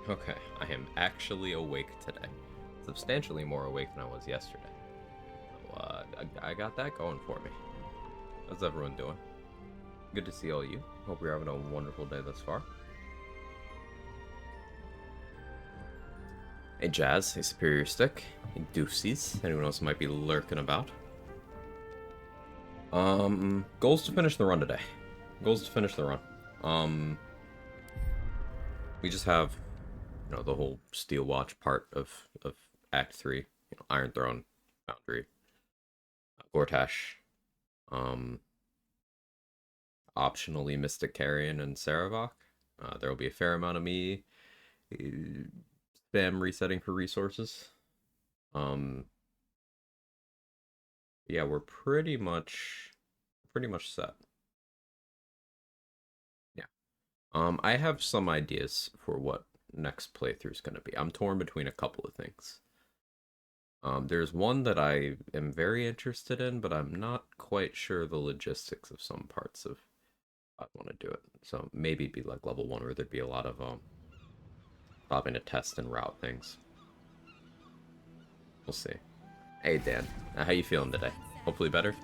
Okay, I am actually awake today. Substantially more awake than I was yesterday. So, I got that going for me. How's everyone doing? Good to see all you. Hope you're having a wonderful day thus far. Hey Jazz, hey Superior Stick, hey Deuces, anyone else might be lurking about. Goals to finish the run today. Goals to finish the run. We just have, the whole Steel Watch part of Act 3. Iron Throne, Foundry, Gortash. optionally Mystic Carrion and Saravok. There will be a fair amount of me spam resetting for resources. Yeah, we're pretty much set. Yeah. I have some ideas for what next playthrough is going to be. I'm torn between a couple of things. There's one that I am very interested in, but I'm not quite sure the logistics of some parts of how I want to do it. So maybe it'd be like level 1 where there'd be a lot of stopping to test and route things. We'll see. Hey Dan, how you feeling today? Hopefully better?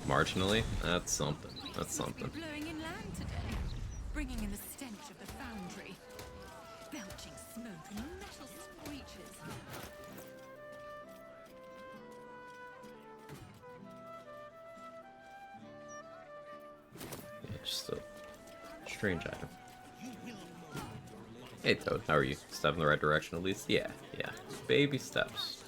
Marginally? That's something. That's something. Blowing in land today, bringing in the stench of the foundry, belching smoke and metal screeches. Yeah, just a strange item. Hey Toad, how are you? Step in the right direction at least? Yeah, yeah. Baby steps.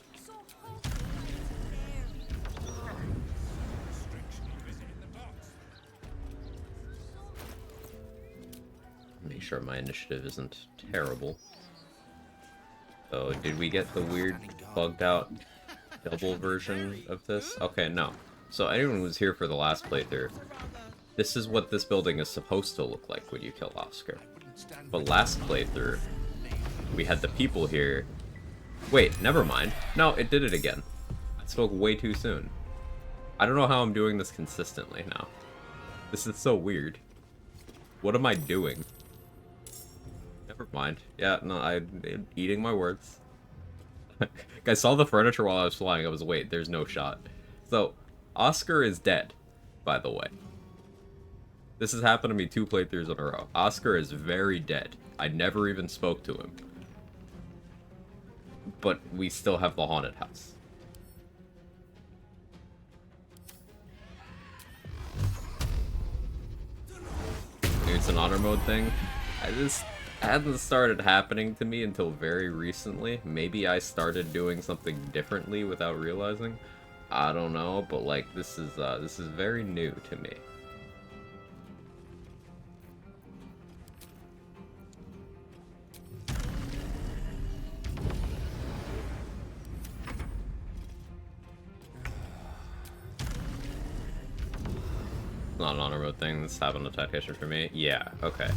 Make sure my initiative isn't terrible. So, did we get the weird, bugged out double version of this? Okay, no. So, anyone who was here for the last playthrough, this is what this building is supposed to look like when you kill Oscar. But last playthrough, we had the people here. Wait, never mind. No, it did it again. I spoke way too soon. I don't know how I'm doing this consistently now. This is so weird. What am I doing? Never mind. Yeah, no, I'm eating my words. I saw the furniture while I was flying. I was, wait, there's no shot. So, Oscar is dead, by the way. This has happened to me 2 playthroughs in a row. Oscar is very dead. I never even spoke to him. But we still have the haunted house. Maybe it's an honor mode thing. This hadn't started happening to me until very recently. Maybe I started doing something differently without realizing. I don't know, but like this is very new to me. Not an honor mode thing. This happened to tactician for me. Yeah. Okay.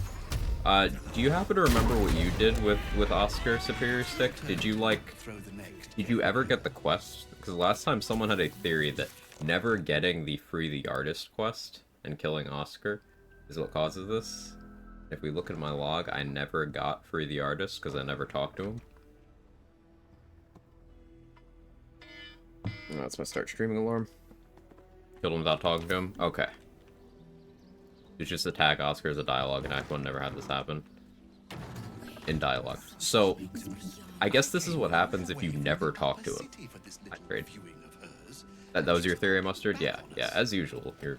Do you happen to remember what you did with Oscar Superior Stick? Did you ever get the quest? Because last time someone had a theory that never getting the Free the Artist quest and killing Oscar is what causes this. If we look at my log, I never got Free the Artist because I never talked to him. Oh, that's my start streaming alarm. Killed him without talking to him? Okay. It's just attack Oscar as a dialogue, and Act 1 never had this happen. In dialogue. So, I guess this is what happens if you never talk to him. Great. That was your theory, Mustard? Yeah, yeah, as usual. You're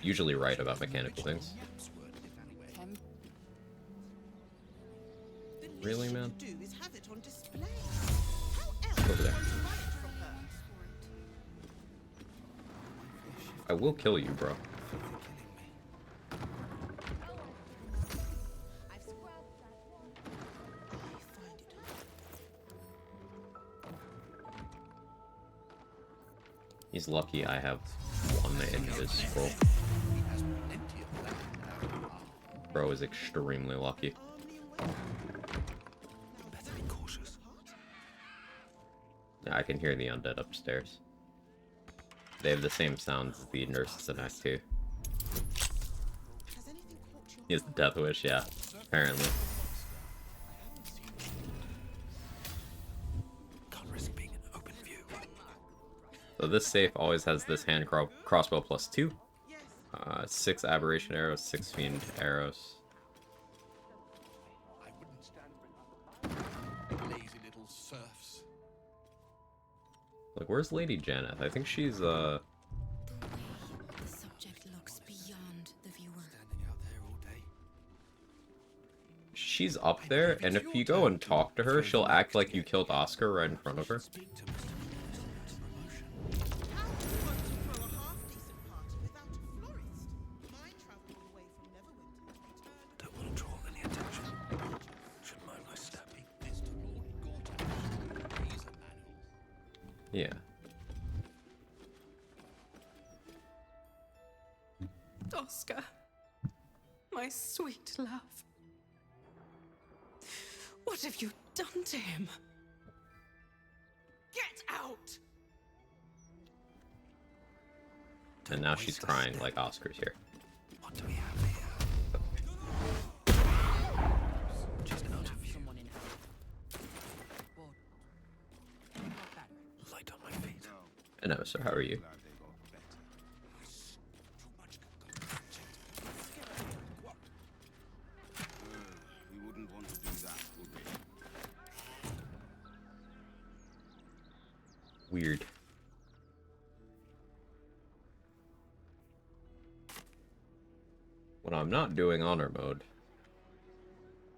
usually right about mechanical things. Really, man? Over there. I will kill you, bro. He's lucky I have one invisible. Bro is extremely lucky. Yeah, I can hear the undead upstairs. They have the same sounds as the nurses in Act 2. He has the death wish, yeah, apparently. So this safe always has this hand crossbow plus 2. 6 aberration arrows, 6 fiend arrows. Like, where's Lady Janet? I think she's The subject looks beyond the viewer. Standing out there all day. she's up there, and if you go and talk to her, she'll act like you killed Oscar right in front of her. Yeah. Oscar, my sweet love. What have you done to him? Get out! And now she's crying like Oscar's here. What do we have here? Just out of view. Light on my feet. I know, sir. How are you? We wouldn't want to do that, would we? Weird. When I'm not doing honor mode,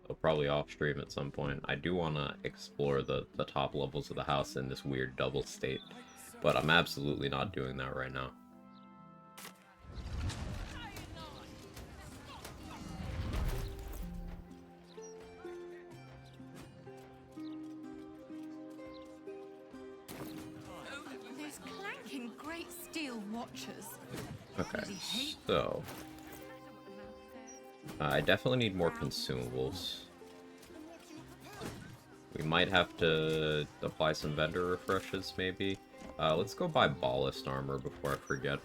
I'll probably off stream at some point, I do want to explore the top levels of the house in this weird double state, but I'm absolutely not doing that right now. Those clanking great steel watchers. Okay, so I definitely need more consumables. We might have to apply some vendor refreshes, maybe. Let's go buy ballast armor before I forget.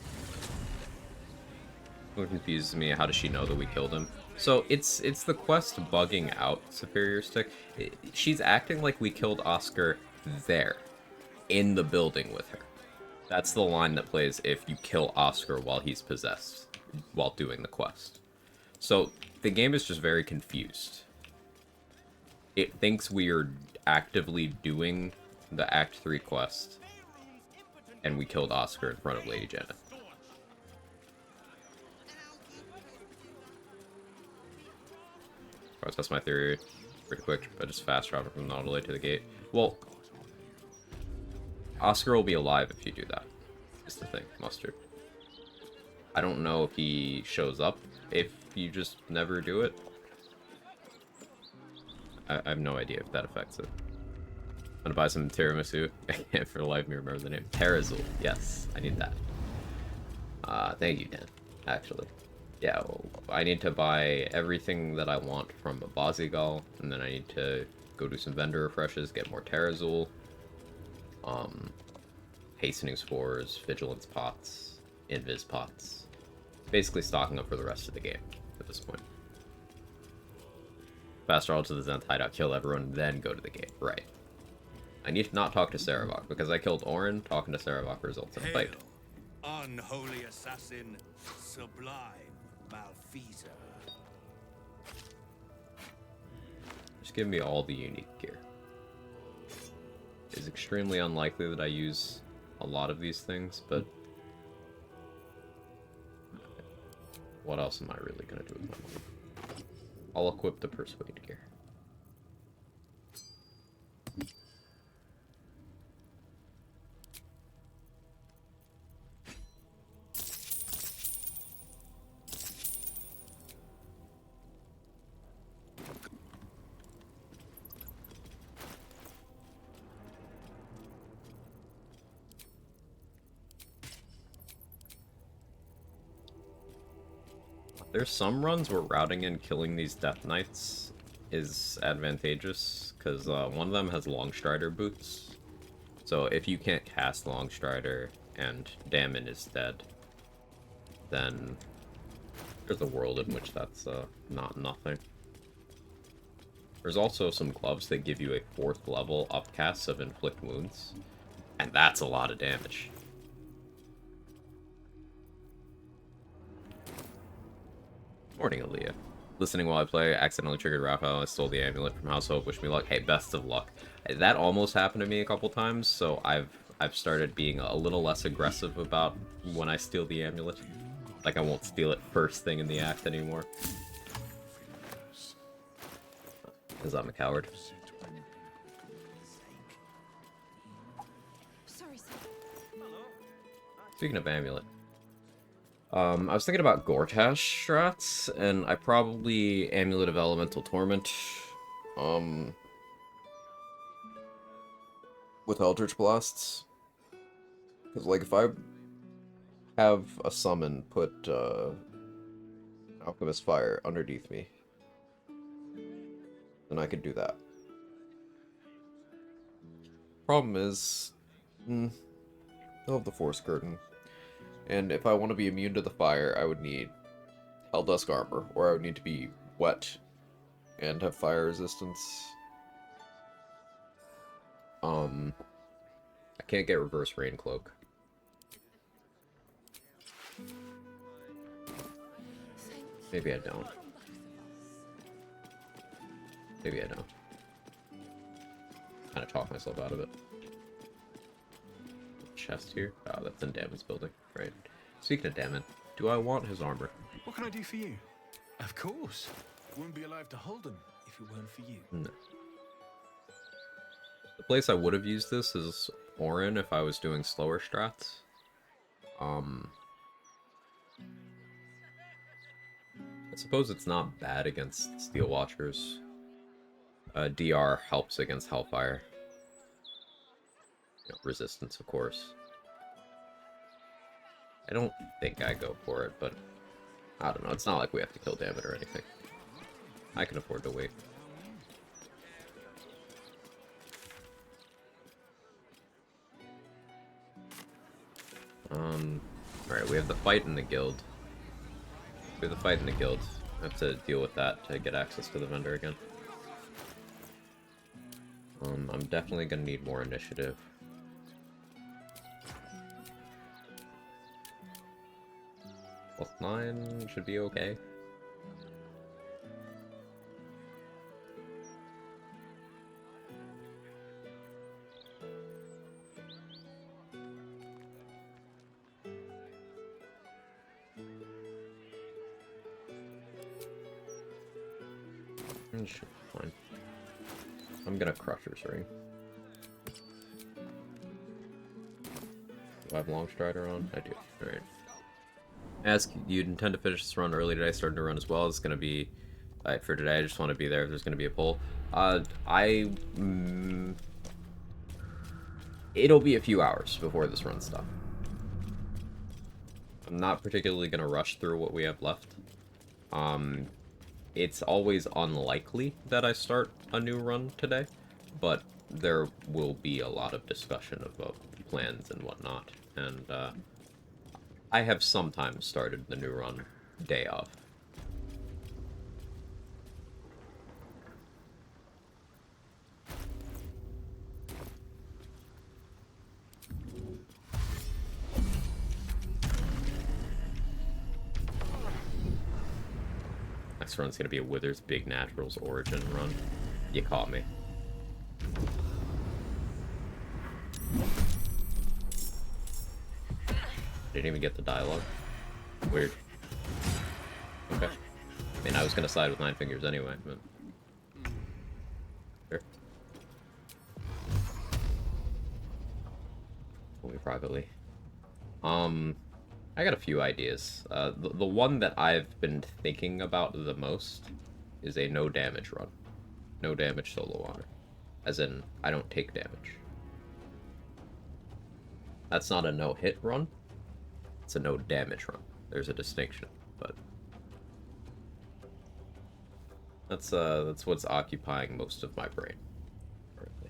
What confuses me, how does she know that we killed him? So, it's the quest bugging out Superior Stick. She's acting like we killed Oscar there, in the building with her. That's the line that plays if you kill Oscar while he's possessed, while doing the quest. So, the game is just very confused. It thinks we are actively doing the Act 3 quest, and we killed Oscar in front of Lady Janet. I'll test my theory pretty quick. I just fast travel from the Nautilate to the gate. Well, Oscar will be alive if you do that, is the thing, Mustard. I don't know if he shows up if you just never do it. I have no idea if that affects it. I'm gonna buy some tiramisu. I can't for the life of me remember the name. Terrazul. Yes, I need that. Thank you, Dan. Actually. Yeah, well, I need to buy everything that I want from a Bazigal, and then I need to go do some vendor refreshes, get more Terrazul, hastening spores, vigilance pots, invis pots. Basically stocking up for the rest of the game at this point. Fast travel to the Zenith hideout, kill everyone, then go to the gate. Right. I need to not talk to Saravok, because I killed Orin. Talking to Saravok results in a fight. Unholy assassin, sublime malfeasor. Just give me all the unique gear. It's extremely unlikely that I use a lot of these things, but what else am I really going to do with my money? I'll equip the Persuade gear. There's some runs where routing and killing these Death Knights is advantageous, because one of them has Longstrider boots. So if you can't cast Longstrider and Damon is dead, then there's a world in which that's not nothing. There's also some gloves that give you a 4th level upcast of Inflict Wounds, and that's a lot of damage. Morning, Aaliyah. Listening while I play, accidentally triggered Raphael. I stole the amulet from House Hope. Wish me luck. Hey, best of luck. That almost happened to me a couple times, so I've started being a little less aggressive about when I steal the amulet. Like, I won't steal it first thing in the act anymore. Because I'm a coward. Sorry, sir. Speaking of amulet. I was thinking about Gortash strats, and I probably Amulet of Elemental Torment. With Eldritch Blasts. Because, like, if I have a summon put, Alchemist Fire underneath me, then I could do that. Problem is, I have the Force Curtain. And if I want to be immune to the fire, I would need Helldusk Armor, or I would need to be wet and have fire resistance. I can't get Reverse Rain Cloak. Maybe I don't. Maybe I don't. Kind of talk myself out of it. Chest here? Oh, that's in Damon's building. Right. Speaking of Damon, do I want his armor? What can I do for you? Of course. Wouldn't be alive to hold him if it weren't for you. No. The place I would have used this is Orin if I was doing slower strats. I suppose it's not bad against Steel Watchers. DR helps against Hellfire. You know, resistance, of course. I don't think I go for it, but I don't know. It's not like we have to kill Dammit or anything. I can afford to wait. Alright, we have the fight in the guild. We have the fight in the guild. I have to deal with that to get access to the vendor again. I'm definitely gonna need more initiative. +9 should be okay. It should be fine. I'm gonna Crusher's Ring. Do I have Longstrider on? I do. Alright. Ask, you intend to finish this run early today, starting to run as well. It's gonna be... for today, I just want to be there if there's gonna be a poll. It'll be a few hours before this run's done. I'm not particularly gonna rush through what we have left. It's always unlikely that I start a new run today, but there will be a lot of discussion about plans and whatnot, and I have sometimes started the new run day of. Next run's gonna be a Withers Big Naturals Origin run. You caught me. Didn't even get the dialogue. Weird. Okay. I mean, I was gonna side with Nine Fingers anyway, but... Sure. Only privately. I got a few ideas. The one that I've been thinking about the most is a no damage run. No damage solo honor. As in, I don't take damage. That's not a no hit run. It's a no damage run. There's a distinction, but that's what's occupying most of my brain currently.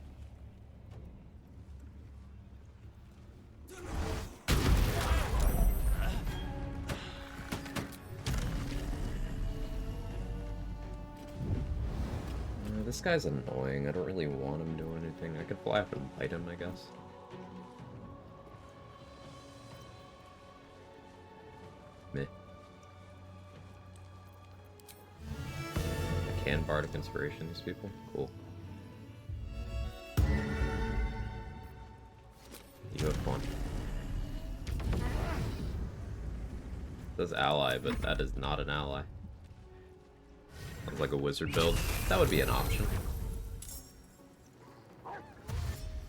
This guy's annoying. I don't really want him doing anything. I could fly up and bite him, I guess. Meh. I can Bardic Inspiration these people? Cool. You have fun. It says ally, but that is not an ally. Sounds like a wizard build. That would be an option.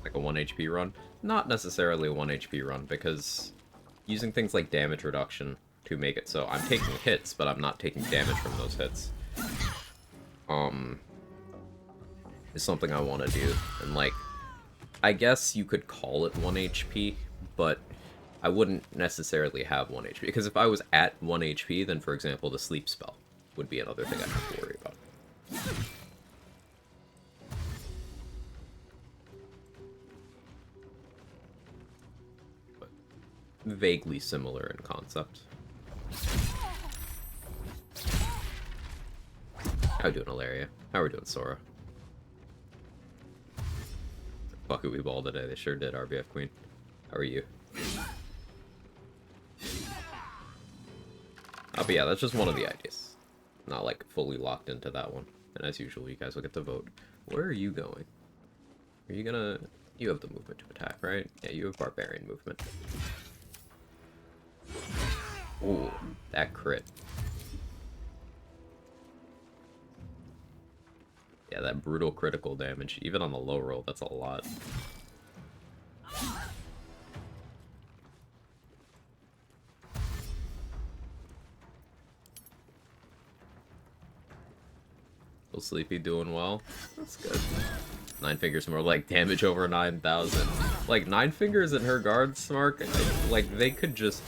Like a 1 HP run. Not necessarily a 1 HP run, because using things like damage reduction to make it so I'm taking hits, but I'm not taking damage from those hits. Is something I want to do. And like, I guess you could call it 1 HP, but I wouldn't necessarily have 1 HP. Because if I was at 1 HP, then for example, the sleep spell would be another thing I'd have to worry about. But vaguely similar in concept. How we doing, Ilaria? How are we doing, Sora? Fuck it, we ball today. They sure did, RBF Queen. How are you? Oh, but yeah, that's just one of the ideas. Not, like, fully locked into that one. And as usual, you guys will get to vote. Where are you going? Are you gonna... You have the movement to attack, right? Yeah, you have Barbarian movement. Ooh, that crit. Yeah, that brutal critical damage, even on the low roll, that's a lot. Still Sleepy doing well. That's good. 9 fingers more like damage over 9,000. Like 9 fingers and her guards, Mark, like they could just...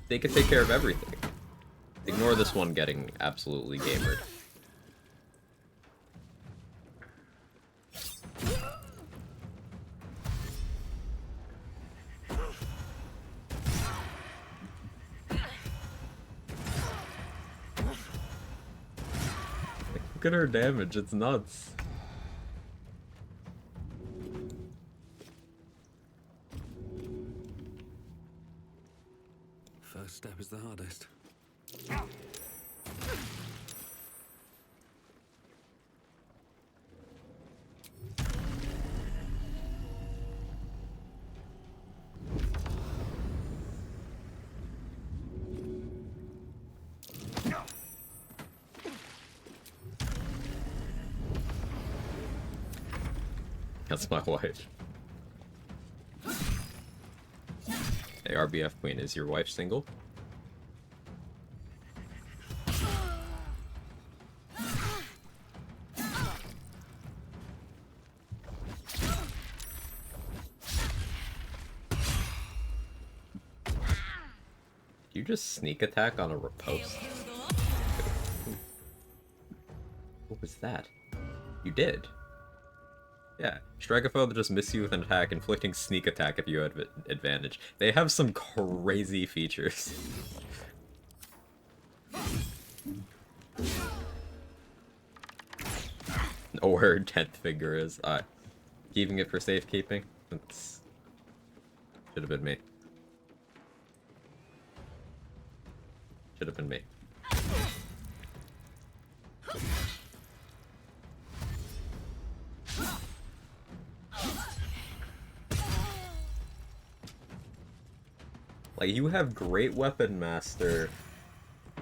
They could take care of everything. Ignore this one getting absolutely gamered. Look at her damage, it's nuts. First step is the hardest. That's my wife. Hey, RBF Queen, is your wife single? You just sneak attack on a riposte? What was that? You did. Yeah, strike a foe that just miss you with an attack, inflicting sneak attack if you had advantage. They have some crazy features. Know where her 10th finger is. Keeping it for safekeeping? That's... Should have been me. Should have been me. Like, you have Great Weapon Master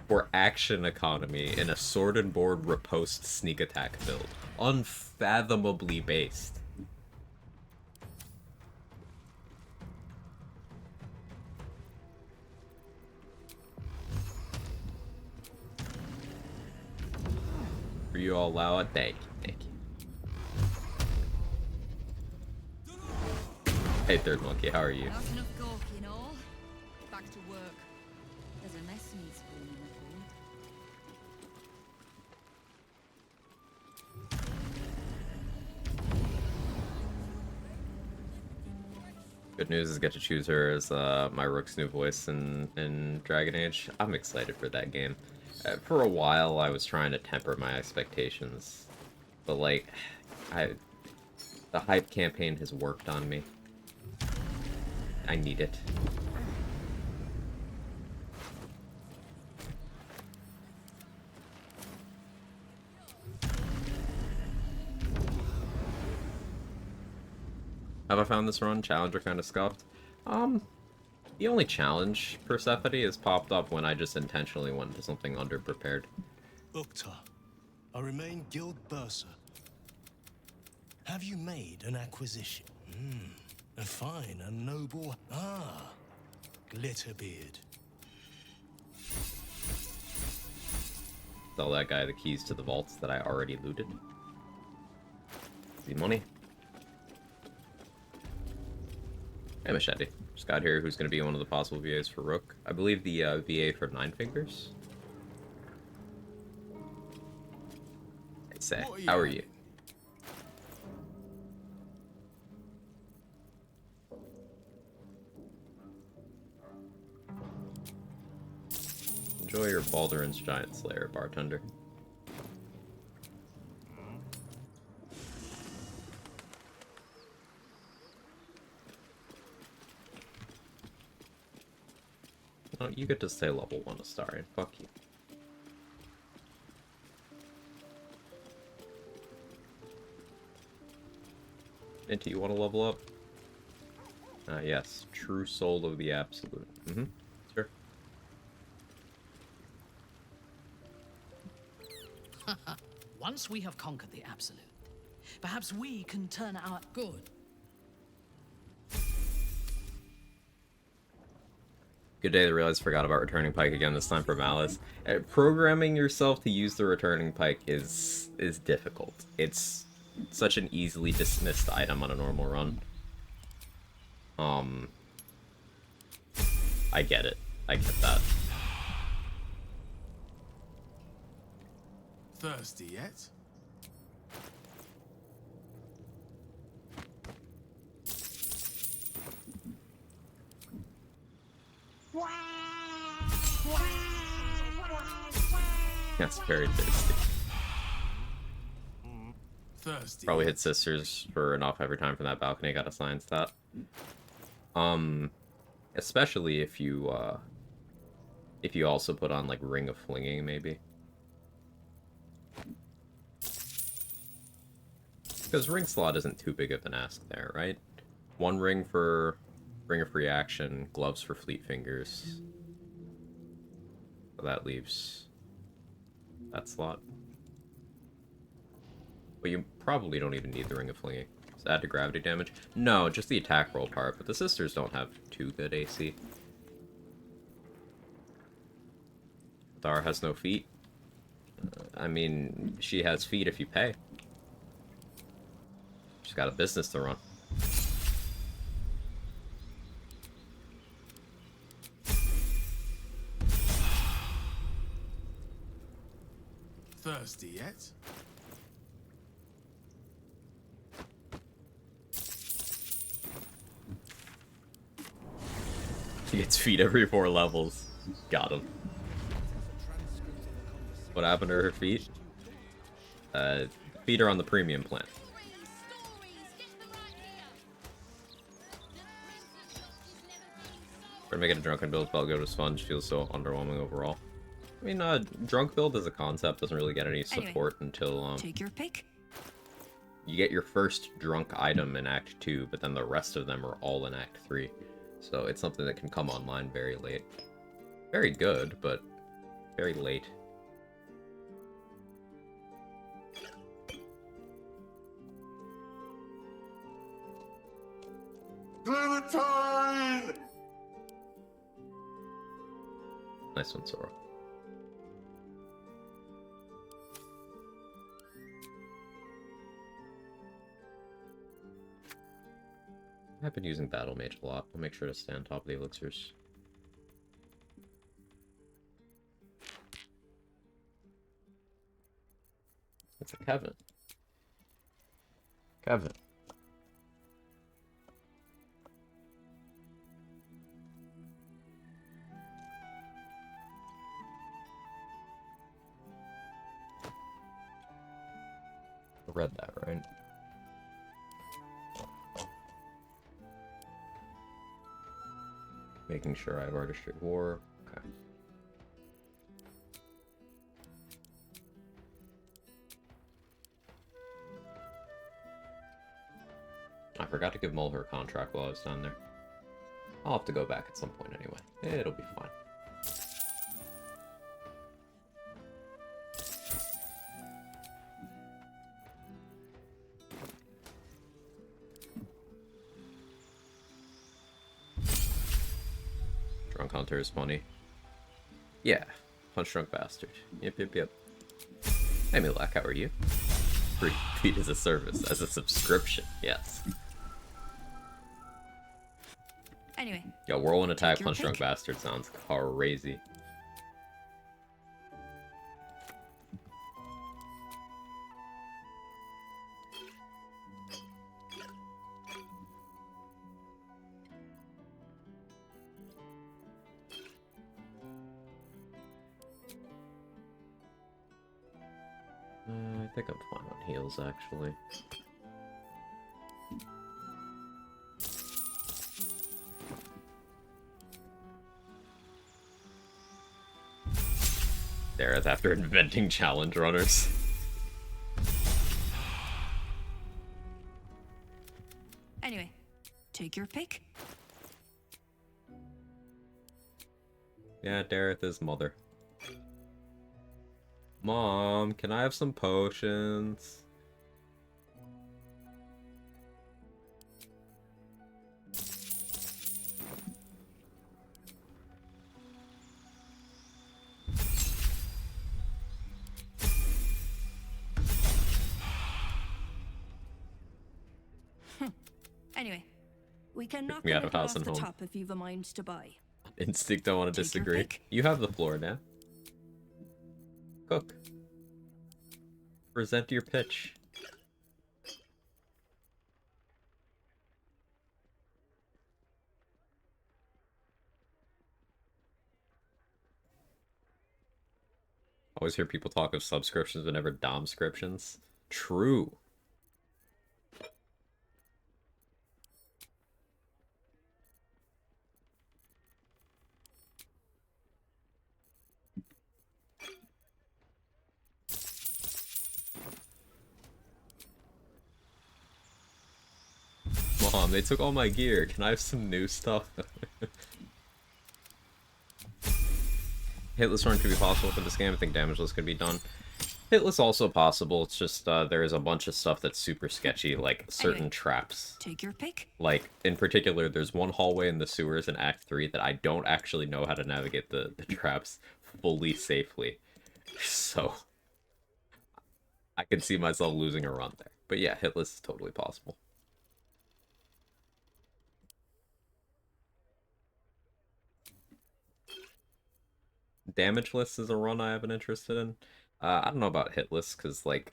for action economy in a sword and board riposte sneak attack build. Unfathomably based. For you all allow it? Thank you, thank you. Hey, Third Monkey, how are you? Not enough gawking, all. Back to work. There's a mess needs spawning in the Good news is I get to choose her as my Rook's new voice in Dragon Age. I'm excited for that game. For a while, I was trying to temper my expectations, but like, the hype campaign has worked on me. I need it. Have I found this run? Challenger kind of scuffed. The only challenge Persephone has popped up when I just intentionally went into something underprepared. Ukta. I remain Guild Bursar. Have you made an acquisition? A fine and noble... Ah, Glitterbeard. Sell that guy the keys to the vaults that I already looted. Easy money. Hey, Machete. Just got here who's going to be one of the possible VAs for Rook. I believe the VA for Nine Fingers. Hey, say, how are you? Enjoy your Baldur's Giant Slayer, bartender. Oh, you get to stay level 1 Astarian. Fuck you. Inti, you want to level up? Yes. True Soul of the Absolute. Sure. Once we have conquered the Absolute, perhaps we can turn our... Good. Good day, I realized I forgot about returning pike again, this time for Malice. Programming yourself to use the returning pike is difficult. It's such an easily dismissed item on a normal run. I get it. I get that. Thirsty yet? That's very thirsty. Thirsty. Probably hit sisters for enough every time from that balcony. Got a science that. Especially if you also put on like Ring of Flinging, maybe. Because ring slot isn't too big of an ask there, right? One ring for Ring of Reaction, gloves for Fleet Fingers. So that leaves that slot. But you probably don't even need the Ring of Flinging. Does it add to gravity damage? No, just the attack roll part, but the sisters don't have too good AC. Thar has no feet. I mean, she has feet if you pay. She's got a business to run. Thirsty yet? He gets feet every 4 levels. Got him. What happened to her feet? Feet are on the premium plan. We're making a drunken build, but I'll go to sponge. Feels so underwhelming overall. I mean, drunk build as a concept doesn't really get any support until Take your pick. you get your first drunk item in Act 2, but then the rest of them are all in Act 3. So it's something that can come online very late. Very good, but very late. Clementine! Nice one, Sora. I've been using Battle Mage a lot. I'll make sure to stay on top of the elixirs. It's a Kevin. Kevin. I read that, right? Making sure I have Artistry War. Okay. I forgot to give Mull her contract while I was down there. I'll have to go back at some point anyway. It'll be fine. Hunter is funny. Yeah, Punch Drunk Bastard. Yep. Hey Milak, how are you? Free feed as a service, as a subscription, yes. Anyway. Yo, Whirlwind Attack, Take your Punch Drunk pick. Bastard sounds crazy. I think I'm fine on heals, actually. Dareth after inventing challenge runners. Anyway, take your pick. Yeah, Dareth is mother. Mom, can I have some potions? Anyway, we can knock me a out of little house off and the home. top if you've a mind to buy. Instinct, don't want to Take your disagree. pick. You have the floor now. Cook. Present your pitch. Always hear people talk of subscriptions but never domscriptions. True. Mom, they took all my gear. Can I have some new stuff? Hitless run could be possible for this game. I think damageless could be done. Hitless also possible. It's just there is a bunch of stuff that's super sketchy, like certain Anyway. traps. Take your pick. Like, in particular, there's one hallway in the sewers in Act 3 that I don't actually know how to navigate the traps fully safely. So, I could see myself losing a run there. But yeah, hitless is totally possible. Damageless is a run I have been interested in. I don't know about hitless, because, like,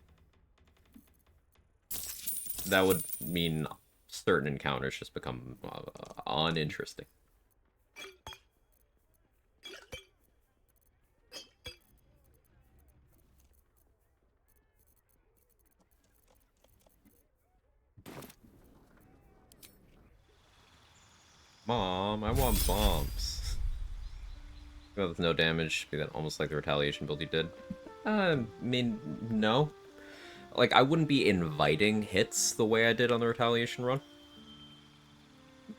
that would mean certain encounters just become uninteresting. Mom, I want bombs. Go with no damage, be that almost like the retaliation build you did. I mean, no. Like, I wouldn't be inviting hits the way I did on the retaliation run.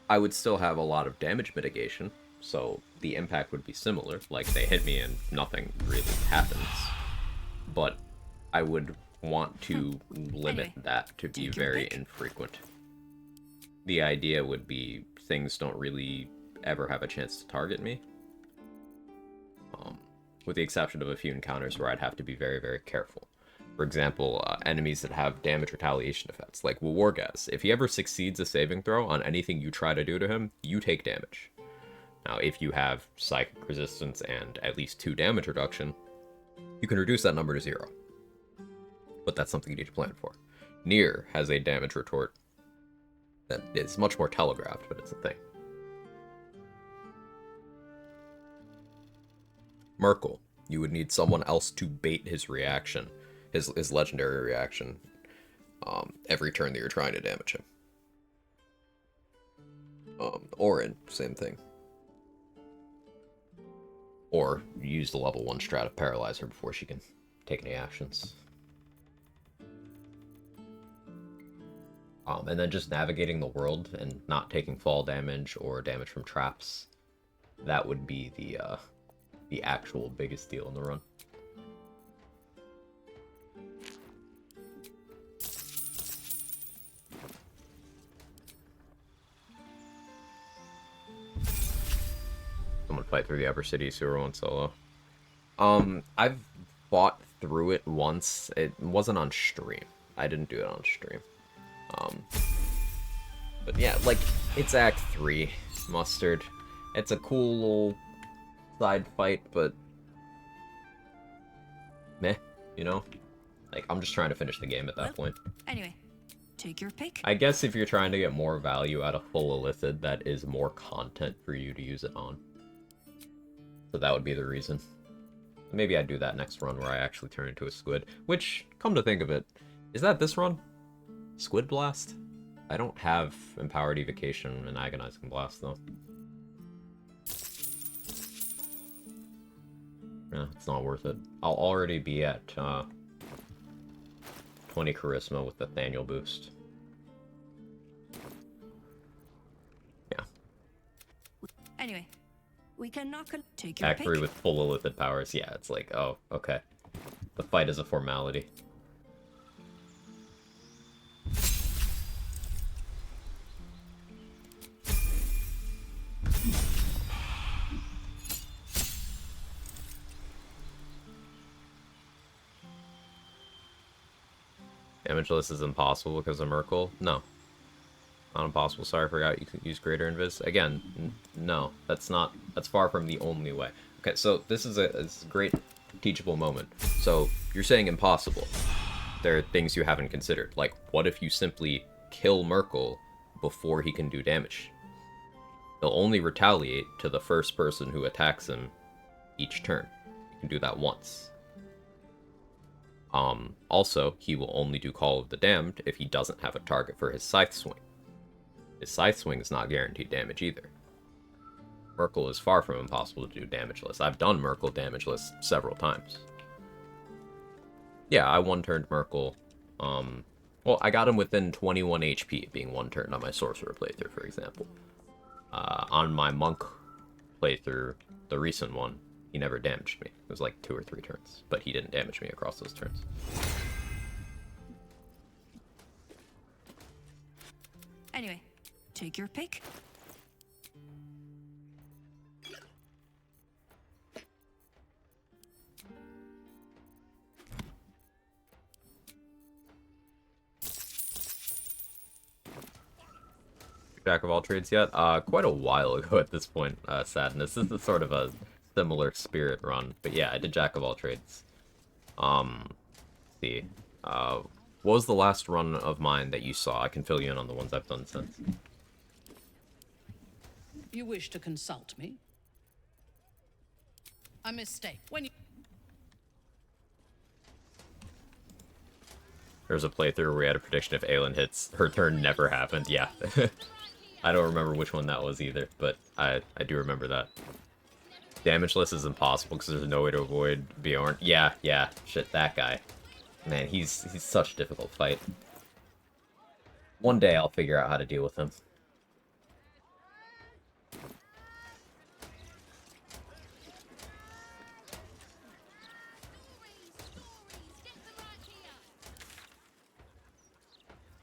I would still have a lot of damage mitigation, so the impact would be similar. Like, they hit me and nothing really happens. But I would want to limit Anyway, that to be take your very pick. infrequent. The idea would be things don't really ever have a chance to target me. With the exception of a few encounters where I'd have to be very, very careful. For example, enemies that have damage retaliation effects, like Wargaz. If he ever succeeds a saving throw on anything you try to do to him, you take damage. Now, if you have psychic resistance and at least 2 damage reduction, you can reduce that number to 0. But that's something you need to plan for. Nier has a damage retort that is much more telegraphed, but it's a thing. Merkel, you would need someone else to bait his reaction, his legendary reaction, every turn that you're trying to damage him. Orin, same thing. Or use the level 1 strat of Paralyze her before she can take any actions. And then just navigating the world and not taking fall damage or damage from traps. That would be the actual biggest deal in the run. Someone Fight through the upper city Sewer 1 solo. I've fought through it once. It wasn't on stream. I didn't do it on stream. But yeah, like, it's Act 3, Mustard. It's a cool little side fight, but meh, you know? Like, I'm just trying to finish the game at that point. Anyway, take your pick. I guess if you're trying to get more value out of full illicit, that is more content for you to use it on. So that would be the reason. Maybe I'd do that next run where I actually turn into a squid. Which, come to think of it, is that this run? Squid Blast? I don't have Empowered Evocation and Agonizing Blast, though. Yeah, it's not worth it. I'll already be at 20 Charisma with the Nathaniel boost. Yeah. Anyway, we can knock and take your Act pick. 3 with full illithid powers. Yeah, it's like, oh, okay. The fight is a formality. Damageless is impossible because of Merkle? No. Not impossible. Sorry, I forgot you could use Greater Invis. Again, no. That's far from the only way. Okay, so this is a great teachable moment. So, you're saying impossible. There are things you haven't considered. Like, what if you simply kill Merkle before he can do damage? He'll only retaliate to the first person who attacks him each turn. You can do that once. Also, he will only do Call of the Damned if he doesn't have a target for his Scythe Swing. His Scythe Swing is not guaranteed damage either. Merkle is far from impossible to do damageless. I've done Merkle damageless several times. Yeah, I one-turned Merkle. Well, I got him within 21 HP, being one-turned on my Sorcerer playthrough, for example. On my Monk playthrough, the recent one, he never damaged me. It was like 2 or 3 turns, but he didn't damage me across those turns. Anyway, take your pick. Jack of all trades yet? Quite a while ago at this point, Sadness. This is sort of a similar spirit run. But yeah, I did Jack of all trades. Let's see. What was the last run of mine that you saw? I can fill you in on the ones I've done since. You wish to consult me? A mistake. When you... There's a playthrough where we had a prediction if Aelin hits, her turn never happened. Yeah. I don't remember which one that was either, but I do remember that. Damageless is impossible because there's no way to avoid Bjorn. Yeah, shit, that guy. Man, he's such a difficult fight. One day I'll figure out how to deal with him.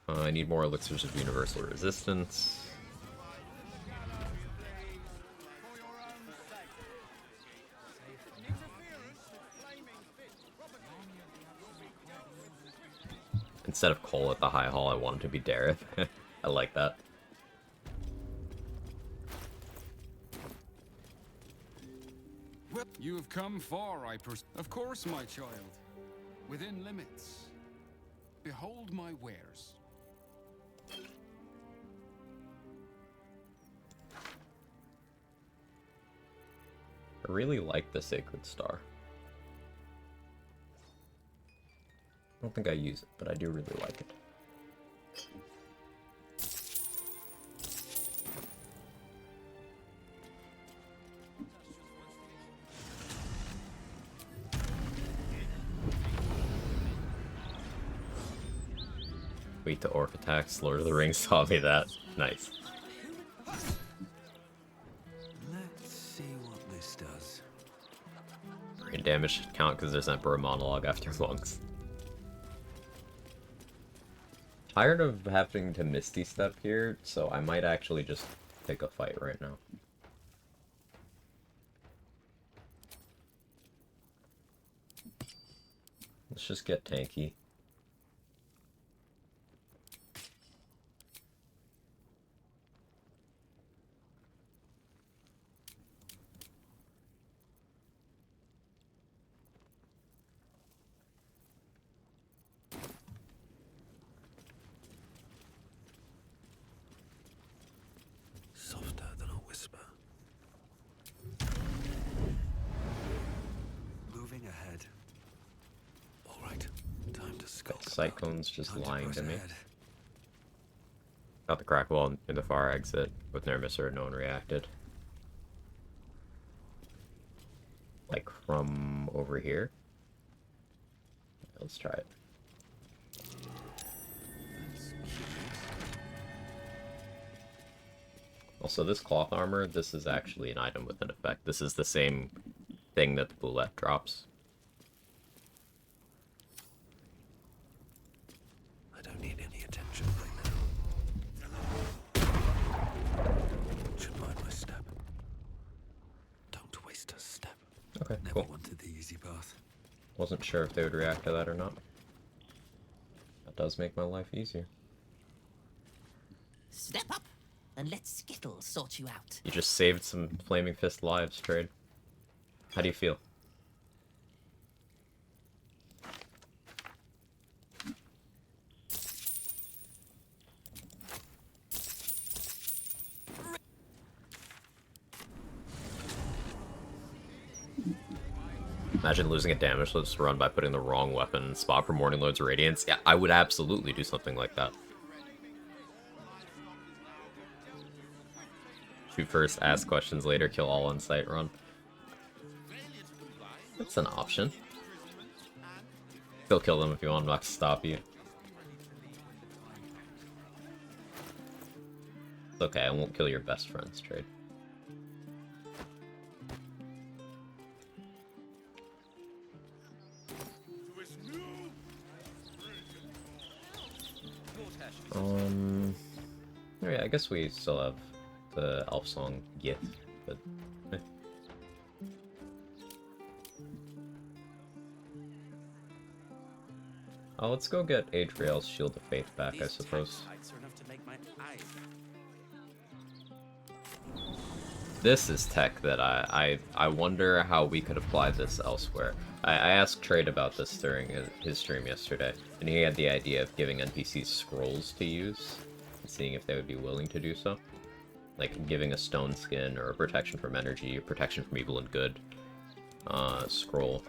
I need more elixirs of universal resistance. Instead of Cole at the High Hall, I want him to be Dareth. I like that. Well, you have come far, Of course, my child. Within limits. Behold my wares. I really like the Sacred Star. I don't think I use it, but I do really like it. Wait to Orc attacks. Lord of the Rings taught me that. Nice. Let's see what this does. Brain damage should count because there's Emperor monologue after lungs. Tired of having to Misty Step here, so I might actually just pick a fight right now. Let's just get tanky. Softer than a whisper. Moving ahead. All right, time to skulk. Cyclone's just Time lying press to me. ahead. Got the crack wall in the far exit with near misser, no one reacted. Like from over here. Let's try it. Also, this cloth armor, this is actually an item with an effect. This is the same thing that the Roulette drops. I don't need any attention right now. Should mind my step. Don't waste a step. Okay, Never cool. wanted the easy path. Wasn't sure if they would react to that or not. That does make my life easier. Step up and let Skittle sort you out. You just saved some Flaming Fist lives, Trade. How do you feel? Imagine losing a damageless run by putting the wrong weapon in spot for Morning Lord's Radiance. Yeah, I would absolutely do something like that. Shoot first, ask questions later, kill all on sight run. That's an option. Still kill them if you want them not to stop you. It's okay, I won't kill your best friends, Trade. Oh yeah, I guess we still have the elf song gift, but eh. Oh, let's go get Adriel's Shield of Faith back, I suppose. This is tech that I wonder how we could apply this elsewhere. I asked Trade about this during his stream yesterday, and he had the idea of giving NPCs scrolls to use, and seeing if they would be willing to do so. Like giving a stone skin, or a protection from energy, or protection from evil and good scroll.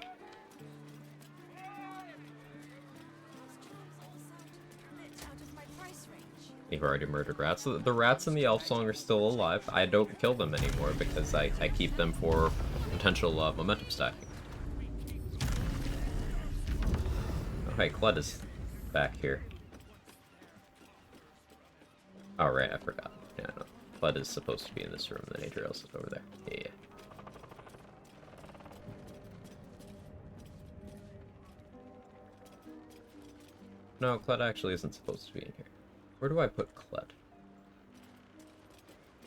You've already murdered rats. So the rats in the elf song are still alive. I don't kill them anymore because I keep them for potential momentum stacking. Okay, Kled is back here. Oh right, I forgot. Yeah, no. Kled is supposed to be in this room, and then Adriel's is over there. Yeah. No, Kled actually isn't supposed to be in here. Where do I put Kled?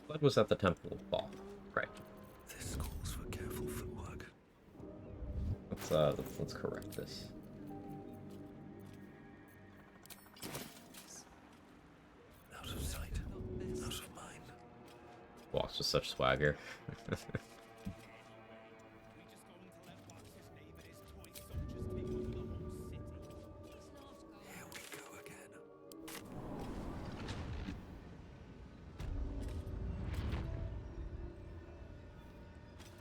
Kled was at the Temple of Baal. Right. This calls for careful footwork. Let's correct this. Out of sight, out of mind. Walks with such swagger. Here we go again.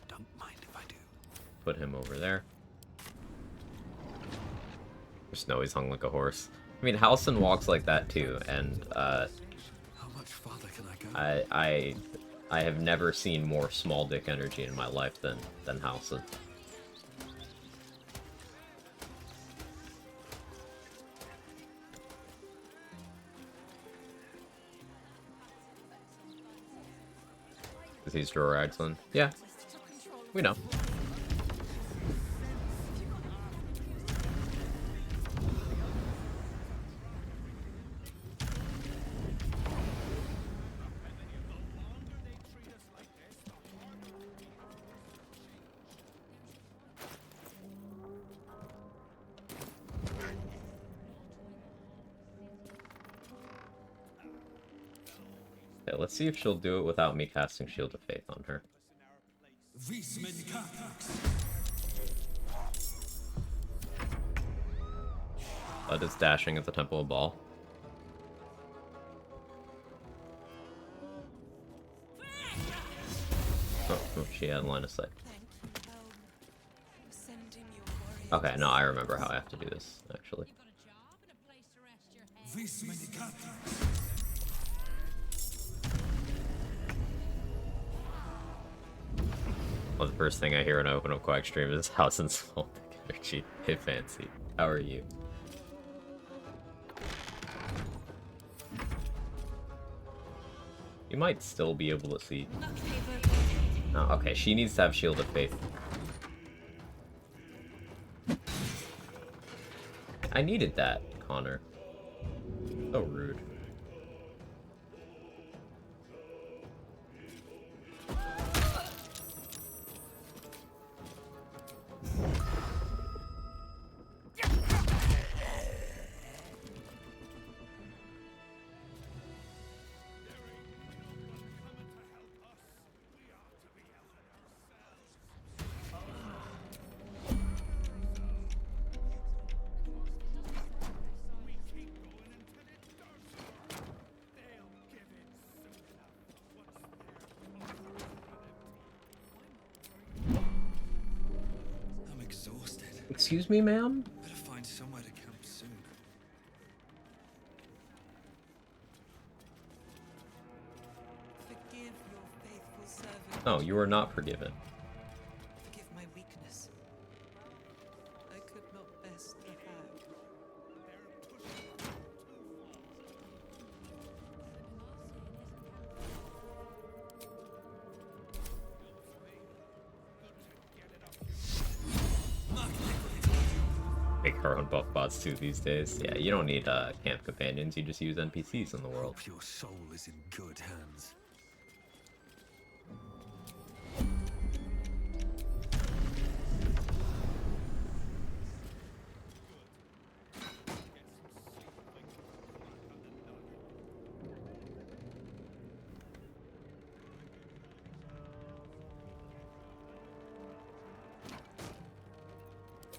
Don't mind if I do. Put him over there. Just know he's hung like a horse. I mean, Halcyon walks like that too, and How much farther can I go? I have never seen more small dick energy in my life than Halcyon. Because he's Drawer Axlin. Yeah, we know. Okay, let's see if she'll do it without me casting Shield of Faith on her. Blood is dashing at the Temple of Baal. Oh, she had line of sight. Okay, no, I remember how I have to do this, actually. Well, the first thing I hear when I open up Quag stream is House and Soul Energy. Hey, Fancy. How are you? You might still be able to see. Oh, okay, she needs to have Shield of Faith. I needed that, Connor. So rude. I'm exhausted. Excuse me, ma'am? Better find somewhere to camp soon. Forgive your faithful servant. No, you are not forgiven. Forgive my weakness. I could not best the hag. Make her own buff bots too these days. Yeah, you don't need camp companions, you just use NPCs in the world. Hope your soul is in good hands.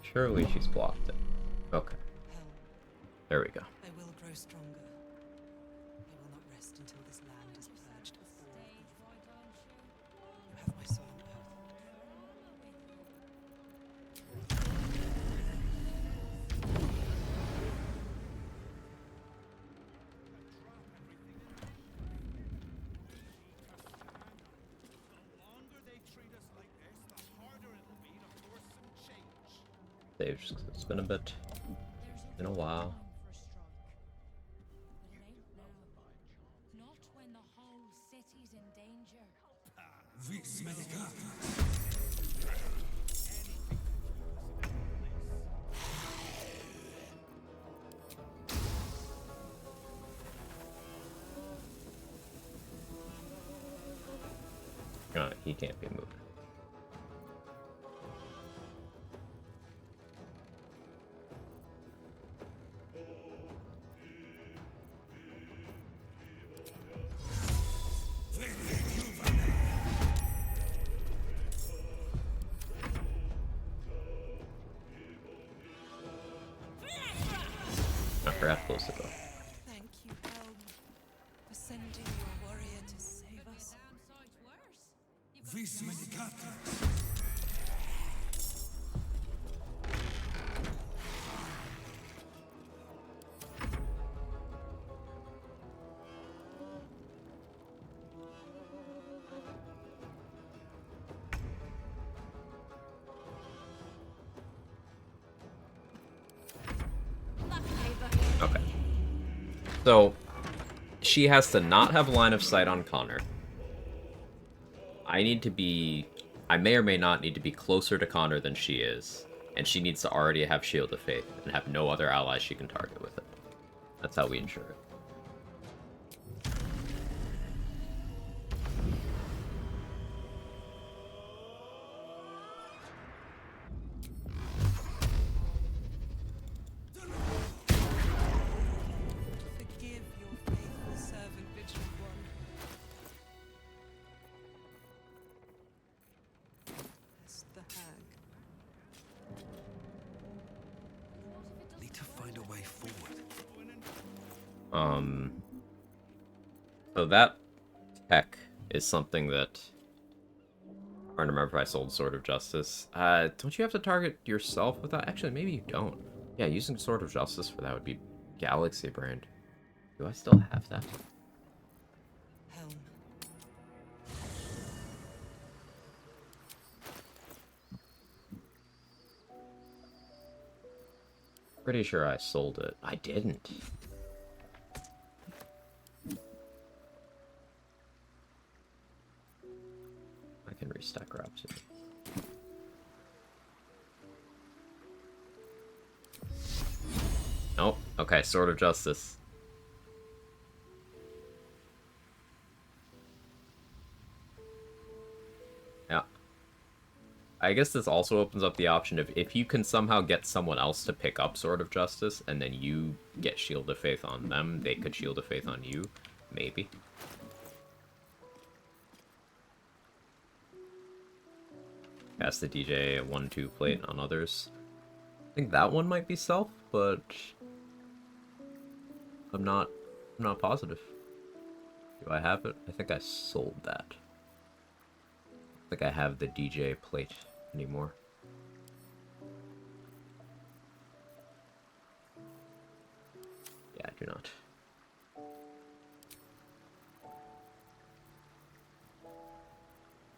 Surely she's blocked it. Okay, Hell, there we go. I will grow stronger. I will not rest until this land is purged of all evil. You have my solemn oath. They've just, it's been a bit. Been a while. Not when the whole city's in danger. He can't be moved. I forgot close to go. Thank you, Helm, for sending your warrior to save us. Okay. So, she has to not have line of sight on Connor. I may or may not need to be closer to Connor than she is. And she needs to already have Shield of Faith and have no other allies she can target with it. That's how we ensure it. Forgive your faithful servant, Vigilant One. So that tech is something that... I'm trying to remember if I sold Sword of Justice. Don't you have to target yourself with that? Actually, maybe you don't. Yeah, using Sword of Justice for that would be Galaxy Brand. Do I still have that? Helm. Pretty sure I sold it. I didn't. I can restack wrap too. Nope. Okay, Sword of Justice. Yeah. I guess this also opens up the option of if you can somehow get someone else to pick up Sword of Justice, and then you get Shield of Faith on them, they could Shield of Faith on you. Maybe. Cast the DJ 1-2 plate on others. I think that one might be self, but I'm not positive. Do I have it? I think I sold that. I think I have the DJ plate anymore. Yeah, I do not.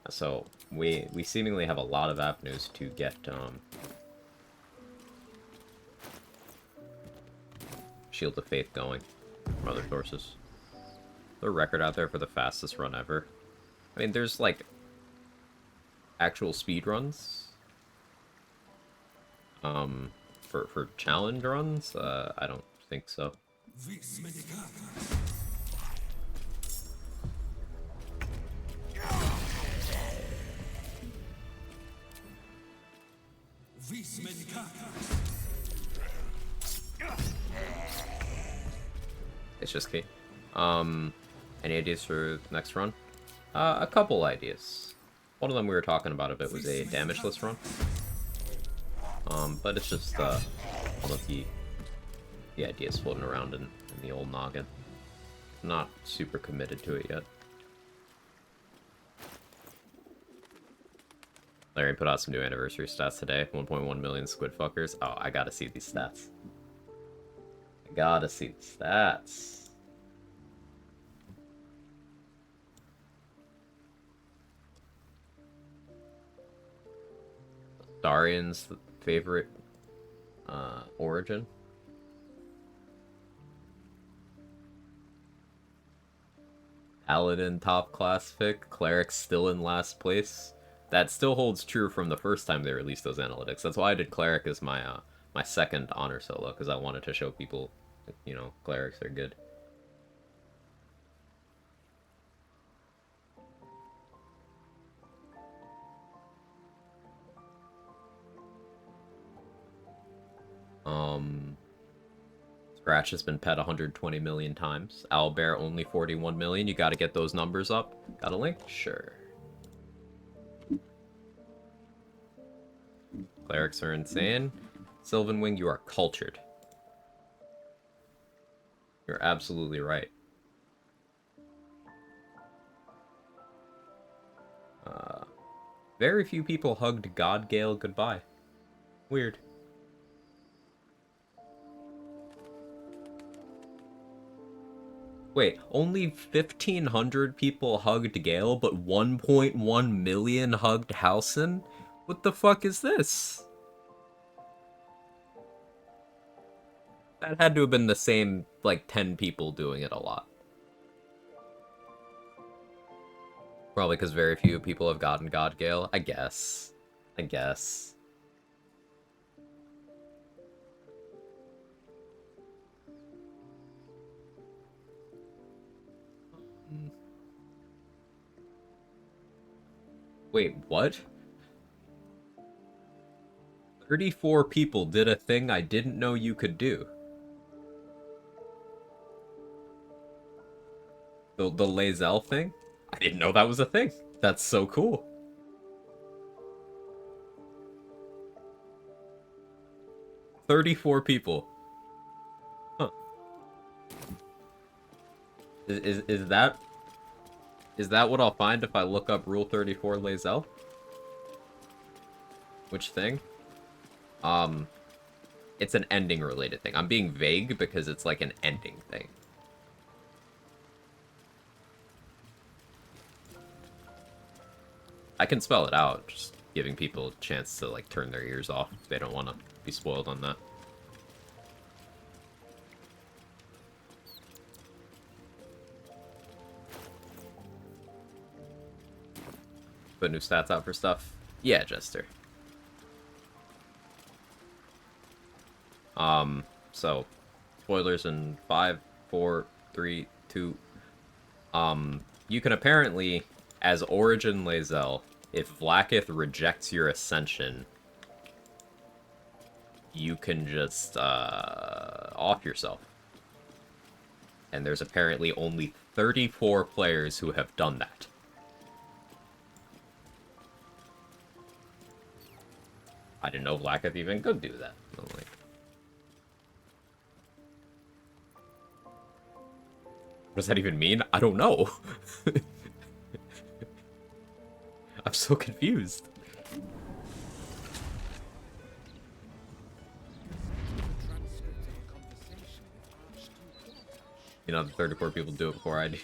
So we seemingly have a lot of avenues to get Shield of Faith going from other sources. There's a record out there for the fastest run ever. I mean, there's like actual speed runs. For challenge runs, I don't think so. It's just key. Any ideas for next run? A couple ideas. One of them we were talking about a bit was a damageless run. But it's just one of the ideas floating around in the old noggin. Not super committed to it yet. Larry put out some new anniversary stats today. 1.1 million squid fuckers. Oh, I gotta see these stats. I gotta see the stats. Darian's favorite origin. Paladin top class pick. Cleric still in last place. That still holds true from the first time they released those analytics. That's why I did Cleric as my my second honor solo, because I wanted to show people, you know, Clerics are good. Scratch has been pet 120 million times. Owlbear only 41 million. You gotta get those numbers up. Got a link? Sure. Clerics are insane. Sylvan Wing, you are cultured. You're absolutely right. Very few people hugged Godgale goodbye. Weird. Wait, only 1,500 people hugged Gale, but 1.1 million hugged Halcyon? What the fuck is this? That had to have been the same, like, 10 people doing it a lot. Probably because very few people have gotten Godgale. I guess. I guess. Wait, what? 34 people did a thing I didn't know you could do. The Lae'zel thing? I didn't know that was a thing. That's so cool. $34 people. Huh. Is that what I'll find if I look up Rule 34 Lae'zel? Which thing? It's an ending related thing. I'm being vague because it's like an ending thing. I can spell it out, just giving people a chance to like turn their ears off if they don't want to be spoiled on that. Put new stats out for stuff? Yeah, Jester. So, spoilers in 5, 4, 3, 2. You can apparently, as Origin Lae'zel, if Vlaakith rejects your Ascension, you can just, off yourself. And there's apparently only 34 players who have done that. I didn't know Vlaakith even could do that. I'm like... What does that even mean? I don't know. I'm so confused. You know, the 34 people do it before I do.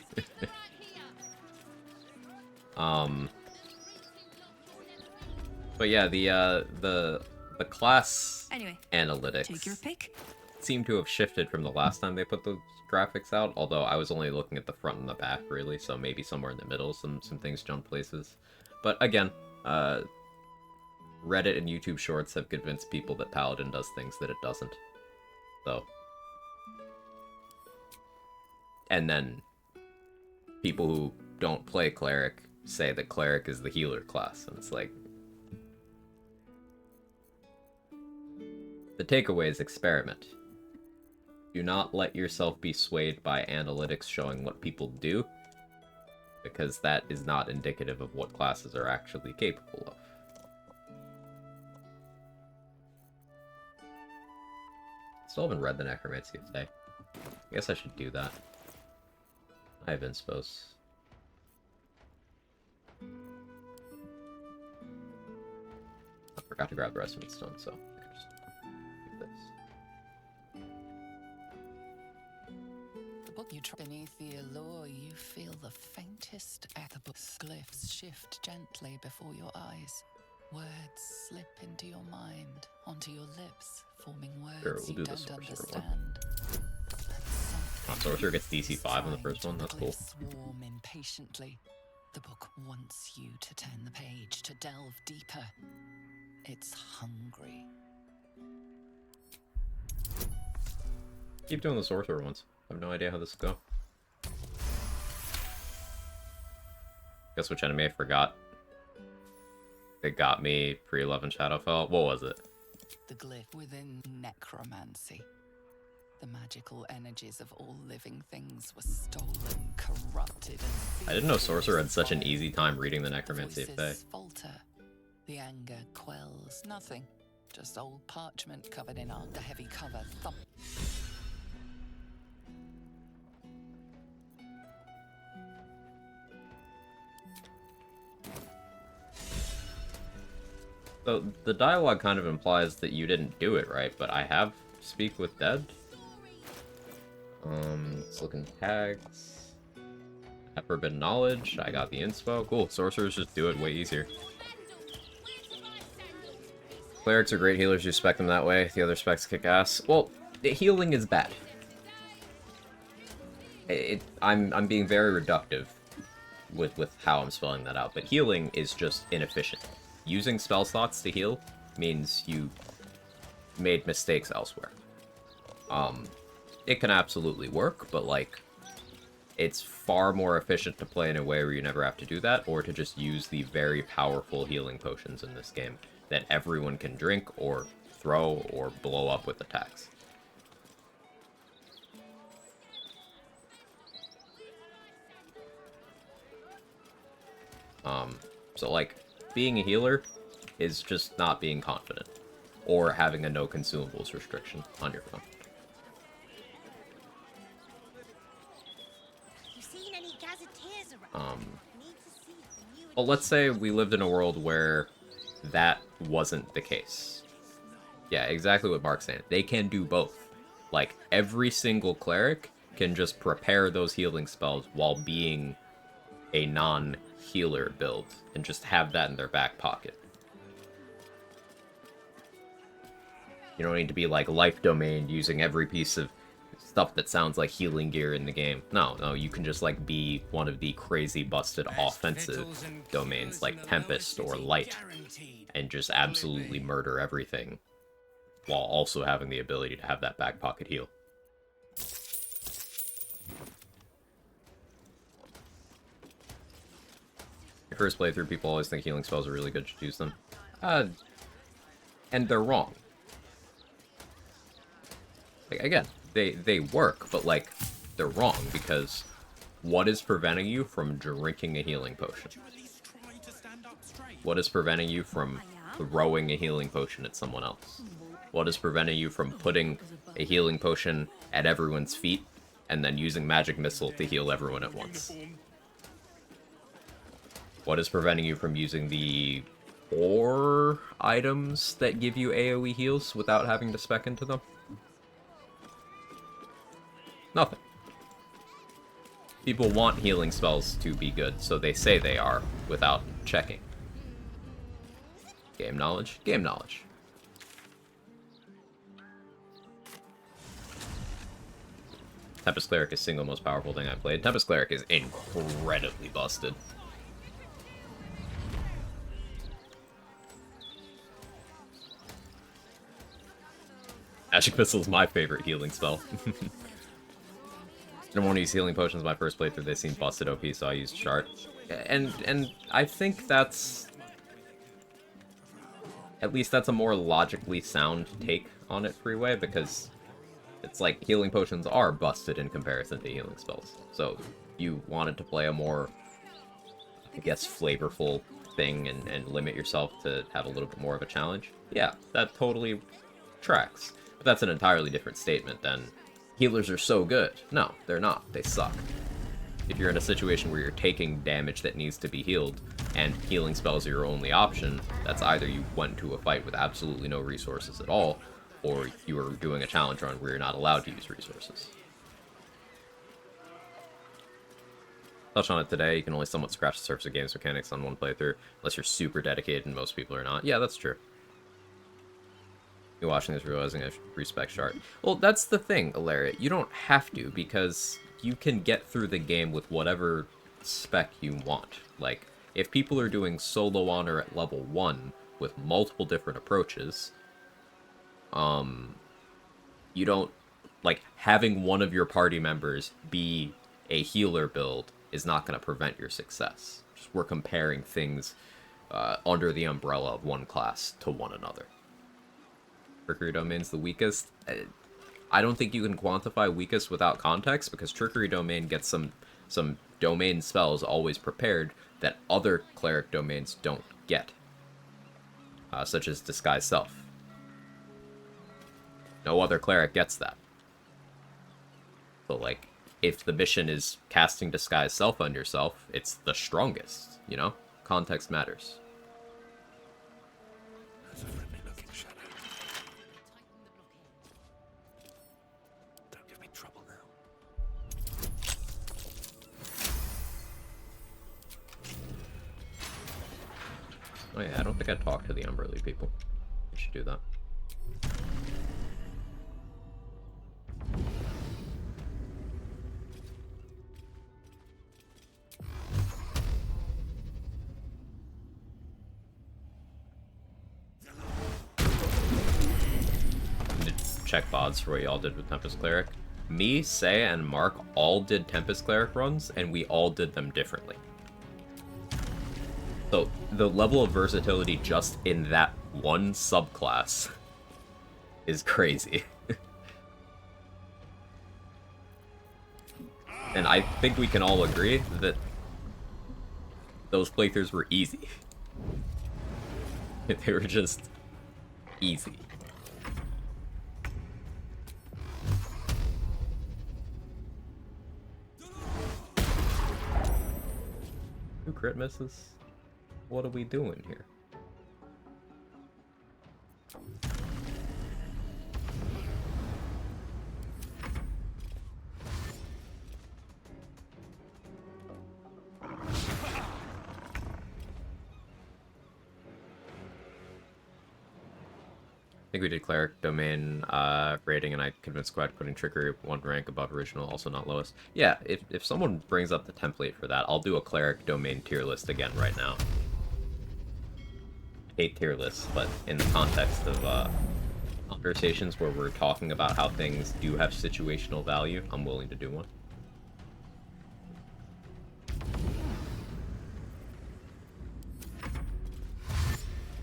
But yeah, the class analytics Take your pick. seem to have shifted from the last time they put the graphics out, although I was only looking at the front and the back, really, so maybe somewhere in the middle some things jump places. But again, Reddit and YouTube Shorts have convinced people that Paladin does things that it doesn't. So... And then people who don't play Cleric say that Cleric is the healer class, and it's like... The takeaway is experiment. Do not let yourself be swayed by analytics showing what people do, because that is not indicative of what classes are actually capable of. Still haven't read the Necromancy today. I guess I should do that. I have inspos. I forgot to grab the rest of it stone, so I can just do this. The book you try beneath the allure, you feel the faintest at the book's glyphs shift gently before your eyes. Words slip into your mind, onto your lips, forming words Sure, we'll you do the don't sorcerer understand. Oh, Sorcerer gets DC 5 in the first one, that's cool. Swarm impatiently. The book wants you to turn the page, to delve deeper. It's hungry. Keep doing the Sorcerer ones. I have no idea how this will go. Guess which enemy I forgot. It got me pre-11 Shadowfell. What was it? The glyph within necromancy. The magical energies of all living things were stolen, corrupted, and I didn't know Sorcerer had such an easy time reading the Necromancy of Fae. Falter. The anger quells nothing. Just old parchment covered in art. The heavy cover thump. So the dialogue kind of implies that you didn't do it right, but I have Speak with Dead. Let's look in tags. Have Forbidden Knowledge. I got the inspo. Cool. Sorcerers just do it way easier. Clerics are great healers. You spec them that way. The other specs kick ass. Well, healing is bad. I'm being very reductive with how I'm spelling that out, but healing is just inefficient. Using spell slots to heal means you made mistakes elsewhere. It can absolutely work, but like, it's far more efficient to play in a way where you never have to do that, or to just use the very powerful healing potions in this game that everyone can drink or throw or blow up with attacks. So like, being a healer is just not being confident, or having a no consumables restriction on your phone. Well, let's say we lived in a world where that wasn't the case. Yeah, exactly what Mark's saying. They can do both. Like, every single cleric can just prepare those healing spells while being a non-healer build, and just have that in their back pocket. You don't need to be, like, life domain using every piece of stuff that sounds like healing gear in the game. No, you can just, like, be one of the crazy busted offensive domains like Tempest or Light, and just absolutely murder everything, while also having the ability to have that back pocket heal. Your first playthrough, people always think healing spells are really good to use them. And they're wrong. Like, again, they work, but, like, they're wrong, because what is preventing you from drinking a healing potion? What is preventing you from throwing a healing potion at someone else? What is preventing you from putting a healing potion at everyone's feet and then using magic missile to heal everyone at once? What is preventing you from using the ore items that give you AoE heals without having to spec into them? Nothing. People want healing spells to be good, so they say they are without checking. Game knowledge? Game knowledge. Tempest Cleric is the single most powerful thing I've played. Tempest Cleric is incredibly busted. Magic Missile is my favorite healing spell. I didn't want to use healing potions my first playthrough. They seemed busted OP, so I used Shard. And I think that's... At least that's a more logically sound take on it, Freeway, because it's like healing potions are busted in comparison to healing spells. So you wanted to play a more, I guess, flavorful thing and limit yourself to have a little bit more of a challenge. Yeah, that totally tracks. But that's an entirely different statement than healers are so good. No, they're not. They suck. If you're in a situation where you're taking damage that needs to be healed, and healing spells are your only option, that's either you went to a fight with absolutely no resources at all, or you are doing a challenge run where you're not allowed to use resources. Touch on it today, you can only somewhat scratch the surface of games mechanics on one playthrough, unless you're super dedicated, and most people are not. Yeah, that's true. You're watching this realizing I should respec Shard. Well, that's the thing, Ilaria. You don't have to, because you can get through the game with whatever spec you want. Like, if people are doing solo honor at level 1 with multiple different approaches, you don't, like, having one of your party members be a healer build is not going to prevent your success. Just we're comparing things under the umbrella of one class to one another. Trickery Domain's the weakest. I don't think you can quantify weakest without context, because Trickery Domain gets some domain spells always prepared that other cleric domains don't get, such as Disguise Self. No other cleric gets that. So, like, if the mission is casting Disguise Self on yourself, it's the strongest, you know? Context matters. There's a friendly looking shadow. Don't give me trouble now. Oh yeah, I don't think I talked to the Umberly people. We should do that. Check VODs for what y'all did with Tempest Cleric. Me, Say, and Mark all did Tempest Cleric runs, and we all did them differently. So, the level of versatility just in that one subclass is crazy. And I think we can all agree that those playthroughs were easy. They were just easy. crit misses? What are we doing here? I think we did Cleric Domain rating, and I convinced Quag putting Trickery one rank above original, also not lowest. Yeah, if someone brings up the template for that, I'll do a Cleric Domain tier list again right now. 8 tier lists, but in the context of conversations where we're talking about how things do have situational value, I'm willing to do one.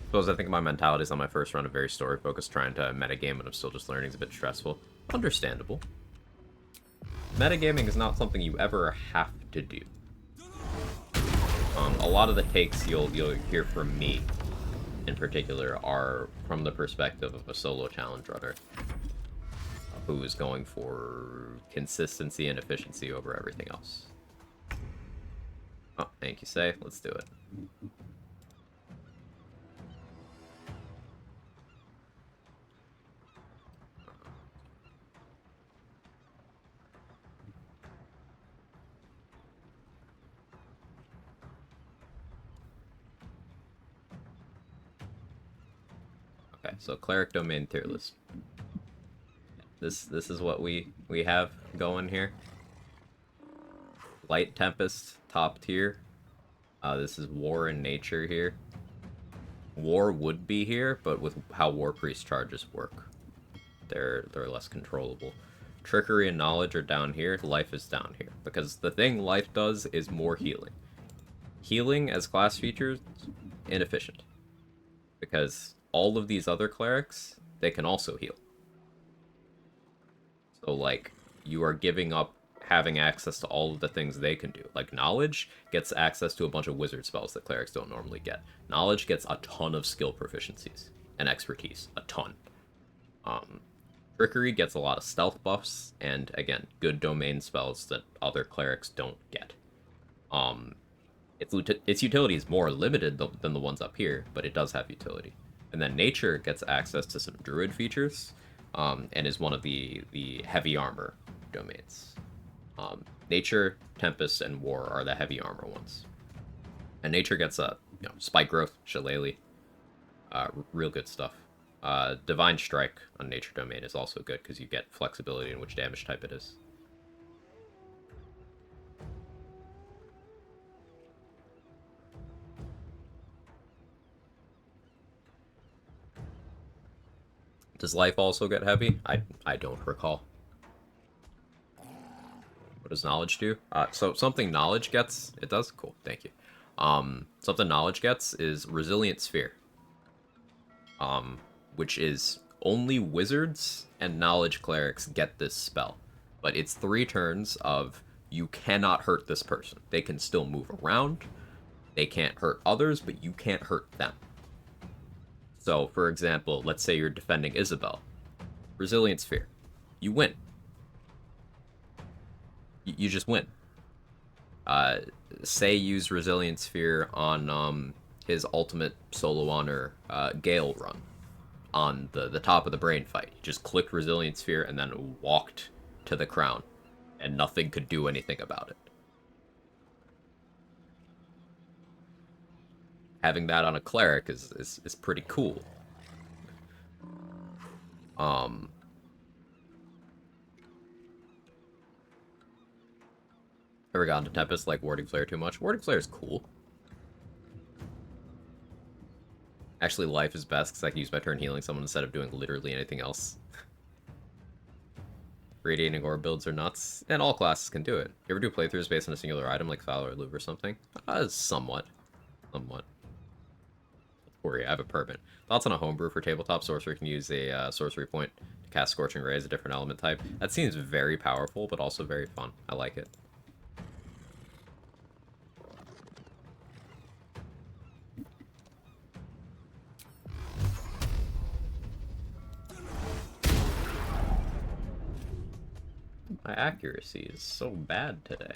Suppose I think my mentality is on my first run of very story-focused, trying to metagame, and I'm still just learning. It's a bit stressful. Understandable. Metagaming is not something you ever have to do. A lot of the takes you'll hear from me, in particular, are from the perspective of a solo challenge runner who is going for consistency and efficiency over everything else. Oh, thank you, Say. Let's do it. Okay, so Cleric Domain tier list. This is what we have going here. Light Tempest, top tier. This is War and Nature here. War would be here, but with how War Priest charges work, they're less controllable. Trickery and Knowledge are down here. Life is down here, because the thing Life does is more healing. Healing as class features, inefficient, because all of these other clerics, they can also heal. So, like, you are giving up having access to all of the things they can do. Like, Knowledge gets access to a bunch of wizard spells that clerics don't normally get. Knowledge gets a ton of skill proficiencies and expertise. A ton. Trickery gets a lot of stealth buffs, and, again, good domain spells that other clerics don't get. Its utility is more limited than the ones up here, but it does have utility. And then Nature gets access to some druid features, and is one of the heavy armor domains. Nature, Tempest, and War are the heavy armor ones. And Nature gets Spike Growth, Shillelagh, real good stuff. Divine Strike on Nature domain is also good because you get flexibility in which damage type it is. Does Life also get heavy? I don't recall. What does Knowledge do? So something Knowledge gets, it does? Cool, thank you. Something Knowledge gets is Resilient Sphere. Which is only wizards and Knowledge clerics get this spell. But it's 3 turns of you cannot hurt this person. They can still move around. They can't hurt others, but you can't hurt them. So, for example, let's say you're defending Isabel. Resilient Sphere. You win. You just win. Say use Resilient Sphere on his ultimate solo honor Gale run. On the top of the brain fight. He just clicked Resilient Sphere and then walked to the crown. And nothing could do anything about it. Having that on a cleric is pretty cool. Ever gotten to Tempest like Warding Flare too much? Warding Flare is cool. Actually, Life is best because I can use my turn healing someone instead of doing literally anything else. Radiating Orb builds are nuts, and all classes can do it. You ever do playthroughs based on a singular item like Fowler or Louvre or something? Somewhat. Corey, I have a permit. Thoughts on a homebrew for tabletop? Sorcerer can use a sorcery point to cast Scorching Ray as a different element type. That seems very powerful, but also very fun. I like it. My accuracy is so bad today.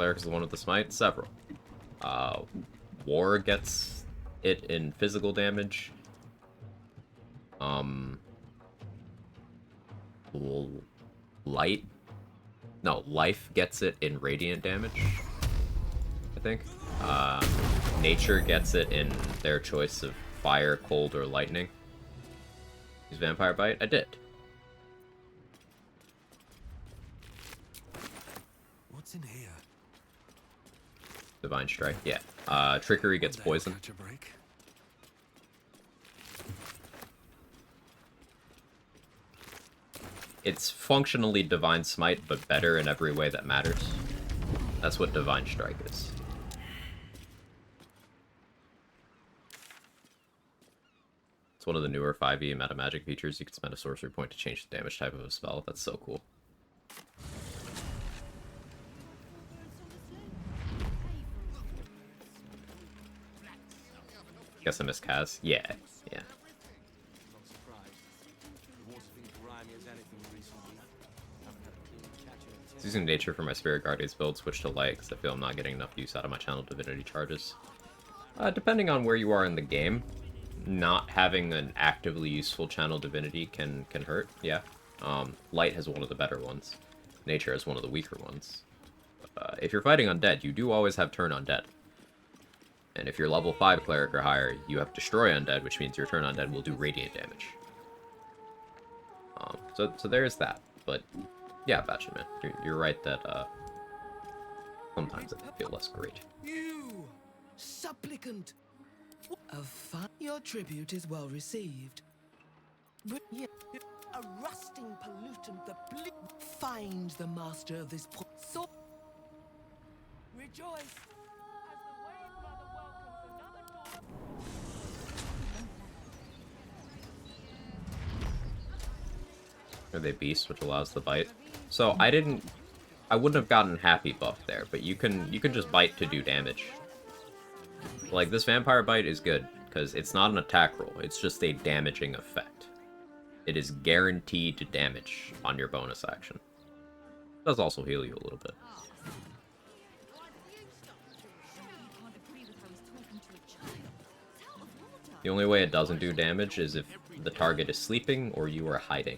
cleric is the one with the smite? Several. War gets it in physical damage. Light? No, life gets it in radiant damage, I think. Nature gets it in their choice of fire, cold, or lightning. Use Vampire Bite? I did. What's in here? Divine Strike, yeah. Trickery gets poison. Catch a break. It's functionally Divine Smite, but better in every way that matters. That's what Divine Strike is. It's one of the newer 5e meta magic features. You can spend a sorcery point to change the damage type of a spell. That's so cool. Guess I missed Kaz. Yeah, yeah. Using nature for my Spirit Guardians build, switch to light because I feel I'm not getting enough use out of my Channel Divinity charges. Depending on where you are in the game, not having an actively useful Channel Divinity can hurt, yeah. Light has one of the better ones. Nature has one of the weaker ones. If you're fighting undead, you do always have turn undead. And if you're level 5 cleric or higher, you have destroy undead, which means your turn undead will do radiant damage. So there's that, but yeah, Batchin Man, you're right that sometimes it can feel less great. You, supplicant, your tribute is well received. But yet, a rusting pollutant that find the master of this so rejoice as the wave mother welcomes another Are they beast, which allows the bite? So I wouldn't have gotten happy buff there, but you can just bite to do damage. Like, this Vampire Bite is good, because it's not an attack roll, it's just a damaging effect. It is guaranteed to damage on your bonus action. It does also heal you a little bit. The only way it doesn't do damage is if the target is sleeping or you are hiding.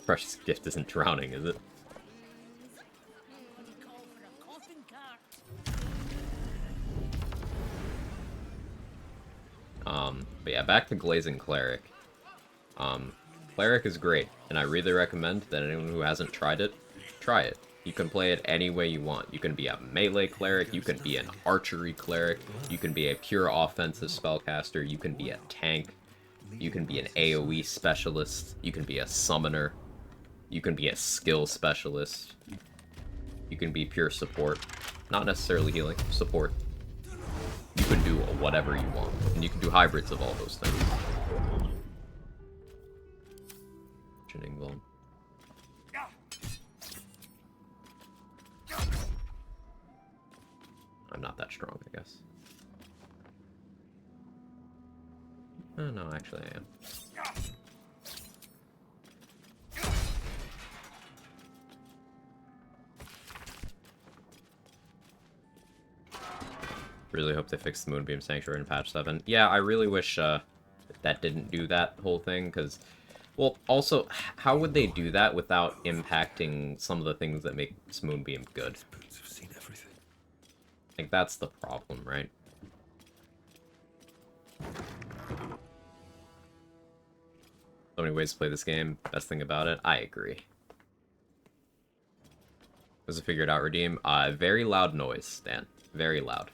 Precious Gift isn't drowning, is it? But yeah, back to Glazing Cleric. Cleric is great, and I really recommend that anyone who hasn't tried it, try it. You can play it any way you want. You can be a melee cleric, you can be an archery cleric, you can be a pure offensive spellcaster, you can be a tank, you can be an AoE specialist, you can be a summoner, you can be a skill specialist, you can be pure support. Not necessarily healing, support. You can do whatever you want, and you can do hybrids of all those things. England. I'm not that strong, I guess. Oh, no, actually I am. Really hope they fix the Moonbeam Sanctuary in patch 7. Yeah, I really wish that didn't do that whole thing, because... Well, also, how would they do that without impacting some of the things that make Moonbeam good? I've seen everything. Like, that's the problem, right? So many ways to play this game. Best thing about it, I agree. Was it figured out, Redeem? Very loud noise, Dan. Very loud.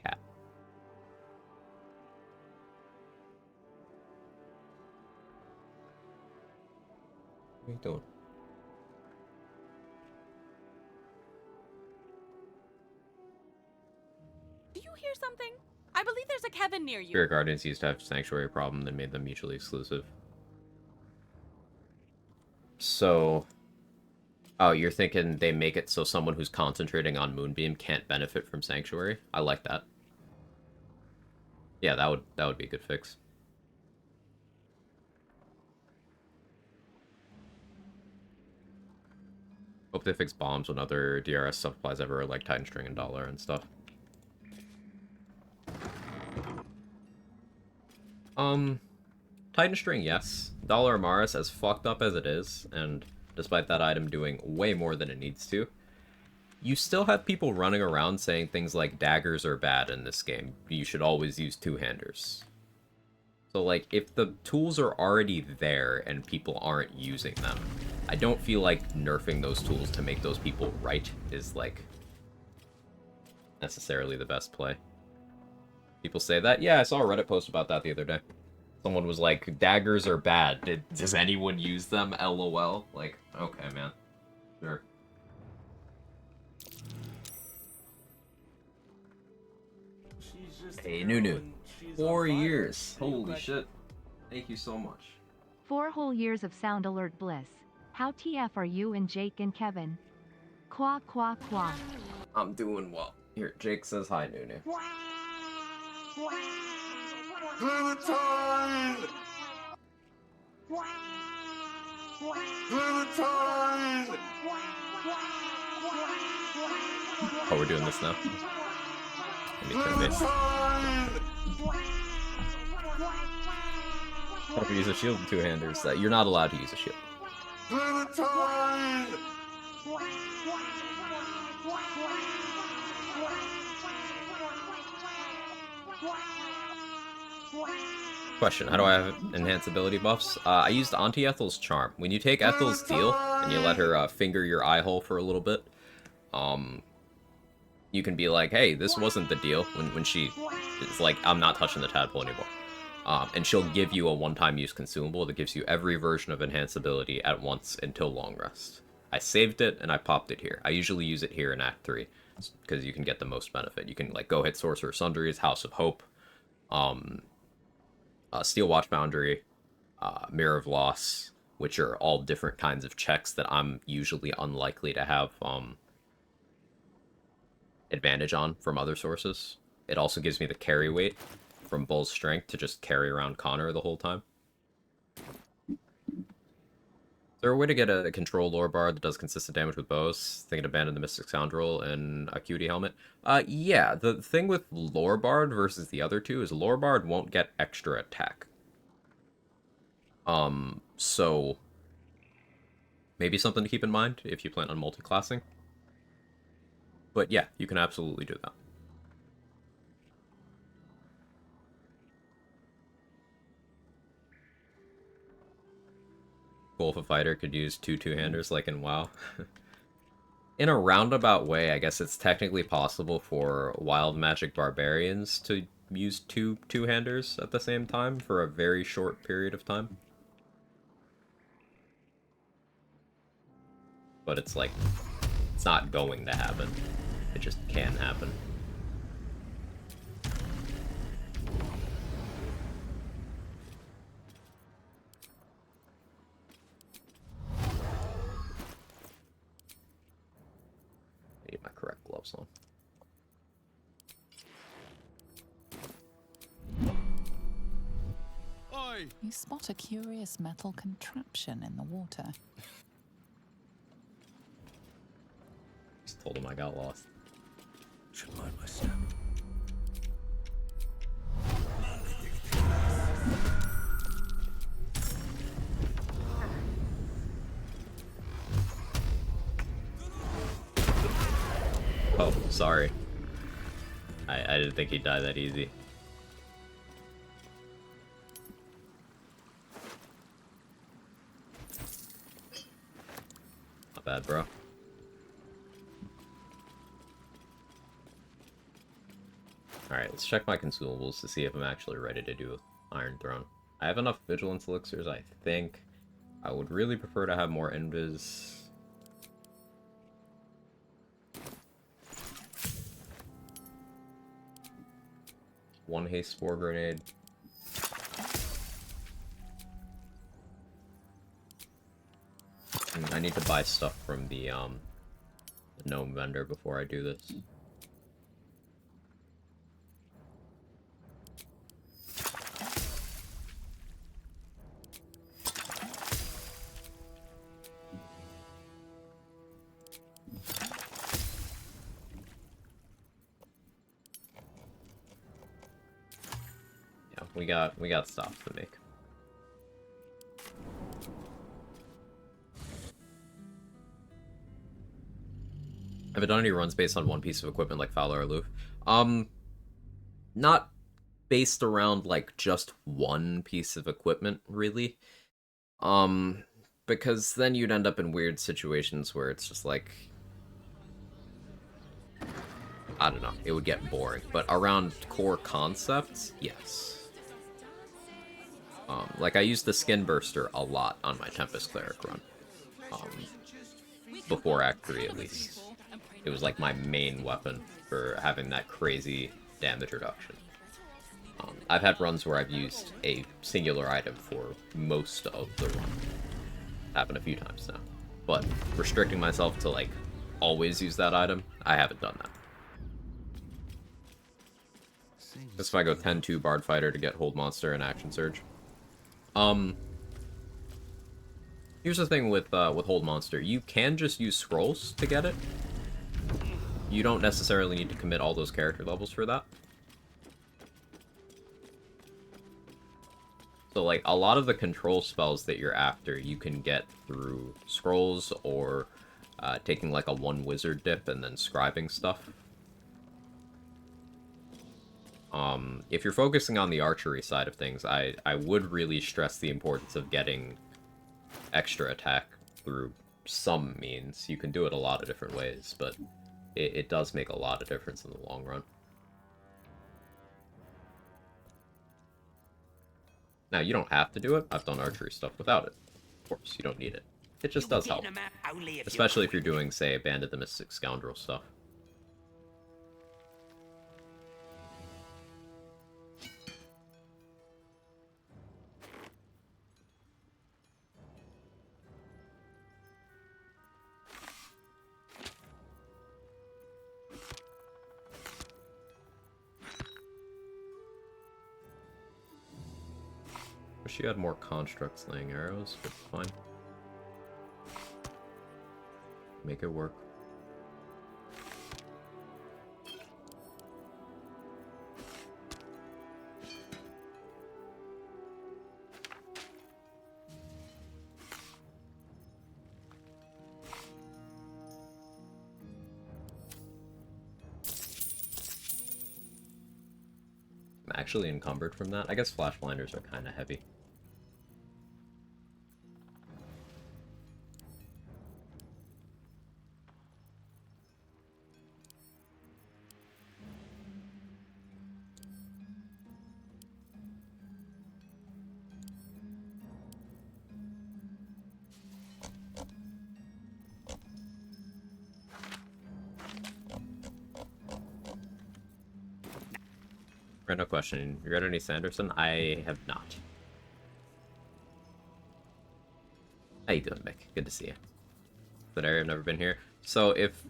Cat. What are you doing? Do you hear something? I believe there's a Kevin near you. Spirit Guardians used to have Sanctuary problem, then made them mutually exclusive. So, Oh, you're thinking they make it so someone who's concentrating on Moonbeam can't benefit from Sanctuary? I like that. Yeah, that would be a good fix. Hope they fix bombs when other DRS stuff applies ever, like Titan String and Dollar and stuff. Titan String, yes. Dollar Amaris, as fucked up as it is, and despite that item doing way more than it needs to, you still have people running around saying things like daggers are bad in this game. You should always use two-handers. So, like, if the tools are already there and people aren't using them, I don't feel like nerfing those tools to make those people right is, like, necessarily the best play. People say that? Yeah, I saw a Reddit post about that the other day. Someone was like, daggers are bad. Does anyone use them? LOL. Like, okay, man. Sure. Hey, Nunu. 4 years. Holy shit. Thank you so much. 4 whole years of Sound Alert bliss. How TF are you and Jake and Kevin? Qua qua qua. I'm doing well. Here, Jake says hi, Nunu. Clementine! Clementine! Oh, we're doing this now? Let me turn this. If you use a shield with two-handers, you're not allowed to use a shield. Clementine! Question, how do I have enhanced ability buffs? I used Auntie Ethel's Charm. When you take Ethel's deal, and you let her finger your eye hole for a little bit, you can be like, hey, this wasn't the deal, when she is like, I'm not touching the tadpole anymore. And she'll give you a one-time use consumable that gives you every version of enhanced ability at once until long rest. I saved it, and I popped it here. I usually use it here in Act 3, because you can get the most benefit. You can, like, go hit Sorcerer's Sundries, House of Hope, Steel Watch Foundry, Mirror of Loss, which are all different kinds of checks that I'm usually unlikely to have advantage on from other sources. It also gives me the carry weight from Bull's Strength to just carry around Connor the whole time. Is there a way to get a control lore bard that does consistent damage with bows? Thinking abandon the Mystic Scoundrel and a Cutie Helmet? Yeah, the thing with lore bard versus the other two is lore bard won't get extra attack. So maybe something to keep in mind if you plan on multi-classing. But yeah, you can absolutely do that. Cool if a fighter could use two-handers like in WoW. In a roundabout way, I guess it's technically possible for wild magic barbarians to use two-handers at the same time for a very short period of time. But it's like, it's not going to happen. It just can happen. I need my correct gloves on. You spot a curious metal contraption in the water. Just told him I got lost. Should mind my step. Oh, sorry. I didn't think he'd die that easy. Not bad, bro. Alright, let's check my consumables to see if I'm actually ready to do Iron Throne. I have enough Vigilance Elixirs, I think. I would really prefer to have more Invis. One Haste Spore Grenade. I need to buy stuff from the gnome vendor before I do this. Yeah, we got stuff to make. Have I done any runs based on one piece of equipment like Fowler or Loof? Not based around, like, just one piece of equipment, really. Because then you'd end up in weird situations where it's just like... I don't know, it would get boring. But around core concepts, yes. Like, I used the Skin Burster a lot on my Tempest Cleric run. Before Act 3, at least. It was like my main weapon for having that crazy damage reduction. I've had runs where I've used a singular item for most of the run. Happened a few times now. But restricting myself to, like, always use that item, I haven't done that. This if I go 10-2 Bard Fighter to get Hold Monster and Action Surge. Here's the thing with Hold Monster. You can just use scrolls to get it. You don't necessarily need to commit all those character levels for that. So, like, a lot of the control spells that you're after, you can get through scrolls or taking, like, a one wizard dip and then scribing stuff. If you're focusing on the archery side of things, I would really stress the importance of getting extra attack through some means. You can do it a lot of different ways, but it does make a lot of difference in the long run. Now, you don't have to do it. I've done archery stuff without it. Of course, you don't need it. It just does help. Especially if you're doing, say, Band of the Mystic Scoundrel stuff. Wish you had more constructs laying arrows, but fine. Make it work. I'm actually encumbered from that. I guess flash blinders are kind of heavy. No question. You read any Sanderson? I have not. How you doing, Mick? Good to see you. That area, I've never been here. So if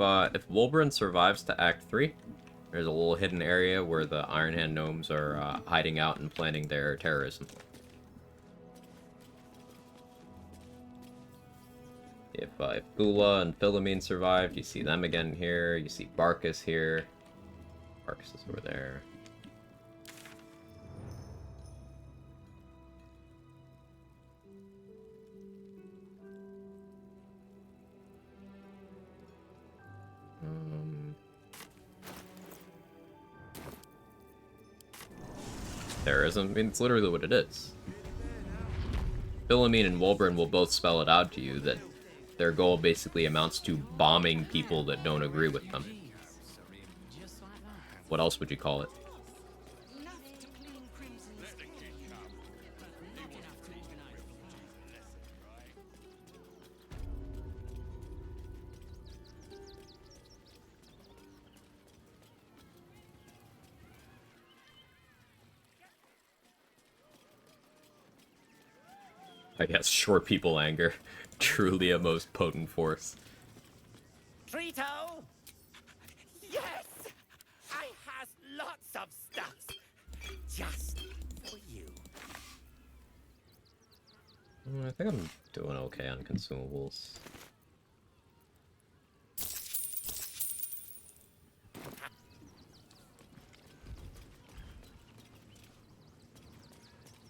Wolverine survives to Act 3, there's a little hidden area where the Iron Hand gnomes are hiding out and planning their terrorism. If Bula and Philomene survived, you see them again here. You see Barkus here. Barkus is over there. Terrorism? I mean, it's literally what it is. Philomene and Wolverine will both spell it out to you that their goal basically amounts to bombing people that don't agree with them. What else would you call it? I guess short people anger. Truly a most potent force. Trito! Yes! I has lots of stuff. Just for you. I think I'm doing okay on consumables.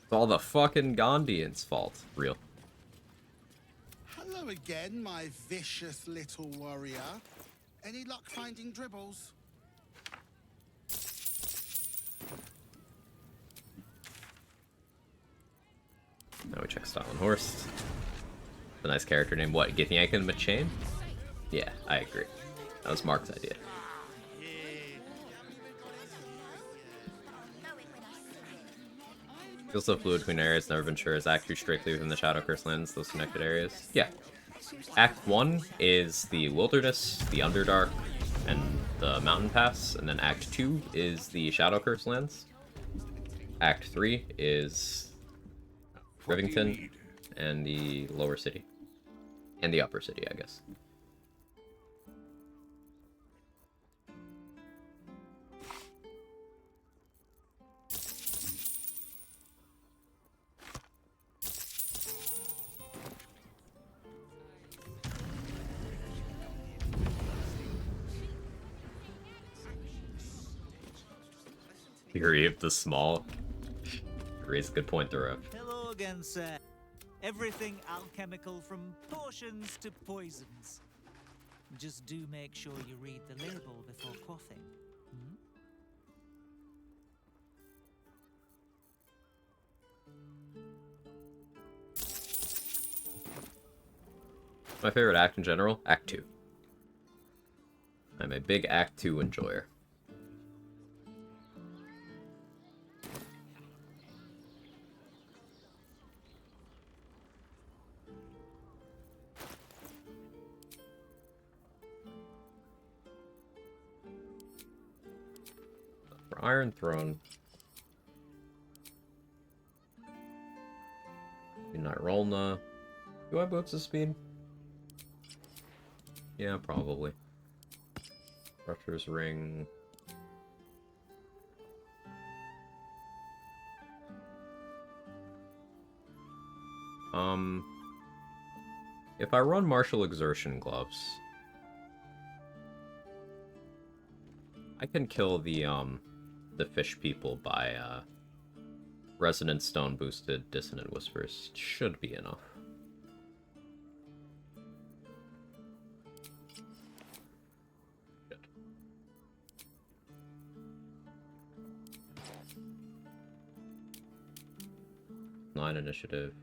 It's all the fucking Gondians' fault. Real. Hello again, my vicious little warrior. Any luck finding dribbles? Now we check Style and Horse. A nice character name. What? Githyankin Machain? Yeah, I agree. That was Mark's idea. Feels so fluid between areas, never been sure. Is Act 2 strictly within the Shadow Curse lands, those connected areas? Yeah. Act 1 is the Wilderness, the Underdark, and the Mountain Pass, and then Act 2 is the Shadow Curse lands. Act 3 is Rivington and the Lower City. And the Upper City, I guess. Theory of the Small. Raise a good point there, Rev. Hello again, sir. Everything alchemical from potions to poisons. Just do make sure you read the label before quaffing. My favorite act in general? Act 2. I'm a big Act 2 enjoyer. For Iron Throne, Midnight Rolna. Do I boots of speed? Yeah, probably. Crusher's Ring. If I run Martial Exertion Gloves, I can kill the fish people by Resonant Stone boosted Dissonant Whispers. Should be enough. Good. 9 initiative.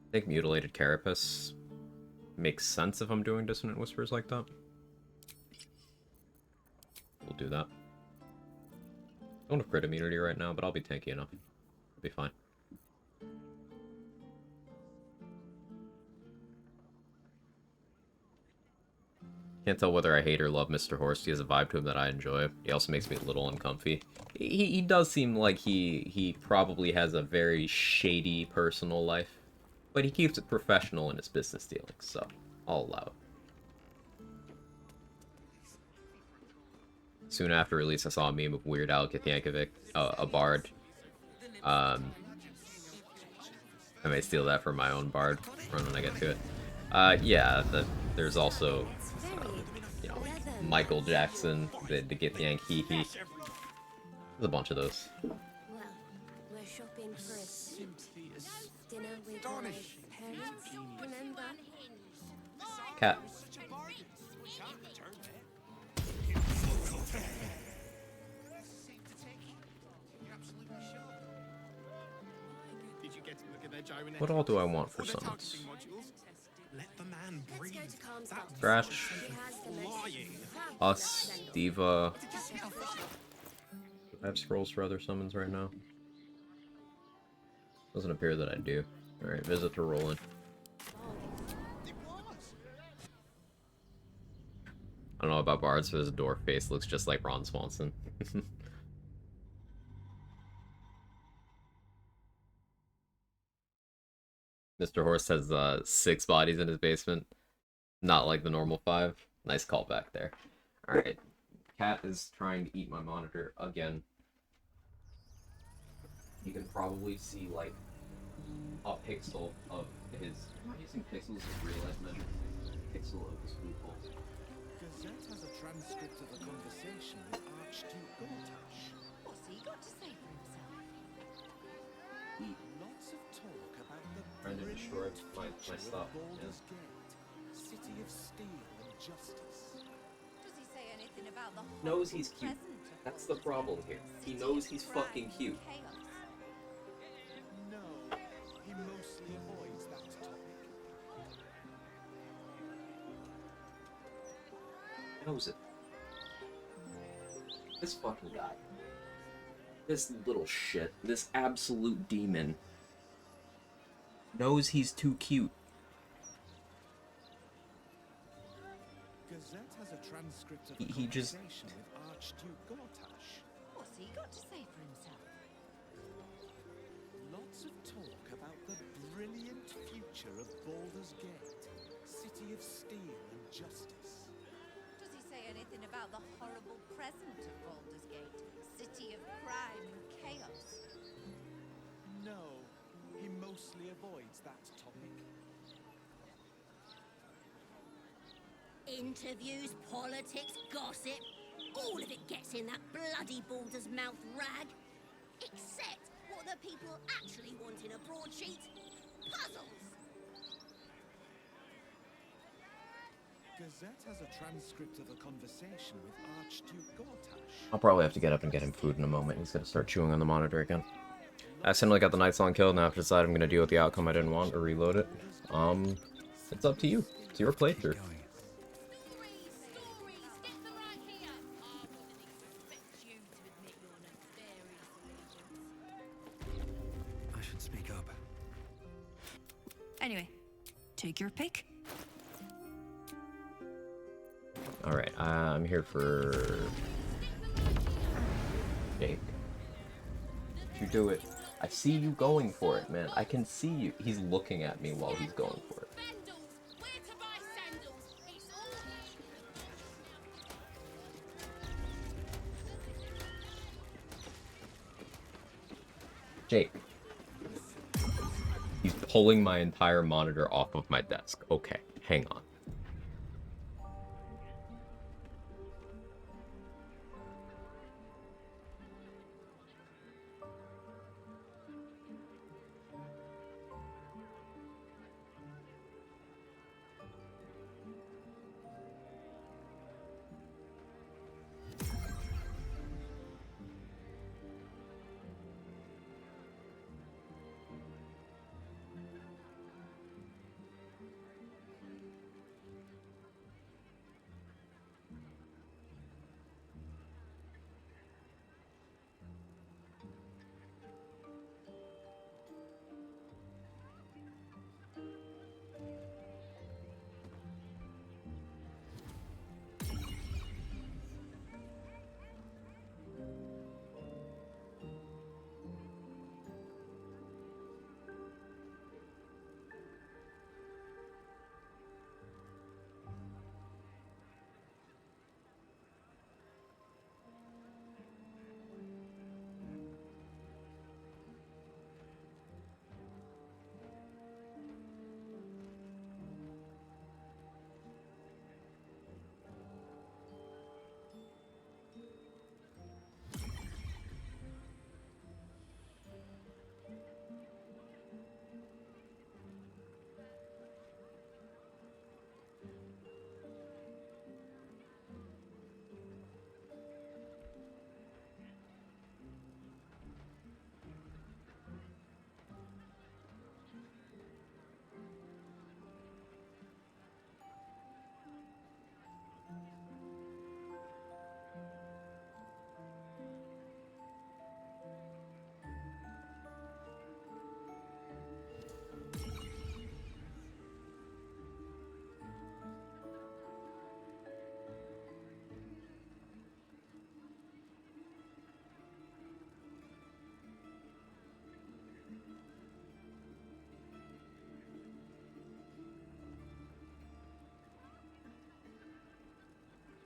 I think Mutilated Carapace makes sense if I'm doing Dissonant Whispers like that. We'll do that. Don't have crit immunity right now, but I'll be tanky enough. I'll be fine. Can't tell whether I hate or love Mr. Horst. He has a vibe to him that I enjoy. He also makes me a little uncomfy. He does seem like he probably has a very shady personal life. But he keeps it professional in his business dealings, so I'll allow it. Soon after release, I saw a meme of Weird Al Yankovic, a bard. I may steal that for my own bard run when I get to it. Yeah, there's also, you know, Michael Jackson, the Githyank hee hee. There's a bunch of those. Well, we're shopping for a suit. Dinner with my parents, remember? Cat. What all do I want for summons? Scratch. Us. Diva. Do I have scrolls for other summons right now? Doesn't appear that I do. Alright, visit to Roland. I don't know about bards, but his dwarf face looks just like Ron Swanson. Mr. Horse has 6 bodies in his basement, not like the normal 5. Nice callback there. All right, cat is trying to eat my monitor again. You can probably see like a pixel of his. Am I using pixels as real life measures? Pixel of his food bowl. Gazette has a transcript of a conversation with Archduke Gortash. What's he got to say for himself? Lots of talk about the Trying to destroy my stuff. Baldur's Gate, city of steel and justice. Does he say anything about the Knows he's cute. present of That's the problem here. He knows he's fucking cute. chaos? No, he mostly avoids that topic. Knows it. This fucking guy. This little shit. This absolute demon. Knows he's too cute. Gazette has a transcript of a He just. conversation with Archduke Gortash. What's he got to say for himself? Lots of talk about the brilliant future of Baldur's Gate, city of steel and justice. Does he say anything about the horrible present of Baldur's Gate, city of crime and chaos? No, he mostly avoids that topic. Interviews, politics, gossip. All of it gets in that bloody Baldur's mouth rag. Except what the people actually want in a broadsheet. Puzzles. Gazette has a transcript of a conversation with Archduke Gortash. I'll probably have to get up and get him food in a moment. He's gonna start chewing on the monitor again. I accidentally got the Night Song killed, and I have to decide I'm gonna deal with the outcome I didn't want or reload it. It's up to you. It's your playthrough. I should speak up. Anyway, take your pick. Alright, I'm here for... Jake. You do it. I see you going for it, man. I can see you. He's looking at me while he's going for it. Jake. He's pulling my entire monitor off of my desk. Okay, hang on.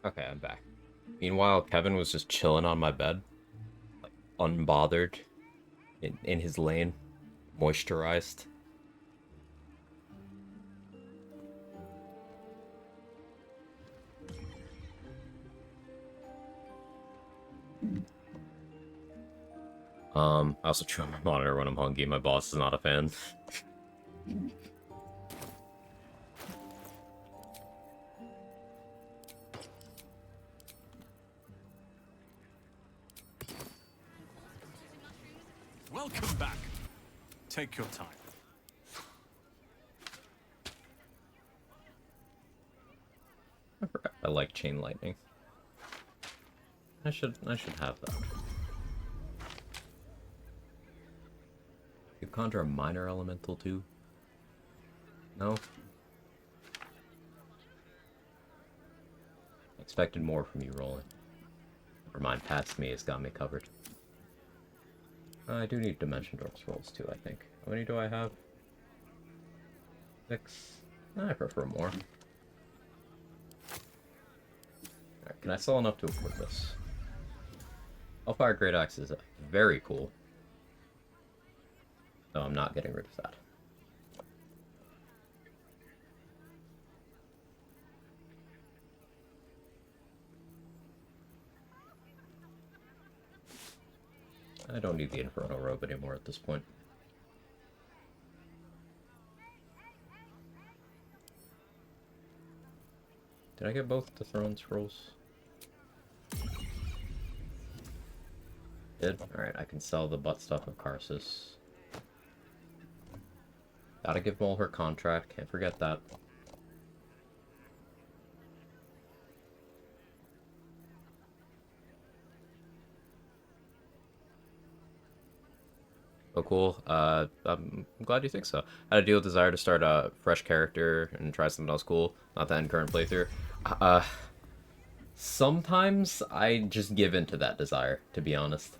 Okay, I'm back. Meanwhile, Kevin was just chilling on my bed, like unbothered, in his lane, moisturized. I also chew on my monitor when I'm hungry. My boss is not a fan. Welcome back. Take your time. I like chain lightning. I should have that. You conjure a minor elemental too? No? Expected more from you, rolling. Never mind, past me has got me covered. I do need dimension door scrolls too, I think. How many do I have? 6. I prefer more. Alright, can I sell enough to afford this? Hellfire Great Axe is very cool. No, I'm not getting rid of that. I don't need the Inferno Robe anymore at this point. Did I get both the Throne Scrolls? Did? Alright, I can sell the butt stuff of Karsus. Gotta give Mole her contract, can't forget that. Oh, cool. I'm glad you think so. I had a deal with desire to start a fresh character and try something else cool. Not that in current playthrough. Sometimes I just give in to that desire, to be honest.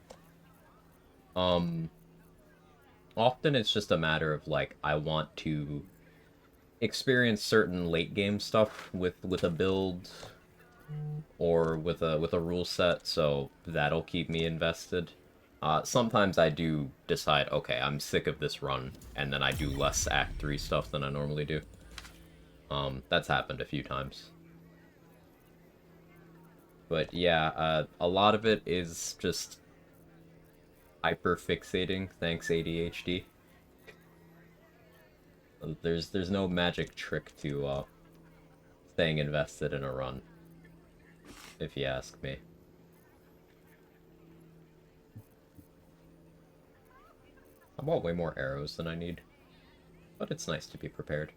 Often it's just a matter of, like, I want to experience certain late game stuff with a build or with a rule set, so that'll keep me invested. Sometimes I do decide, okay, I'm sick of this run, and then I do less Act 3 stuff than I normally do. That's happened a few times. But yeah, a lot of it is just hyper-fixating, thanks ADHD. There's no magic trick to staying invested in a run, if you ask me. I bought way more arrows than I need, but it's nice to be prepared.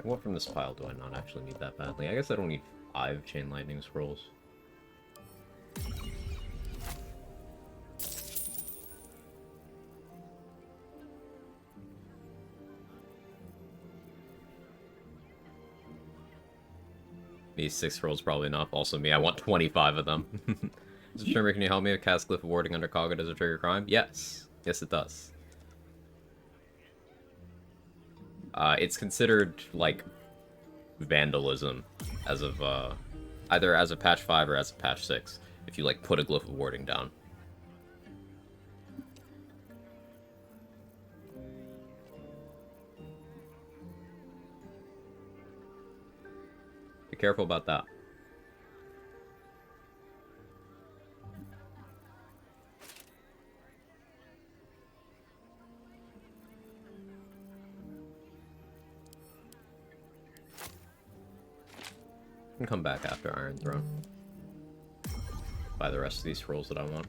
What from this pile do I not actually need that badly? I guess I don't need 5 Chain Lightning Scrolls. These 6 scrolls probably enough. Also me, I want 25 of them. Is it Shimmer, can you help me with cast Glyph of Warding under Quag as a trigger crime? Yes. Yes, it does. It's considered, like, vandalism as of, either as of patch 5 or as of patch 6, if you, like, put a Glyph of Warding down. Be careful about that. And come back after Iron Throne. Buy the rest of these scrolls that I want.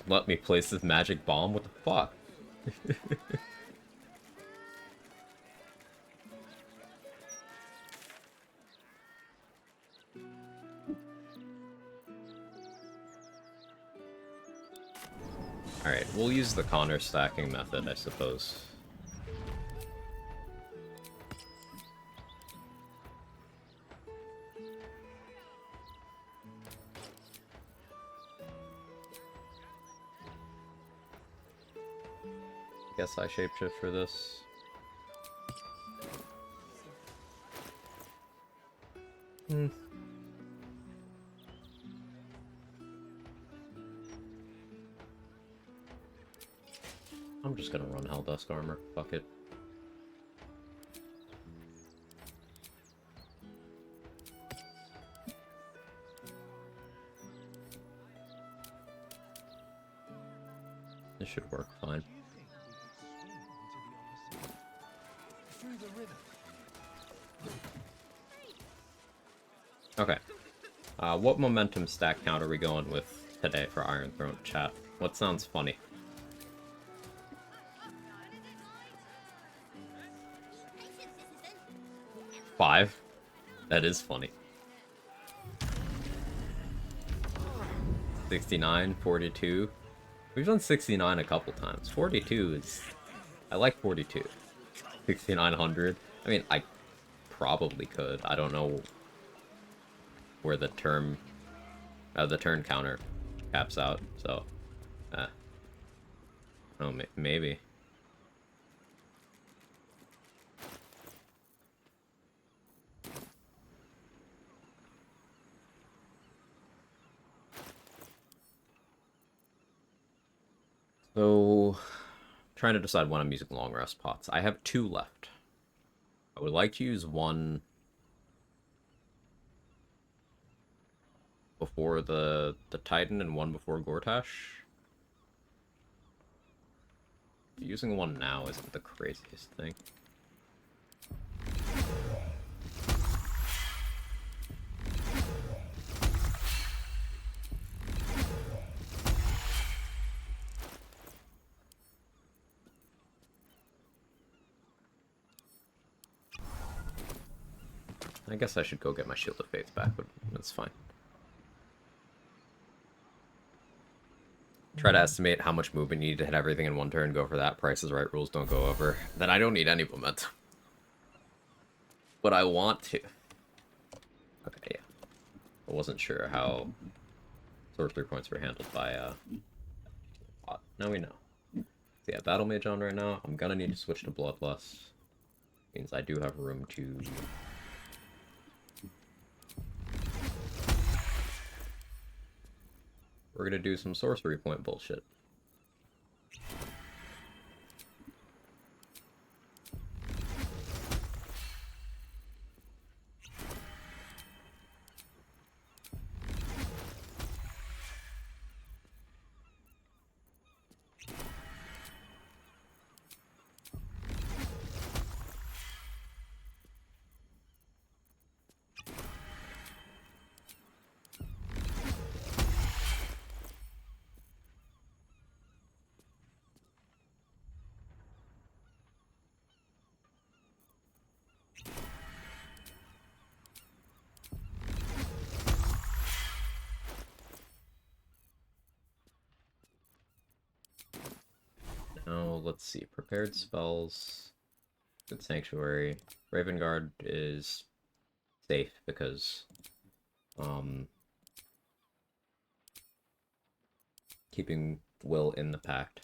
Let me place this magic bomb? What the fuck? Alright, we'll use the Connor stacking method, I suppose. Guess I shapeshift for this. I'm just gonna run Helldusk armor. Fuck it. This should work fine. Okay. What momentum stack count are we going with today for Iron Throne chat? What sounds funny? 5? That is funny. 69, 42. We've done 69 a couple times. 42 is... I like 42. 6900. I mean, I probably could. I don't know where the turn counter caps out, so... Oh, maybe. So, trying to decide when I'm using long rest pots. I have 2 left. I would like to use one before the Titan and one before Gortash. Using one now isn't the craziest thing. I guess I should go get my Shield of Faith back, but that's fine. Try to estimate how much movement you need to hit everything in one turn, go for that. Price is Right rules don't go over. Then I don't need any momentum. But I want to. Okay, yeah. I wasn't sure how sorcery points were handled by bot. Now we know. So yeah, Battle Mage on right now. I'm gonna need to switch to Bloodlust. Means I do have room to... We're gonna do some sorcery point bullshit. Now, let's see. Prepared spells. Good Sanctuary. Raven Guard is safe because keeping Will in the pact.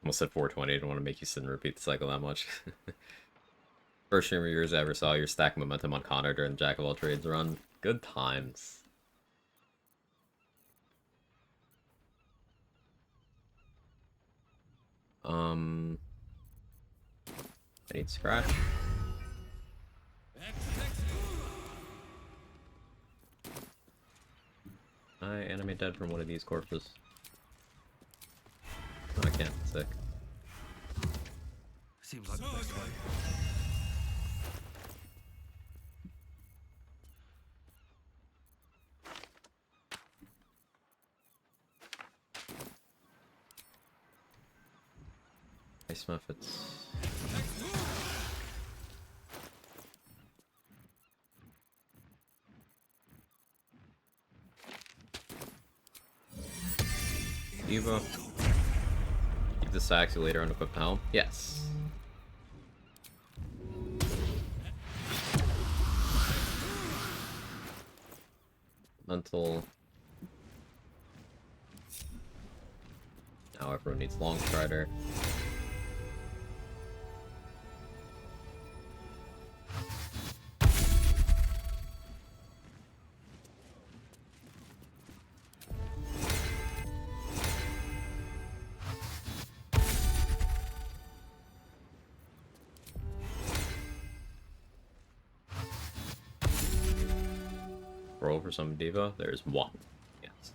Almost said 420. I don't want to make you sit and repeat the cycle that much. First stream of yours I ever saw your stack momentum on Connor during the Jack of all Trades run. Good times. I need Scratch. I animate dead from one of these corpses. Oh, I can't. Sick. Seems like the best way. Ice methods. Eva. Keep the Saxy later on equipped helm. Yes. Mental. Now everyone needs Long Strider. Roll for some diva. There's one. Yes.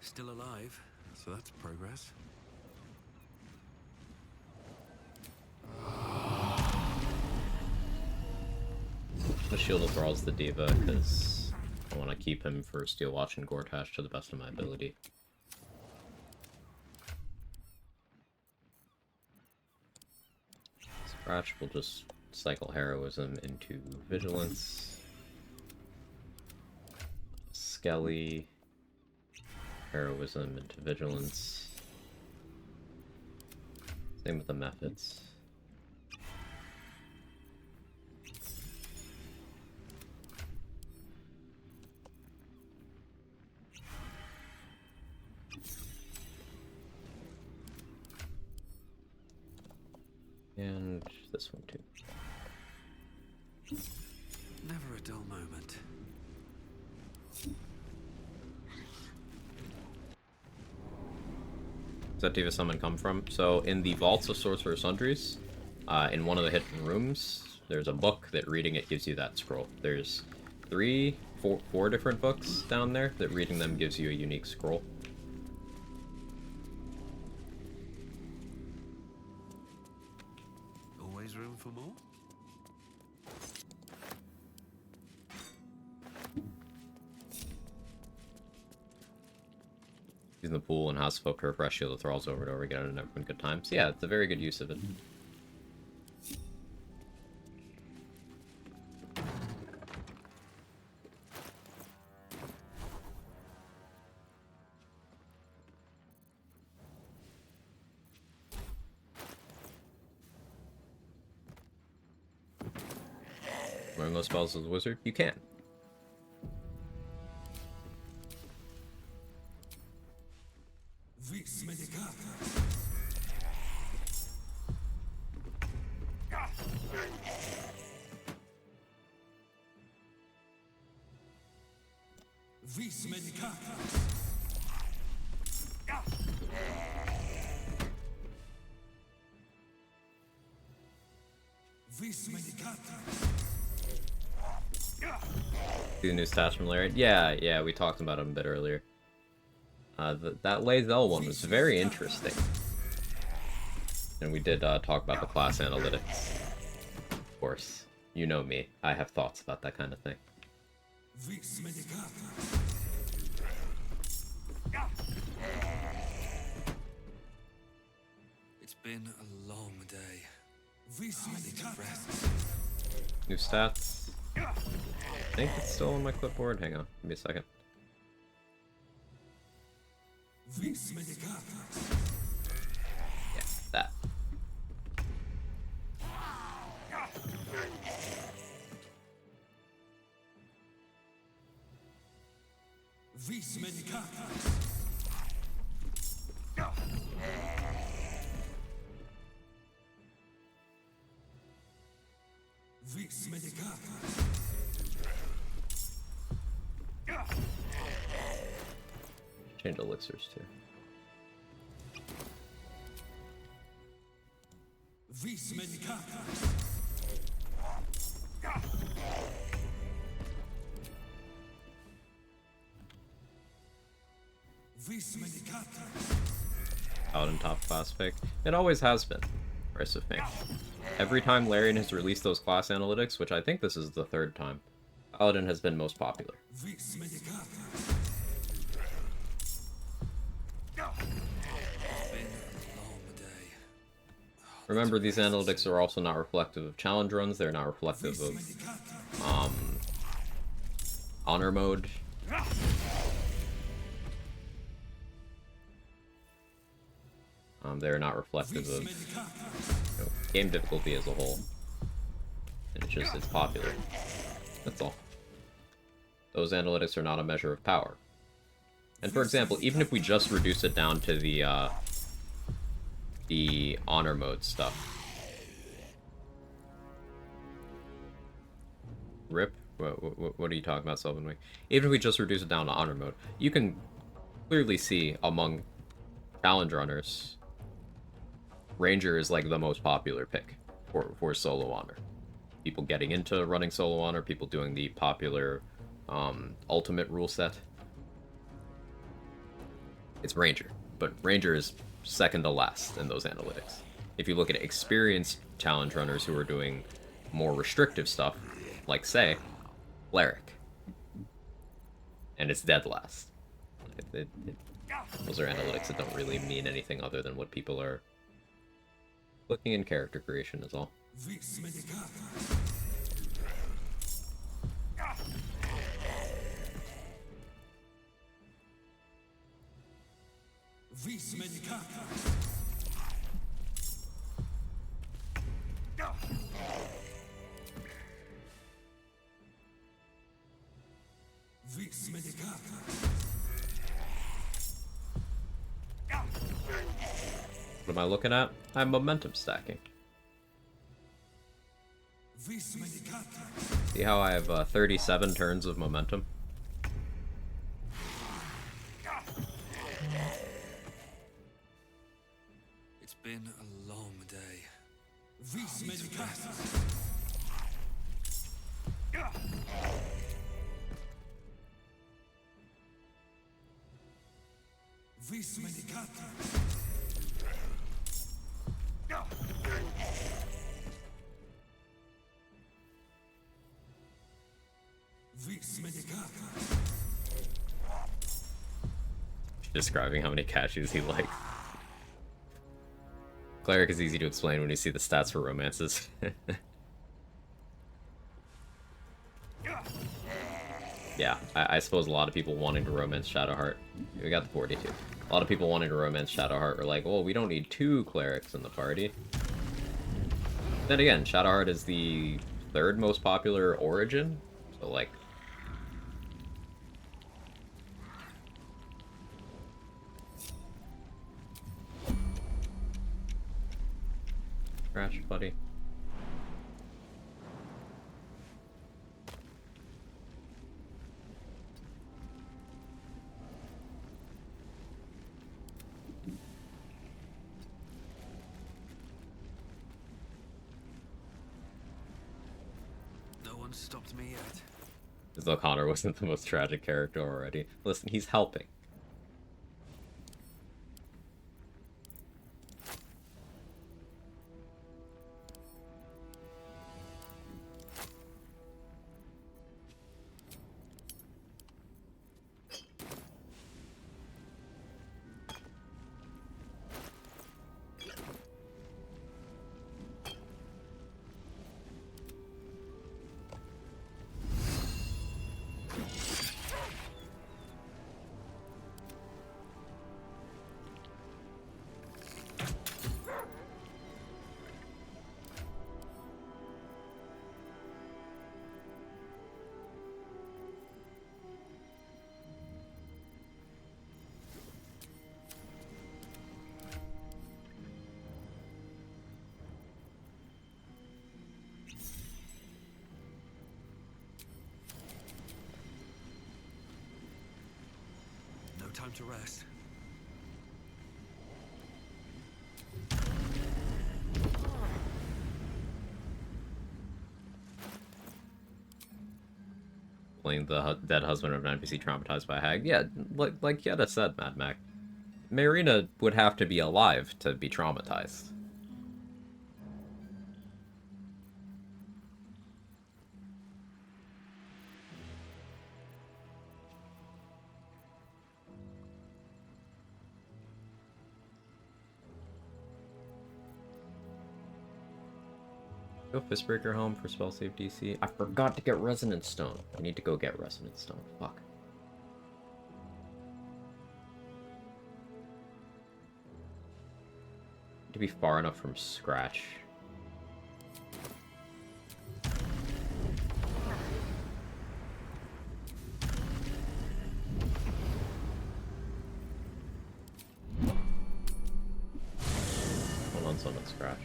Still alive, so that's progress. The Shield of Thrall's the diva because I want to keep him for Steel Watch and Gortash to the best of my ability. Scratch will just cycle Heroism into Vigilance. Skelly. Heroism into Vigilance. Same with the methods. And this one too. Never a dull moment. Does that Diva Summon come from? So in the Vaults of Sorcerer Sundries, in one of the hidden rooms, there's a book that reading it gives you that scroll. There's four different books down there that reading them gives you a unique scroll. Always room for more? Using the pool and House of Folk to refresh Shield of Thralls over and over again and everyone good times. Yeah, it's a very good use of it. Learn those spells as a wizard? You can. Vis medicata. Vis medicata. Vis medicata. The new stats from Lariat? Yeah, we talked about him a bit earlier. That Lae'zel one was very interesting. And we did talk about the class analytics. Of course, you know me. I have thoughts about that kind of thing. Vis medicata. It's been a long day. Vis medicata. New stats. I think it's still on my clipboard. Hang on, give me a second. Vis medicata. Yeah, that. Vis medicata. Vis medicata. Change elixirs too. Vis medicata. Vis medicata. Paladin top class pick. It always has been, Price of Fame. Every time Larian has released those class analytics, which I think this is the 3rd time, Paladin has been most popular. Remember, these analytics are also not reflective of challenge runs, they're not reflective of honor mode. They're not reflective of game difficulty as a whole. And it's just, it's popular. That's all. Those analytics are not a measure of power. And for example, even if we just reduce it down to the honor mode stuff. Rip? What are you talking about, Sylvan Wing? Even if we just reduce it down to honor mode, you can clearly see among challenge runners, Ranger is like the most popular pick for solo honor. People getting into running solo honor, people doing the popular ultimate rule set. It's Ranger, but Ranger is second to last in those analytics. If you look at experienced challenge runners who are doing more restrictive stuff, like say, Cleric, and it's dead last. Those are analytics that don't really mean anything other than what people are looking in character creation is all. What am I looking at? I'm momentum stacking. See how I have 37 turns of momentum? It's been a long day. Describing how many cashews he likes. Cleric is easy to explain when you see the stats for romances. Yeah, I suppose a lot of people wanting to romance Shadowheart. We got the 42. A lot of people wanting to romance Shadowheart are like, well, we don't need 2 clerics in the party. Then again, Shadowheart is the 3rd most popular origin, so like... Crash, buddy. No one stopped me yet. As though Connor wasn't the most tragic character already. Listen, he's helping. No time to rest. Playing the dead husband of an NPC traumatized by a hag. Yeah, like Yetta said, Mad Mac. Marina would have to be alive to be traumatized. Go Fistbreaker Helm for spell save DC. I forgot to get Resonance Stone. I need to go get Resonance Stone. Fuck. To be far enough from Scratch. Hold on, someone Scratch.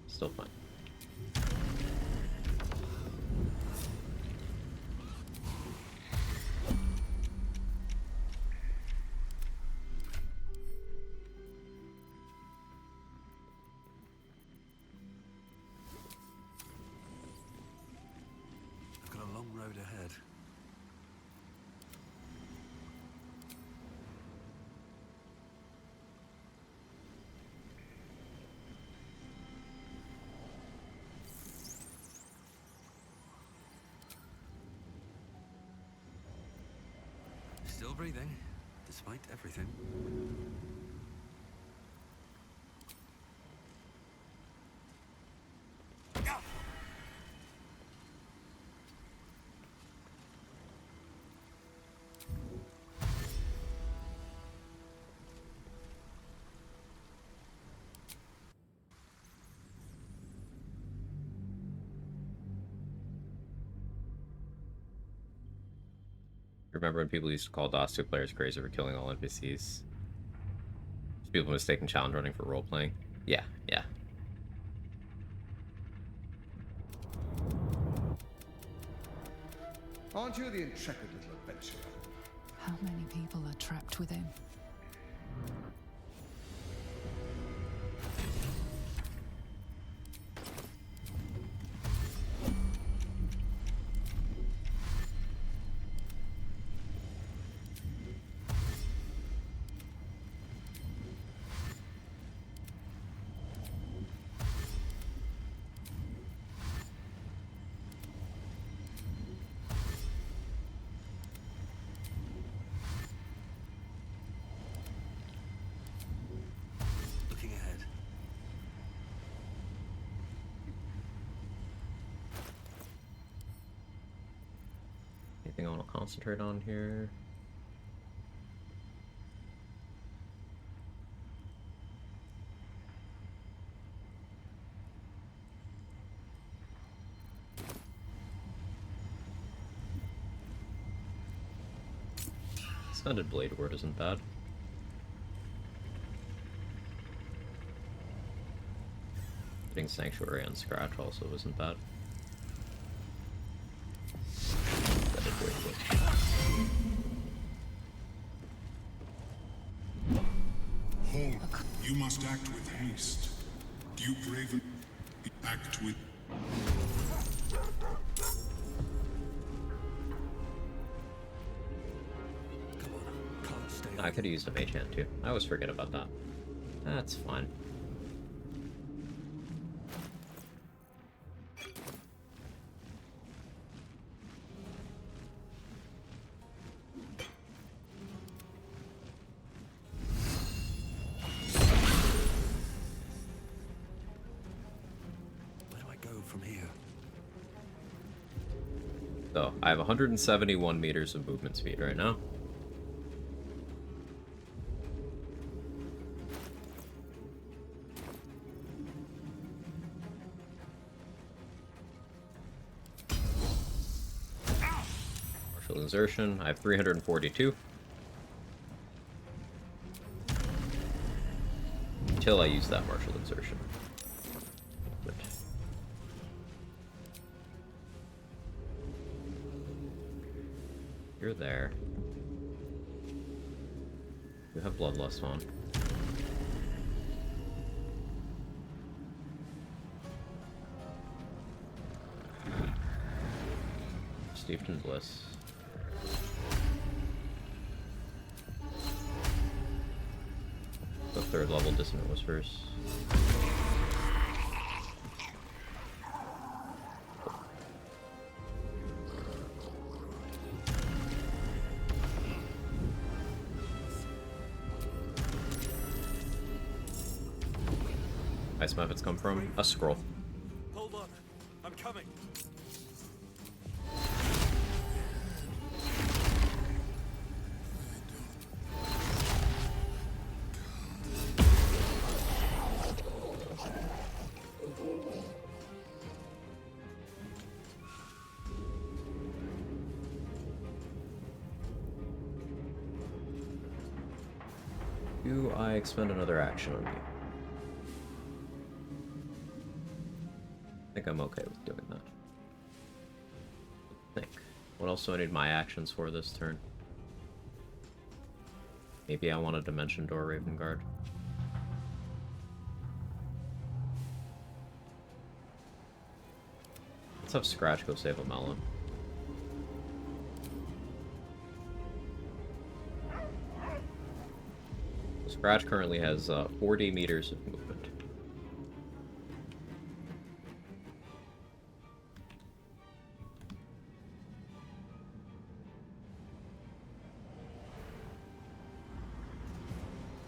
Still fine. I've got a long road ahead. Still breathing, despite everything. Remember when people used to call DOS 2 players crazy for killing all NPCs? People mistaking challenge running for role-playing? Yeah, yeah. Aren't you the intrepid little adventurer? How many people are trapped within? Looking ahead. Anything I want to concentrate on here? Suspended Blade Ward isn't bad. Getting Sanctuary and Scratch also isn't bad. Suspended Blade Ward. Hold. You must act with haste. Duke Raven, act with... I could have used a mage hand too. I always forget about that. That's fine. Where do I go from here? So, I have 171 meters of movement speed right now. Martial Exertion, I have 342. Until I use that Martial Exertion. But you're there. You have Bloodlust on. Steeped in Bliss. The 3rd level Dissonant Whispers. ice methods come from? A scroll. Hold on. I'm coming. Do I expend another action on you? I think I'm okay with doing that. I think. What else do I need my actions for this turn? Maybe I want a Dimension Door Raven Guard. Let's have Scratch go save a melon. Scratch currently has 40 meters of movement.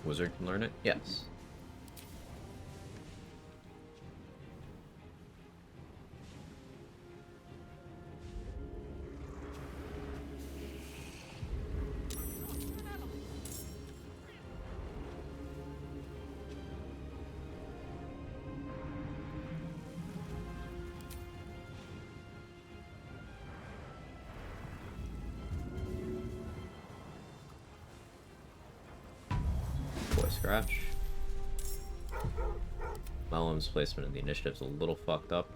Wizard can learn it? Yes. Scratch. Melon's placement in the initiative's a little fucked up.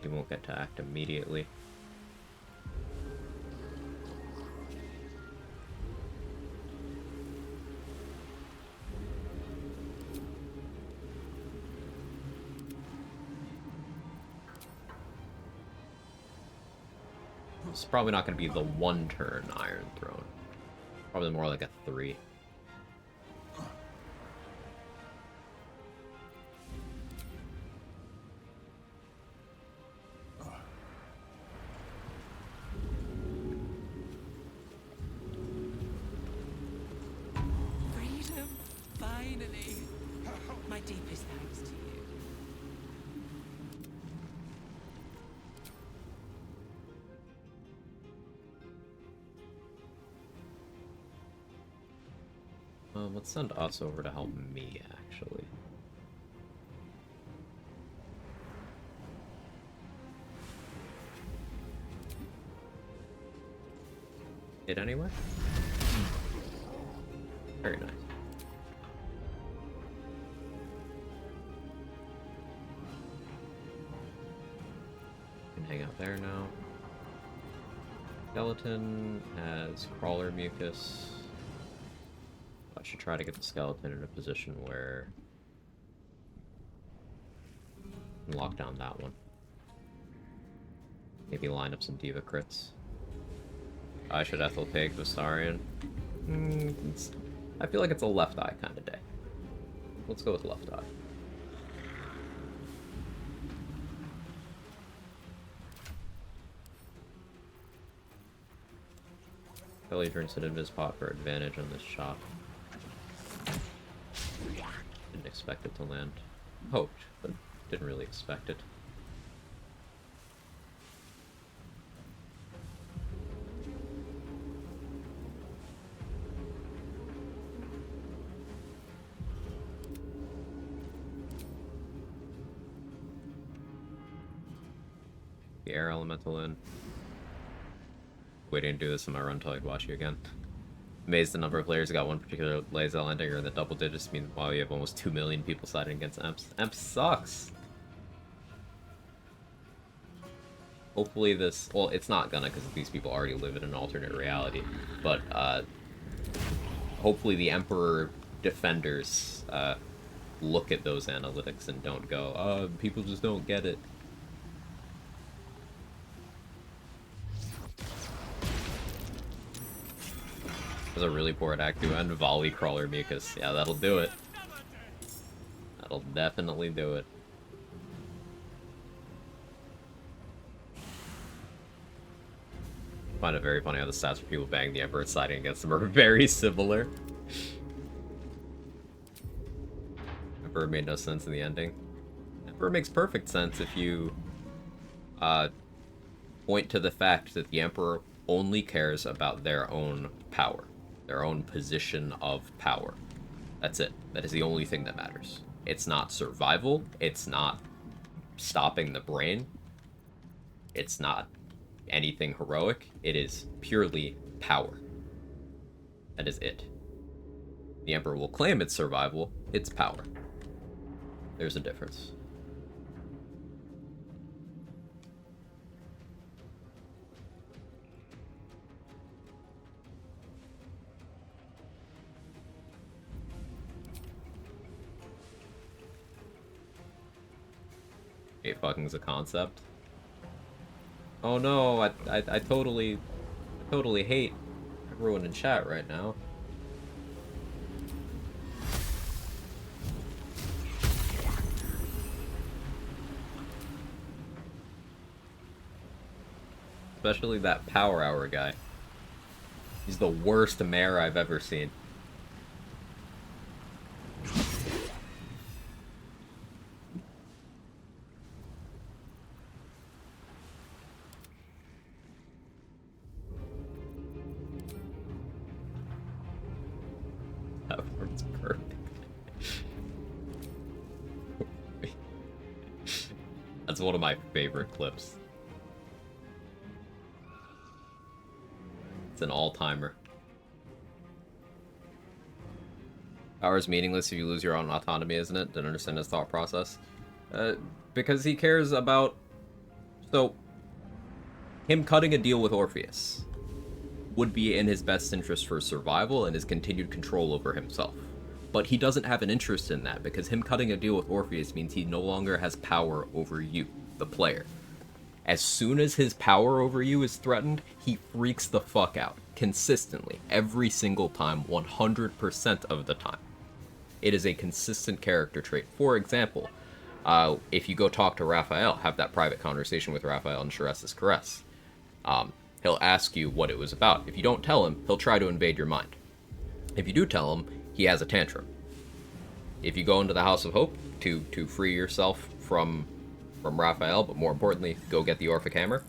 He won't get to act immediately. It's probably not going to be the one turn Iron Throne. Probably more like a 3. Freedom, finally. My deepest thanks to you. Let's send us over to help me, actually. Hit anywhere? Very nice. Can hang out there now. Skeleton has crawler mucus. I should try to get the skeleton in a position where I can lock down that one. Maybe line up some diva crits. I should Ethel Pig Vistarian. I feel like it's a left eye kind of day. Let's go with left eye. Kelly drinks an invis pot for advantage on this shot. Didn't expect it to land. Hoped, but didn't really expect it. The air elemental in. Waiting to do this in my run until I watch you again. Amazed the number of players who got one particular laser landing or in the double digits. Meanwhile, you have almost 2 million people siding against Emps. Emps sucks! Hopefully this... Well, it's not gonna, because these people already live in an alternate reality. But, hopefully the Emperor defenders, look at those analytics and don't go, people just don't get it. A really poor attack to end volley crawler mucus. Yeah, that'll do it. That'll definitely do it. I find it very funny how the stats for people banging the Emperor siding against them are very similar. Emperor made no sense in the ending. It makes perfect sense if you point to the fact that the Emperor only cares about their own power, their own position of power. That's it. That is the only thing that matters. It's not survival. It's not stopping the brain. It's not anything heroic. It is purely power. That is it. The Emperor will claim it's survival. It's power. There's a difference. Hate fucking is a concept. Oh no, I totally hate everyone in chat right now. Especially that Power Hour guy. He's the worst mayor I've ever seen. That works perfect. That's one of my favorite clips. It's an all-timer. Power is meaningless if you lose your own autonomy, isn't it? Didn't understand his thought process. Because he cares about... So, him cutting a deal with Orpheus would be in his best interest for survival and his continued control over himself. But he doesn't have an interest in that, because him cutting a deal with Orpheus means he no longer has power over you, the player. As soon as his power over you is threatened, he freaks the fuck out. Consistently. Every single time. 100% of the time. It is a consistent character trait. For example, if you go talk to Raphael, have that private conversation with Raphael in Shares's Caress, he'll ask you what it was about. If you don't tell him, he'll try to invade your mind. If you do tell him, he has a tantrum. If you go into the House of Hope to free yourself from Raphael, but more importantly, go get the Orphic Hammer,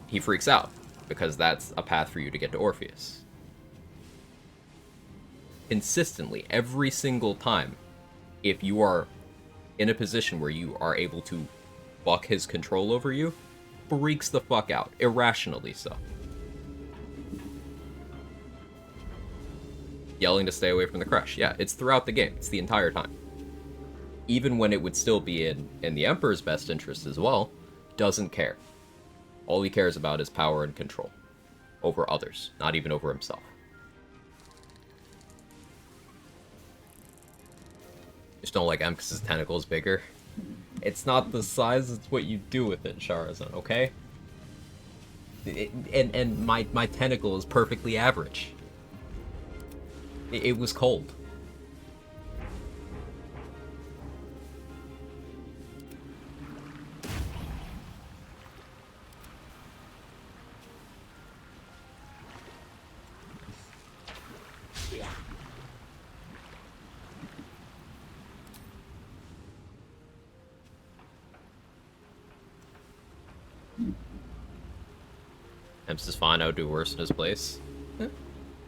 he freaks out, because that's a path for you to get to Orpheus. Consistently, every single time, if you are in a position where you are able to buck his control over you, freaks the fuck out, irrationally so. Yelling to stay away from the crush. Yeah, it's throughout the game. It's the entire time. Even when it would still be in the Emperor's best interest as well, doesn't care. All he cares about is power and control. Over others, not even over himself. Just don't like him because his tentacle is bigger. It's not the size, it's what you do with it, Sharazan, okay? And my tentacle is perfectly average. It was cold. Emps is fine, I would do worse in his place.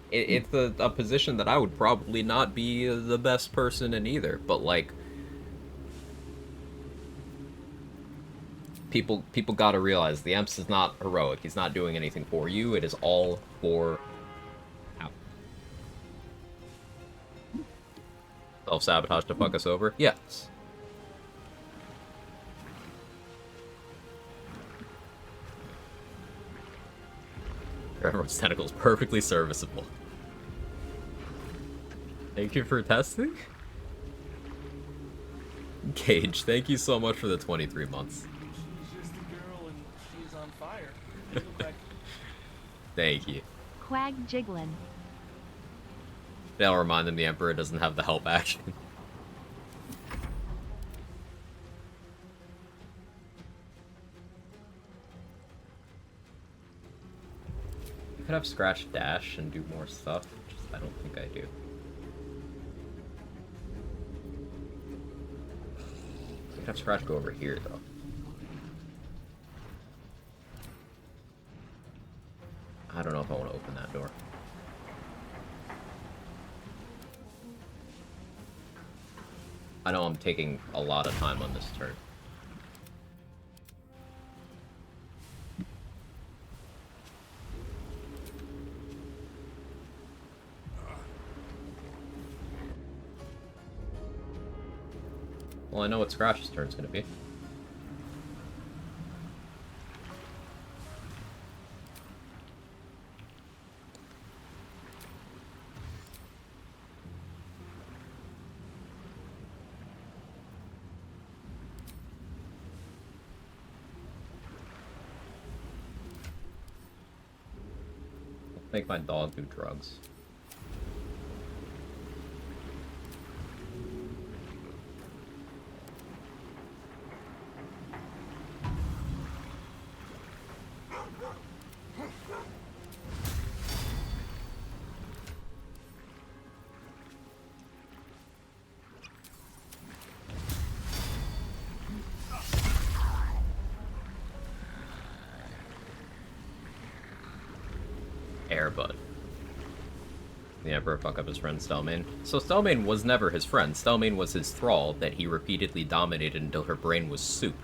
It's a position that I would probably not be the best person in either, but like... People gotta realize the Emps is not heroic, he's not doing anything for you, it is all for... Self-sabotage to fuck us over? Yes. Everyone's tentacle is perfectly serviceable. Thank you for testing. Gage, thank you so much for the 23 months. She's just a girl and she's on fire. Thank you. Quag Jiggling. They'll remind them the Emperor doesn't have the help action. I could have Scratch Dash and do more stuff, just I don't think I do. have Scratch go over here, though. I don't know if I want to open that door. I know I'm taking a lot of time on this turn. Well, I know what Scratch's turn's gonna be. Make my dog do drugs. Airbud. The Emperor fuck up his friend Stelmane. So Stelmane was never his friend. Stelmane was his thrall that he repeatedly dominated until her brain was soup.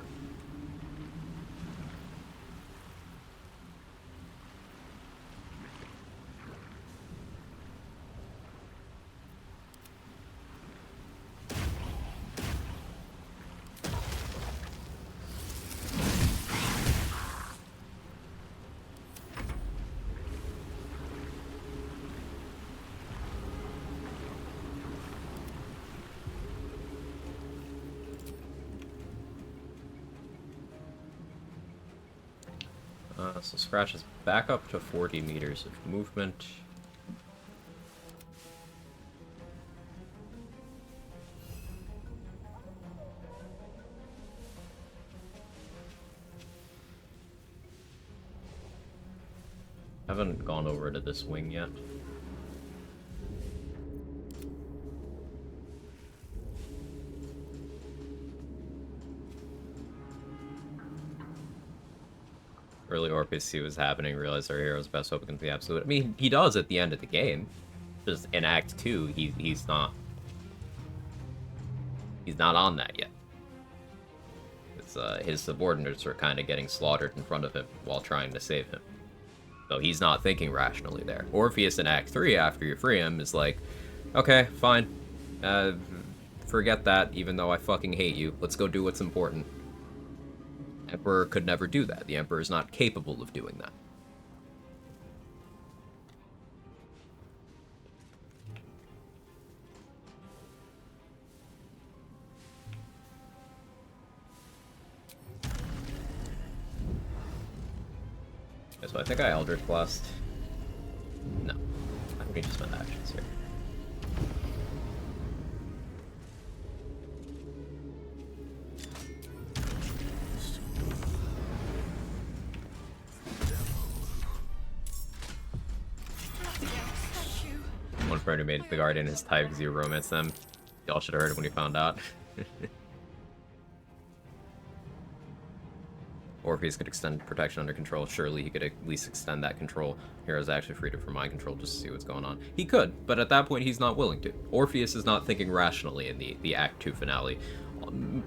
So Scratch is back up to 40 meters of movement. Haven't gone over to this wing yet. Early Orpheus see what's happening, realize our hero's best hope against the absolute. I mean, he does at the end of the game. Just in Act 2, he's not on that yet. It's, his subordinates are kind of getting slaughtered in front of him while trying to save him. So he's not thinking rationally there. Orpheus in Act 3, after you free him, is like, okay, fine. Forget that, even though I fucking hate you. Let's go do what's important. Emperor could never do that. The Emperor is not capable of doing that. Okay, so I think I Eldritch Blast. No. I don't need to spend actions here. One friend who made the Guardian his type because he romanced them. Y'all should have heard it when he found out. Orpheus could extend protection under control. Surely he could at least extend that control. Heroes actually freed it from mind control just to see what's going on. He could, but at that point he's not willing to. Orpheus is not thinking rationally in the Act 2 finale.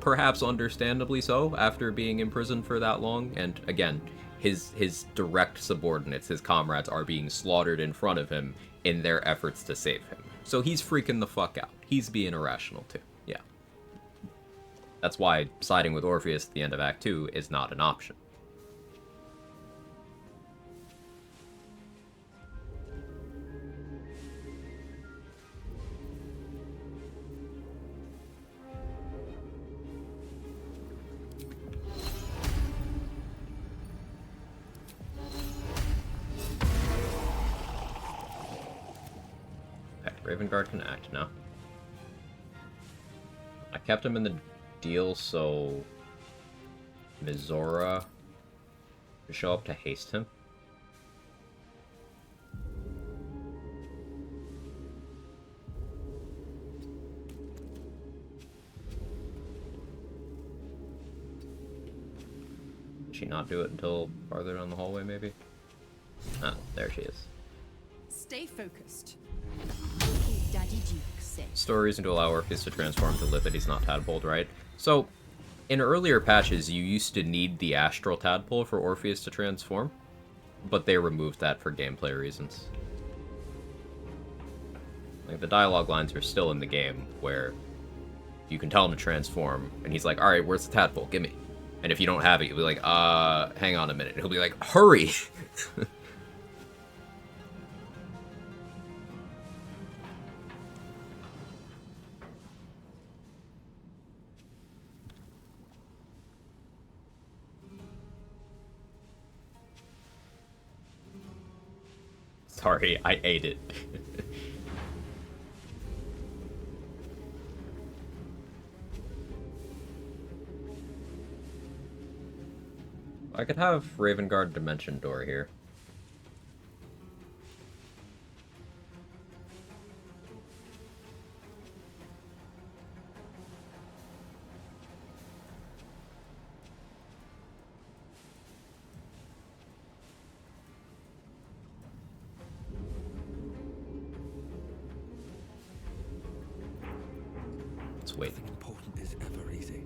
Perhaps understandably so, after being imprisoned for that long. And again, his direct subordinates, his comrades, are being slaughtered in front of him in their efforts to save him. So he's freaking the fuck out. He's being irrational too. Yeah. That's why siding with Orpheus at the end of Act 2 is not an option. Raven Guard can act now. I kept him in the deal so Mizora to show up to haste him. Did she not do it until farther down the hallway, maybe? Ah, there she is. Stay focused. Daddy Duke said. Store reason to allow Orpheus to transform to live that he's not tadpoled, right? So, in earlier patches, you used to need the astral tadpole for Orpheus to transform, but they removed that for gameplay reasons. Like, the dialogue lines are still in the game, where you can tell him to transform, and he's like, alright, where's the tadpole? Give me. And if you don't have it, you'll be like, hang on a minute. And he'll be like, hurry! Sorry, I ate it. I could have Ravenguard Dimension Door here. Let's wait. Nothing important is ever easy.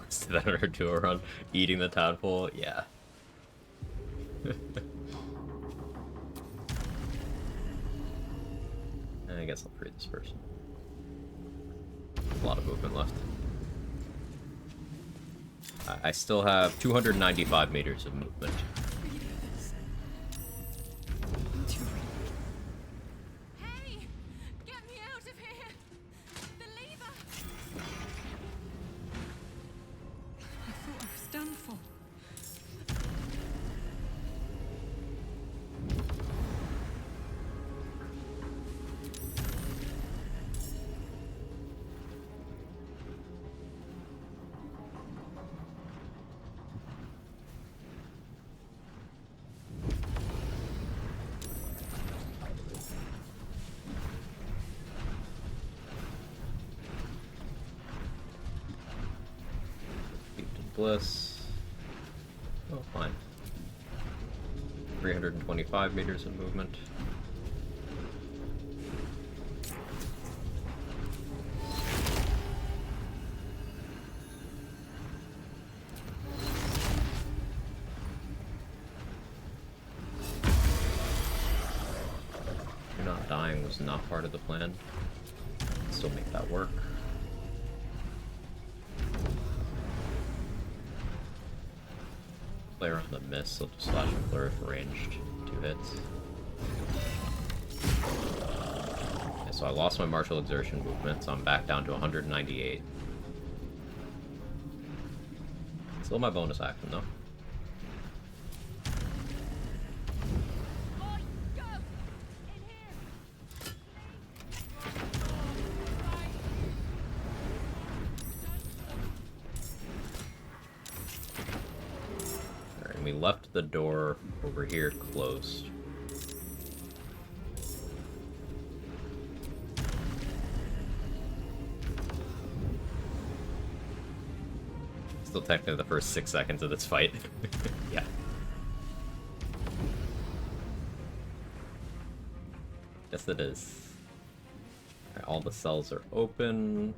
See that her do a run eating the tadpole? Yeah. I guess I'll free this person. A lot of movement left. I still have 295 meters of movement. Hey! Get me out of here! The lever! I thought I was done for. Bliss. Oh, fine. 325 meters of movement. You're not dying was not part of the plan. Still make that work. Player on the miss, so just slash and flurry for ranged 2 hits. Okay, so I lost my martial exertion movement, so I'm back down to 198. Still my bonus action though. We left the door over here closed. Still technically the first 6 seconds of this fight. Yeah. Yes, it is. Alright, all the cells are open.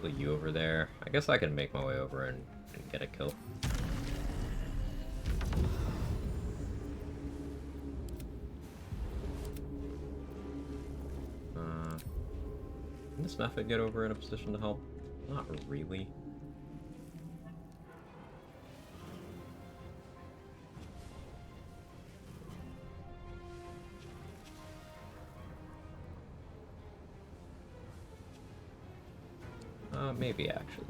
Put you over there. I guess I can make my way over and get a kill. Can this method get over in a position to help? Not really. Maybe actually.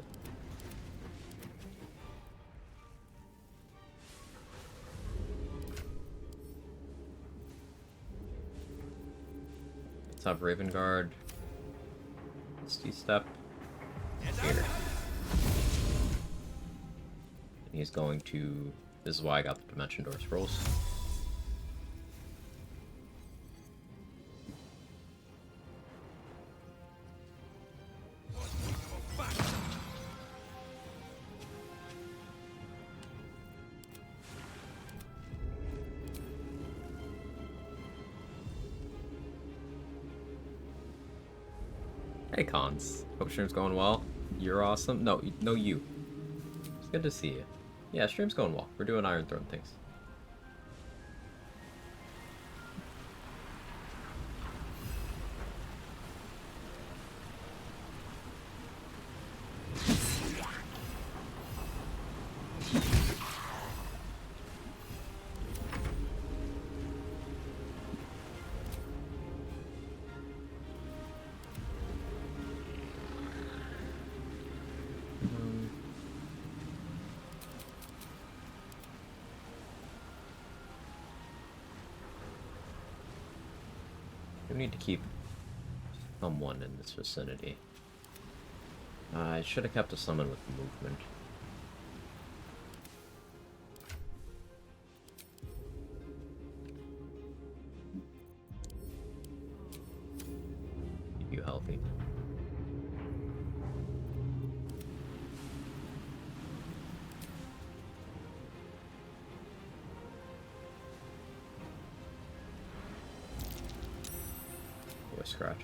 Let's have Ravenguard. Misty Step. Here. And he's going to... This is why I got the Dimension Door Scrolls. Hey, Cons. Hope stream's going well. You're awesome. No, you. It's good to see you. Yeah, stream's going well. We're doing Iron Throne things. We need to keep someone in this vicinity. I should have kept a summon with movement. Keep you healthy. Scratch.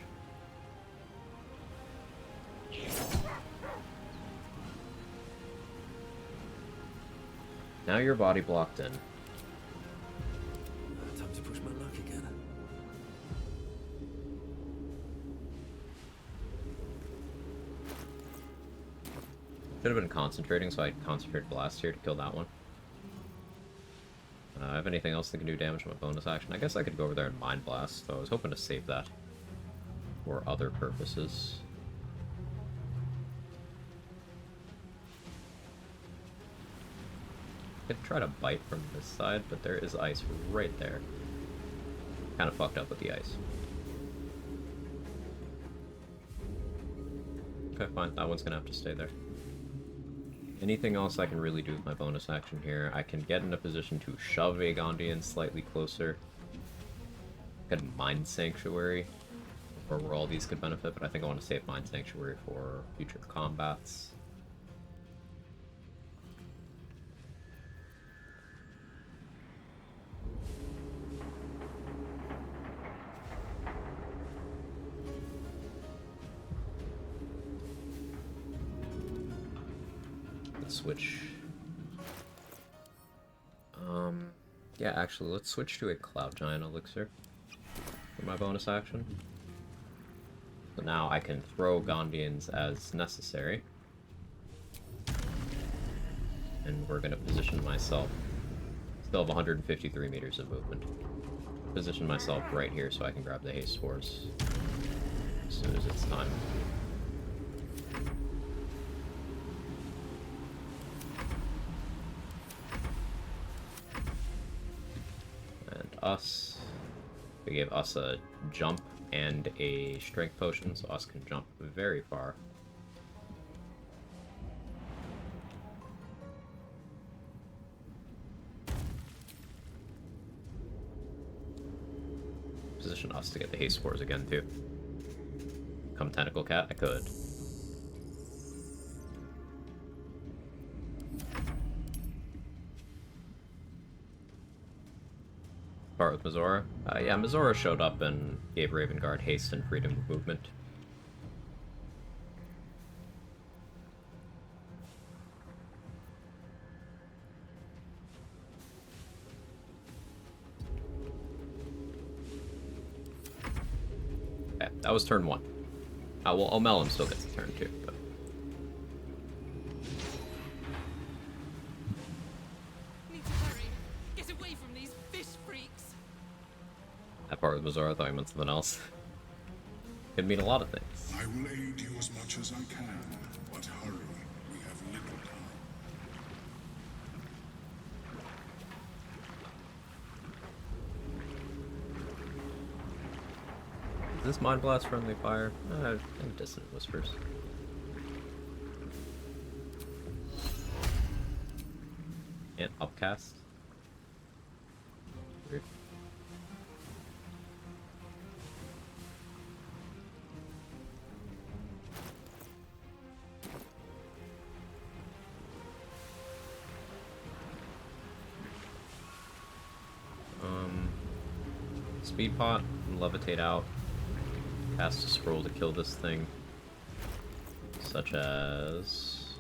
Now your body blocked in. Time to push my luck again. Should have been concentrating, so I concentrated blast here to kill that one. I have anything else that can do damage with my bonus action? I guess I could go over there and Mind Blast, though I was hoping to save that for other purposes. I could try to bite from this side, but there is ice right there. Kind of fucked up with the ice. Okay, fine. That one's gonna have to stay there. Anything else I can really do with my bonus action here? I can get in a position to shove a Gondian slightly closer. I could Mind Sanctuary, or where all these could benefit, but I think I want to save Mind Sanctuary for future combats. Let's switch. Yeah, actually, let's switch to a Cloud Giant Elixir for my bonus action. So now I can throw Gondians as necessary. And we're going to position myself. Still have 153 meters of movement. Position myself right here so I can grab the haste spores as soon as it's time. And us. We gave us a jump and a strength potion, so us can jump very far. Position us to get the haste spores again too. Come Tentacle Cat, I could. Part with Mizora. Yeah, Mizora showed up and gave Raven Guard haste and freedom of movement. Okay, that was turn 1. Well, Omelum still gets a turn 2, but... Need to hurry. Get away from these fish freaks. That part with Mizora, I thought you meant something else. Could mean a lot of things. I will aid you as much as I can, but hurry. We have little time. Is this Mind Blast friendly fire? Dissonant Whispers. Can't upcast. Weird. Speed pot and levitate out. Cast a scroll to kill this thing. Such as...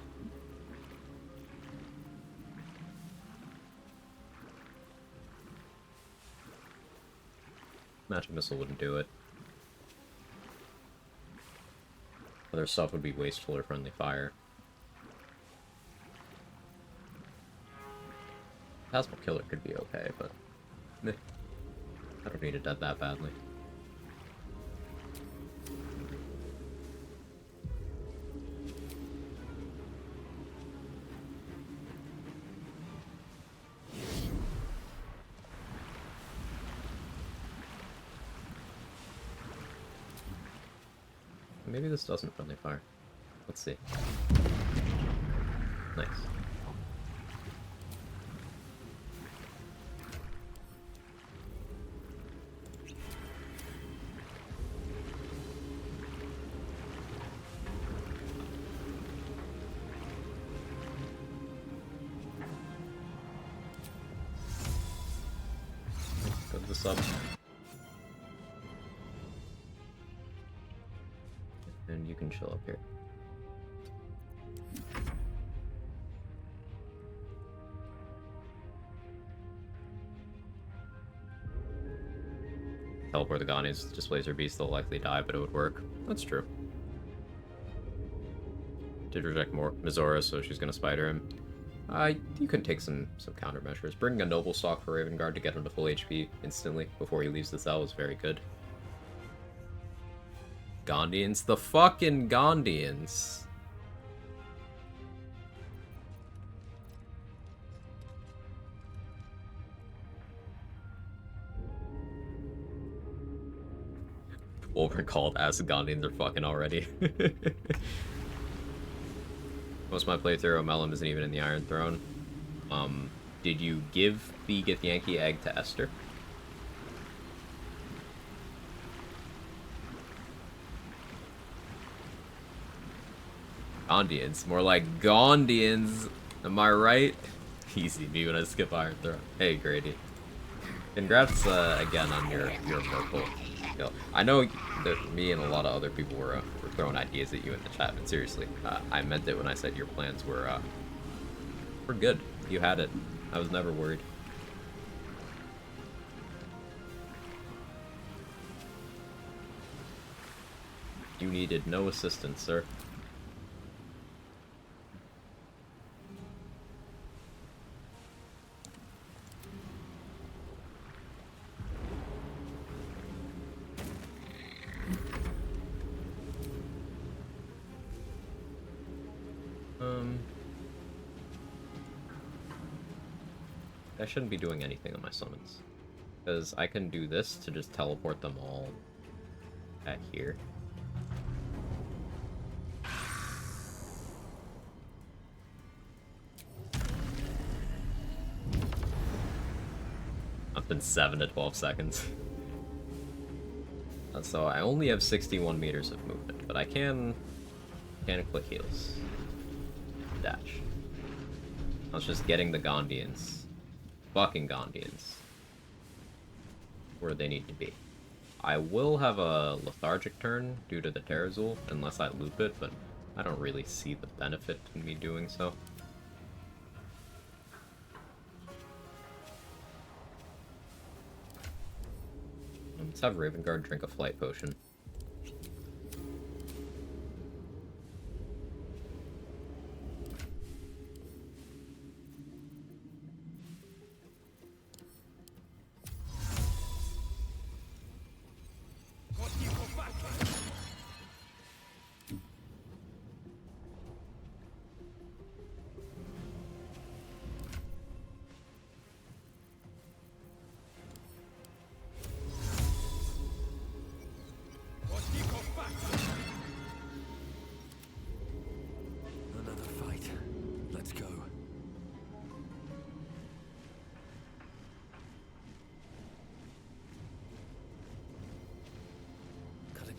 Magic Missile wouldn't do it. Other stuff would be Wasteful or Friendly Fire. Plasma Killer could be okay, but... meh. I don't need it dead that badly. Maybe this doesn't friendly fire. Let's see. Nice. Go to the sub. And you can chill up here. Teleport the Ghanis, displays her beast, they'll likely die, but it would work. That's true. Did reject more Mizora, so she's gonna spider him. You can take some countermeasures. Bringing a noble stock for Raven Guard to get him to full HP instantly before he leaves the cell is very good. Gondians? The fucking Gondians! Overcalled as the Gondians are fucking already. Most of my playthrough, Melum isn't even in the Iron Throne. Did you give the Get the Yankee egg to Esther? Gondians. More like Gondians. Am I right? Easy, me when I skip Iron Throne. Hey, Grady. Congrats again on your Merkle. You know, I know that me and a lot of other people were throwing ideas at you in the chat, but seriously, I meant it when I said your plans were good. You had it. I was never worried. You needed no assistance, sir. I shouldn't be doing anything on my summons, because I can do this to just teleport them all back here. I've been 7 to 12 seconds. So I only have 61 meters of movement, but I can click heals. Dash. I was just getting the Gondians. Fucking Gondians. Where they need to be. I will have a lethargic turn due to the Terrazul, unless I loop it, but I don't really see the benefit in me doing so. Let's have Raven Guard drink a flight potion.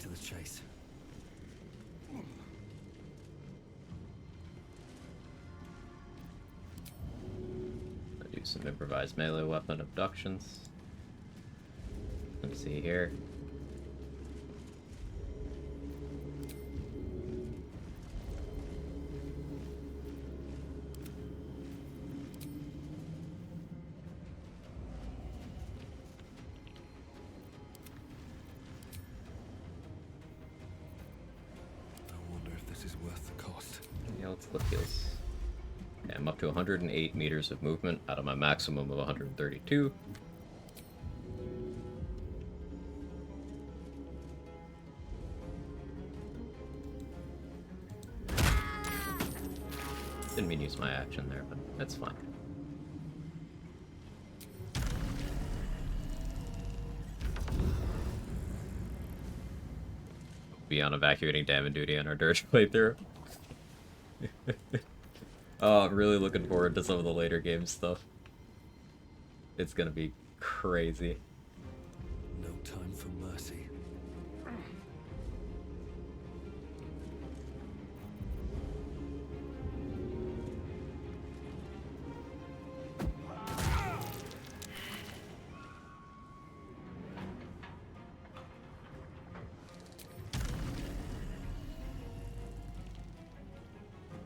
to the chase. I'll do some improvised melee weapon abductions. Let's see here. Yeah, let's look heals. Okay, I'm up to 108 meters of movement out of my maximum of 132. Didn't mean to use my action there, but that's fine. Be on evacuating damage duty on our Dirge playthrough. Oh, I'm really looking forward to some of the later game stuff. It's gonna be crazy. No time for mercy.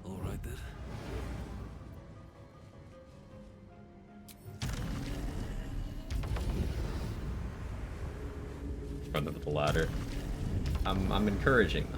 All right then. Run them with the ladder. I'm encouraging them.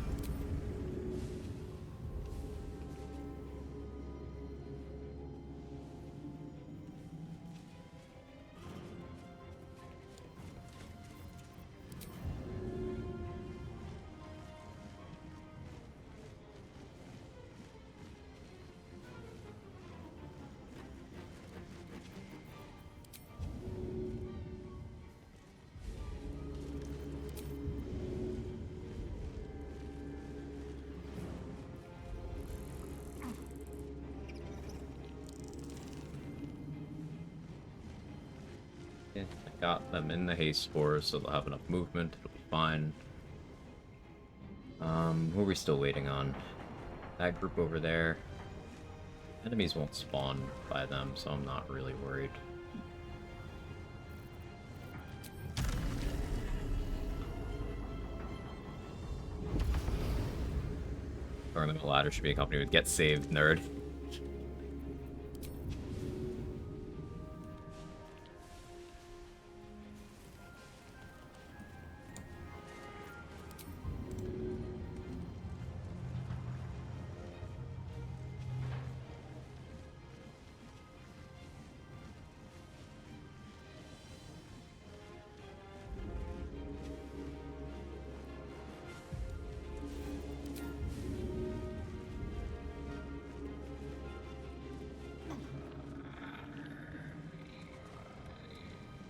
Yeah, I got them in the haste spores, so they'll have enough movement. It'll be fine. Who are we still waiting on? That group over there. Enemies won't spawn by them, so I'm not really worried. Or the ladder should be accompanied with "Get saved, nerd."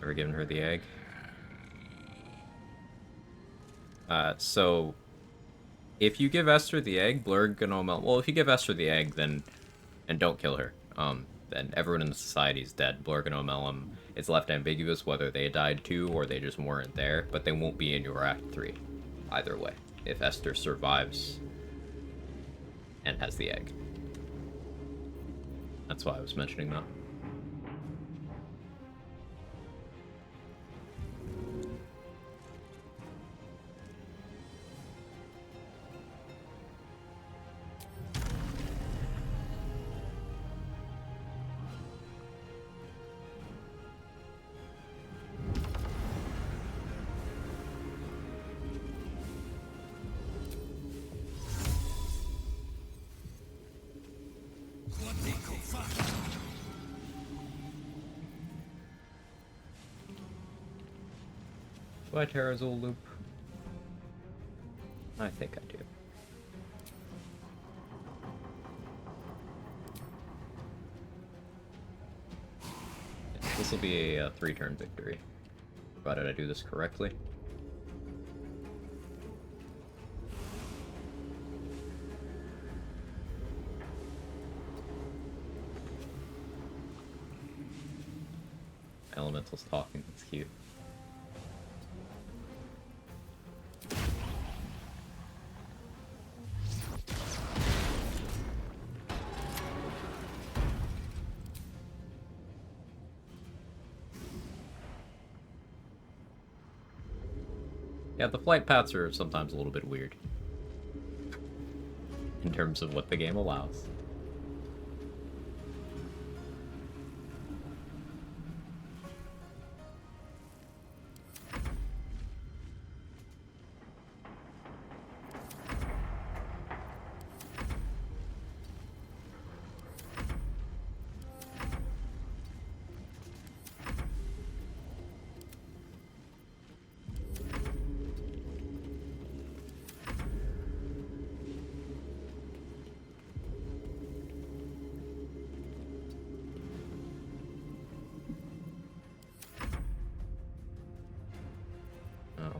Ever given her the egg? So if you give Esther the egg, Blurg and Omel. Well, if you give Esther the egg, then and don't kill her, then everyone in the society is dead. Blurg and Omelum. It's left ambiguous whether they died too or they just weren't there, but they won't be in your Act 3. Either way, if Esther survives and has the egg. That's why I was mentioning that. Do I Terrazul loop? I think I do. This will be a 3-turn victory, provided I do this correctly. Elemental's talking, that's cute. Yeah, the flight paths are sometimes a little bit weird. In terms of what the game allows.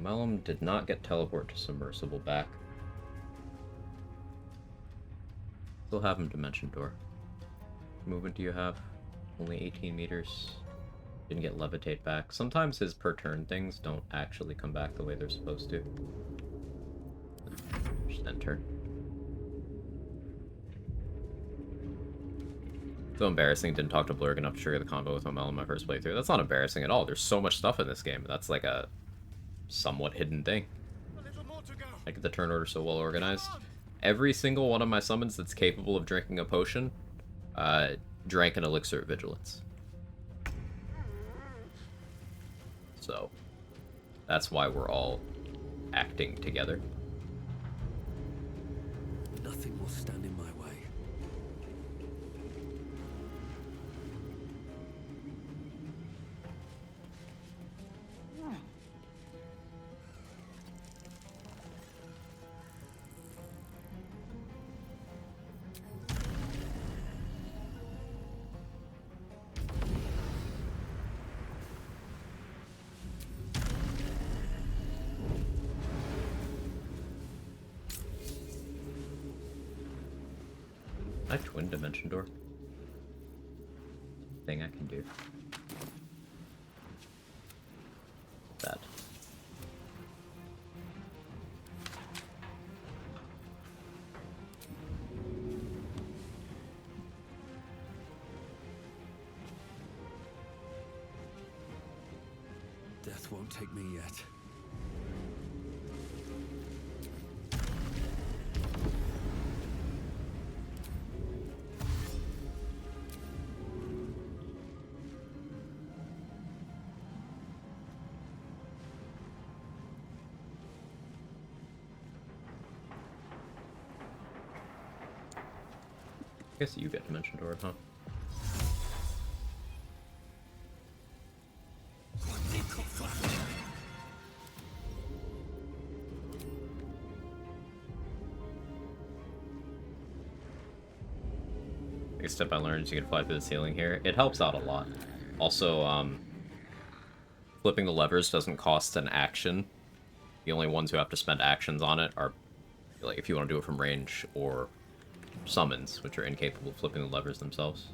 Mellum did not get teleport to submersible back. Still have him dimension door. Movement do you have? Only 18 meters. Didn't get levitate back. Sometimes his per turn things don't actually come back the way they're supposed to. Just enter. So embarrassing, didn't talk to Blurg enough to trigger the combo with O'Mel in my first playthrough. That's not embarrassing at all. There's so much stuff in this game. That's like a somewhat hidden thing. I get the turn order so well organized. Every single one of my summons that's capable of drinking a potion drank an elixir of vigilance. So that's why we're all acting together. Nothing will stand in my way. I twin dimension door. Thing I can do. That. Death won't take me yet. I guess you get dimension door, huh? Biggest step I learned is you can fly through the ceiling here. It helps out a lot. Also, flipping the levers doesn't cost an action. The only ones who have to spend actions on it are, like, if you want to do it from range, or summons, which are incapable of flipping the levers themselves.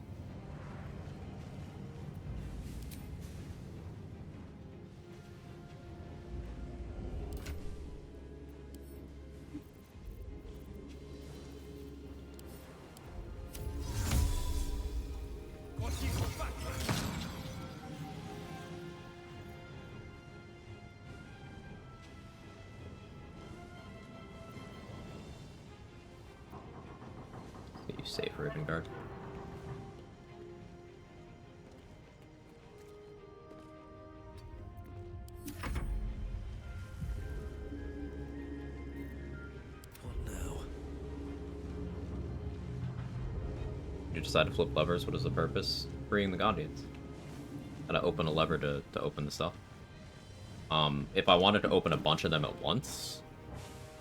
You safe, Raven Guard. What now? You decide to flip levers. What is the purpose? Freeing the Guardians. Gotta open a lever to open the stuff. If I wanted to open a bunch of them at once,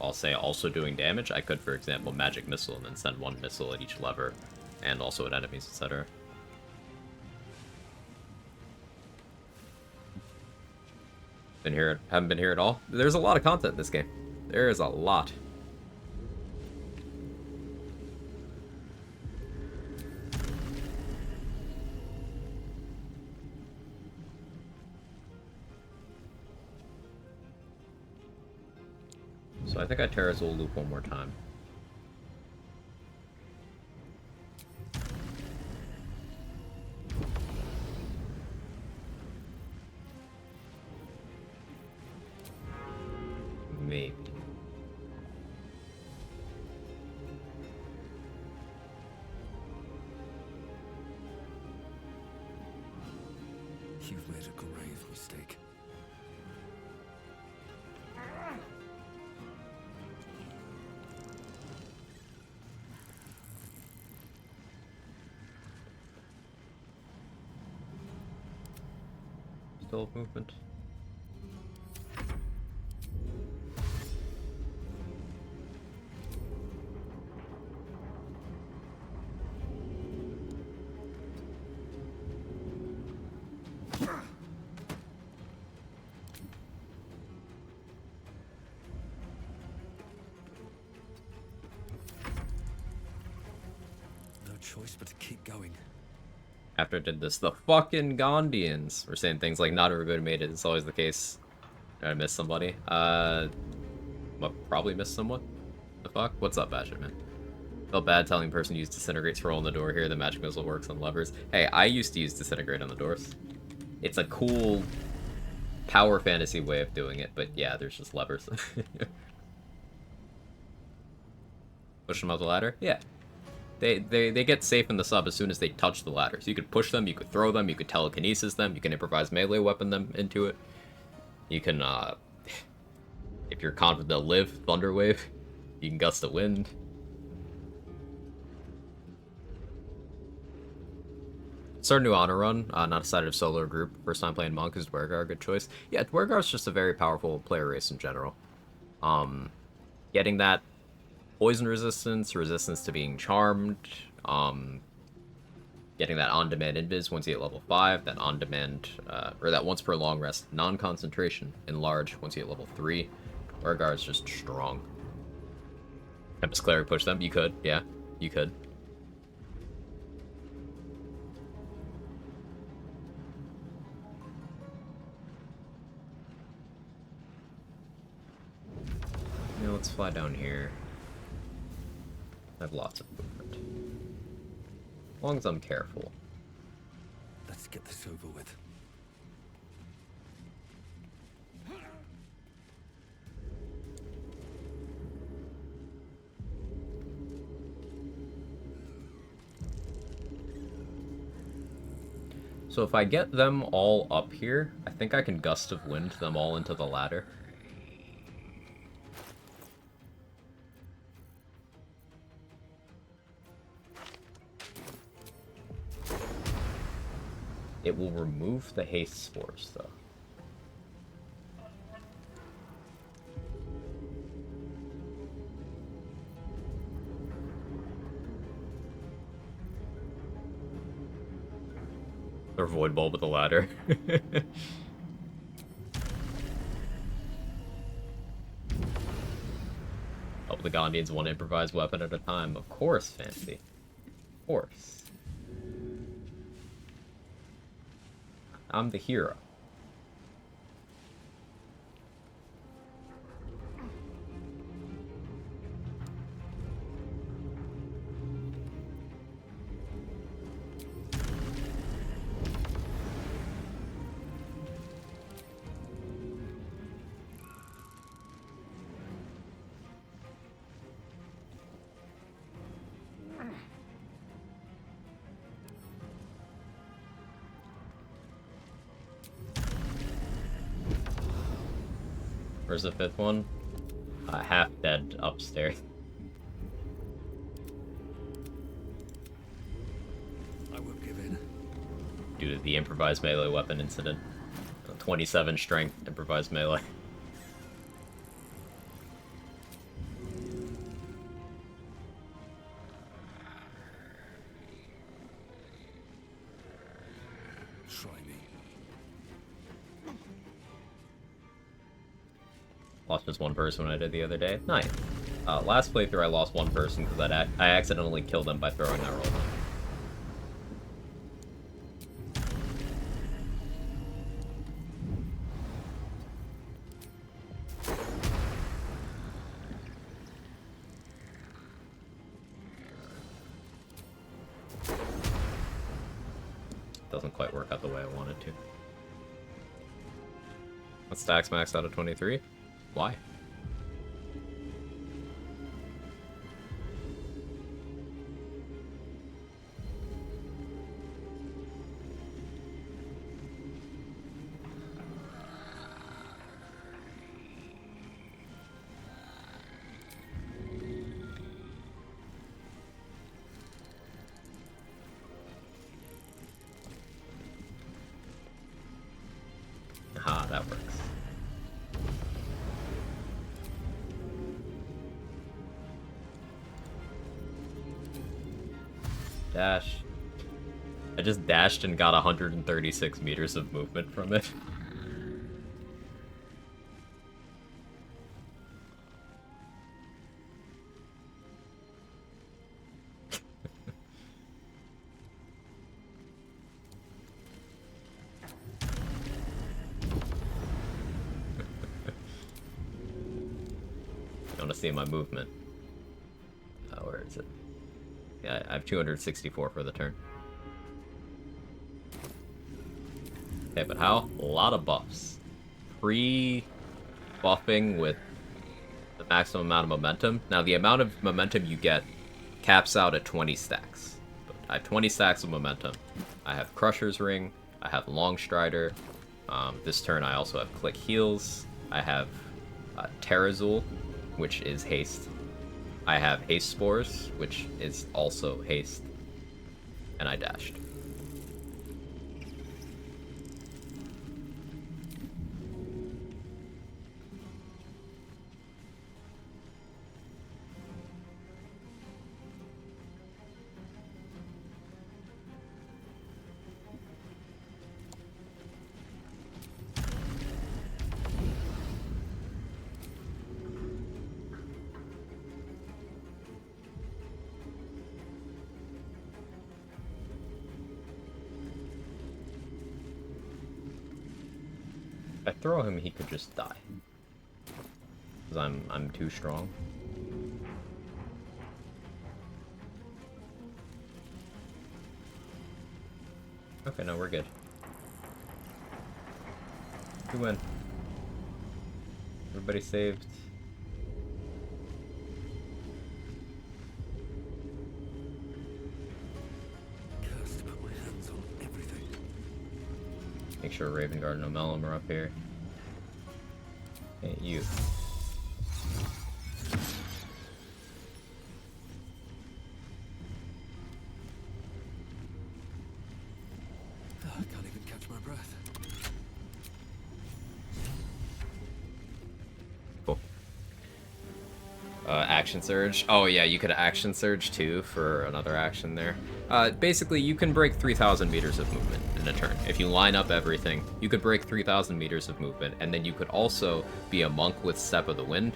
I'll say also doing damage, I could, for example, magic missile and then send one missile at each lever, and also at enemies, etc. Been here? Haven't been here at all? There's a lot of content in this game. There is a lot. So I think I Terrazul loop one more time. You've made a grave mistake. Still have movement. No choice but to keep going. After I did this, the fucking Gondians were saying things like, not everybody made it. It's always the case. Did I miss somebody? Probably missed someone. The fuck? What's up, Basher, man? Felt bad telling person to use Disintegrate to roll on the door here. The magic missile works on levers. Hey, I used to use Disintegrate on the doors. It's a cool power fantasy way of doing it, but yeah, there's just levers. Push them up the ladder? Yeah. They get safe in the sub as soon as they touch the ladder. So you could push them, you could throw them, you could telekinesis them, you can improvise melee weapon them into it. You can, if you're confident they'll live, Thunder Wave. You can Gust of Wind. Start a new honor run, not decided if solo or group. First time playing Monk is Dwergar, good choice. Yeah, Dwergar's just a very powerful player race in general. Getting that poison resistance to being charmed, getting that on-demand invis once you hit level 5, that on-demand, or that once per long rest non-concentration enlarge once you hit level 3. Dwergar is just strong. Tempest Cleric push them? You could, yeah, you could. Now let's fly down here. I have lots of movement. As long as I'm careful. Let's get this over with. So if I get them all up here, I think I can Gust of Wind them all into the ladder. It will remove the haste spores, though. Or Void Bulb with the ladder. Oh, the Gondians one improvised weapon at a time. Of course, Fancy. Of course. I'm the hero. Where's the fifth one? Half dead upstairs. I won't give in. Due to the improvised melee weapon incident. 27 strength improvised melee. Try me. Lost just one person when I did the other day. Nice. Last playthrough I lost one person because I accidentally killed them by throwing that roll. Doesn't quite work out the way I wanted to. What's stacks max out of 23? Why? that works. Dash. I just dashed and got 136 meters of movement from it. You want to see my movement? Where is it? Yeah, I have 264 for the turn. Okay, but how? A lot of buffs. Pre-buffing with the maximum amount of momentum. Now, the amount of momentum you get caps out at 20 stacks. But I have 20 stacks of momentum. I have Crusher's Ring. I have Long Strider. This turn, I also have Click Heals. I have Terrazul, which is haste. I have Haste Spores, which is also haste. And I dashed. If I throw him, he could just die. Because I'm too strong. Okay, no, we're good. We win. Everybody saved. Cursed to put my hands on everything. Make sure Raven Guard and Omelum are up here. Hey, you. I can't even catch my breath. Cool. Action Surge. Oh yeah, you could Action Surge too for another action there. Basically, you can break 3,000 meters of movement in a turn. If you line up everything, you could break 3,000 meters of movement, and then you could also be a monk with Step of the Wind,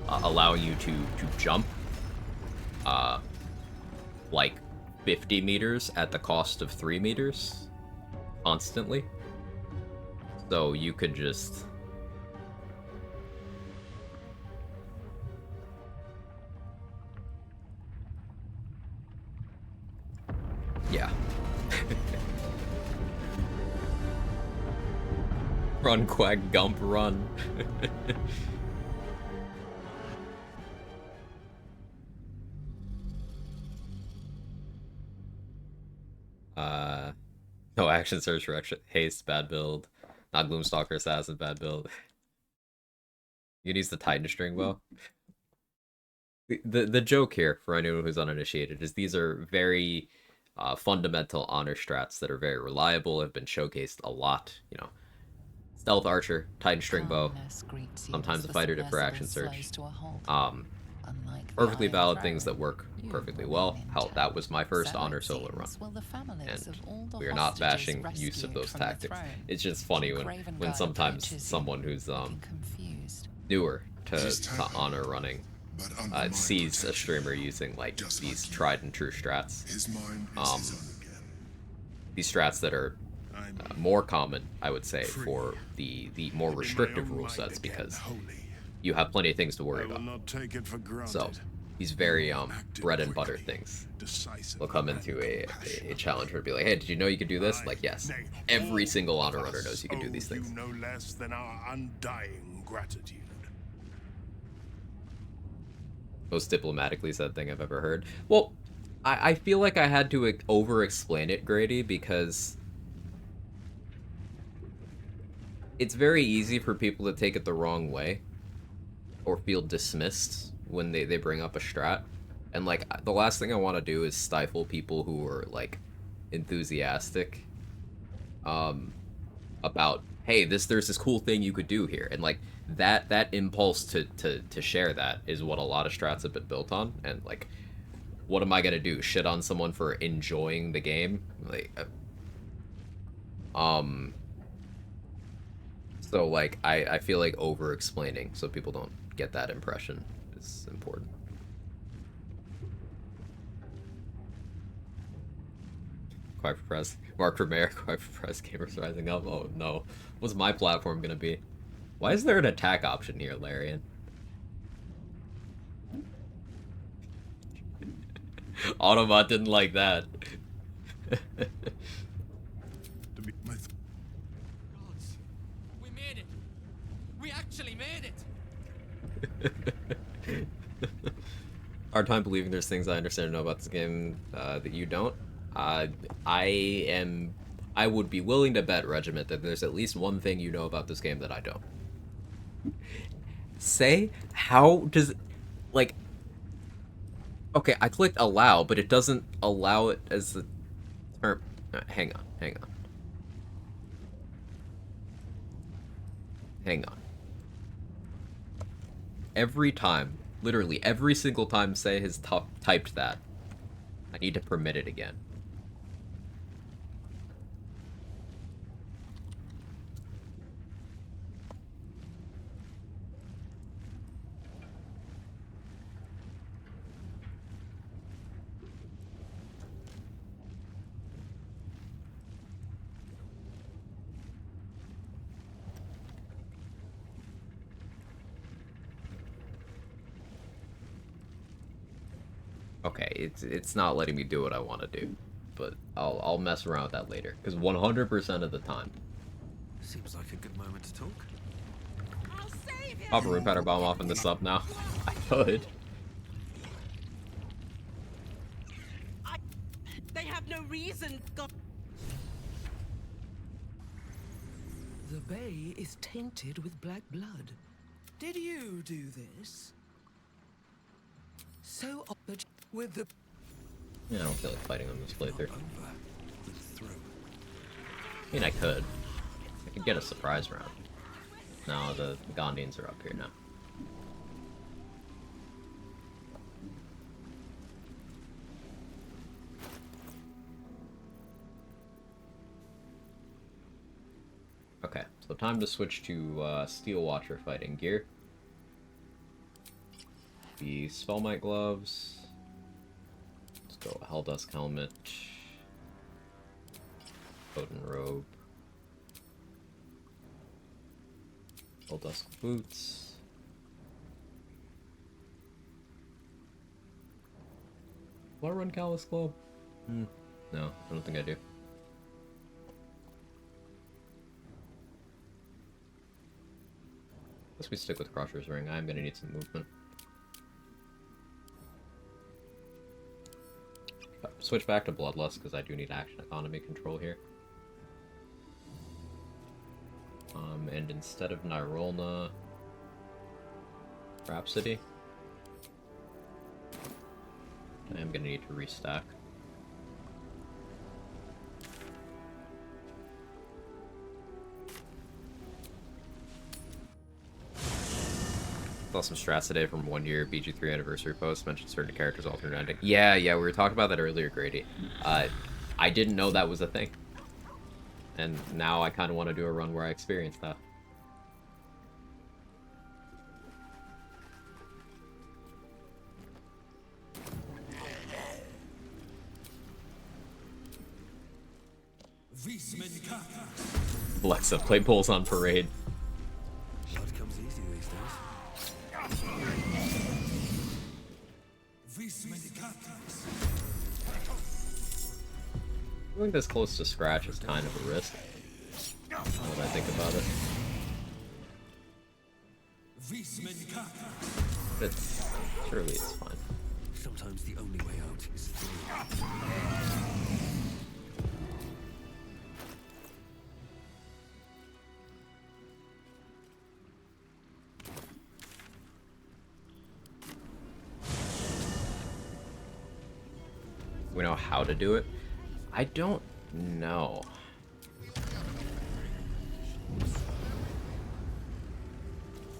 allowing you to jump like 50 meters at the cost of 3 meters constantly. So you could just... Yeah. Run, Quag, Gump, run. No action search for extra haste, bad build. Not Gloomstalker Assassin, bad build. You can use the Titan String Bow. The joke here, for anyone who's uninitiated, is these are very fundamental honor strats that are very reliable, have been showcased a lot, you know. Stealth Archer, Titan String Bow, sometimes a Fighter Dip for Action Search. Perfectly valid things that work perfectly well. Hell, that was my first honor solo run. And we are not bashing use of those tactics. It's just funny when sometimes someone who's newer to honor running sees a streamer using like these tried and true strats. These strats that are more common, I would say, for the more restrictive rule sets, because you have plenty of things to worry about. So these very bread and butter things will come into a challenge where it'll be like, hey, did you know you could do this? Like, yes, every single honor runner knows you can do these things. No less than our undying gratitude. Most diplomatically said thing I've ever heard. Well, I feel like I had to over-explain it, Grady, because it's very easy for people to take it the wrong way or feel dismissed when they bring up a strat. And, like, the last thing I want to do is stifle people who are, like, enthusiastic about hey, there's this cool thing you could do here, and like that impulse to share that is what a lot of strats have been built on. And like, what am I gonna do? Shit on someone for enjoying the game? Like, so like I feel like over explaining so people don't get that impression is important. Quag for Press. Mark for Mayor, Quag for Press, Gamers Rising Up. Oh no. What's my platform gonna be? Why is there an attack option here, Larian? Autobot didn't like that. We made it! We actually made it! Hard time believing there's things I understand and know about this game that you don't. I would be willing to bet, Regiment, that there's at least one thing you know about this game that I don't. Say, how does, like, okay, I clicked allow, but it doesn't allow it as the term. Hang on. Every time, literally every single time Say has typed that, I need to permit it again. Okay, it's not letting me do what I want to do, but I'll mess around with that later, because 100% of the time. Seems like a good moment to talk. Pop a Rune Powder Bomb off in the sub now. I could. They have no reason. The bay is tainted with black blood. Did you do this? So, but with the... Yeah, I don't feel like fighting on this playthrough. I mean, I could get a surprise round. No, the Gondians are up here now. Okay, so time to switch to Steel Watcher fighting gear. The Spellmite gloves. Let's go Helldusk helmet. Odin robe. Helldusk boots. Do I run Callus Club? No, I don't think I do. Let's we stick with Crusher's Ring. I'm gonna need some movement. Switch back to Bloodlust because I do need action economy control here. And instead of Nyrolna, Rhapsody. I am gonna need to restack. Saw some strats today from 1 year BG3 anniversary post, mentioned certain characters alternate ending. Yeah, we were talking about that earlier, Grady. I didn't know that was a thing. And now I kind of want to do a run where I experience that. Alexa, play Bulls on Parade. Blood comes easy these days. Going this close to scratch is kind of a risk. Now that I think about it. But surely it's fine. Sometimes the only way out is through. We know how to do it. I don't know.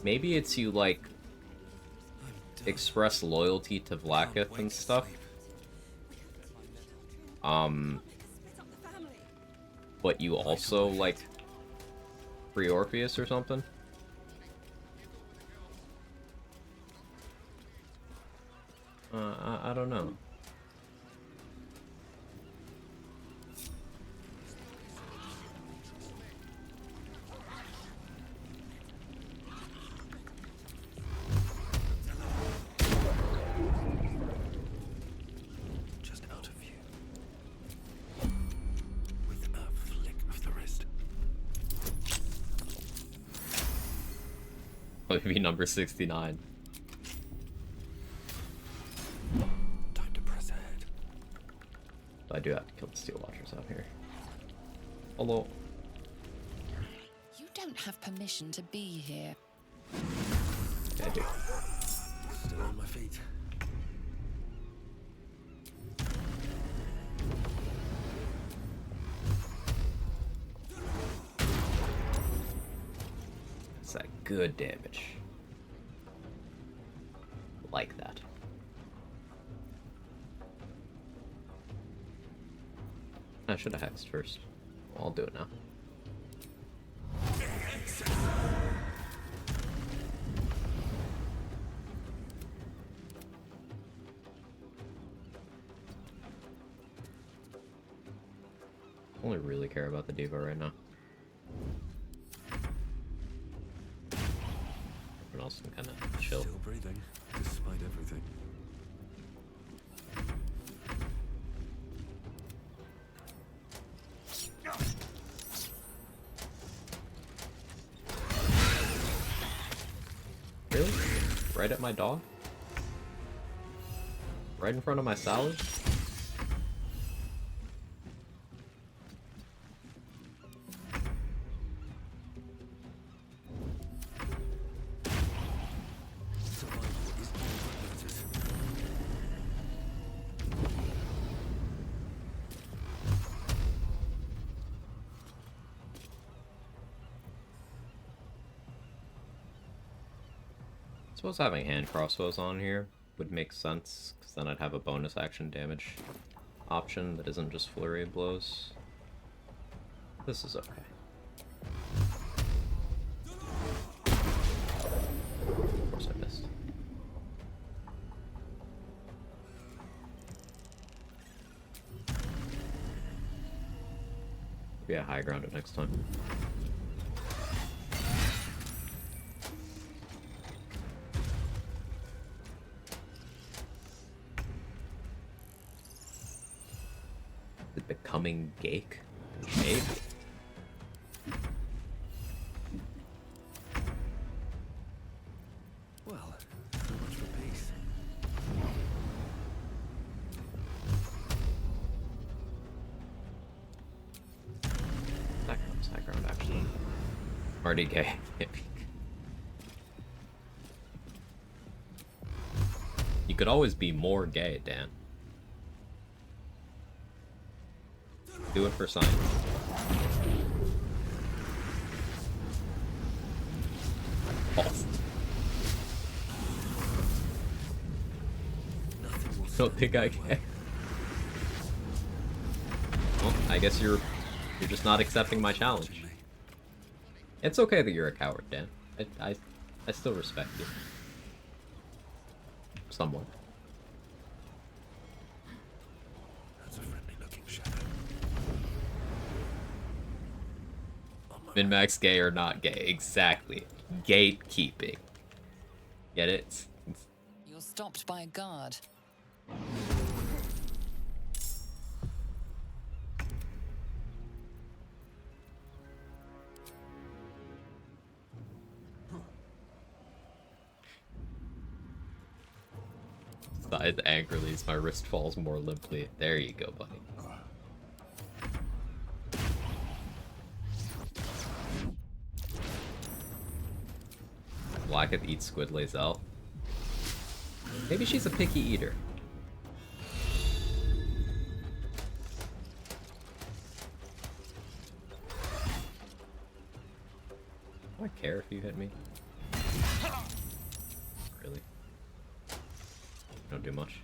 Maybe it's you, like, express loyalty to Vlaakith and stuff. But you also, like, free Orpheus or something? I don't know. Just out of view. With a flick of the wrist. Maybe number 69. Time to press ahead. I do have to kill the Steel Watchers out here. Hello. You don't have permission to be here. Yeah, I do. Still on my feet. It's that good damage. Like that. I should have hexed first. Well, I'll do it now. Only really care about the Diva right now. Everyone else can kind of chill. Still breathing, despite everything. Really? Right at my dog? Right in front of my salad? I suppose having hand crossbows on here would make sense, because then I'd have a bonus action damage option that isn't just flurry of blows. This is okay. Of course I missed. Yeah, high ground it next time. Becoming Gake? Maybe. Well, so much for peace. That comes high ground, actually. Already gay. You could always be more gay, Dan. Do it for science. False. Don't think I can. Well, I guess you're just not accepting my challenge. It's okay that you're a coward, Dan. I still respect you. Somewhat. That's a friendly looking shadow. Min-max gay or not gay, exactly. Gatekeeping. Get it? You're stopped by a guard. Scythe angrily as my wrist falls more limply. There you go, buddy. Vlaakith eats Squid Lae'zel. Maybe she's a picky eater. Do I care if you hit me? Don't do much.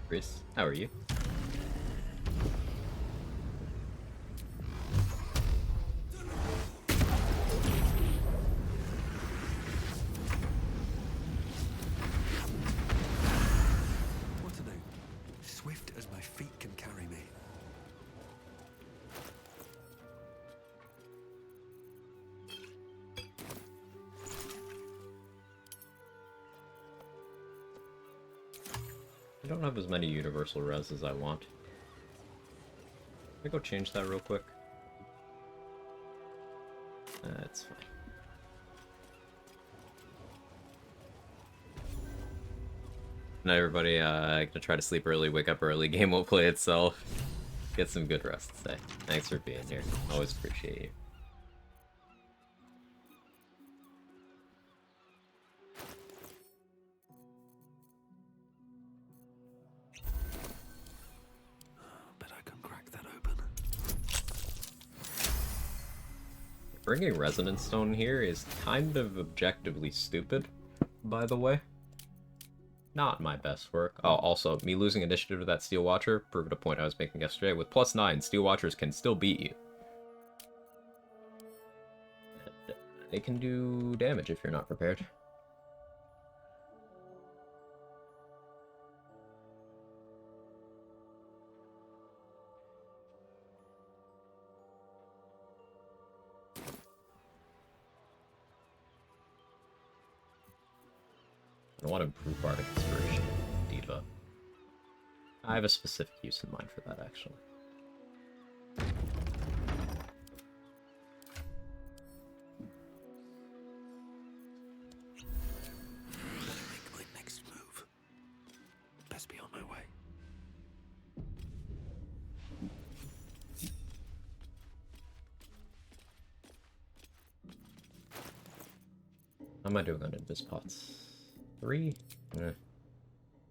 Chris, how are you? What to do? Swift as my feet can carry me. I don't have as many universal res as I want. Can I go change that real quick? That's fine. Night, everybody. I'm gonna try to sleep early, wake up early. Game will play itself. Get some good rest today. Thanks for being here. Always appreciate you. Bet I can crack that open. Bringing Resonance Stone here is kind of objectively stupid, by the way. Not my best work. Oh, also, me losing initiative to that Steel Watcher proved a point I was making yesterday. With +9, Steel Watchers can still beat you. And they can do damage if you're not prepared. I want to improve Bardic Inspiration, Diva. I have a specific use in mind for that, actually. Make my next move. Best be on my way. How am I doing on Invis Pots? 3?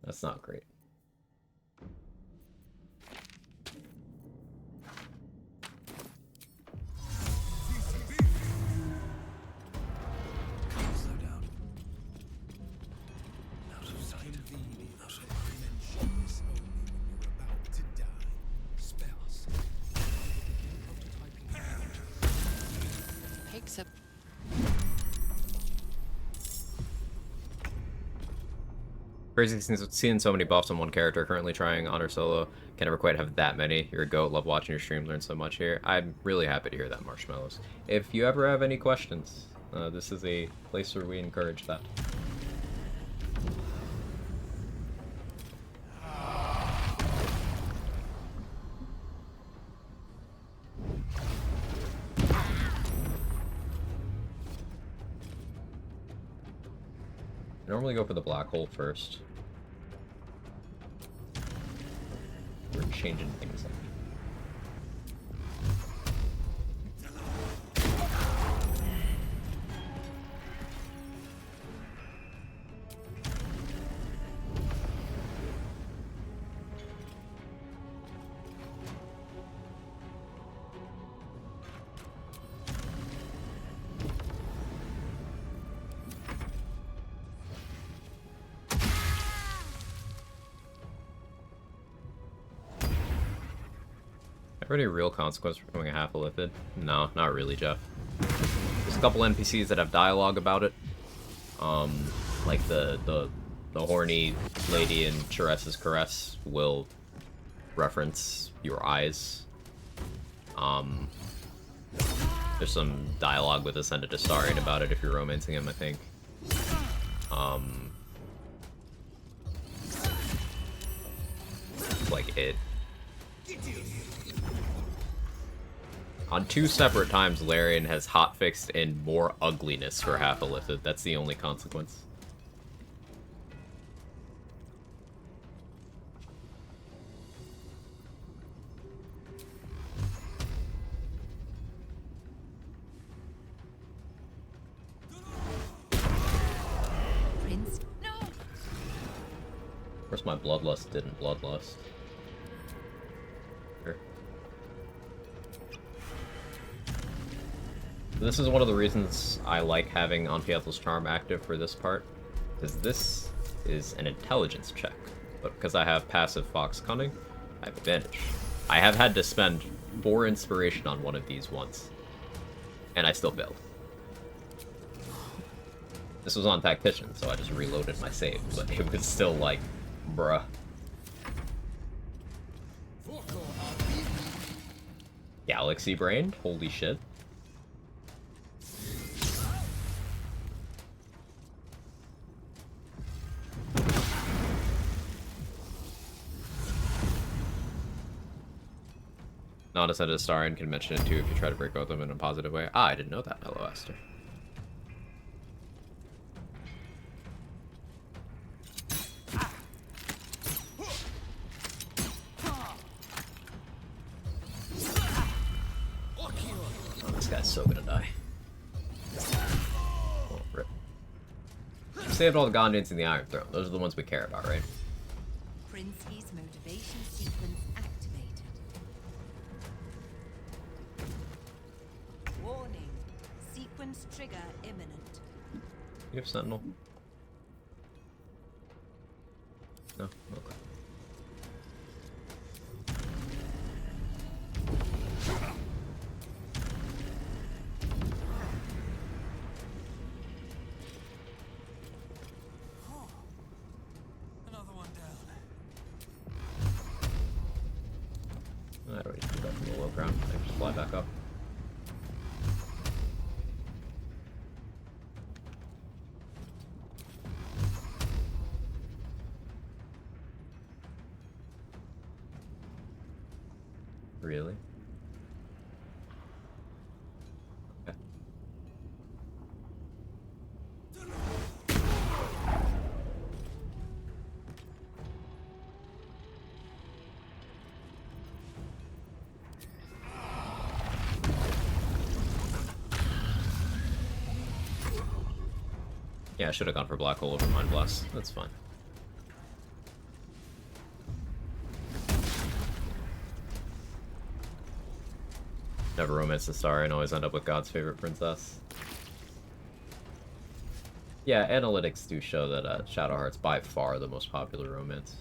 That's not great. Slow down. Out of sight. Out of Takes a Crazy seeing so many buffs on one character. Currently trying Honor Solo. Can never quite have that many. You're a goat. Love watching your stream. Learn so much here. I'm really happy to hear that, Marshmallows. If you ever have any questions, this is a place where we encourage that. I normally go for the black hole first. We're changing things up. Have any real consequence for becoming a half-elipid? No, not really, Jeff. There's a couple NPCs that have dialogue about it. Like the horny lady in Cheressa's Caress will reference your eyes. There's some dialogue with Ascended Astarion about it if you're romancing him, I think. Like it. On 2 separate times, Larian has hotfixed in more ugliness for half-elipid. That's the only consequence. Prince, no. Of course, my bloodlust didn't bloodlust. Here. This is one of the reasons I like having Anfiatel's Charm active for this part, because this is an intelligence check, but because I have passive Fox Cunning, I have advantage. I have had to spend 4 inspiration on one of these once, and I still failed. This was on Tactician, so I just reloaded my save, but it was still like, bruh. Galaxy Brain? Holy shit. Non-Ascended Astarion can mention it too if you try to break both of them in a positive way. Ah, I didn't know that. Hello, Esther. Oh, this guy's so gonna die. Oh, rip. Saved all the Gondians in the Iron Throne. Those are the ones we care about, right? Prinsky's motivation sequence activated. Warning. Sequence trigger imminent. You have Sentinel? No? Okay. Another one down. I already did that from the low ground. I can just fly back up. Really? Okay. Yeah, I should have gone for Black Hole over Mind Blast. That's fine. Never romance the star and always end up with God's favorite princess. Yeah, analytics do show that Shadowheart's by far the most popular romance.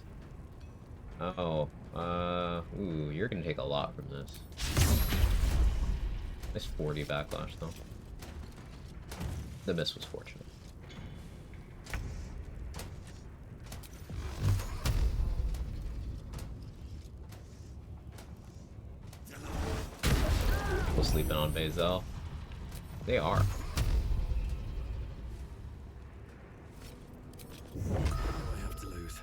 Oh, ooh, you're gonna take a lot from this. Nice 40 backlash though. The miss was fortunate. People sleeping on Bazel. They are. I have to lose.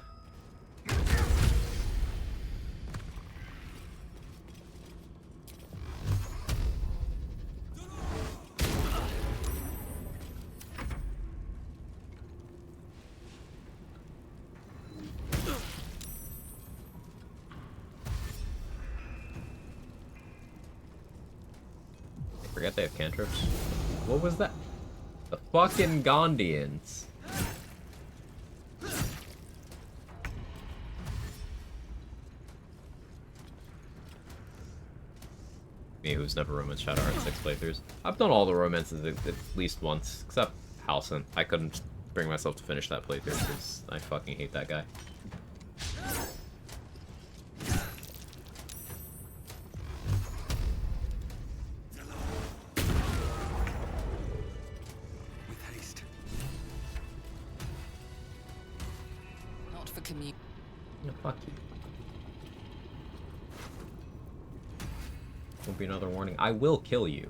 Forget they have cantrips. What was that? The fucking Gondians. Me, who's never romanced Shadowheart 6 playthroughs. I've done all the romances at least once, except Halcyon. I couldn't bring myself to finish that playthrough because I fucking hate that guy. community. No, fuck you. Won't be another warning. I will kill you.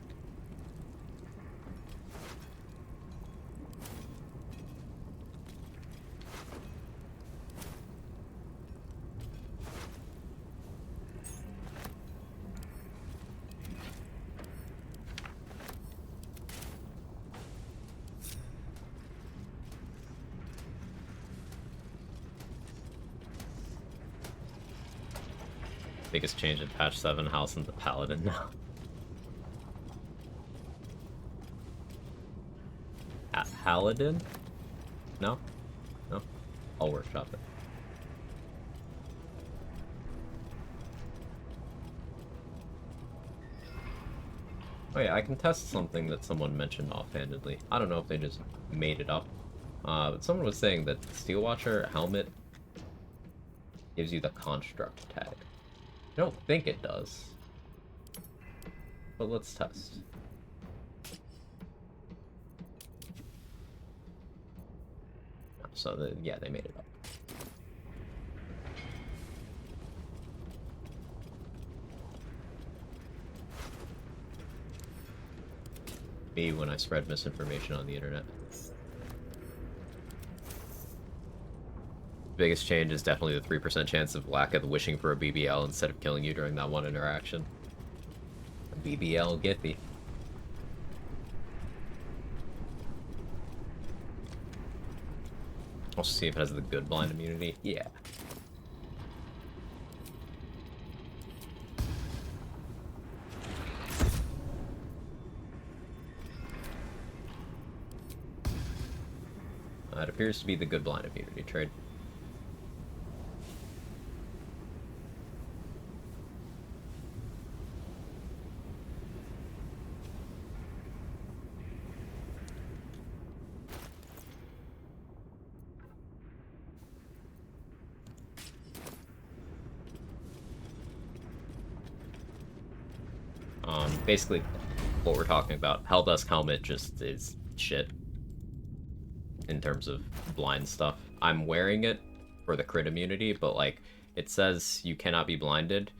Biggest change in patch 7, House and the Paladin now. Paladin? No? No? I'll workshop it. Oh yeah, I can test something that someone mentioned offhandedly. I don't know if they just made it up. But someone was saying that Steelwatcher helmet gives you the construct tag. I don't think it does. But let's test. So, yeah, they made it up. Me when I spread misinformation on the internet. Biggest change is definitely the 3% chance of lack of wishing for a BBL instead of killing you during that one interaction. A BBL Giphy. I'll see if it has the good blind immunity. Yeah. It appears to be the good blind immunity trade. Basically, what we're talking about, Helldusk Helmet just is shit in terms of blind stuff. I'm wearing it for the crit immunity, but like, it says you cannot be blinded.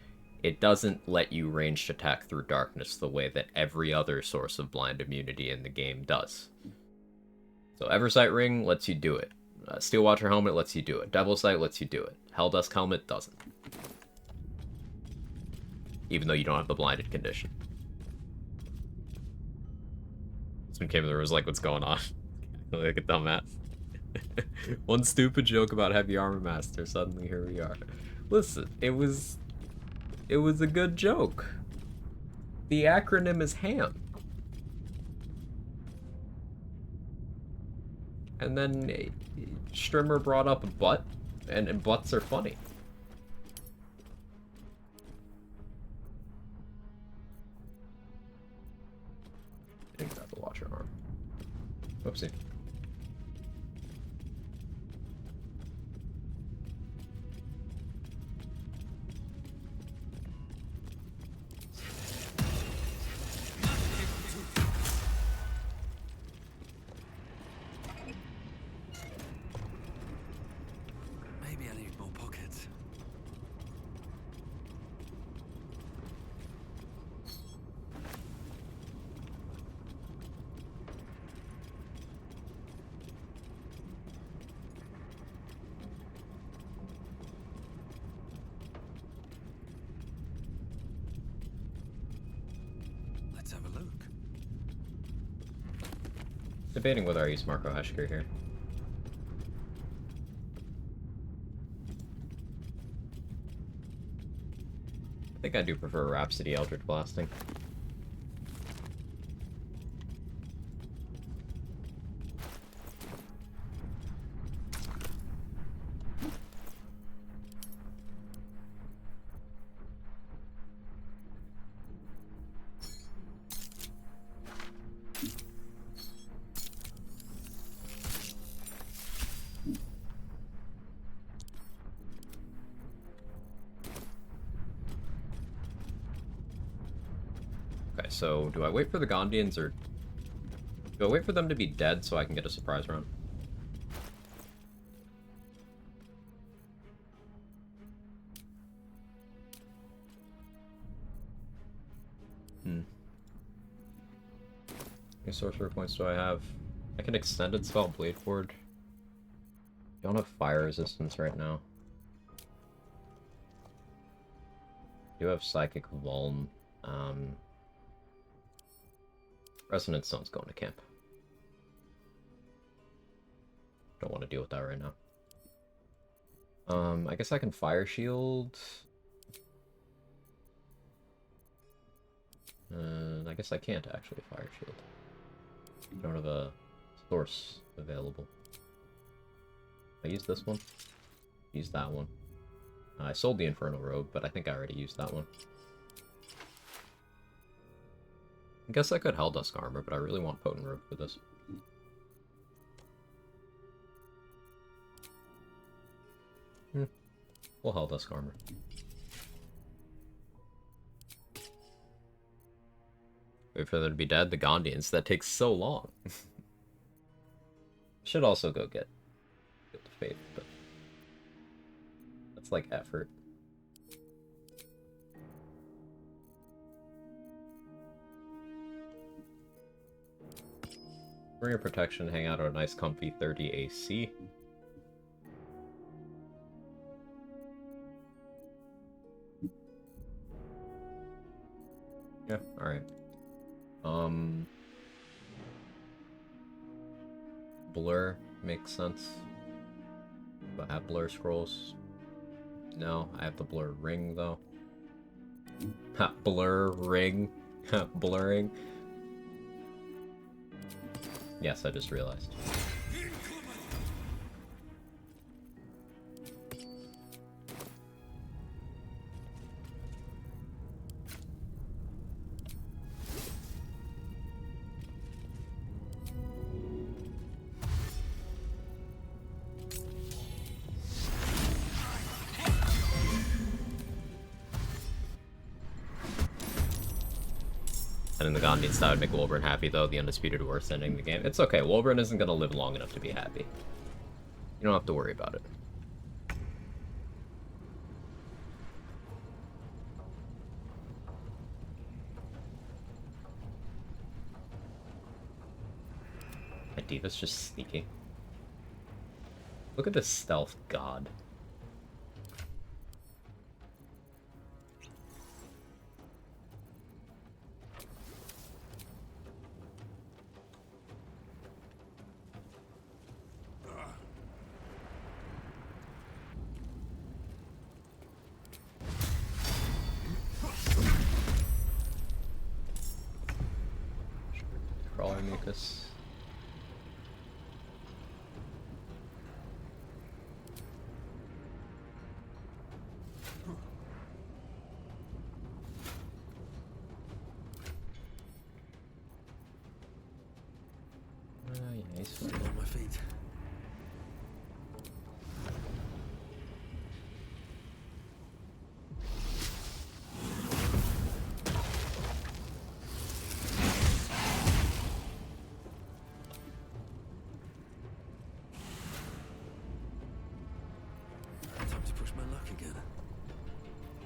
It doesn't let you ranged attack through darkness the way that every other source of blind immunity in the game does. So Eversight Ring lets you do it. Steelwatcher Helmet lets you do it. Devil Sight lets you do it. Helldusk Helmet doesn't. Even though you don't have the blinded condition. Someone came in there and was like, what's going on? Like a dumbass. One stupid joke about Heavy Armor Master, suddenly here we are. Listen, it was a good joke. The acronym is HAM. And then Strimmer brought up a butt, and butts are funny. I didn't grab the Watcher arm. Whoopsie. Maybe I need more pockets. Let's have a look. Debating whether I use Marco Heshker here. I think I do prefer Rhapsody Eldritch Blasting. So, do I wait for the Gondians, or do I wait for them to be dead so I can get a surprise round? How many sorcerer points do I have? I can extended spell Blade Forge. I don't have fire resistance right now. I do have Psychic Vuln. Resonant Stone's going to camp. Don't want to deal with that right now. I guess I can Fire Shield. I guess I can't actually Fire Shield. I don't have a source available. I used this one. Used that one. I sold the Infernal Robe, but I think I already used that one. I guess I could Helldusk Armor, but I really want Potent Robe for this. We'll Helldusk Armor. Wait for them to be dead, the Gondians. That takes so long. Should also go get the Faith, but that's like effort. Bring your protection, hang out at a nice comfy 30 AC. Yeah, alright. Blur makes sense. Do I have blur scrolls? No, I have the blur ring though. Ha, blur ring. Blurring. Yes, I just realized. And in the Gondians, that would make Wolverine happy, though. The Undisputed Worst ending the game. It's okay. Wolverine isn't going to live long enough to be happy. You don't have to worry about it. My Diva's just sneaky. Look at this stealth god. Crawler mucus. Nice. On my feet. Time to push my luck again.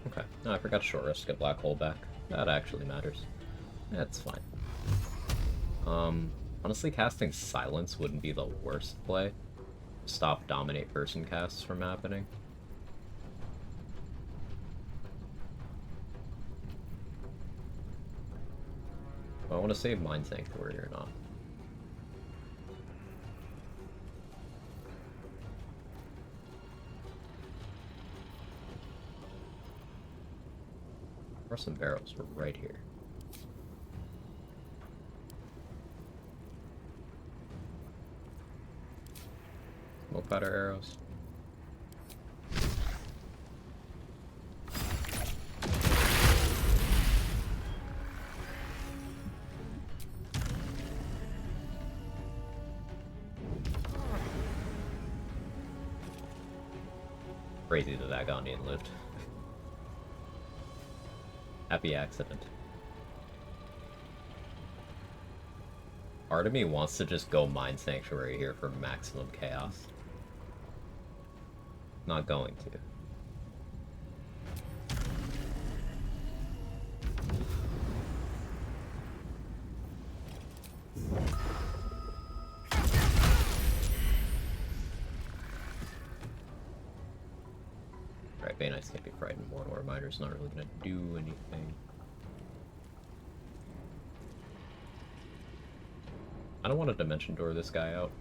Okay. No, I forgot to short rest to get Black Hole back. That actually matters. That's fine. Honestly, casting Silence wouldn't be the worst play. Stop Dominate Person casts from happening. I want to save Mind Sanctuary or not. Horse and barrels were right here. Smoke powder arrows. Crazy that Gondian lived. Happy accident. Part of me wants to just go Mind Sanctuary here for maximum chaos. Not going to. guys can't be frightened. One ore miner's not really gonna do anything. I don't want to dimension door this guy out.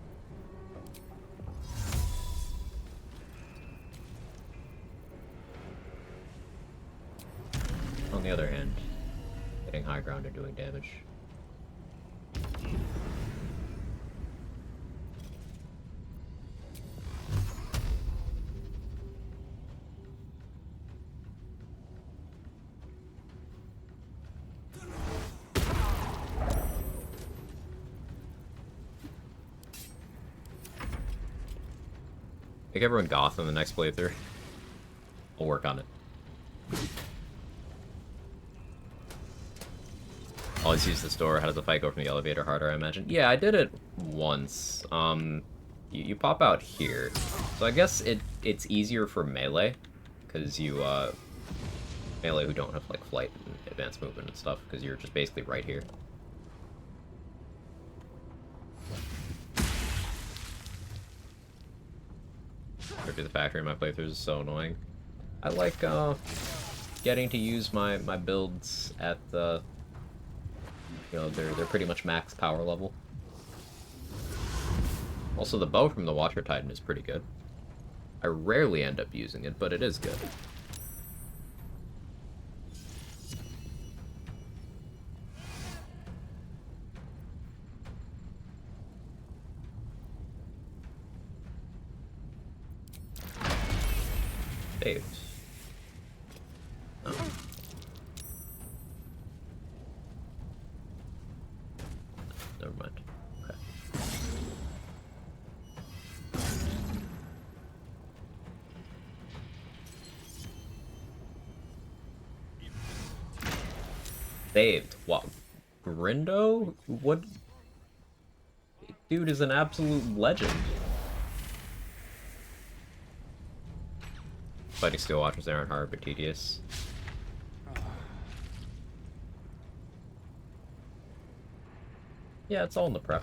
On the other hand, getting high ground and doing damage. Make everyone goth in the next playthrough. I'll work on it. Always use this door. How does the fight go from the elevator harder, I imagine? Yeah, I did it once. You pop out here. So I guess it's easier for melee. Because you, melee who don't have, like, flight and advanced movement and stuff. Because you're just basically right here. Go to the factory in my playthroughs is so annoying. I like, getting to use my builds at the... You know, they're pretty much max power level. Also, the bow from the Watcher Titan is pretty good. I rarely end up using it, but it is good. Saved. Oh. Never mind. Okay. Saved. What? Grindo? What? Dude is an absolute legend. Fighting Steel Watchers aren't hard, but tedious. Yeah, it's all in the prep.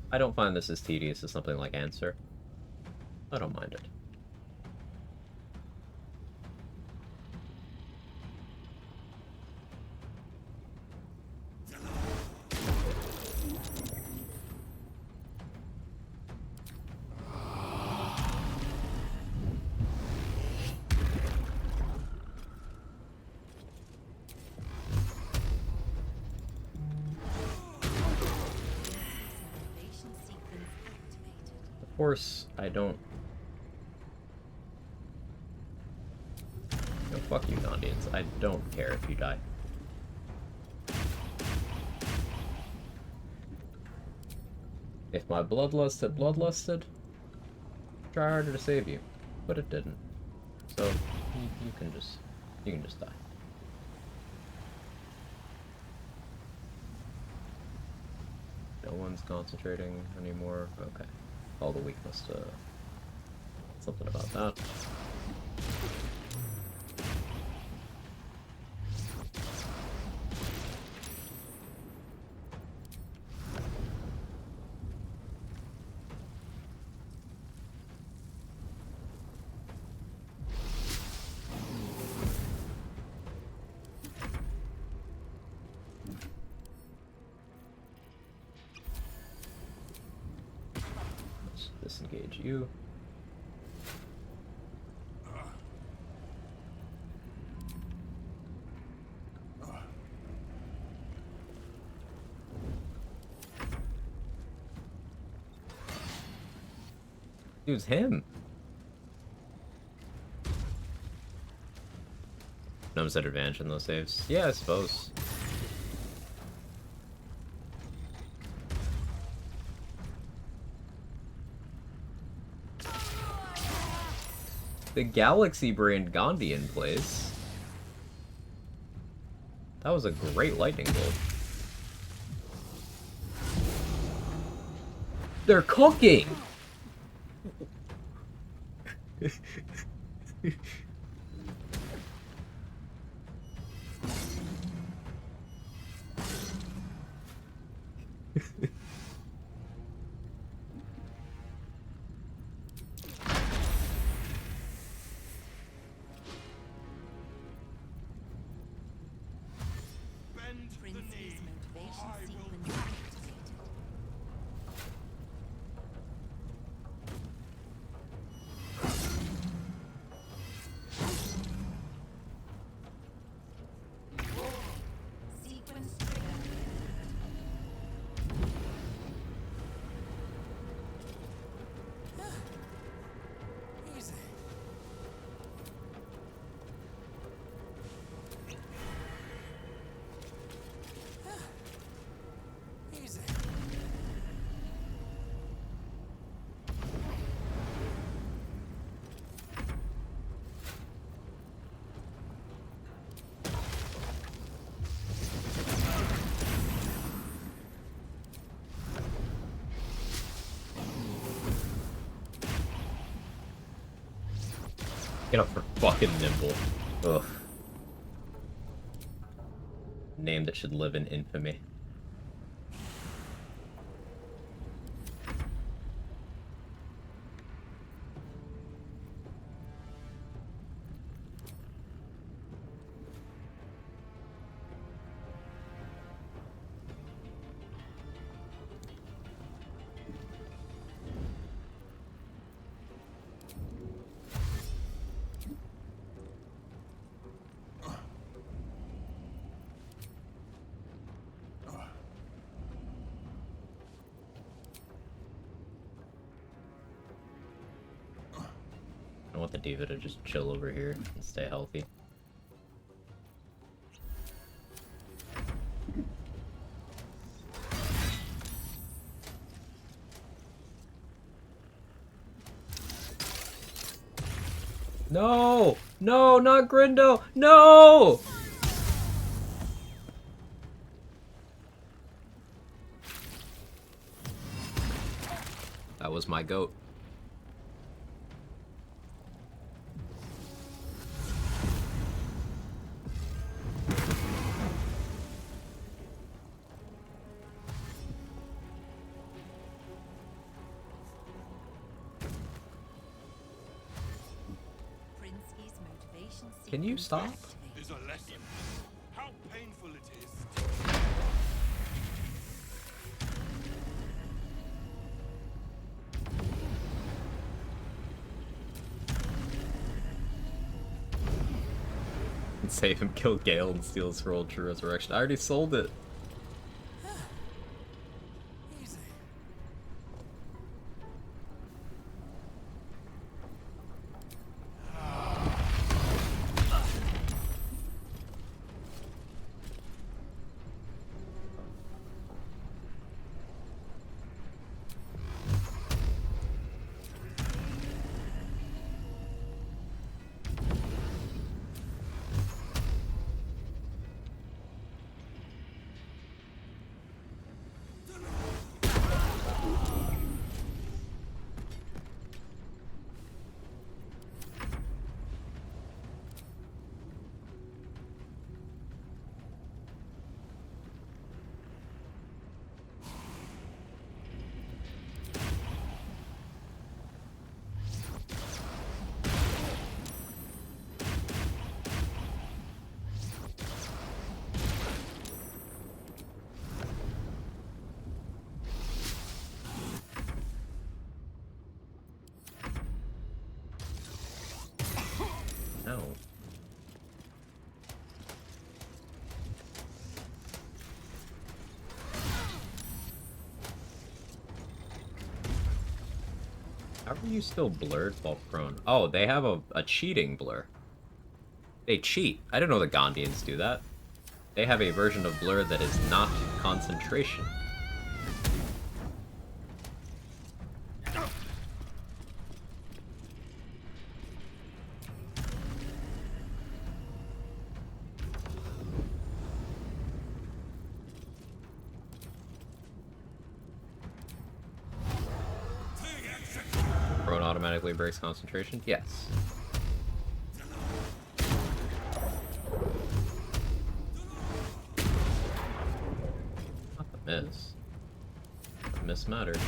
I don't find this as tedious as something like Answer. I don't mind it. Of course, I don't... No, fuck you, Gondians. I don't care if you die. If my bloodlust had bloodlusted, try harder to save you, but it didn't. So you can just die. No one's concentrating anymore. Okay. All the weakness to something about that. Disengage you. Dude's him. Gnomes at advantage in those saves. Yeah, I suppose. The Galaxy Brain Gondian plays. That was a great lightning bolt. They're cooking! Princey's motivation sequence activated. Sequence trigger. Easy. Easy. Get up for fucking Nimble. Ugh. Name that should live in infamy. I want the diva to just chill over here and stay healthy. No! No, not Grindo! No! That was my goat. Princey's motivation sequence. Can you stop? Is a lesson. How painful it is. Save him, kill Gale, and steal his World True Resurrection. I already sold it. Easy. No. How are you still blurred while prone? Oh, they have a cheating blur. They cheat. I didn't know the Gondians do that. They have a version of blur that is not concentration. Prone automatically breaks concentration? Yes. Not the miss. The miss mattered.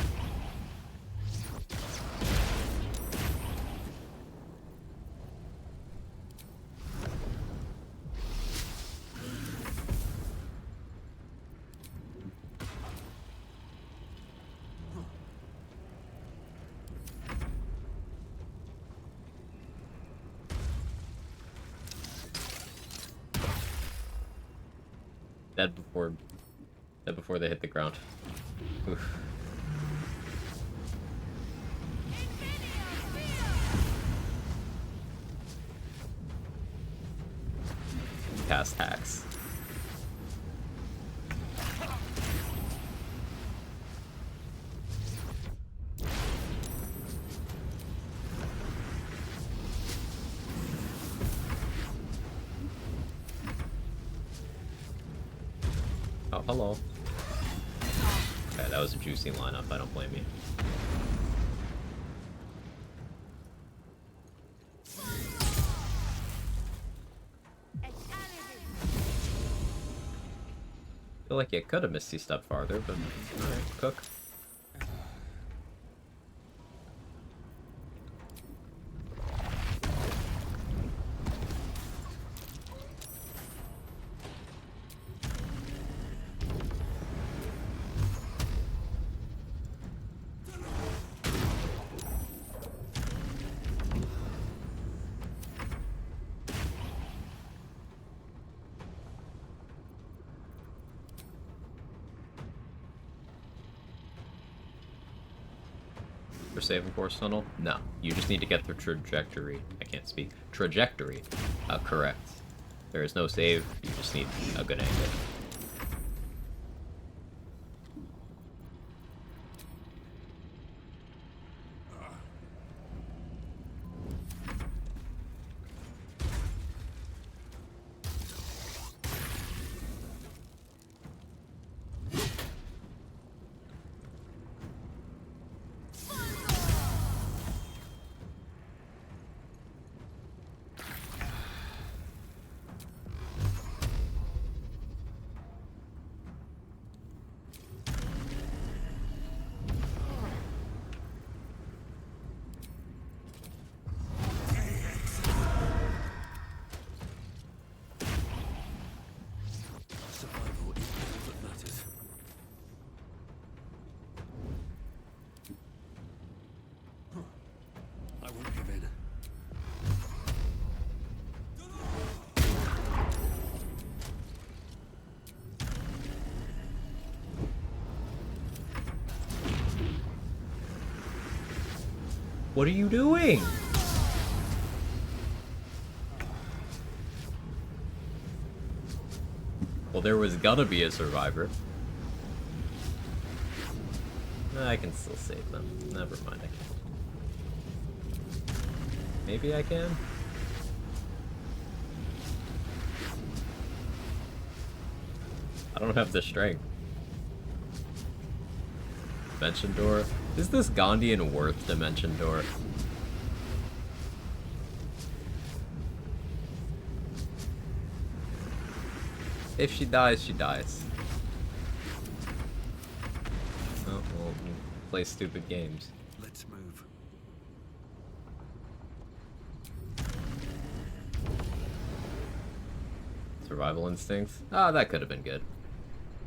Dead before they hit the ground. Oof. Cast hacks. Oh, hello. Okay, that was a juicy lineup. I don't blame you. Feel like you could have Misty stepped farther, but alright, cook. For saving course tunnel? No. You just need to get the trajectory. I can't speak. Trajectory. Correct. There is no save. You just need a good angle. Survival is all that matters. I won't give in. What are you doing? Well, there was gonna be a survivor. I can still save them. Never mind, I can't. Maybe I can? I don't have the strength. Dimension door? Is this Gondian worth Dimension door? If she dies, she dies. Oh, well, play stupid games. Let's move. Survival instinct? Ah, that could have been good.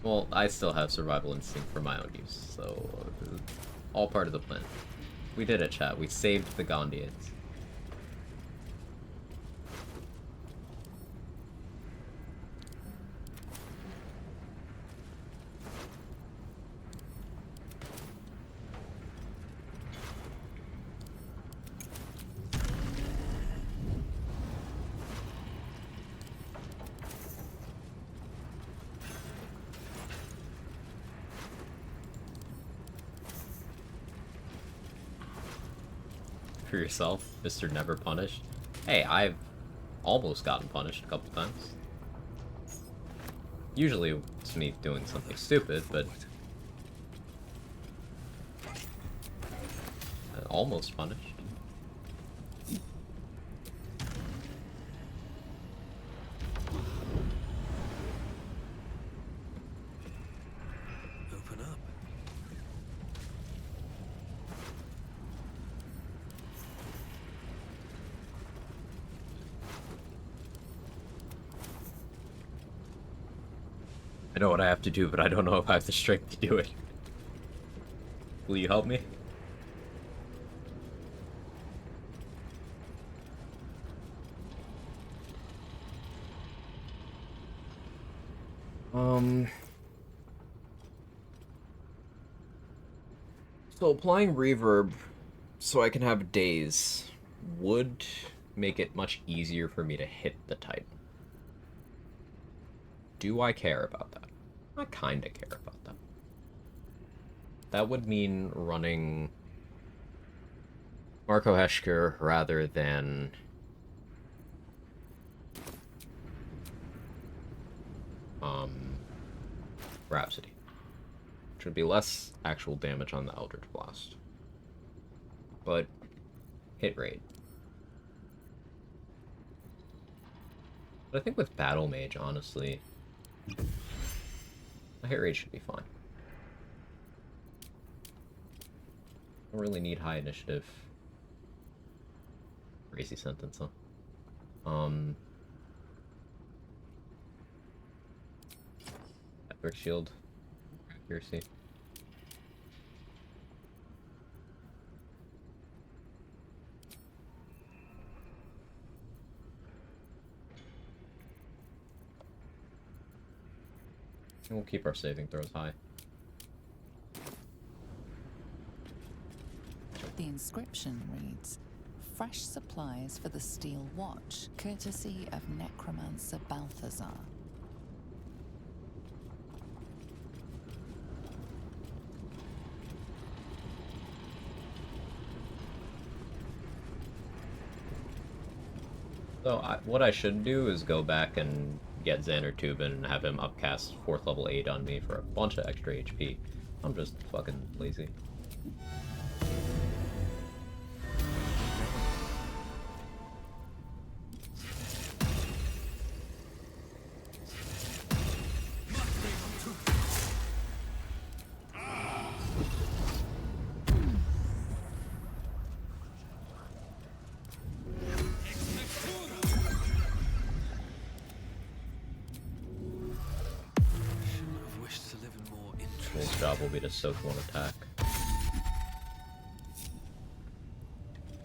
Well, I still have survival instinct for my own use, so all part of the plan. We did it, chat. We saved the Gondians. For yourself, Mr. Never Punished. Hey, I've almost gotten punished a couple times. Usually it's me doing something stupid, but almost punished. Open up. I know what I have to do, but I don't know if I have the strength to do it. Will you help me? So applying reverb so I can have days would make it much easier for me to hit the Titan. Do I care about that? I kinda care about that. That would mean running Marco Heschker rather than Rhapsody, which would be less actual damage on the Eldritch Blast, but hit rate. But I think with Battle Mage, honestly, the hit rate should be fine. Don't really need high initiative. Crazy sentence, huh? Epic Shield. Accuracy. And we'll keep our saving throws high. The inscription reads, "Fresh supplies for the Steel Watch, courtesy of Necromancer Balthazar." So what I should do is go back and get Xander Tubin and have him upcast 4th level 8 on me for a bunch of extra HP. I'm just fucking lazy. His job will be to soak one attack.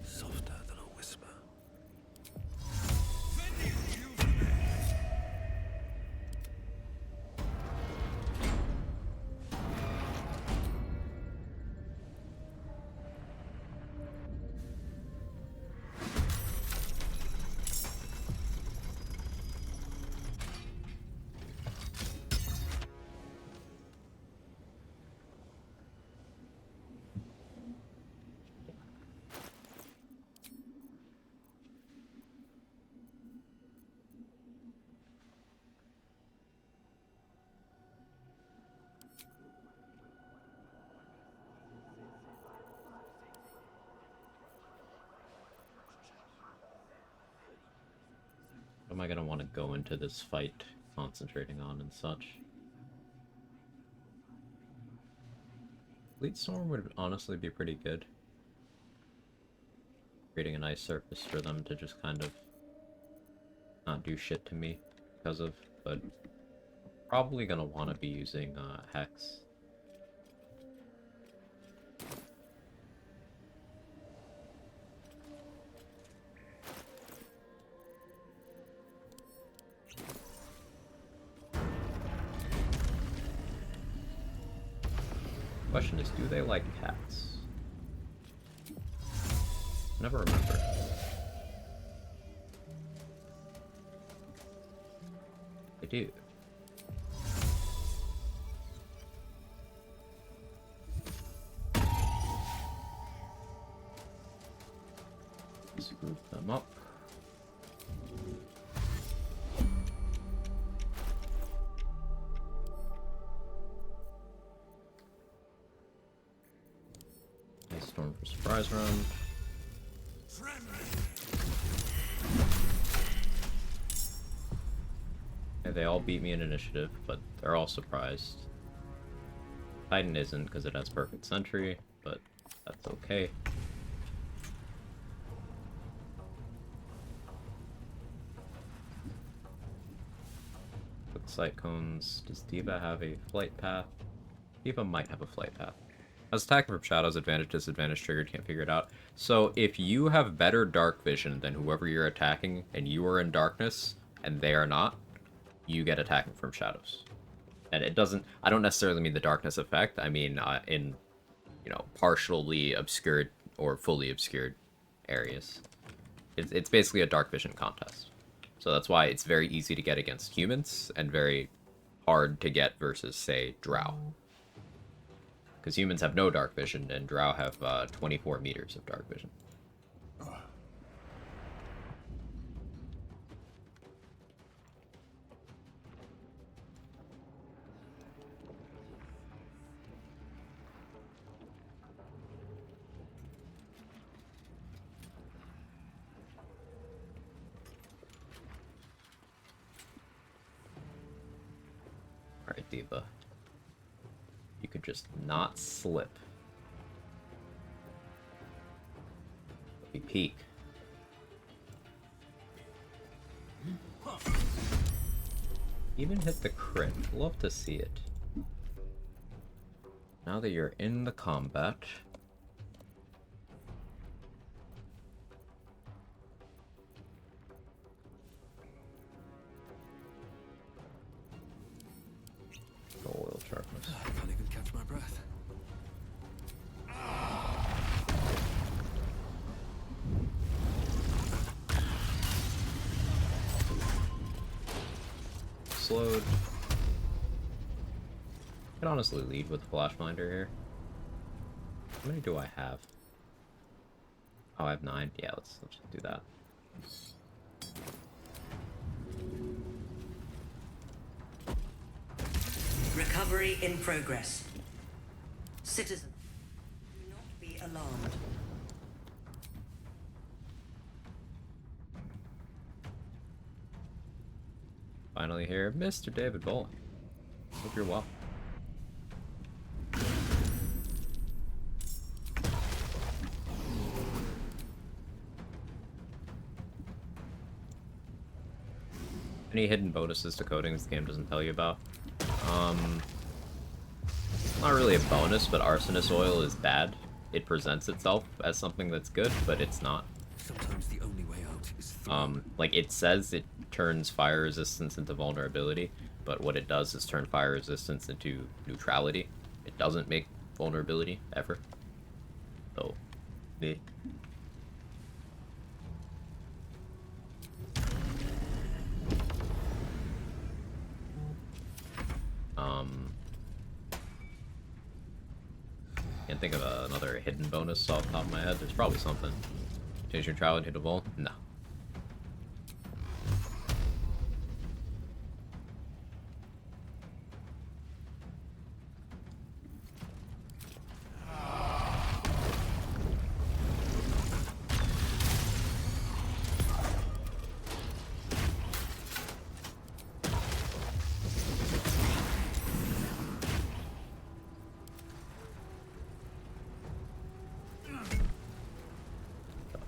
Softer than a whisper. What am I gonna want to go into this fight concentrating on and such? Fleet Storm would honestly be pretty good. Creating a nice surface for them to just kind of not do shit to me because of, but probably gonna want to be using Hex. Question is, do they like cats? Never remember. They do. Let's group them up. Nice storm for surprise round. Okay, they all beat me in initiative, but they're all surprised. Titan isn't because it has perfect sentry, but that's okay. Quick sight cones. Does Diva have a flight path? Diva might have a flight path. As attacking from shadows, advantage, disadvantage triggered, can't figure it out. So if you have better dark vision than whoever you're attacking, and you are in darkness, and they are not, you get attacking from shadows. And it doesn't, I don't necessarily mean the darkness effect, I mean in, you know, partially obscured or fully obscured areas. It's basically a dark vision contest. So that's why it's very easy to get against humans and very hard to get versus, say, drow. Because humans have no dark vision and drow have 24 meters of dark vision. Alright, Diva. You could just not slip. Let me peek. Even hit the crit. Love to see it. Now that you're in the combat. Oil sharpness. I can't even catch my breath. Slowed. I could honestly lead with the Flashminder here. How many do I have? Oh, I have 9. Yeah, let's do that. Recovery in progress. Citizen, do not be alarmed. Finally here, Mr. David Bowling. Hope you're well. Any hidden bonuses to coatings the game doesn't tell you about? Not really a bonus, but arsonist oil is bad. It presents itself as something that's good, but it's not. Sometimes the only way out is through. Like it says it turns fire resistance into vulnerability, but what it does is turn fire resistance into neutrality. It doesn't make vulnerability ever. So, eh. Can't think of another hidden bonus off the top of my head. There's probably something. Change your trial and hit a wall? No.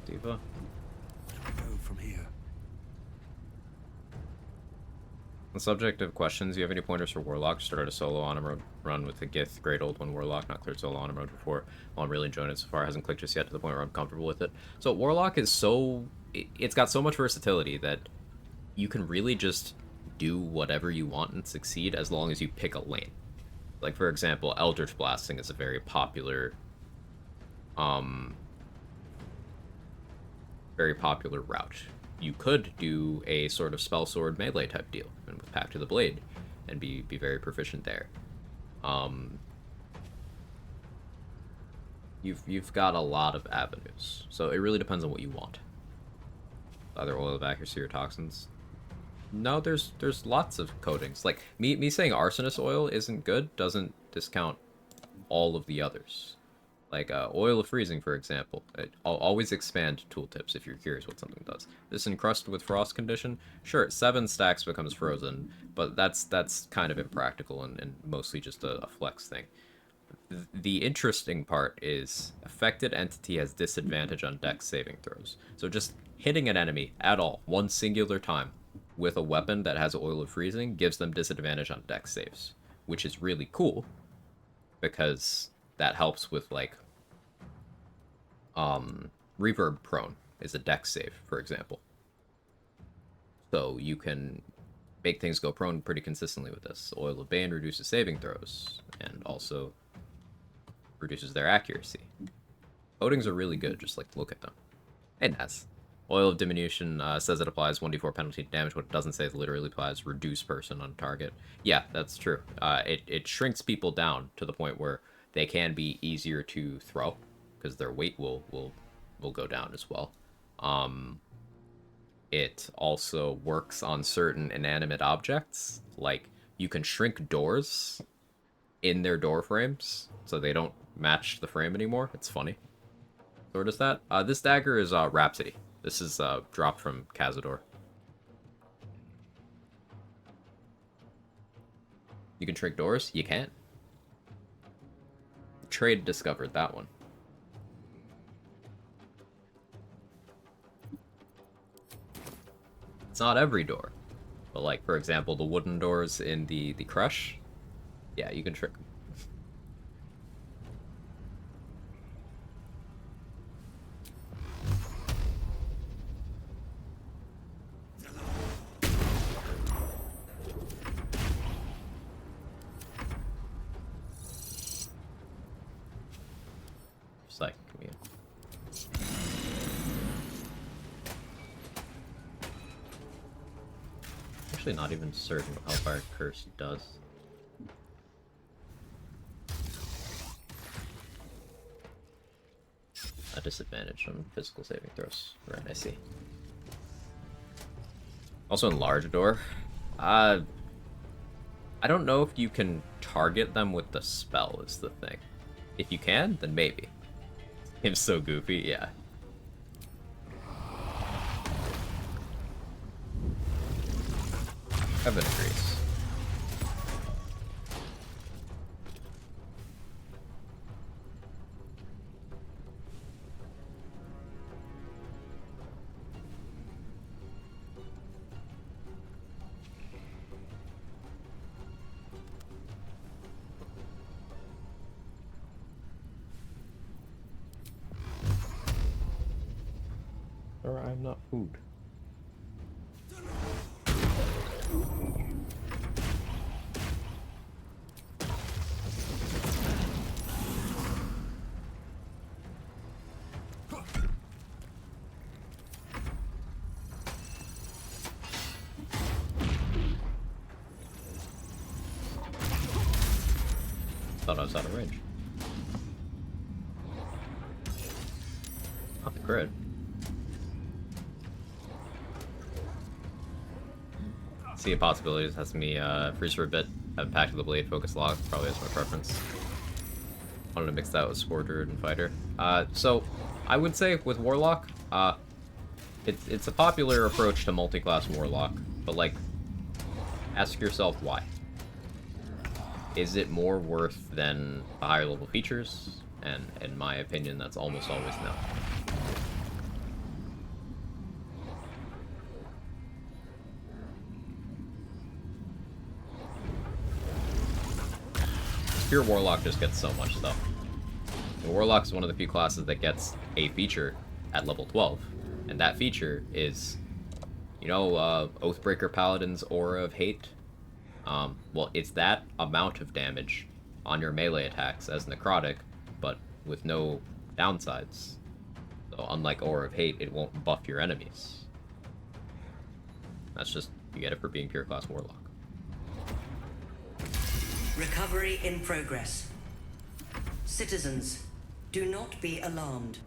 Diva. Where do I go from here? On the subject of questions, do you have any pointers for Warlock? Started a solo on him run with the Gith, Great Old One Warlock, not cleared solo on him road before. While I'm really enjoying it so far, hasn't clicked just yet to the point where I'm comfortable with it. So Warlock is so... It's got so much versatility that you can really just do whatever you want and succeed as long as you pick a lane. Like, for example, Eldritch Blasting is a very popular... very popular route. You could do a sort of spell sword melee type deal and with Pact to the Blade and be very proficient there. You've got a lot of avenues, so it really depends on what you want. Other oil of accuracy or toxins? No, there's lots of coatings. Like me saying arsonist oil isn't good doesn't discount all of the others. Like oil of freezing, for example. I'll always expand tooltips if you're curious what something does. This encrusted with frost condition, sure, 7 stacks becomes frozen, but that's kind of impractical and mostly just a flex thing. The interesting part is affected entity has disadvantage on dex saving throws. So just hitting an enemy at all, one singular time, with a weapon that has oil of freezing gives them disadvantage on dex saves, which is really cool because that helps with, like, reverb prone is a dex save, for example. So you can make things go prone pretty consistently with this. Oil of Bane reduces saving throws, and also reduces their accuracy. Coatings are really good, just like look at them. It has. Oil of Diminution says it applies 1d4 penalty to damage. What it doesn't say is literally applies reduce person on target. Yeah, that's true. It shrinks people down to the point where they can be easier to throw, because their weight will go down as well. It also works on certain inanimate objects. Like, you can shrink doors in their door frames, so they don't match the frame anymore. It's funny. So what is that? This dagger is Rhapsody. This is dropped from Cazador. You can shrink doors? You can't. Trade discovered that one. It's not every door. But like, for example, the wooden doors in the Crush, yeah, you can trick them. Psychic commune. Actually not even certain what Hellfire Curse does. A disadvantage on physical saving throws. Right, I see. Also Enlarge Door. I don't know if you can target them with the spell is the thing. If you can, then maybe. It's so goofy, yeah. Kevin agrees. Or I'm not food. Thought I was out of range. Not the grid. See possibilities has me freeze for a bit. Have Pact of the Blade, Focus Lock, probably has my preference. Wanted to mix that with Spore Druid and Fighter. So I would say with Warlock, it's a popular approach to multi-class Warlock, but like, ask yourself why. Is it more worth than the higher level features? And in my opinion, that's almost always no. Pure Warlock just gets so much stuff. And Warlock is one of the few classes that gets a feature at level 12. And that feature is, you know, Oathbreaker Paladin's Aura of Hate? Well, it's that amount of damage on your melee attacks as Necrotic, but with no downsides. So unlike Aura of Hate, it won't buff your enemies. That's just, you get it for being pure class Warlock. Recovery in progress. Citizens, do not be alarmed.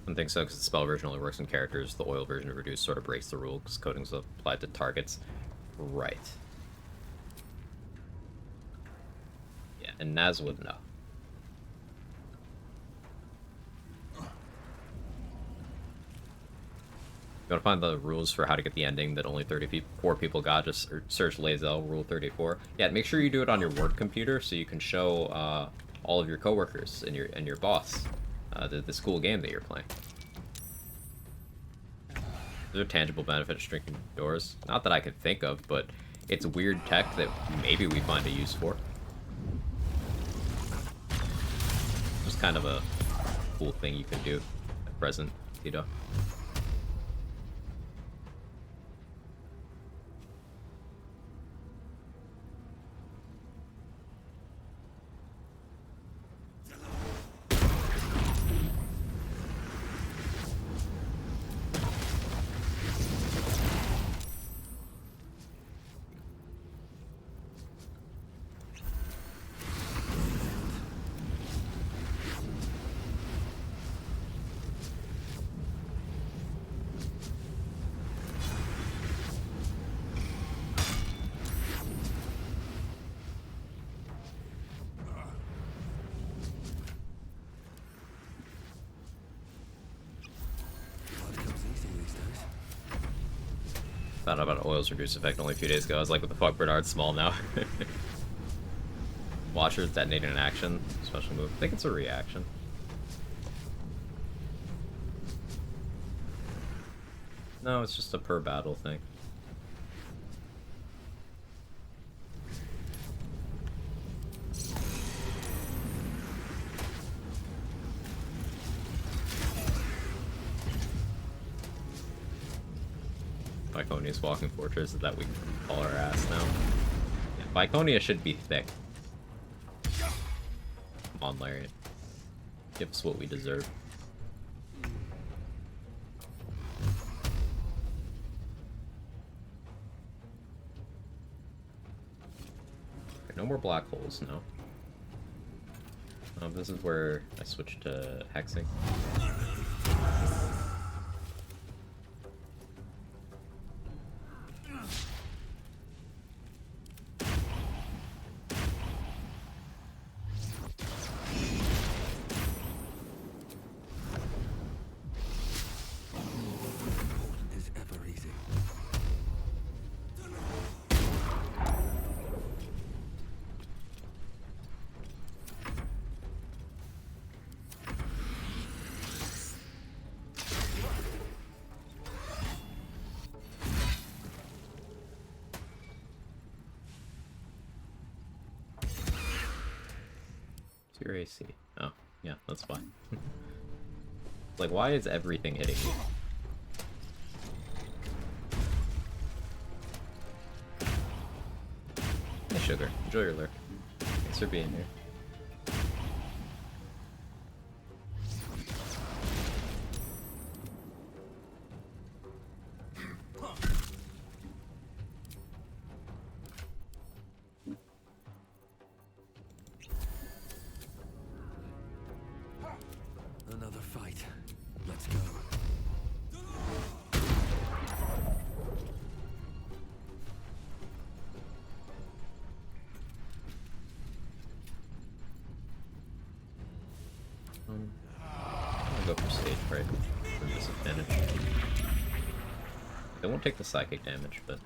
I think so, because the spell version only works in characters. The oil version of Reduce sort of breaks the rule, because coatings applied to targets. Right. Yeah, and Naz would know. You want to find the rules for how to get the ending that only 34 people got? Just search Lazel Rule 34. Yeah, make sure you do it on your work computer so you can show all of your coworkers and your boss the school game that you're playing. Is there a tangible benefit to shrinking doors? Not that I can think of, but it's weird tech that maybe we find a use for. Just kind of a cool thing you can do at present, you know. Found out about oil's reduced effect only a few days ago. I was like, what the fuck, Bernard's small now. Watchers detonating an action. Special move. I think it's a reaction. No, it's just a per battle thing. Viconia's walking fortress is that we can call our ass now. Yeah, Viconia should be thick. Come on, Lariat. Give us what we deserve. Okay, no more black holes now. This is where I switched to hexing. Your AC. Oh, yeah, that's fine. Like, why is everything hitting me? Hey, Sugar. Enjoy your lurk. Thanks for being here. Another fight. Let's go. I'll go for stage fright for disadvantage. They won't take the psychic damage, but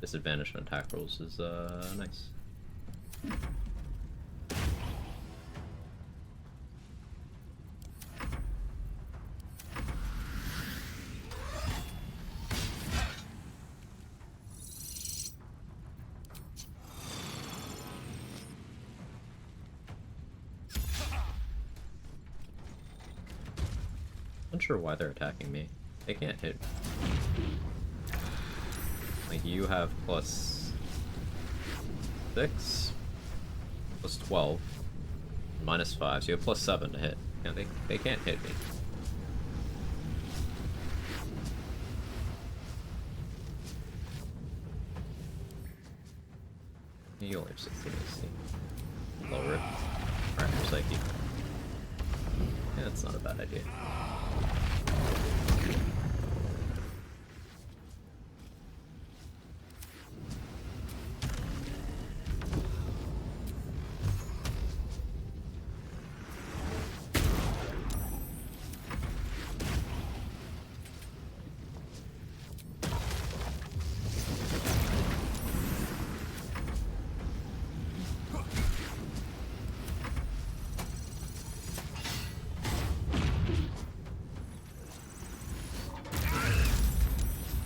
disadvantage on attack rolls is nice. Sure why they're attacking me. They can't hit. Like, you have plus 6, plus 12, minus 5, so you have plus 7 to hit. Yeah, they can't hit me. You only have 16 AC. Lower it. Alright, Psyche. Yeah, that's not a bad idea.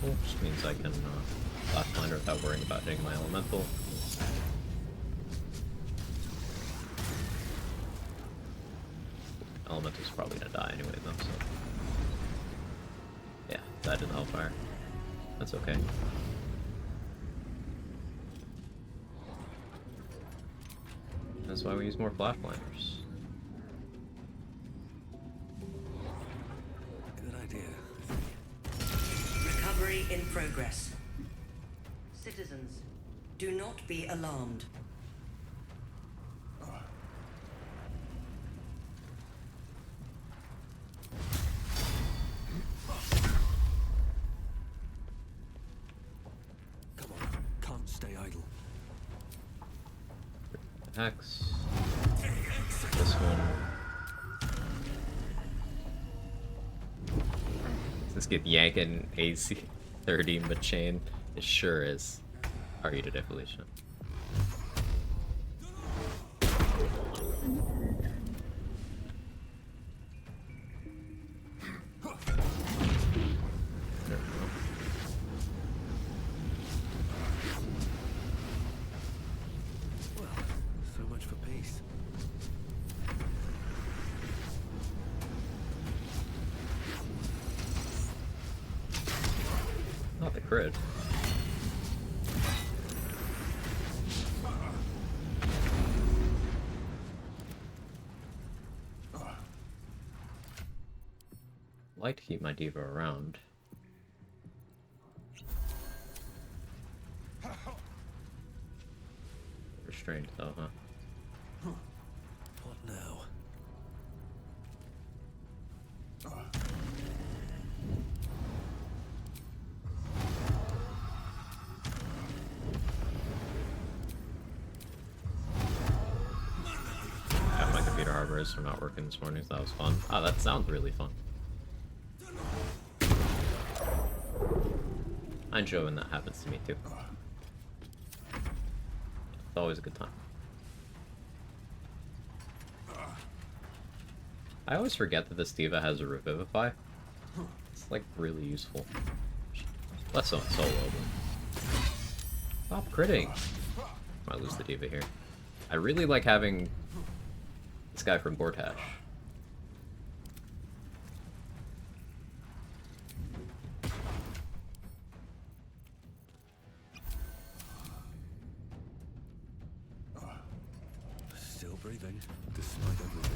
Which means I can flatline Pathfinder without worrying about hitting my elemental. Elemental's probably gonna die anyway though, so... Yeah, died in Hellfire. That's okay. That's why we use more flatliners. Good idea. Recovery in progress. Citizens, do not be alarmed. Come on, can't stay idle. Hex. This one. Does this get yanking AC 30 Machain? It sure is. Are you to defolition? Well, so much for peace. Not the crit. Like to keep my diva around. Restrained though, huh? What now? Yeah, my computer hardware is not working this morning, so that was fun. Ah, that sounds really fun. I enjoy when that happens to me too. It's always a good time. I always forget that this diva has a Revivify. It's like really useful. Less so in solo, but... Stop critting! Might lose the diva here. I really like having this guy from Gortash. Still breathing, despite everything.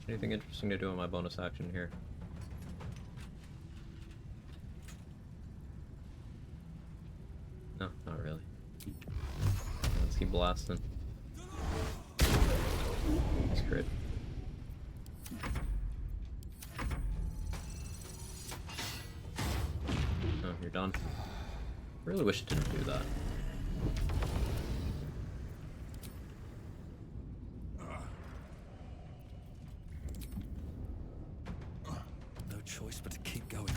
Anything interesting to do on my bonus action here? No, not really. Let's keep blasting. That's crit. Oh, you're done. Really wish it didn't do that. No choice but to keep going.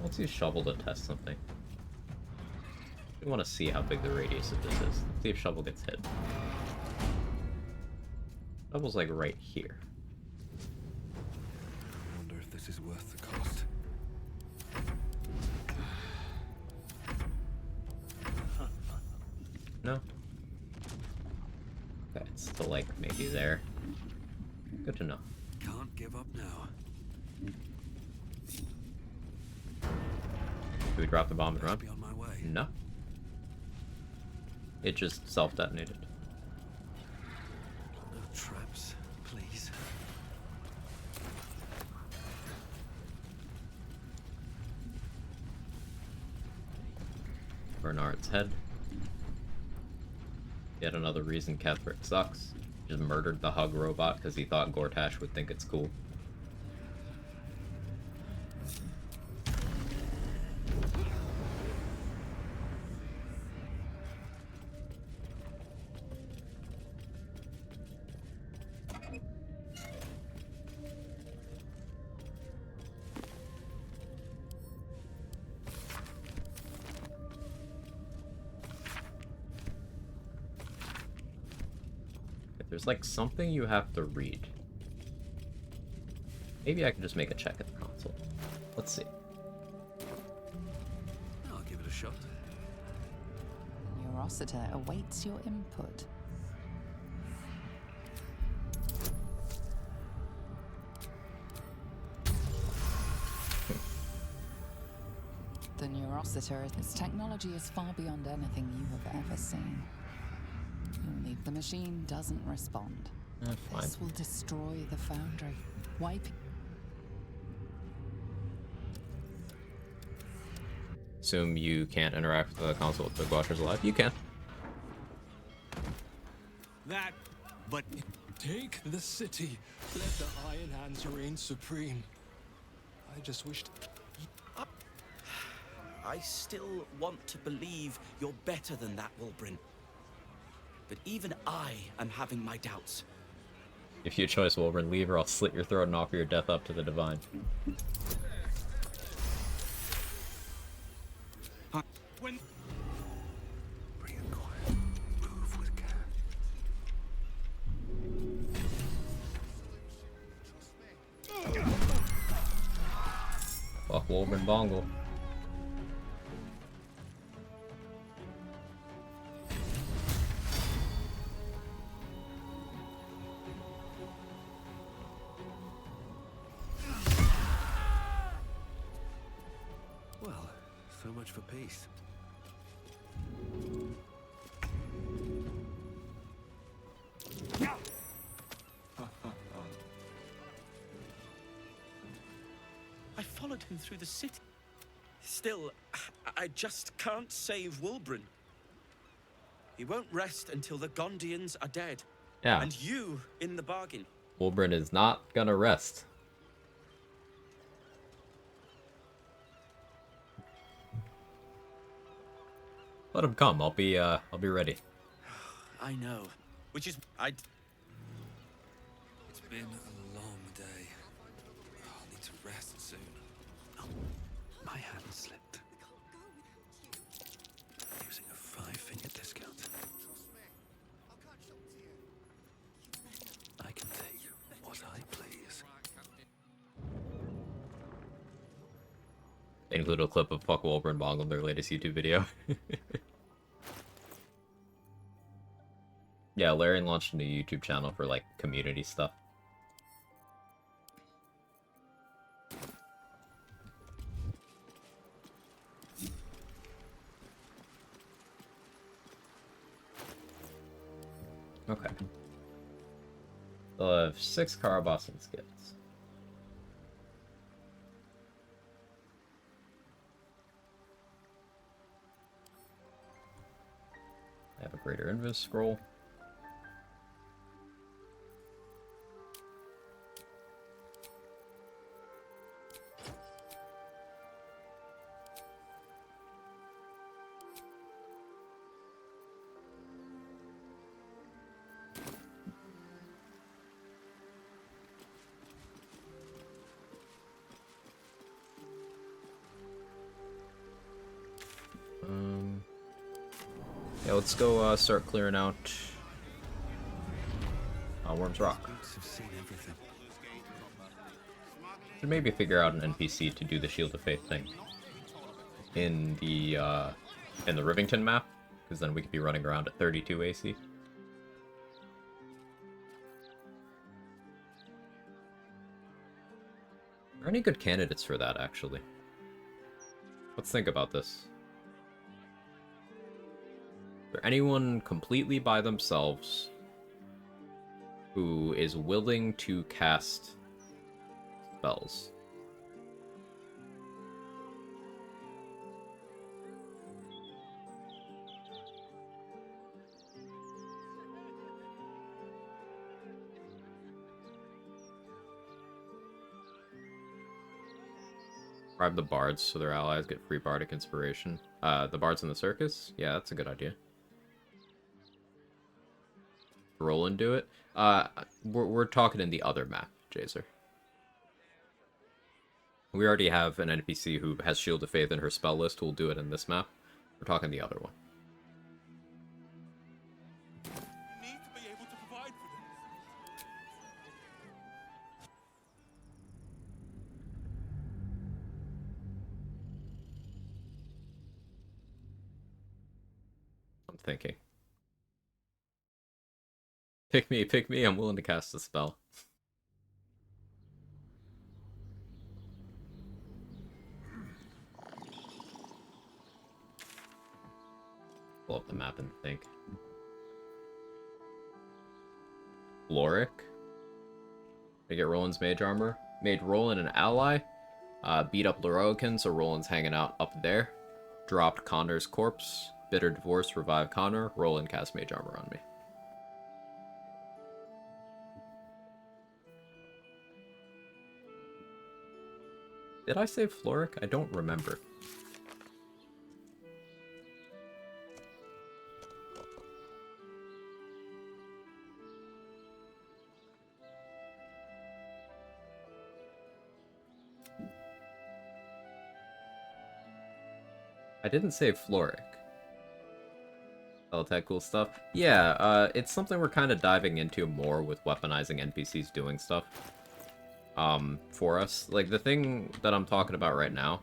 Let's use Shovel to test something. We want to see how big the radius of this is. Let's see if Shovel gets hit. Shovel's like right here. I wonder if this is worth the cost. No? Okay, it's still like maybe there. Good to know. Can't give up now. Do we drop the bomb and run? Be on my way. No. It just self-detonated. No traps, please. Bernard's head. Yet another reason Kethrick sucks. Just murdered the hug robot because he thought Gortash would think it's cool. There's like something you have to read. Maybe I can just make a check at the console. Let's see. I'll give it a shot. Your Rossiter awaits your input. The Neurositor, its technology is far beyond anything you have ever seen. You'll need the machine doesn't respond. Fine. This will destroy the Foundry. Wipe. Assume you can't interact with the console with Big Watchers Alive? You can. That, but take the city. Let the Iron Hands reign supreme. I just wished. I still want to believe you're better than that, Wulbrin. But even I am having my doubts. If you choice, Wolverine, leave or I'll slit your throat and offer your death up to the Divine. When Bring it quiet. Move with care. Fuck Wolverine Bongle. Well, so much for peace. I followed him through the city. Still, I just can't save Wulbrin. He won't rest until the Gondians are dead. Yeah. And you in the bargain. Wolverine is not gonna rest. Let him come. I'll be ready. I know. Which is It's been a long day. I'll need to rest soon. Oh, my hand slipped. Using a 5-finger discount. I can take what I please. They include a clip of Fuck Wolverine Bongle in their latest YouTube video. Yeah, Larian launched a new YouTube channel for like community stuff. Okay. They'll have 6 Carabossing skits. I have a greater invis scroll. Yeah, let's go start clearing out Worm's Rock. Should maybe figure out an NPC to do the Shield of Faith thing in the Rivington map, because then we could be running around at 32 AC. Are there any good candidates for that, actually? Let's think about this. Is there anyone completely by themselves who is willing to cast spells? Bribe the bards so their allies get free bardic inspiration. The bards in the circus? Yeah, that's a good idea. Roll and do it. We're talking in the other map, Jazer. We already have an NPC who has Shield of Faith in her spell list who will do it in this map. We're talking the other one. Need to be able to provide for them. thinking. Pick me, I'm willing to cast a spell. Pull up the map and think. Floric. I get Roland's mage armor. Made Roland an ally. Beat up Leroican, so Roland's hanging out up there. Dropped Connor's corpse. Bitter divorce, revive Connor. Roland cast mage armor on me. Did I save Floric? I don't remember. I didn't save Floric. All that cool stuff. Yeah, it's something we're kind of diving into more with weaponizing NPCs doing stuff. For us. Like, the thing that I'm talking about right now,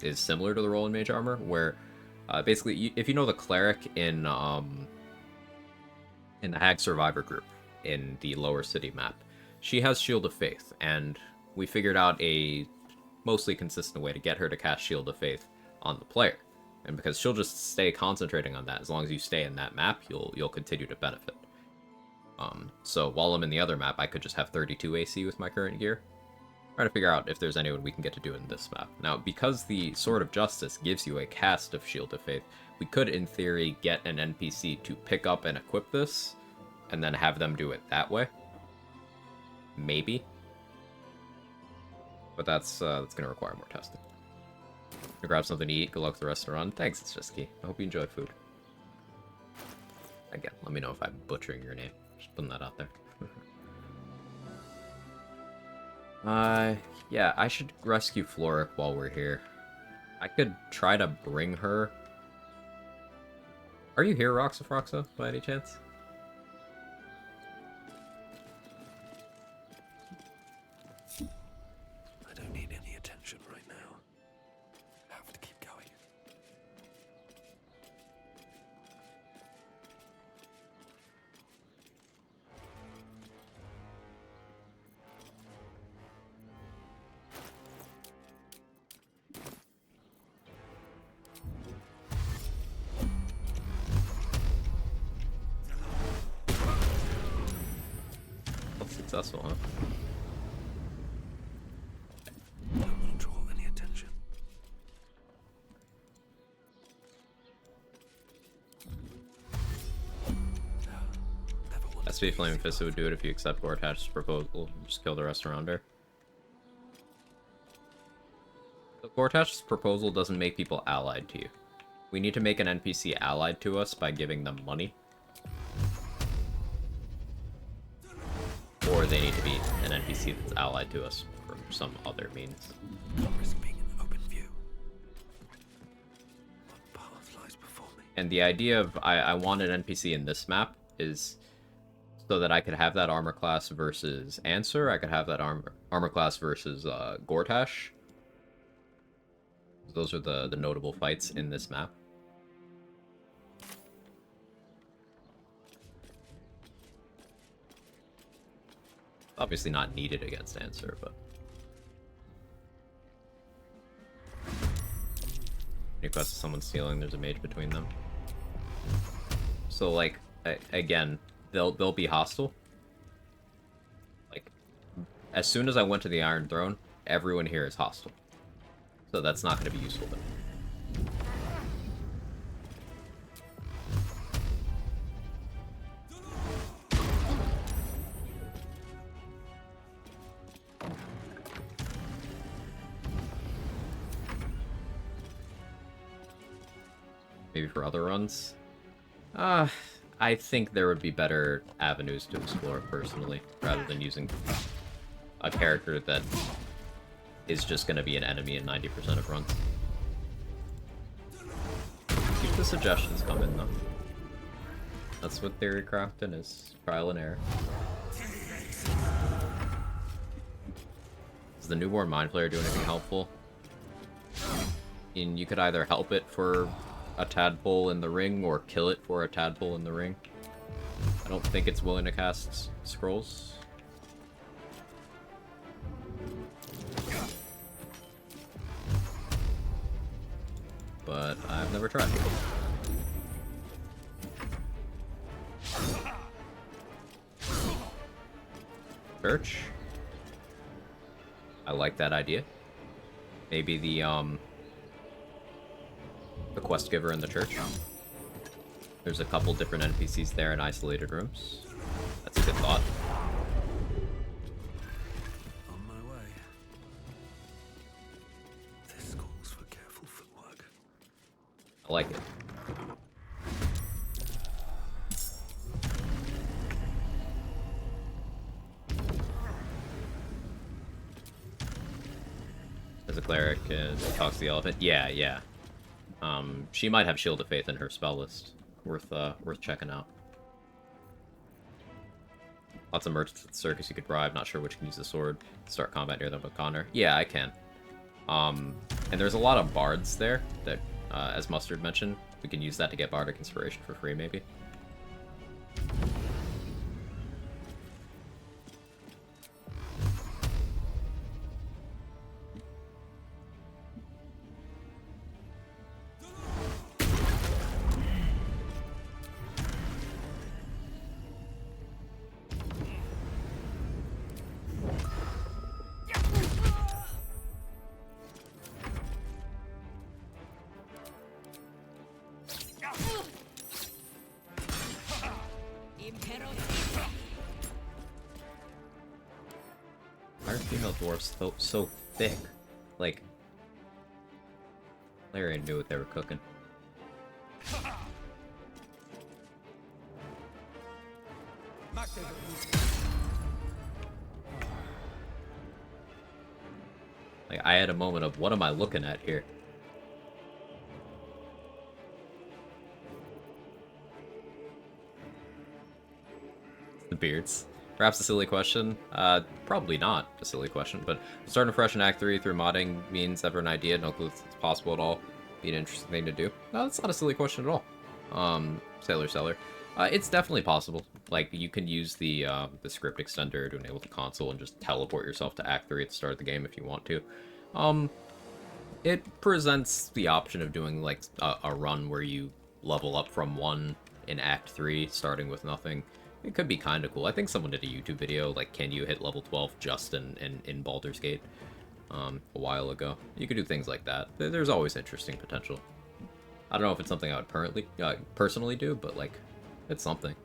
is similar to the Roland Mage Armor, where, basically, if you know the Cleric in the Hag Survivor group in the Lower City map, she has Shield of Faith, and we figured out a mostly consistent way to get her to cast Shield of Faith on the player. And because she'll just stay concentrating on that, as long as you stay in that map, you'll continue to benefit. So while I'm in the other map, I could just have 32 AC with my current gear. Trying to figure out if there's anyone we can get to do in this map. Now, because the Sword of Justice gives you a cast of Shield of Faith, we could, in theory, get an NPC to pick up and equip this, and then have them do it that way. Maybe. But that's going to require more testing. Gonna grab something to eat, good luck with the rest of the run. Thanks, it's just key. I hope you enjoy food. Again, let me know if I'm butchering your name. Just putting that out there. Yeah, I should rescue Floric while we're here. I could try to bring her. Are you here, Roxa, by any chance? I don't need any attention right now. I have to keep going. That's successful, huh? Don't want to draw any attention. SP Flaming Fist would do it if you accept Gortash's proposal. Just kill the rest around her. So Gortash's proposal doesn't make people allied to you. We need to make an NPC allied to us by giving them money. Or they need to be an NPC that's allied to us from some other means. Risk being in open view. What path lies before me? And the idea of I want an NPC in this map is so that I could have that armor class versus Answer. I could have that armor class versus Gortash. Those are the notable fights in this map. Obviously not needed against Answer, but... Any quest is someone stealing, there's a mage between them. So, like, again, they'll be hostile. Like, as soon as I went to the Iron Throne, everyone here is hostile. So that's not going to be useful to me. Maybe for other runs? I think there would be better avenues to explore personally, rather than using a character that is just going to be an enemy in 90% of runs. Keep the suggestions coming, though. That's what theory crafting is. Trial and error. Does the newborn mind flayer do anything helpful? And you could either help it for a tadpole in the ring or kill it for a tadpole in the ring. I don't think it's willing to cast scrolls. But I've never tried. Church. I like that idea. Maybe the quest giver in the church. There's a couple different NPCs there in isolated rooms. That's a good thought. On my way. This calls for careful footwork. I like it. As a cleric, talks to the elephant. Yeah, yeah. She might have Shield of Faith in her spell list. Worth checking out. Lots of merchants at the circus you could bribe. Not sure which can use the sword. Start combat near them with Connor. Yeah, I can. And there's a lot of bards there that, as Mustard mentioned, we can use that to get bardic inspiration for free, maybe. Why are female dwarves so thick? Like, Larry knew what they were cooking. Like, I had a moment of, what am I looking at here? The beards. Perhaps a silly question? Probably not a silly question, but starting fresh in Act 3 through modding means ever an idea, no clue if it's possible at all. Be an interesting thing to do. No, that's not a silly question at all. Sailor Seller. It's definitely possible. Like, you can use the script extender to enable the console and just teleport yourself to Act 3 at the start of the game if you want to. It presents the option of doing, like, a run where you level up from 1 in Act 3, starting with nothing. It could be kind of cool. I think someone did a YouTube video, like, can you hit level 12 just in Baldur's Gate, a while ago. You could do things like that. There's always interesting potential. I don't know if it's something I would personally do, but, like, it's something.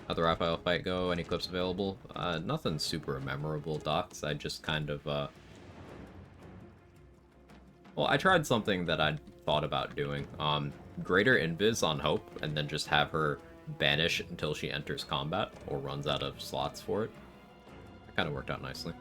How'd the Raphael fight go? Any clips available? Nothing super memorable, docs. I just kind of, well, I tried something that I'd thought about doing. Greater Invis on Hope, and then just have her banish until she enters combat or runs out of slots for it. It kind of worked out nicely.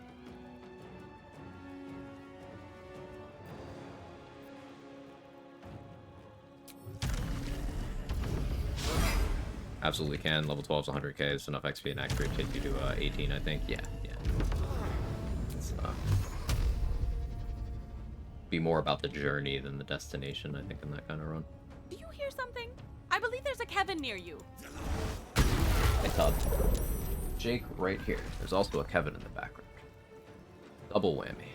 Absolutely can. Level 12 is 100k. It's enough XP and Act 3 to take you to 18, I think. Yeah, yeah. It's, be more about the journey than the destination, I think, in that kind of run. Do you hear something? I believe there's a Kevin near you. Hey, Todd. Jake right here. There's also a Kevin in the background. Double whammy.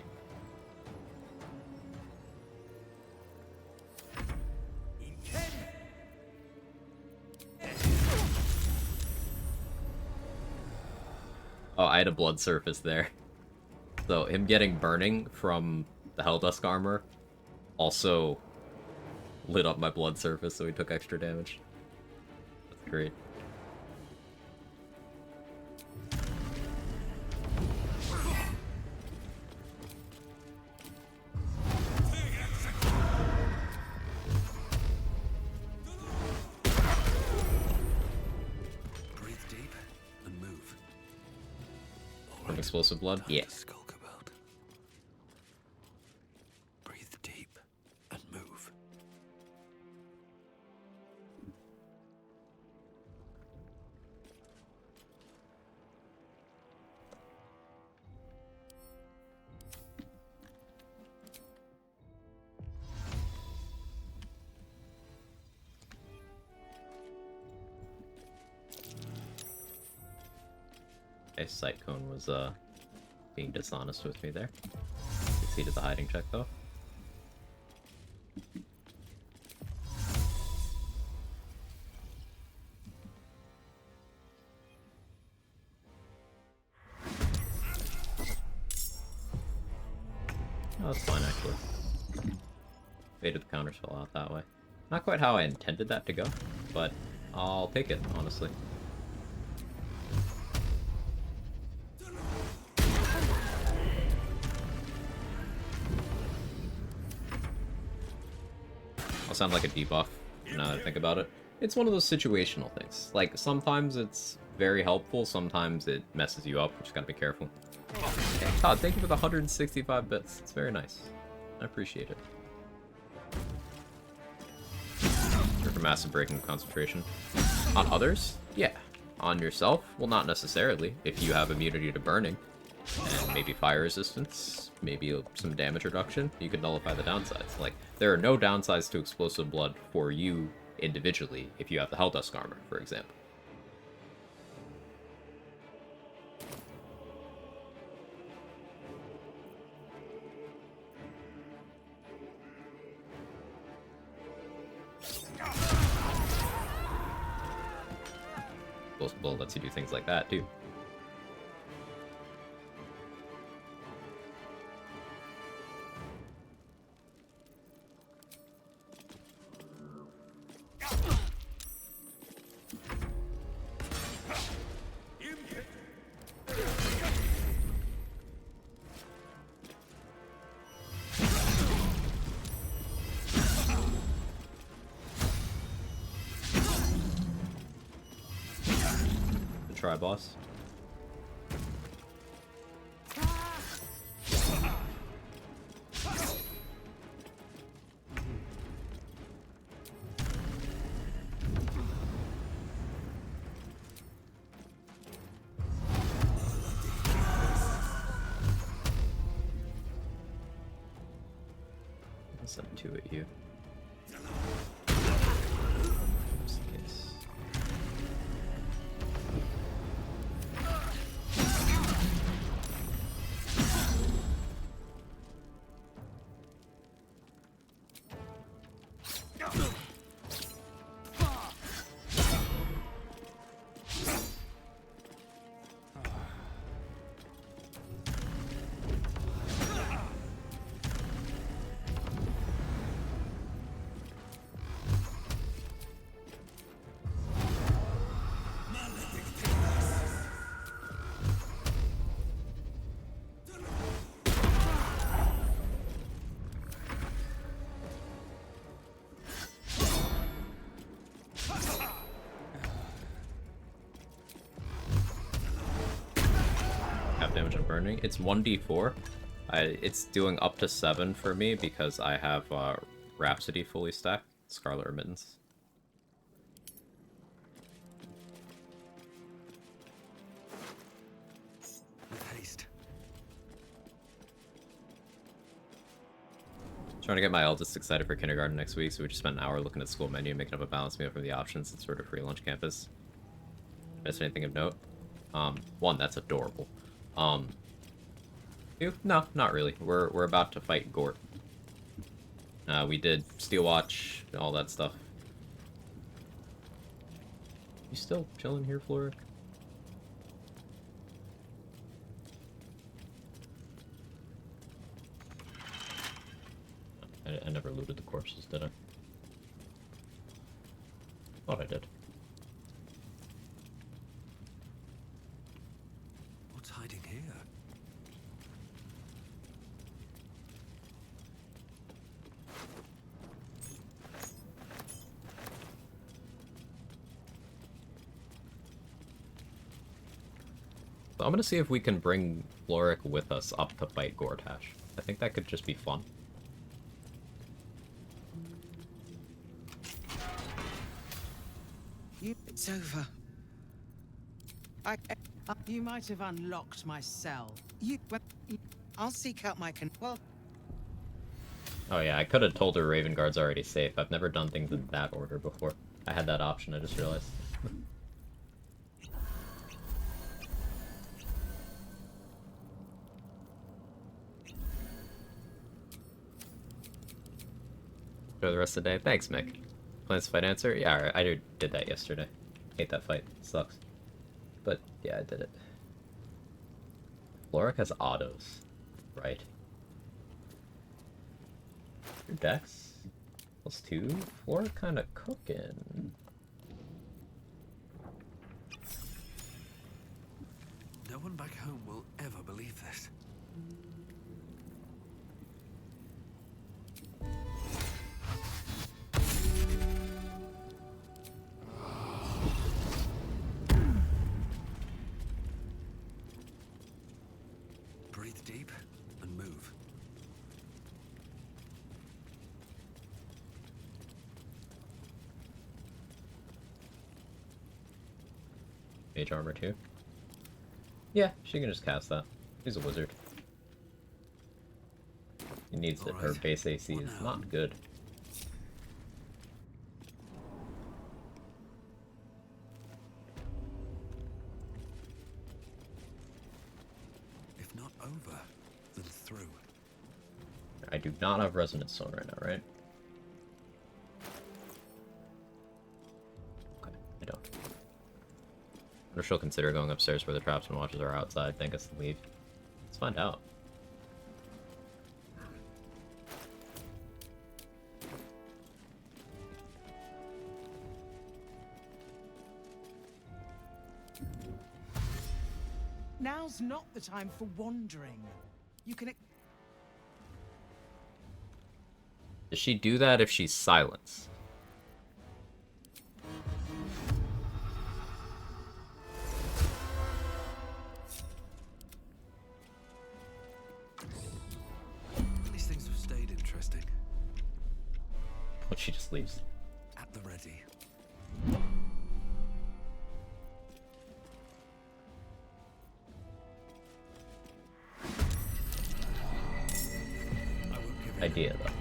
Oh, I had a blood surface there. So him getting burning from the Helldusk armor also lit up my blood surface, so he took extra damage. That's great. Breathe deep and move. From explosive blood? Yeah. Skulk about. Breathe deep and move. Okay, Cyclone was being dishonest with me there. Succeeded the hiding check though. Oh, that's fine actually. Faded the counters fell out that way. Not quite how I intended that to go, but I'll take it, honestly. I'll sound like a debuff now that I think about it. It's one of those situational things. Like, sometimes it's very helpful, sometimes it messes you up, you just gotta be careful. Okay, Todd, thank you for the 165 bits. It's very nice. I appreciate it. For massive breaking concentration. On others? Yeah. On yourself? Well, not necessarily. If you have immunity to burning, and maybe fire resistance, maybe some damage reduction, you can nullify the downsides. Like, there are no downsides to explosive blood for you individually if you have the Helldusk armor, for example. Explosive blood lets you do things like that, too. Try boss. I'll send two at you. Just in case. Damage and burning. It's 1d4. It's doing up to 7 for me because I have Rhapsody fully stacked. Scarlet Remittance. With haste. Trying to get my eldest excited for kindergarten next week, so we just spent an hour looking at the school menu, making up a balanced meal from the options and sort of free lunch campus. Missed anything of note? One, that's adorable. Two? No, not really. We're about to fight Gort. We did Steel Watch, all that stuff. You still chilling here, Floric? I never looted the corpses, did I? Thought I did. What's hiding here? So I'm gonna see if we can bring Floric with us up to fight Gortash. I think that could just be fun. It's over. You might have unlocked my cell. I'll seek out my well. Oh yeah, I could have told her Raven Guard's already safe. I've never done things in that order before. I had that option, I just realized. for the rest of the day. Thanks, Mick. Plans to fight answer? Yeah, I did that yesterday. Hate that fight. Sucks. But, yeah, I did it. Floric has autos. Right. Your dex? +2? Floric kinda cooking. No one back home will ever believe this. Breathe deep and move. Mage armor too? Yeah, she can just cast that. She's a wizard. She needs it. Her base AC is not good. If not over, then through. I do not have Resonance Stone right now, right? Okay, I don't. I wonder if she'll consider going upstairs where the traps and watches are outside. Think us to leave. Let's find out. Now's not the time for wandering. You can... Does she do that if she's silenced? These things have stayed interesting. But she just leaves. At the ready. Idea, though.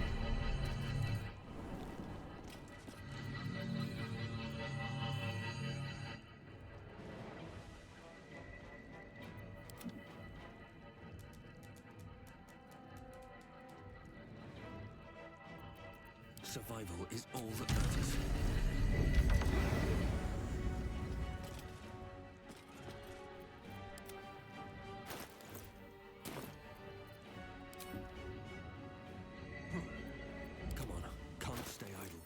Survival is all that matters. Come on, can't stay idle.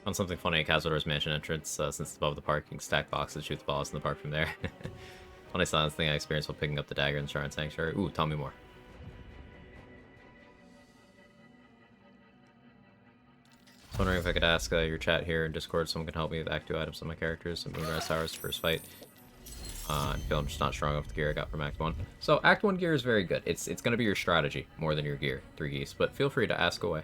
On something funny at Castledoor's mansion entrance, since it's above the park, you can stack boxes, shoot the balls in the park from there. Funny silence thing I experienced while picking up the dagger in Shrine Sanctuary. Ooh, tell me more. I was wondering if I could ask your chat here in Discord, someone can help me with Act 2 items on my characters and Moonrise Tower's first fight. I feel I'm just not strong enough with the gear I got from Act 1. So, Act 1 gear is very good. It's going to be your strategy more than your gear, 3 geese, but feel free to ask away.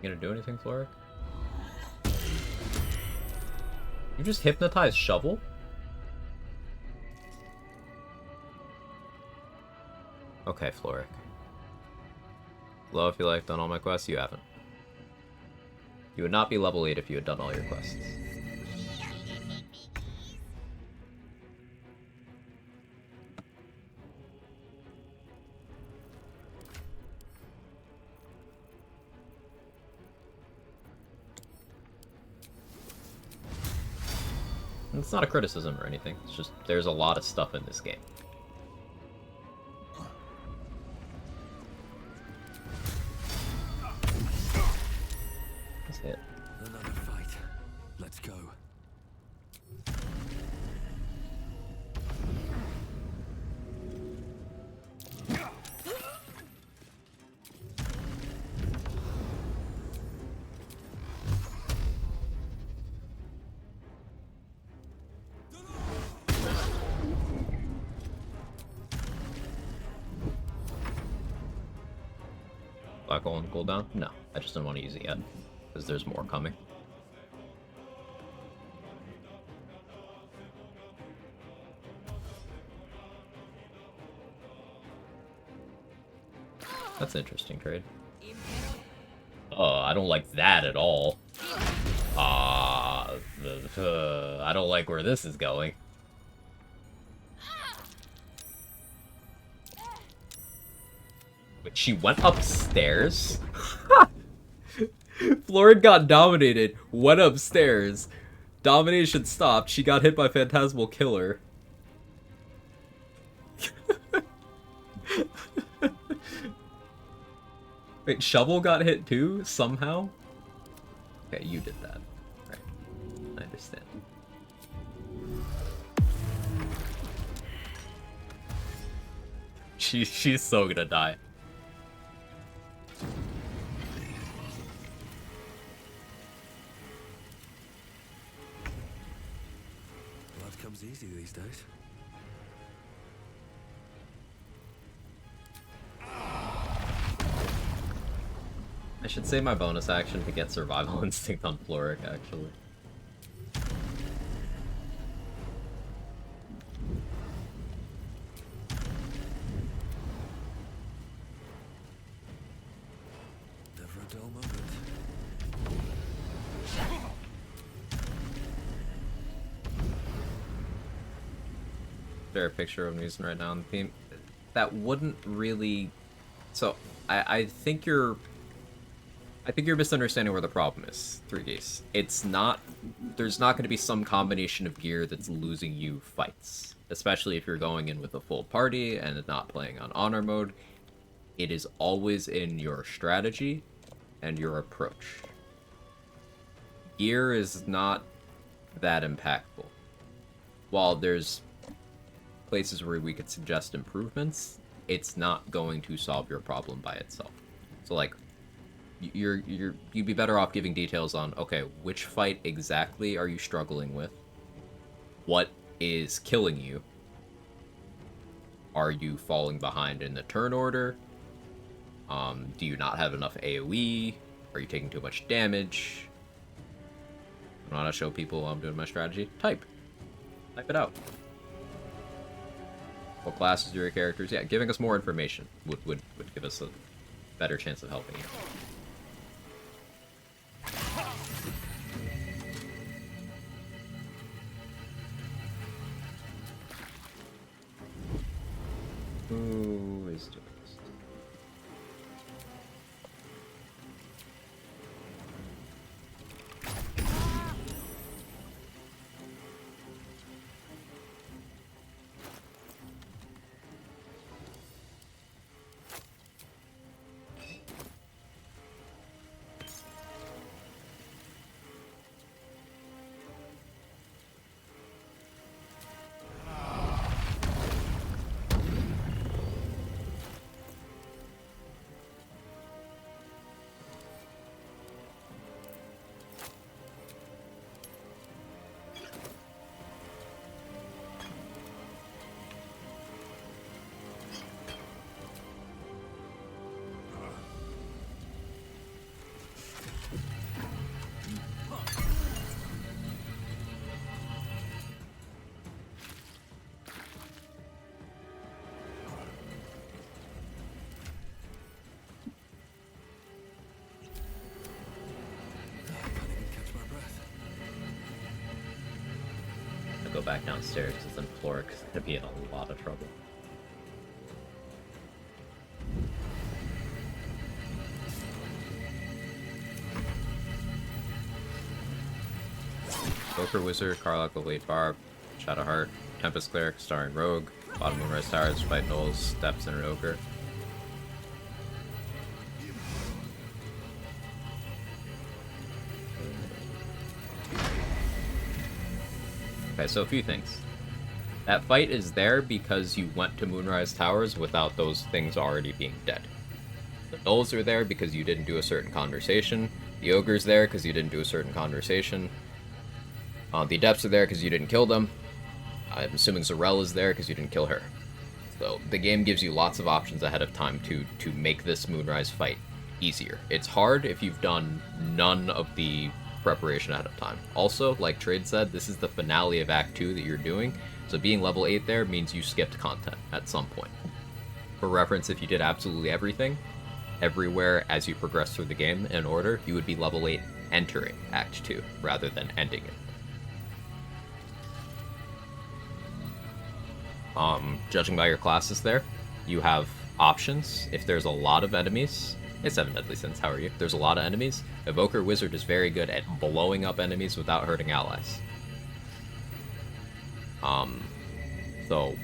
You gonna do anything, Floric? You just hypnotized Shovel? Okay, Floric. Low if you like, done all my quests, you haven't. You would not be level 8 if you had done all your quests. It's not a criticism or anything, it's just there's a lot of stuff in this game. That's it. Another fight. Let's go. Black hole on cooldown? No, I just don't want to use it yet, because there's more coming. That's an interesting trade. I don't like that at all. I don't like where this is going. Wait, she went upstairs? Florid got dominated, went upstairs. Domination stopped, she got hit by Phantasmal Killer. Wait, Shovel got hit too, somehow? Okay, you did that. Right. I understand. She's so gonna die. Blood comes easy these days. I should save my bonus action to get Survival Instinct on Floric, actually. Never a dull moment. There a picture of me using right now on the theme. That wouldn't really... So, I think you're misunderstanding where the problem is, 3Ds. It's not... There's not going to be some combination of gear that's losing you fights. Especially if you're going in with a full party and not playing on honor mode. It is always in your strategy and your approach. Gear is not that impactful. While there's places where we could suggest improvements, it's not going to solve your problem by itself. So like, you'd be better off giving details on, okay, which fight exactly are you struggling with? What is killing you? Are you falling behind in the turn order? Do you not have enough AoE? Are you taking too much damage? I want to show people I'm doing my strategy. Type it out. What classes do your characters? Yeah, giving us more information would give us a better chance of helping you. Who is doing this? Go back downstairs because then Floric's gonna be in a lot of trouble. Joker Wizard, Karlach, Blade Barb, Shadowheart, Tempest Cleric, starring Rogue, Bottom Moonrise Towers, Fight Knolls, Steps, and an Ogre. Okay, so a few things. That fight is there because you went to Moonrise Towers without those things already being dead. The Knolls are there because you didn't do a certain conversation. The Ogre's there because you didn't do a certain conversation. The Adepts are there because you didn't kill them. I'm assuming Zarel is there because you didn't kill her. So the game gives you lots of options ahead of time to make this Moonrise fight easier. It's hard if you've done none of the preparation ahead of time. Also, like Trade said, this is the finale of Act 2 that you're doing, so being level 8 there means you skipped content at some point. For reference, if you did absolutely everything, everywhere as you progress through the game in order, you would be level 8 entering Act 2 rather than ending it. Judging by your classes there, you have options. If there's a lot of enemies, it's 7 Deadly Sins, how are you? If there's a lot of enemies, Evoker Wizard is very good at blowing up enemies without hurting allies. So,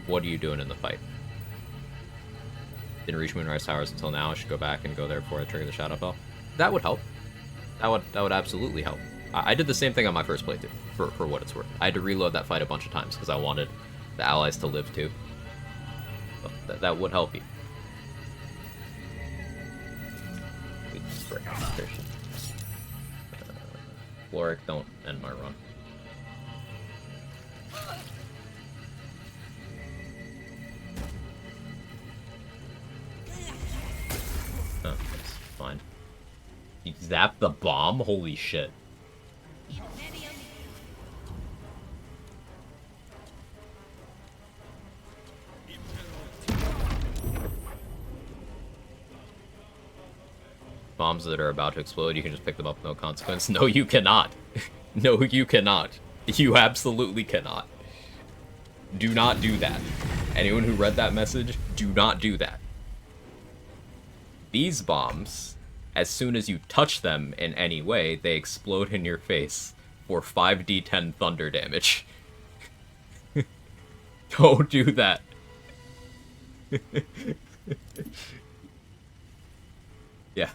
what are you doing in the fight? Didn't reach Moonrise Towers until now. I should go back and go there before I trigger the Shadowfell. That would help. That would absolutely help. I did the same thing on my first playthrough, for what it's worth. I had to reload that fight a bunch of times because I wanted the allies to live too. So that would help you. Floric, don't end my run. Oh, that's fine. You zapped the bomb? Holy shit. Bombs that are about to explode, you can just pick them up, no consequence. No, you cannot. No, you cannot. You absolutely cannot. Do not do that. Anyone who read that message, do not do that. These bombs, as soon as you touch them in any way, they explode in your face for 5d10 thunder damage. Don't do that. Yeah.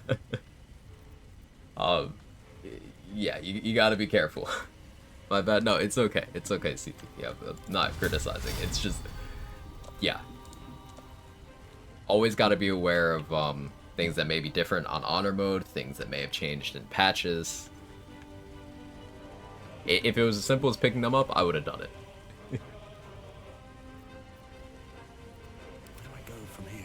Yeah, you gotta be careful. My bad. No, it's okay. It's okay, CP. Yeah, I'm not criticizing. It's just, yeah. Always gotta be aware of, things that may be different on honor mode, things that may have changed in patches. If it was as simple as picking them up, I would have done it. Where do I go from here?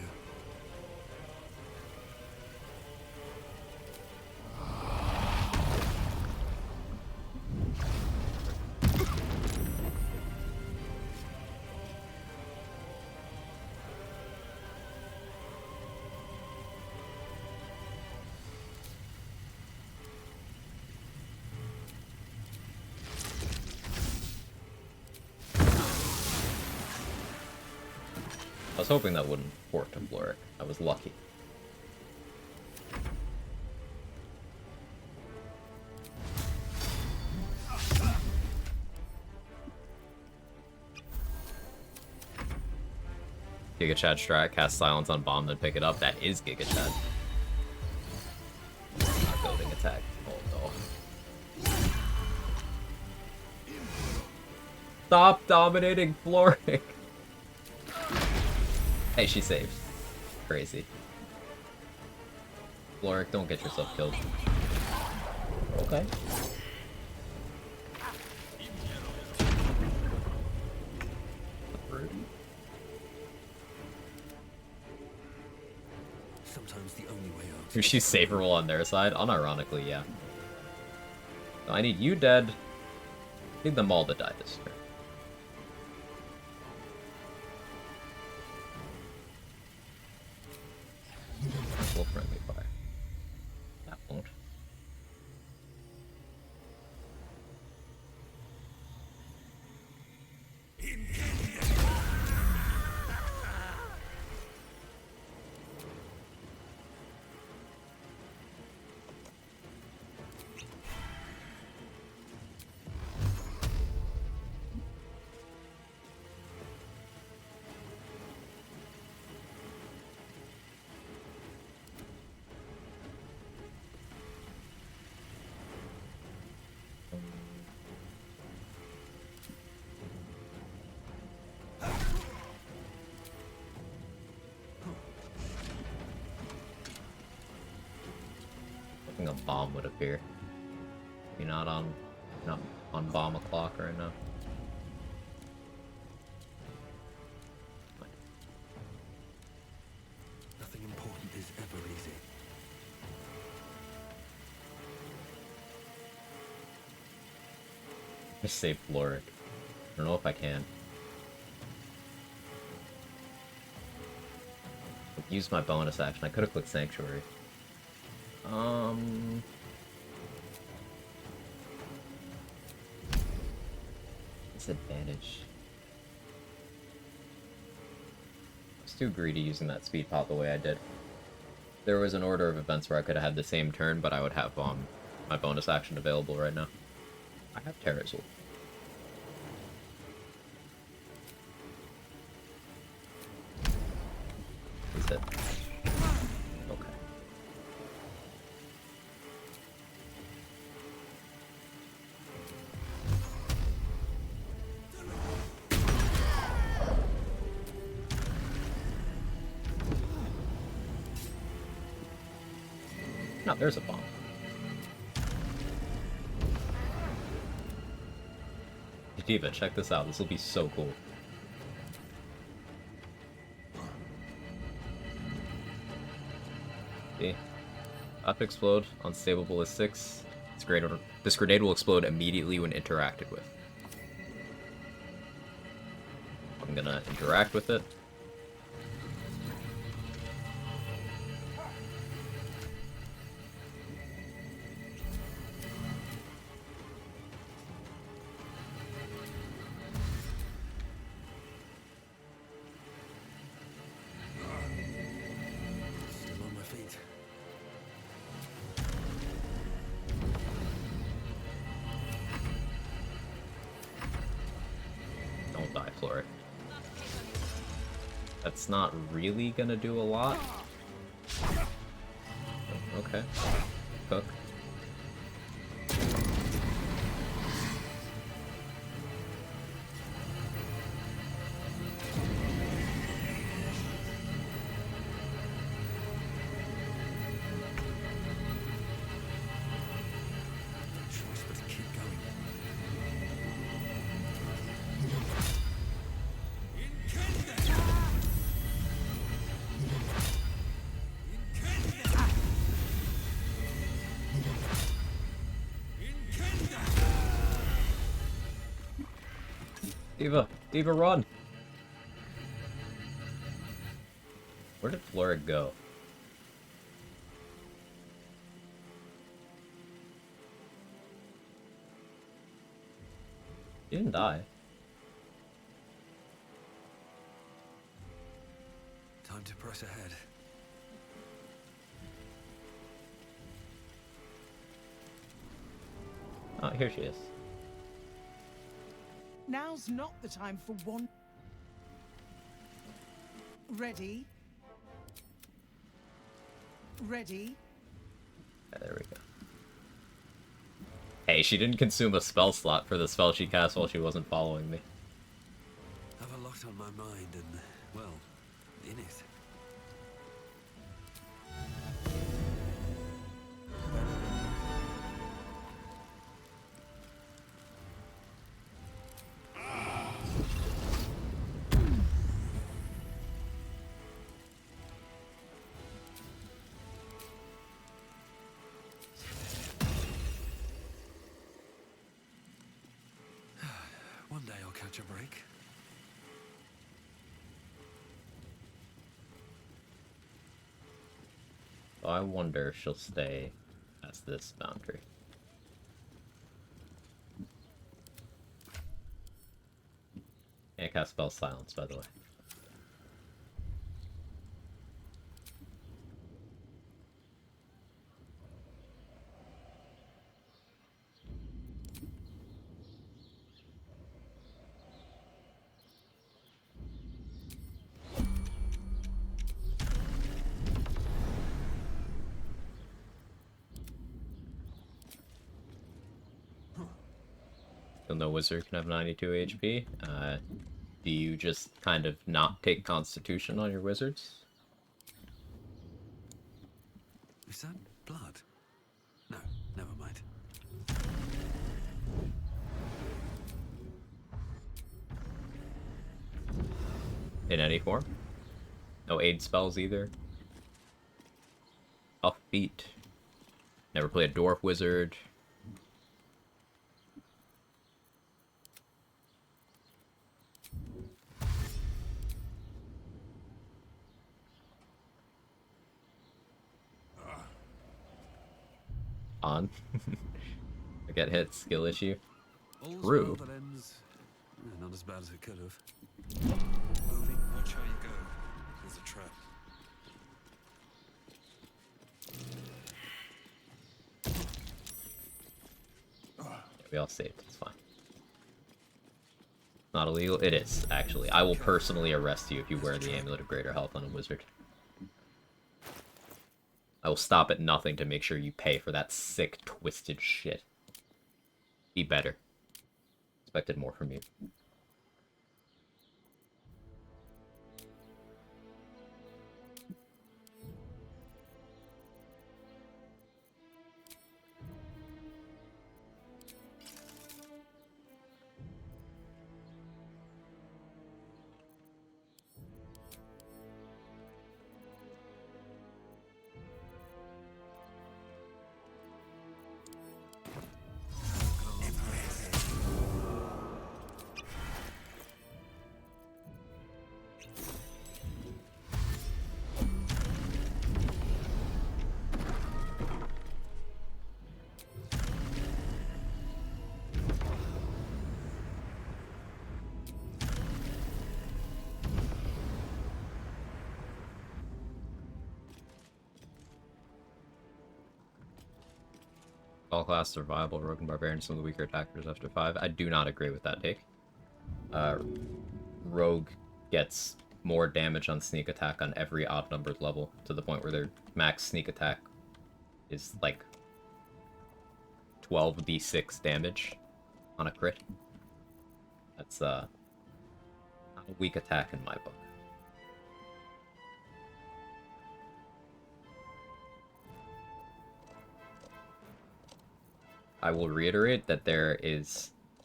I was hoping that wouldn't port to Floric. I was lucky. Giga Chad strat, cast silence on bomb, then pick it up. That is Giga Chad. Not goading attack. Oh no. Stop dominating Floric. Hey, she saved. Crazy. Floric, don't get yourself killed. Okay. Sometimes the only way out. Is she saverable on their side? Unironically, yeah. So I need you dead. I need them all to die this turn. Full friendly fire. That won't. A bomb would appear. You're not on bomb o'clock right now. Nothing important is ever easy. Just save Floric. I don't know if I can. Use my bonus action. I could have clicked Sanctuary. Disadvantage. I was too greedy using that speed pot the way I did. There was an order of events where I could have had the same turn, but I would have my bonus action available right now. I have Terrazul. Is it? Okay. No, there's a bomb. Diva, check this out. This will be so cool. See? Up explode, unstable ballistics. This grenade will explode immediately when interacted with. I'm gonna interact with it. Still on my feet. Don't die, Floric. That's not really gonna do a lot. Okay. Cook. Choice but to keep going. Diva, run! Where did Floric go? He didn't die. Time to press ahead. Oh, here she is. Now's not the time for one. Ready? Ready? Yeah, there we go. Hey, she didn't consume a spell slot for the spell she cast while she wasn't following me. Have a lot on my mind and, well, in it. One day I'll catch a break. I wonder if she'll stay as this boundary. Can't cast spell silence, by the way. Still no wizard can have 92 HP. Do you just kind of not take Constitution on your wizards? Is that blood? No, never mind. In any form? No aid spells either? Offbeat. Never played a dwarf wizard. on. I get hit, skill issue. All's True. well that ends. Not as bad as it could have. Moving, watch how you go. There's a trap. We all saved. It's fine. Not illegal? It is, actually. I will personally arrest you if you wear the Amulet of Greater Health on a wizard. I will stop at nothing to make sure you pay for that sick, twisted shit. Be better. Expected more from you. All classes are viable. Rogue and Barbarian, some of the weaker attackers after 5. I do not agree with that take. Rogue gets more damage on sneak attack on every odd-numbered level, to the point where their max sneak attack is like 12d6 damage on a crit. That's not a weak attack in my book. I will reiterate that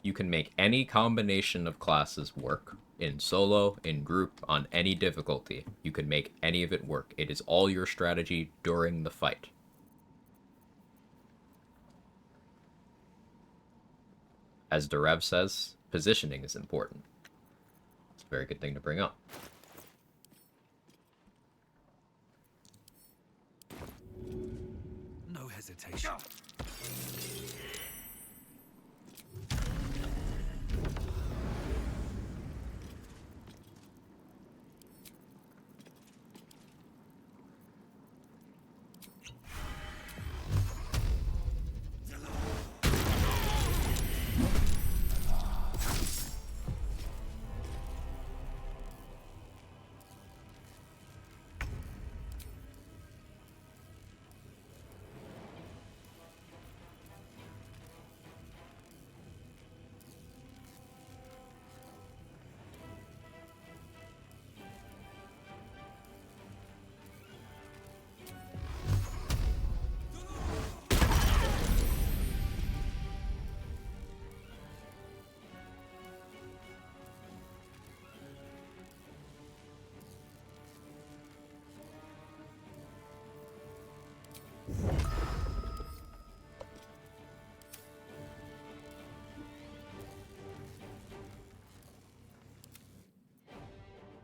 you can make any combination of classes work. In solo, in group, on any difficulty. You can make any of it work. It is all your strategy during the fight. As Derev says, positioning is important. It's a very good thing to bring up. No hesitation.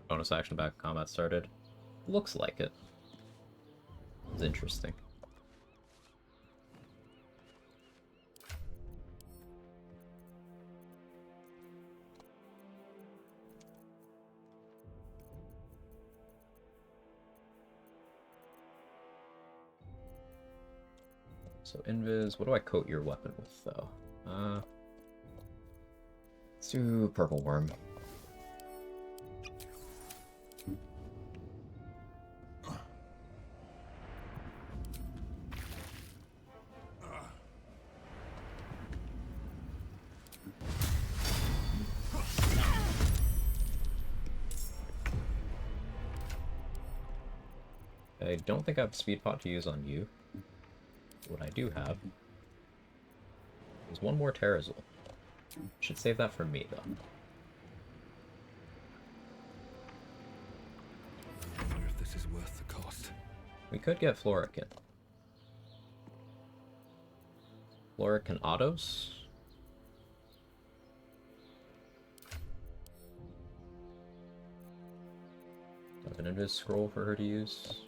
Bonus action back combat started. Looks like it. It's interesting. So invis, what do I coat your weapon with though? Let's do purple worm. I don't think I have speed pot to use on you. What I do have is one more Terrazul. Should save that for me, though. I wonder if this is worth the cost. We could get Florican. Florican autos? Do I have an invis scroll for her to use?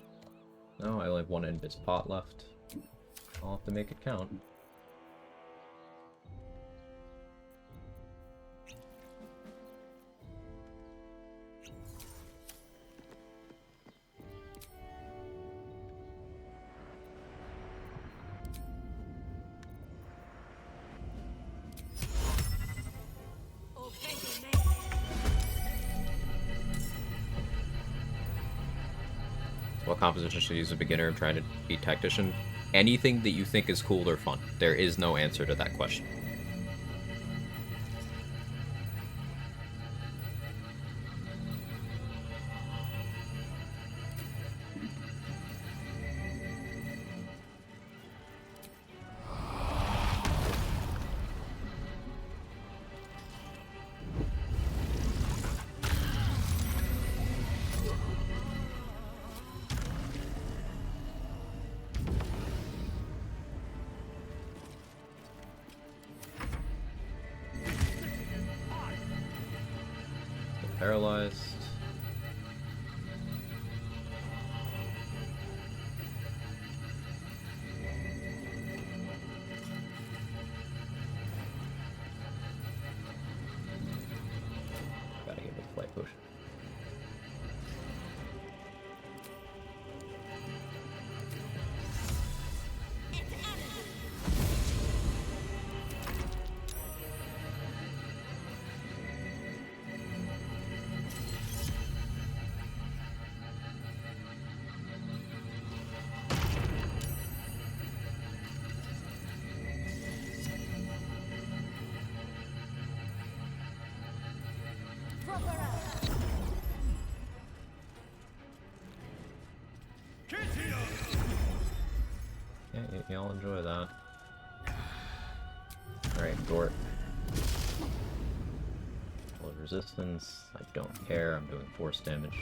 No, I only have one invis pot left. I'll have to make it count. What composition should use a beginner trying to be tactician? Anything that you think is cool or fun. There is no answer to that question. Paralyzed. Gotta give it a flight potion. Yeah, y'all enjoy that. Alright, Gort. Hold resistance. I don't care. I'm doing force damage.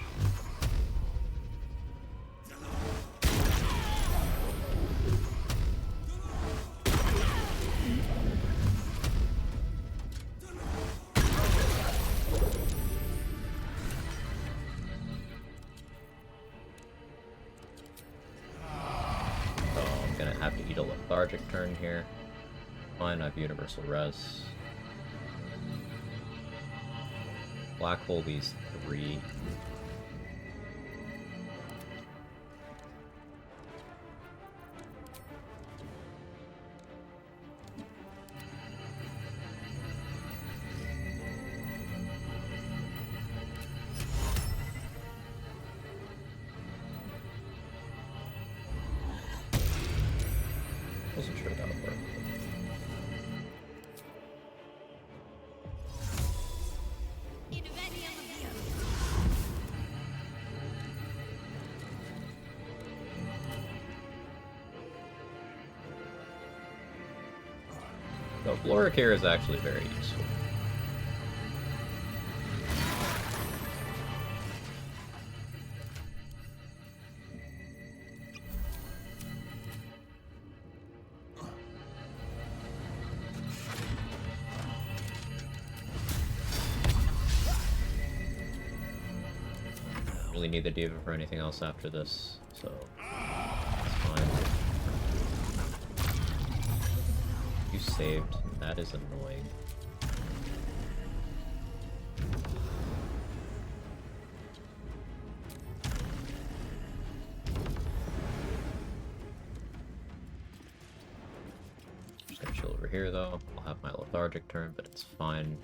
Lethargic turn here. Fine, I have universal res. Black hole these 3. Wasn't sure that would work. So Floric here is actually very useful. Really need the Diva for anything else after this, so it's fine. You saved. That is annoying. Just gonna chill over here though. I'll have my lethargic turn, but it's fine.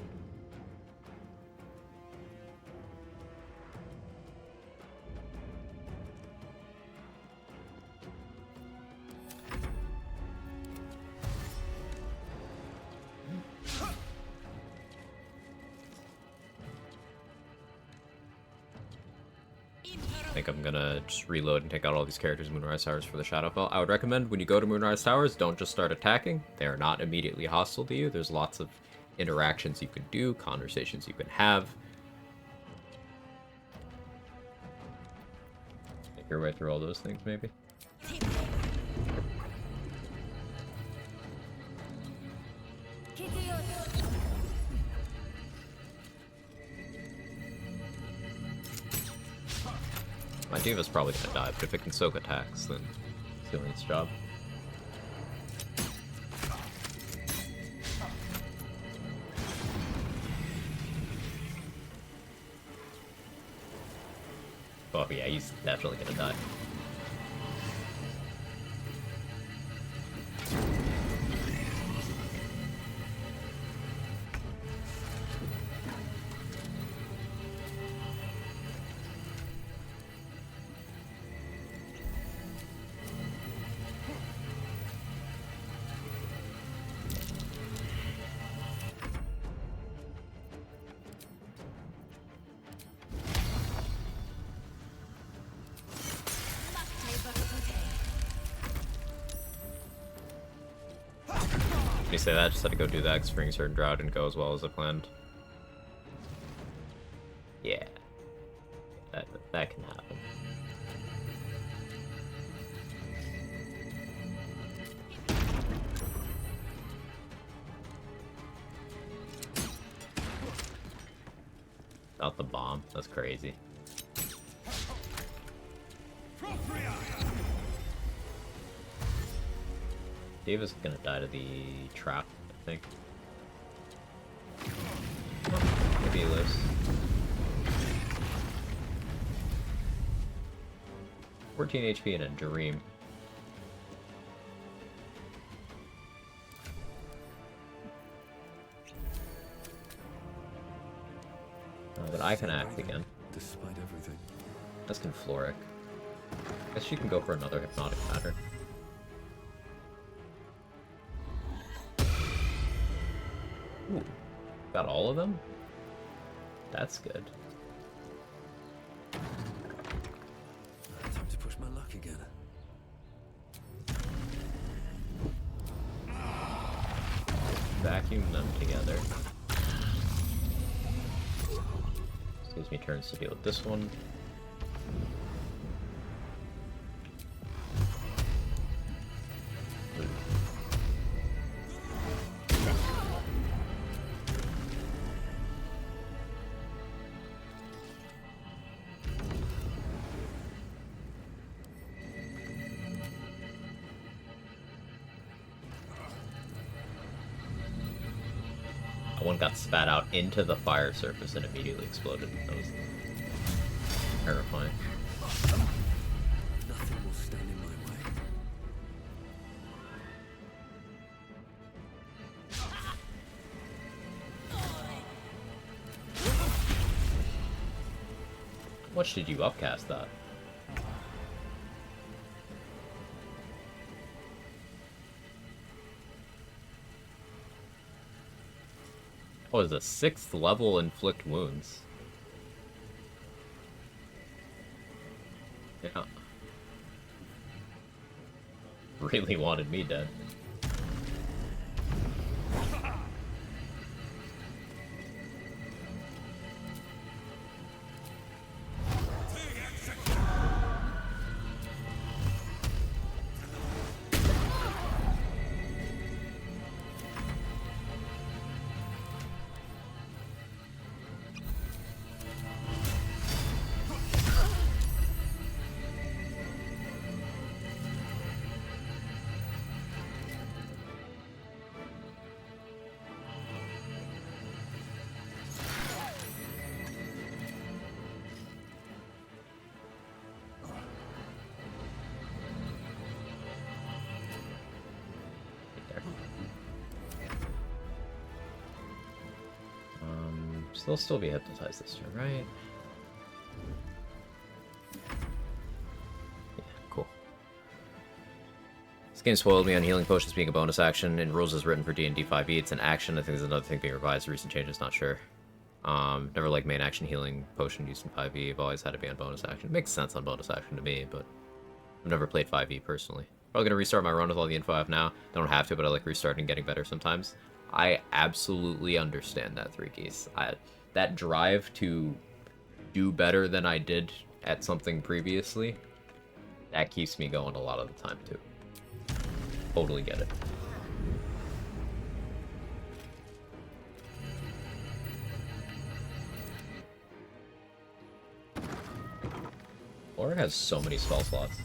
I think I'm gonna just reload and take out all these characters in Moonrise Towers for the Shadowfell. I would recommend when you go to Moonrise Towers, don't just start attacking. They are not immediately hostile to you. There's lots of interactions you can do, conversations you can have. Make your way through all those things, maybe. My Diva's probably gonna die, but if it can soak attacks, then it's doing its job. yeah, he's definitely gonna die. When you say that, I just had to go do that because Spring Sword and Drought didn't go as well as I planned. Yeah. That can happen. Not the bomb. That's crazy. Davis is gonna die to the trap, I think. Maybe he lives. 14 HP in a dream. But I can act again. Despite everything. That's can Floric. Guess she can go for another hypnotic pattern. Ooh, got all of them? That's good. Time to push my luck again. Vacuum them together. This gives me turns to deal with this one. One got spat out into the fire surface and immediately exploded. That was terrifying. Nothing will stand in my way. How much did you upcast that? Oh, it's a 6th level inflict wounds. Yeah. Really wanted me dead. They'll still be hypnotized this turn, right? Yeah, cool. This game spoiled me on healing potions being a bonus action. In rules is written for D&D 5e, it's an action. I think there's another thing being revised. Recent changes, not sure. Never like main action healing potion used in 5e. I've always had to be on bonus action. It makes sense on bonus action to me, but I've never played 5e personally. Probably gonna restart my run with all the info I have now. Don't have to, but I like restarting and getting better sometimes. I absolutely understand that, Three Keys. That drive to do better than I did at something previously, that keeps me going a lot of the time, too. Totally get it. Laura has so many spell slots.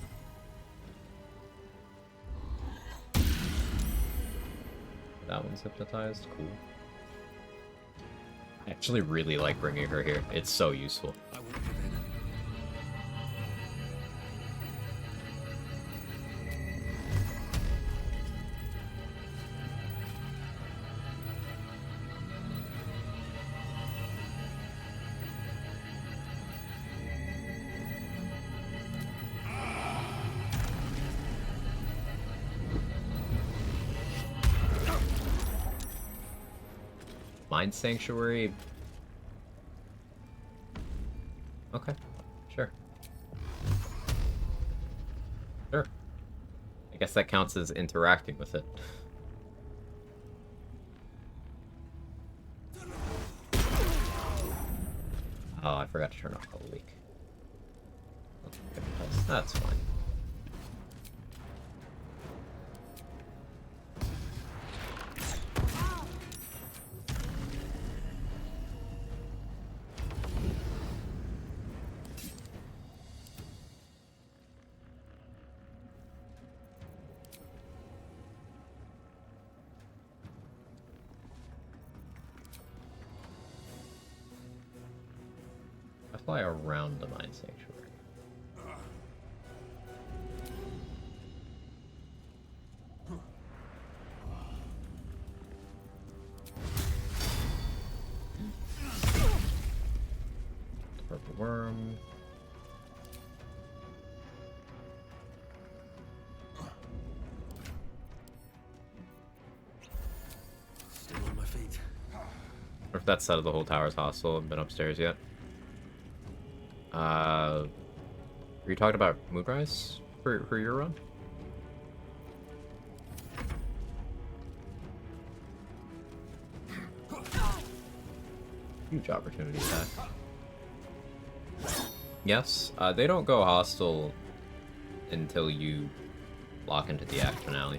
That one's hypnotized. Cool. I actually really like bringing her here. It's so useful. Mind Sanctuary. Okay, sure. Sure. I guess that counts as interacting with it. Oh, I forgot to turn off the leak. That's fine. I fly around the Mind Sanctuary. Purple worm. Still on my feet. Or if that side of the whole tower's hostile, I haven't been upstairs yet. Were you talking about Moonrise for your run? Huge opportunity attack. Yes, they don't go hostile until you lock into the act finale.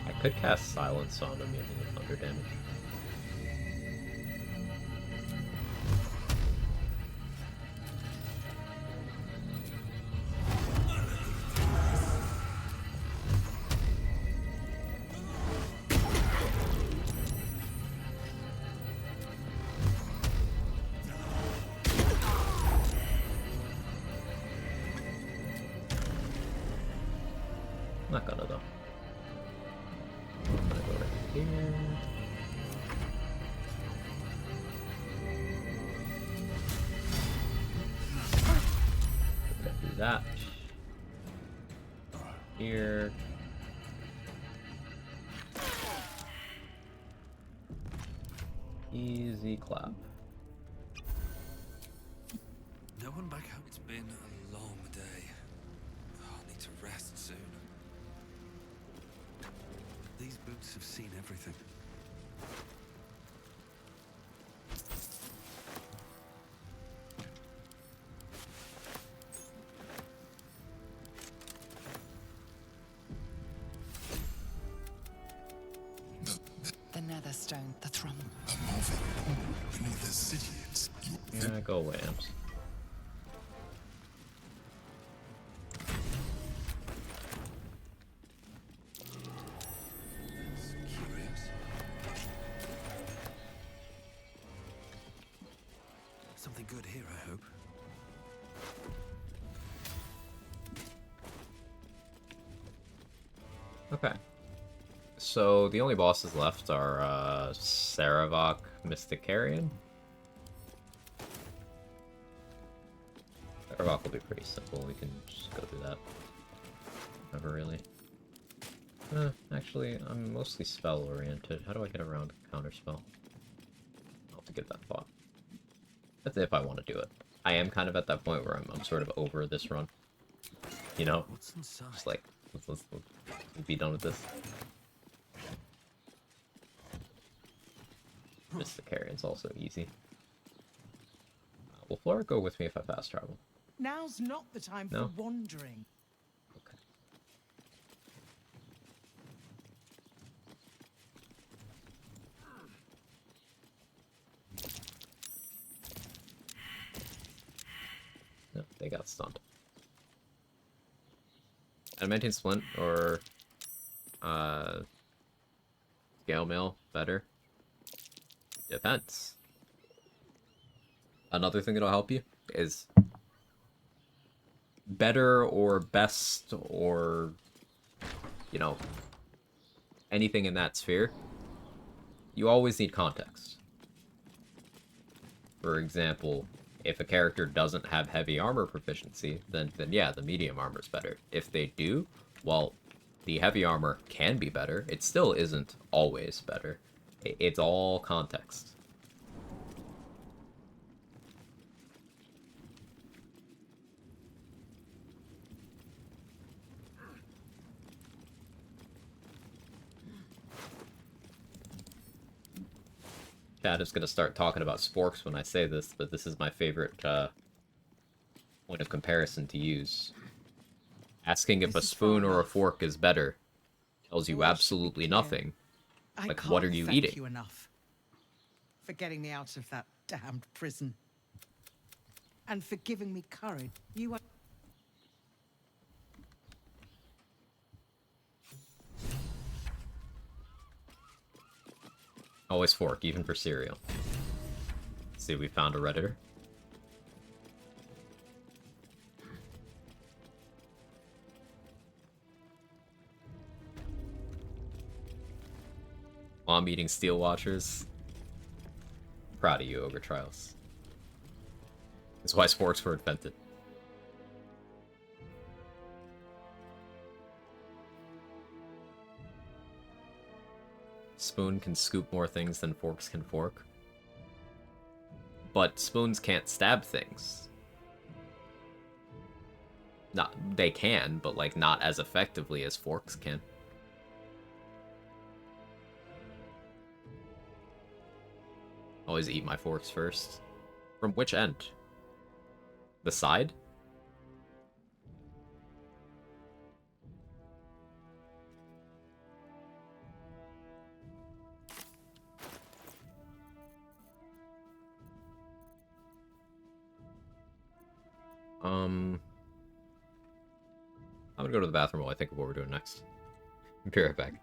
I could cast Silence on him even with thunder damage. Not gonna though. I'm gonna go right here. Gonna do that. Here. Easy clap. No one back home. It's been a long day. I'll need to rest soon. These boots have seen everything. The Netherstone, the Thrum. Beneath the city, it's Yeah, go away, Amps. Curious. Something good here, I hope. Okay. So the only bosses left are Saravok, Mysticarian. Saravok will be pretty simple. We can just go through that. Never really. Actually, I'm mostly spell oriented. How do I get around counter spell? I'll have to give that thought. That's if I want to do it. I am kind of at that point where I'm sort of over this run. You know? What's inside? Just like, let's be done with this. Mysticarian's also easy. Will Flora go with me if I fast travel? Now's not the time No? for wandering. Okay. No, they got stunned. Adamantine Splint or Gale Mail better? Depends. Another thing that'll help you is better or best or, you know, anything in that sphere. You always need context. For example, if a character doesn't have heavy armor proficiency, then yeah, the medium armor is better. If they do, well, the heavy armor can be better. It still isn't always better. It's all context. Chad is going to start talking about sporks when I say this, but this is my favorite point of comparison to use. Asking if a spoon or a fork is better tells you absolutely nothing. Like, what are you eating? Thank you enough for getting me out of that damned prison. And for giving me courage. You are... Always fork, even for cereal. Let's see, we found a Redditor. Mom eating steel watchers. Proud of you, Ogre Trials. That's why sporks were invented. Spoon can scoop more things than forks can fork. But spoons can't stab things. Not, they can, but like not as effectively as forks can. Always eat my forks first. From which end? The side? I'm gonna go to the bathroom while I think of what we're doing next. Be right back.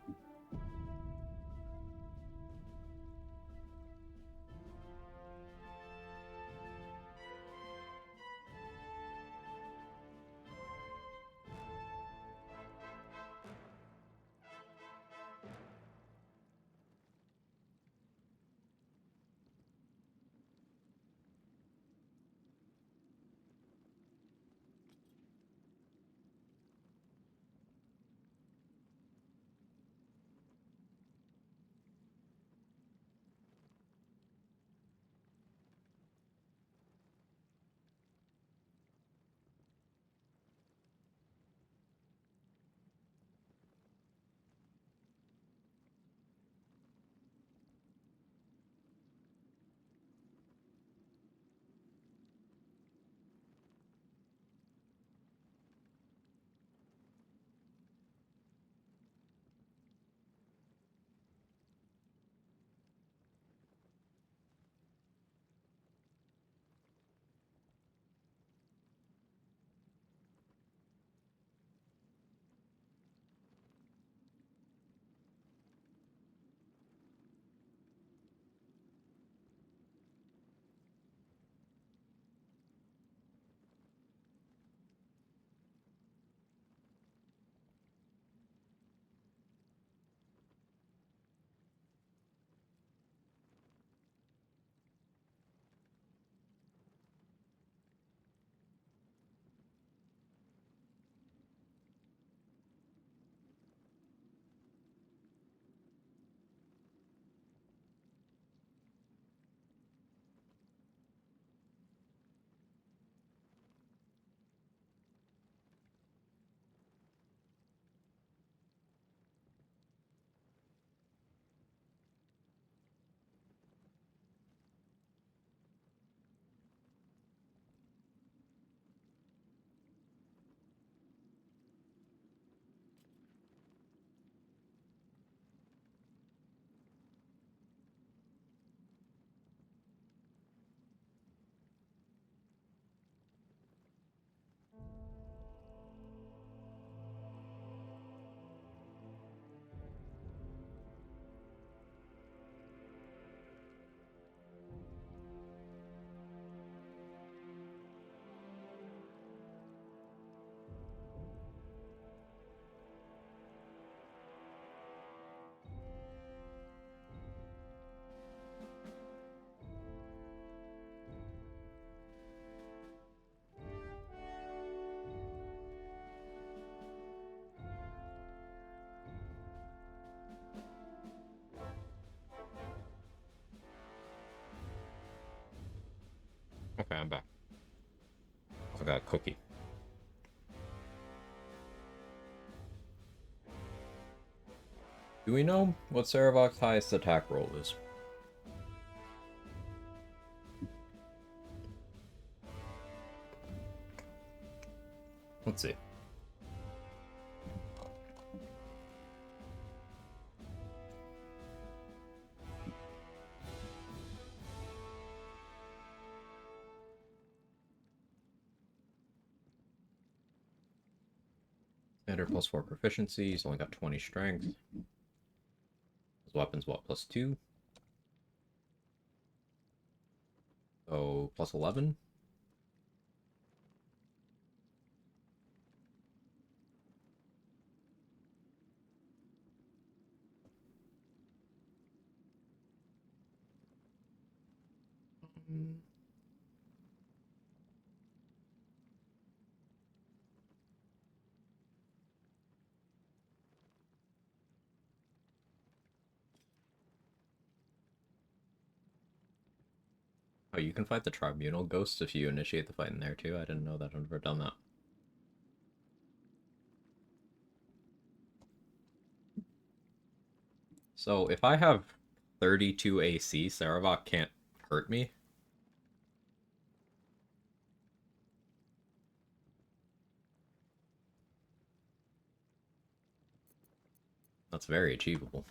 Okay, I'm back. I got a cookie. Do we know what Saravok's highest attack roll is? Let's see. Standard +4 proficiency. He's only got 20 strength. His weapons, what, +2? So, +11? Oh, you can fight the Tribunal Ghosts if you initiate the fight in there too. I didn't know that. I've never done that. So if I have 32 AC, Saravok can't hurt me. That's very achievable.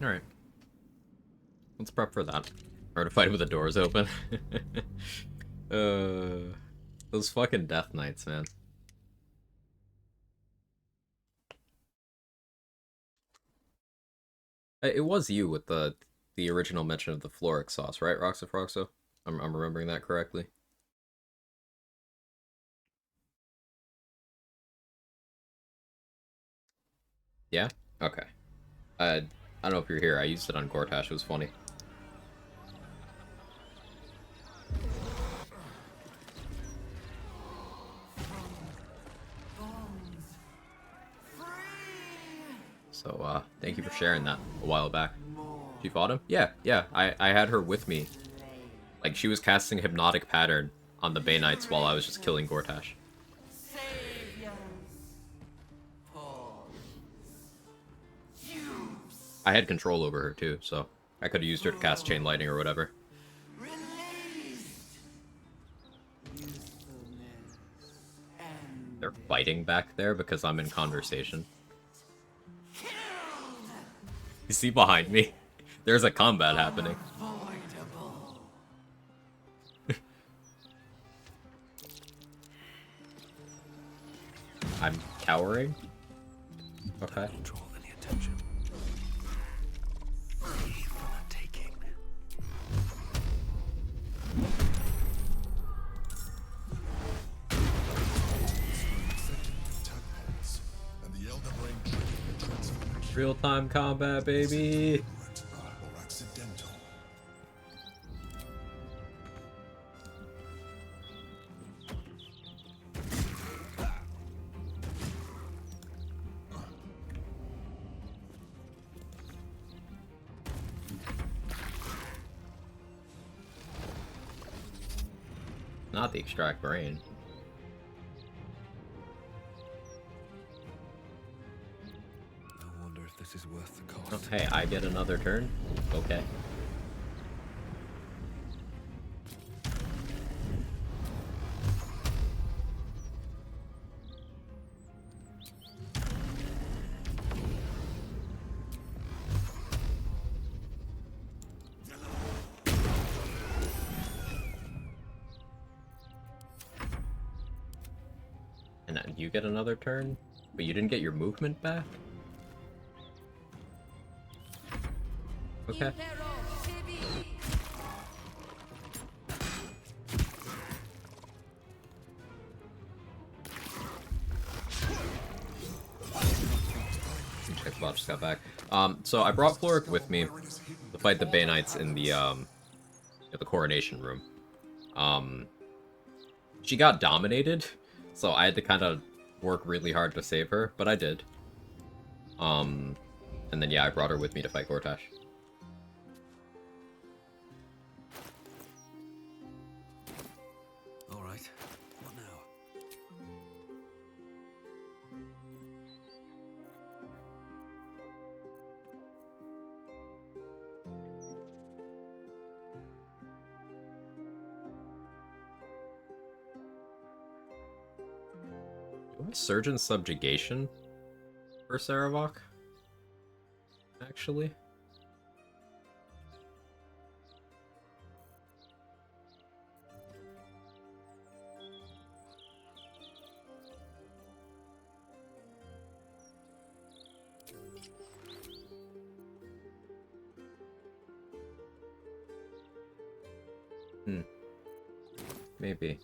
Alright. Let's prep for that. Or to fight with the doors open. Those fucking Death Knights, man. It was you with the original mention of the Floric sauce, right, Roxo? I'm remembering that correctly. Yeah? Okay. I don't know if you're here. I used it on Gortash. It was funny. So, thank you for sharing that a while back. She fought him? Yeah. I had her with me. Like, she was casting Hypnotic Pattern on the Bay Knights while I was just killing Gortash. I had control over her too, so I could have used her to cast Chain Lightning or whatever. They're fighting back there because I'm in conversation. You see behind me? There's a combat happening. I'm cowering? Okay. Real-time combat, baby! Not the extract brain. This is worth the cost. Okay, I get another turn? Okay. And then you get another turn? But you didn't get your movement back? Okay. Checkbot just got back. So I brought Floric with me. The fight the Bay Knights in the coronation room. She got dominated, so I had to kind of work really hard to save her, but I did. And then yeah, I brought her with me to fight Gortash. All right. What now? Surgeon Subjugation for Saravok, actually. Maybe.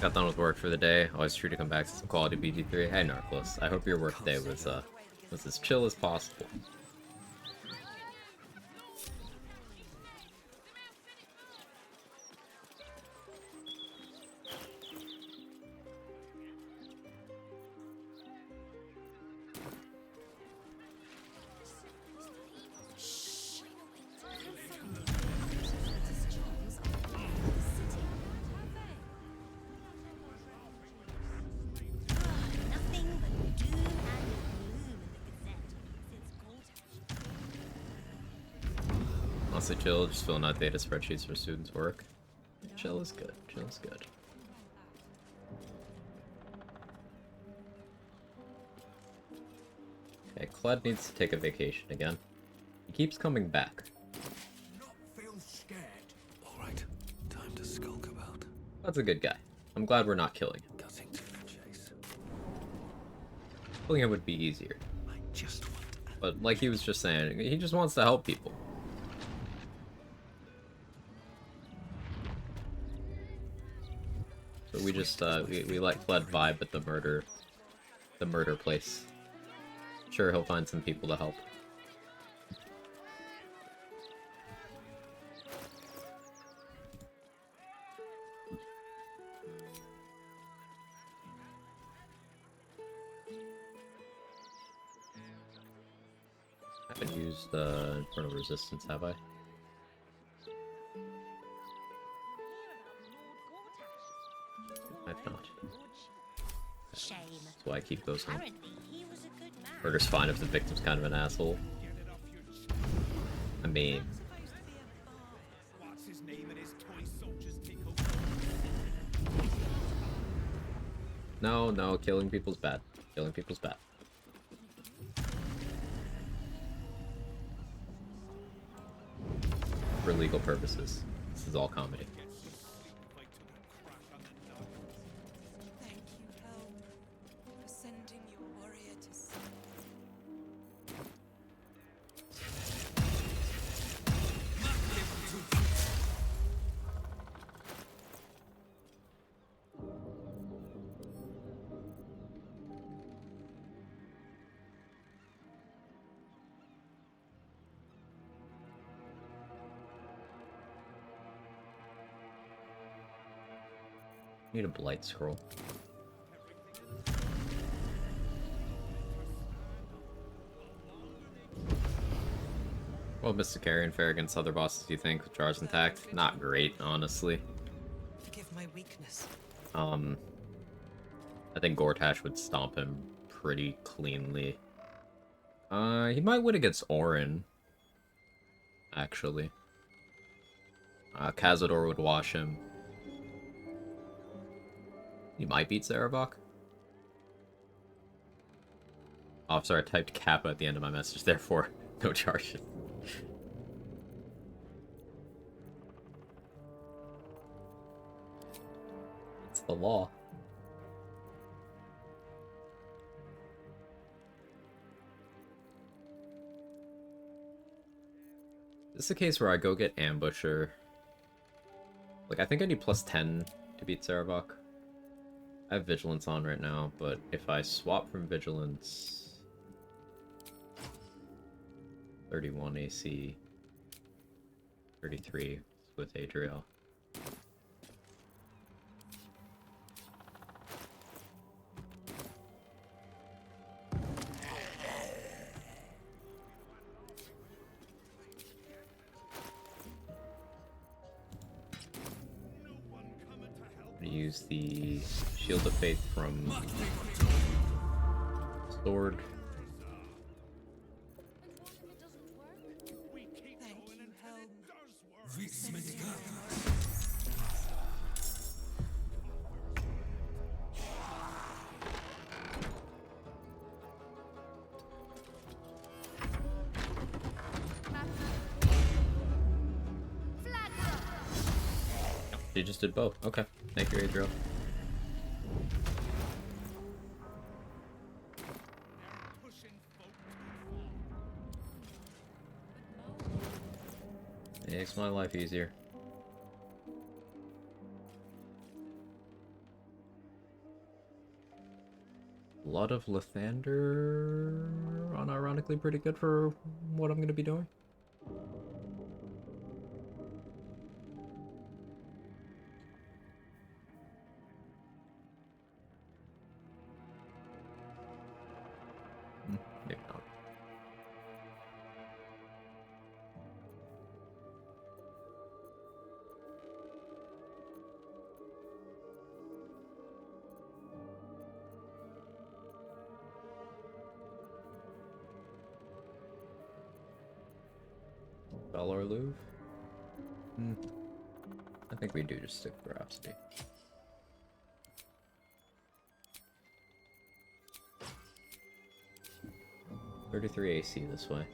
Got done with work for the day. Always true to come back to some quality BG3. Hey Narclus, I hope your work day was as chill as possible. Honestly, chill, just filling out data spreadsheets for students' work. Chill is good. Chill is good. Okay, Cled needs to take a vacation again. He keeps coming back. Alright, time to skulk about. That's a good guy. I'm glad we're not killing him. Cutting to the chase. Killing him would be easier. I just want But like he was just saying, he just wants to help people. So we just we let Cled vibe at the murder place. Sure, he'll find some people to help. I haven't used Infernal Resistance, have I? I've not. Shame. That's why I keep those on. Apparently, he was a good man. Murder's fine if the victim's kind of an asshole. I mean... What's his name and his toy soldiers take over? No, killing people's bad. Killing people's bad. For legal purposes. This is all comedy. Thank you, Helm, for sending your warrior to sea. Need a blight scroll. Well, Mr. Carrion fare against other bosses, do you think, with jars intact? Not great, honestly. Forgive my weakness. I think Gortash would stomp him pretty cleanly. He might win against Orin, actually. Cazador would wash him. He might beat Saravok. Oh, sorry, I typed Kappa at the end of my message, therefore, no charges. It's the law. This is a case where I go get Ambusher. Like, I think I need plus 10 to beat Sarabok. I have Vigilance on right now, but if I swap from Vigilance... 31 AC... 33 with Adriel. Use the Shield of Faith from Sword. She just did both. Okay. Thank you, Adriel. Makes my life easier. Blood of Lathander, unironically pretty good for what I'm going to be doing. Maybe not. Valor Louvre? I think we do just stick with Rhapsody. .33 AC this way.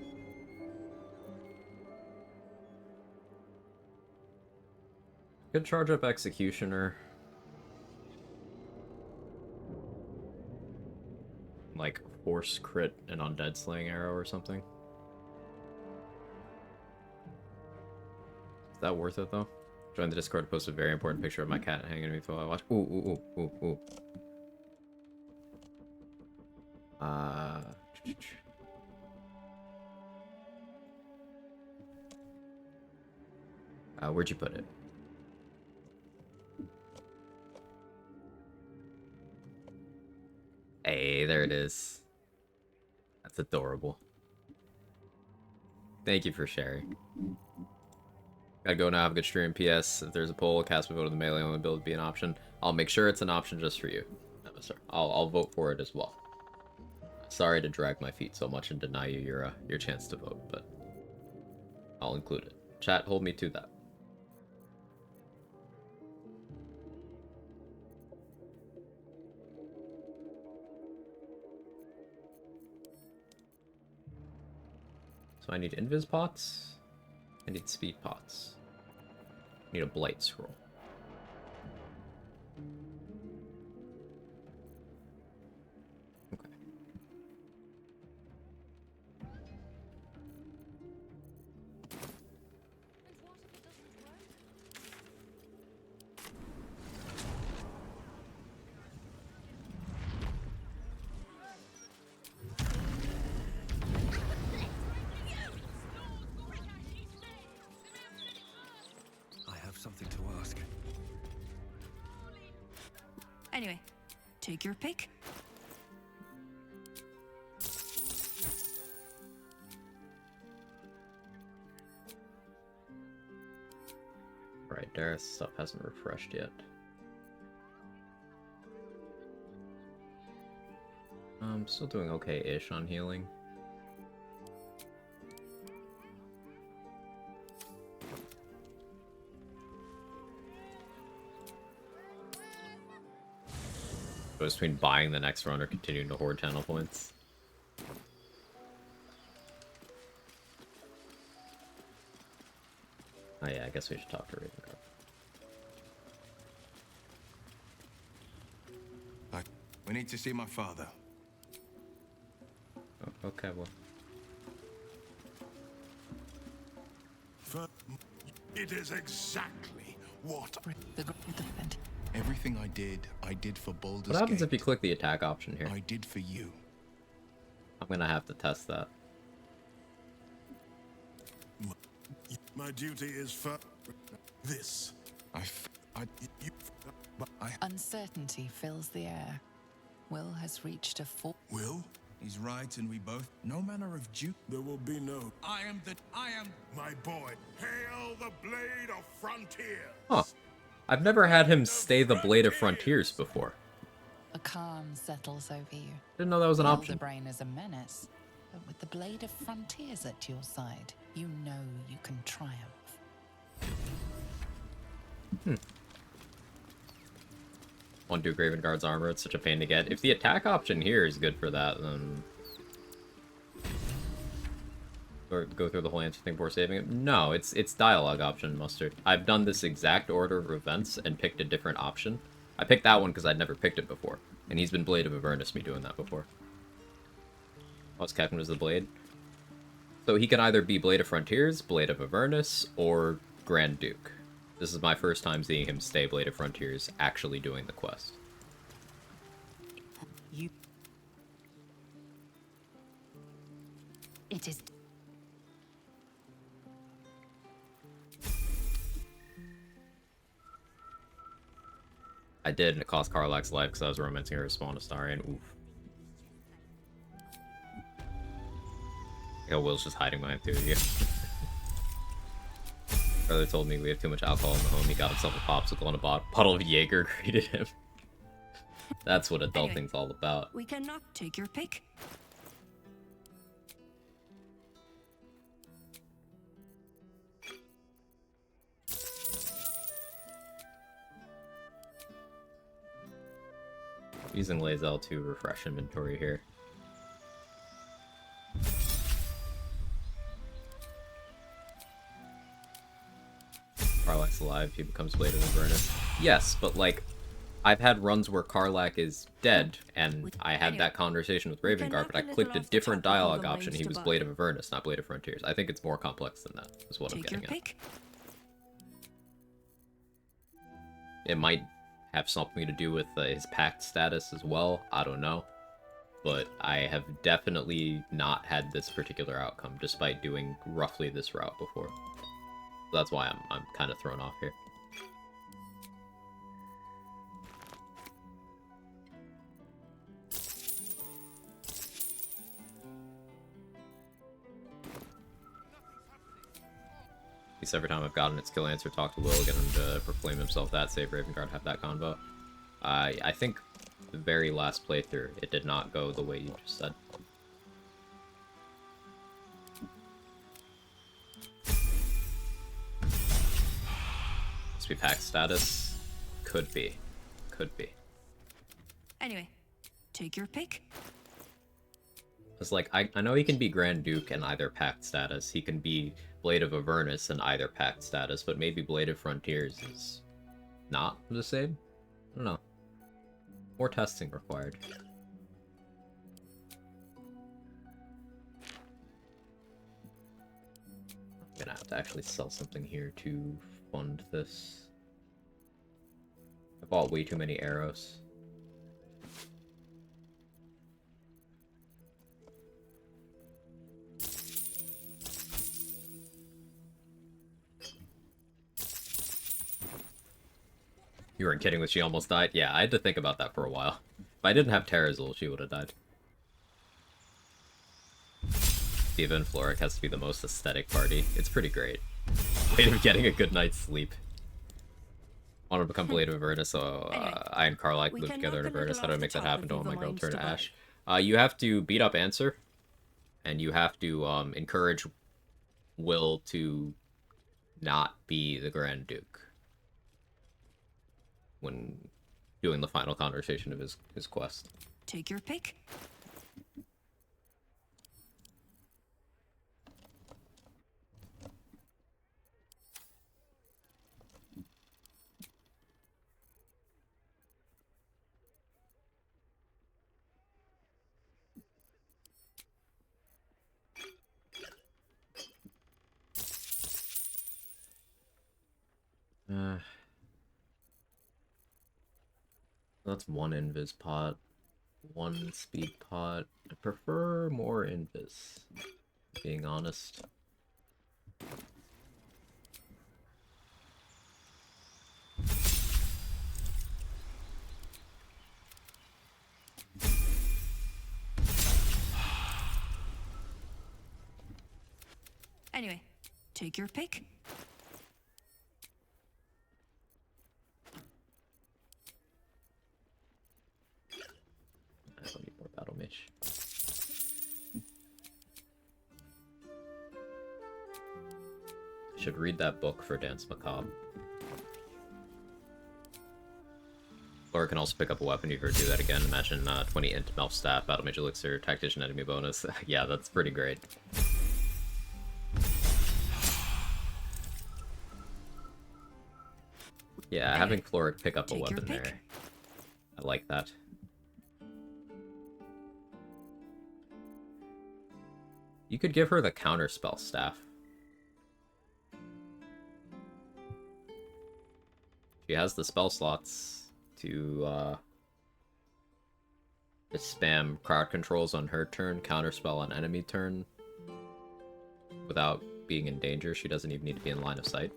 Could charge up Executioner. Like Force Crit an Undead Slaying Arrow or something. Is that worth it though? Join the Discord to post a very important picture of my cat hanging to me while I watch. Ooh, ooh, ooh, ooh, ooh. Where'd you put it? Hey, there it is. That's adorable. Thank you for sharing. Gotta go now, have a good stream. PS, if there's a poll, cast my vote of the melee only build be an option. I'll make sure it's an option just for you. No, sir. I'll vote for it as well. Sorry to drag my feet so much and deny you your chance to vote, but I'll include it. Chat, hold me to that. So I need invis pots. I need speed pots. I need a blight scroll. Okay. Something to ask. Anyway, take your pick. Right, Dareth's stuff hasn't refreshed yet. I'm still doing okay-ish on healing. Between buying the next run or continuing to hoard channel points. Oh yeah, I guess we should talk to Ravencroft. We need to see my father. Oh, okay, well. It is exactly what Everything I did for Baldur's What happens Gate. if you click the attack option here? I did for you. I'm gonna have to test that. my duty is for this. Uncertainty fills the air. Will has reached a full. Will? He's right, and we both. No manner of duke. There will be no. I am. My boy, hail the blade of frontier. Huh. I've never had him stay the Blade of Frontiers before. A calm settles over you. Didn't know that was an option. Brain is a menace, but with the Blade of Frontiers at your side, you know you can triumph. One Duke Raven Guard's armor, it's such a pain to get. If the attack option here is good for that, then... Or go through the whole answer thing before saving it? No, it's dialogue option, Mustard. I've done this exact order of events and picked a different option. I picked that one because I'd never picked it before. And he's been Blade of Avernus me doing that before. Oh, it's Captain as the Blade. So he can either be Blade of Frontiers, Blade of Avernus, or Grand Duke. This is my first time seeing him stay Blade of Frontiers, actually doing the quest. It is. I did, and it cost Karlach's life because I was romancing her spawn Astarion. Oof. Yeah, Will's just hiding behind two of you. Brother told me we have too much alcohol in the home. He got himself a popsicle and a bottle of Jaeger greeted him. That's what adulting's all about. We cannot take your pick. Using Lae'zel to refresh inventory here. Karlach's alive, he becomes Blade of Avernus. Yes, but like, I've had runs where Karlach is dead, and I had that conversation with Ravenguard, but I clicked a different dialogue option. He was Blade of Avernus, not Blade of Frontiers. I think it's more complex than that, is what I'm getting at. It might have something to do with his pact status as well. I don't know. But I have definitely not had this particular outcome, despite doing roughly this route before. So that's why I'm kind of thrown off here. At least every time I've gotten its kill answer, talk to Will, get him to proclaim himself that, save Ravenguard, have that convo. I think the very last playthrough, it did not go the way you just said. Must be pack status? Could be. Could be. Anyway, take your pick. It's like, I know he can be Grand Duke in either pact status. He can be Blade of Avernus in either pact status, but maybe Blade of Frontiers is not the same? I don't know. More testing required. I'm gonna have to actually sell something here to fund this. I bought way too many arrows. You weren't kidding when she almost died? Yeah, I had to think about that for a while. If I didn't have Terrazul, she would have died. Diva and Floric has to be the most aesthetic party. It's pretty great. Way of getting a good night's sleep. I want to become Blade of Avernus, so I and Karlach live together in Avernus. How do I make that happen? Don't want my girl turn to ash. You have to beat up Answer, and you have to encourage Will to not be the Grand Duke when doing the final conversation of his quest. Take your pick. That's one invis pot, one speed pot. I prefer more invis, being honest. Anyway, take your pick. I don't need more battle mage. Should read that book for Dance Macabre. Laura can also pick up a weapon. You heard do that again. Imagine 20 int, Melf staff, battle mage elixir, tactician enemy bonus. Yeah, that's pretty great. Yeah, having Floric pick up a weapon there. I like that. You could give her the counterspell staff. She has the spell slots to just spam crowd controls on her turn, counterspell on enemy turn, without being in danger. She doesn't even need to be in line of sight.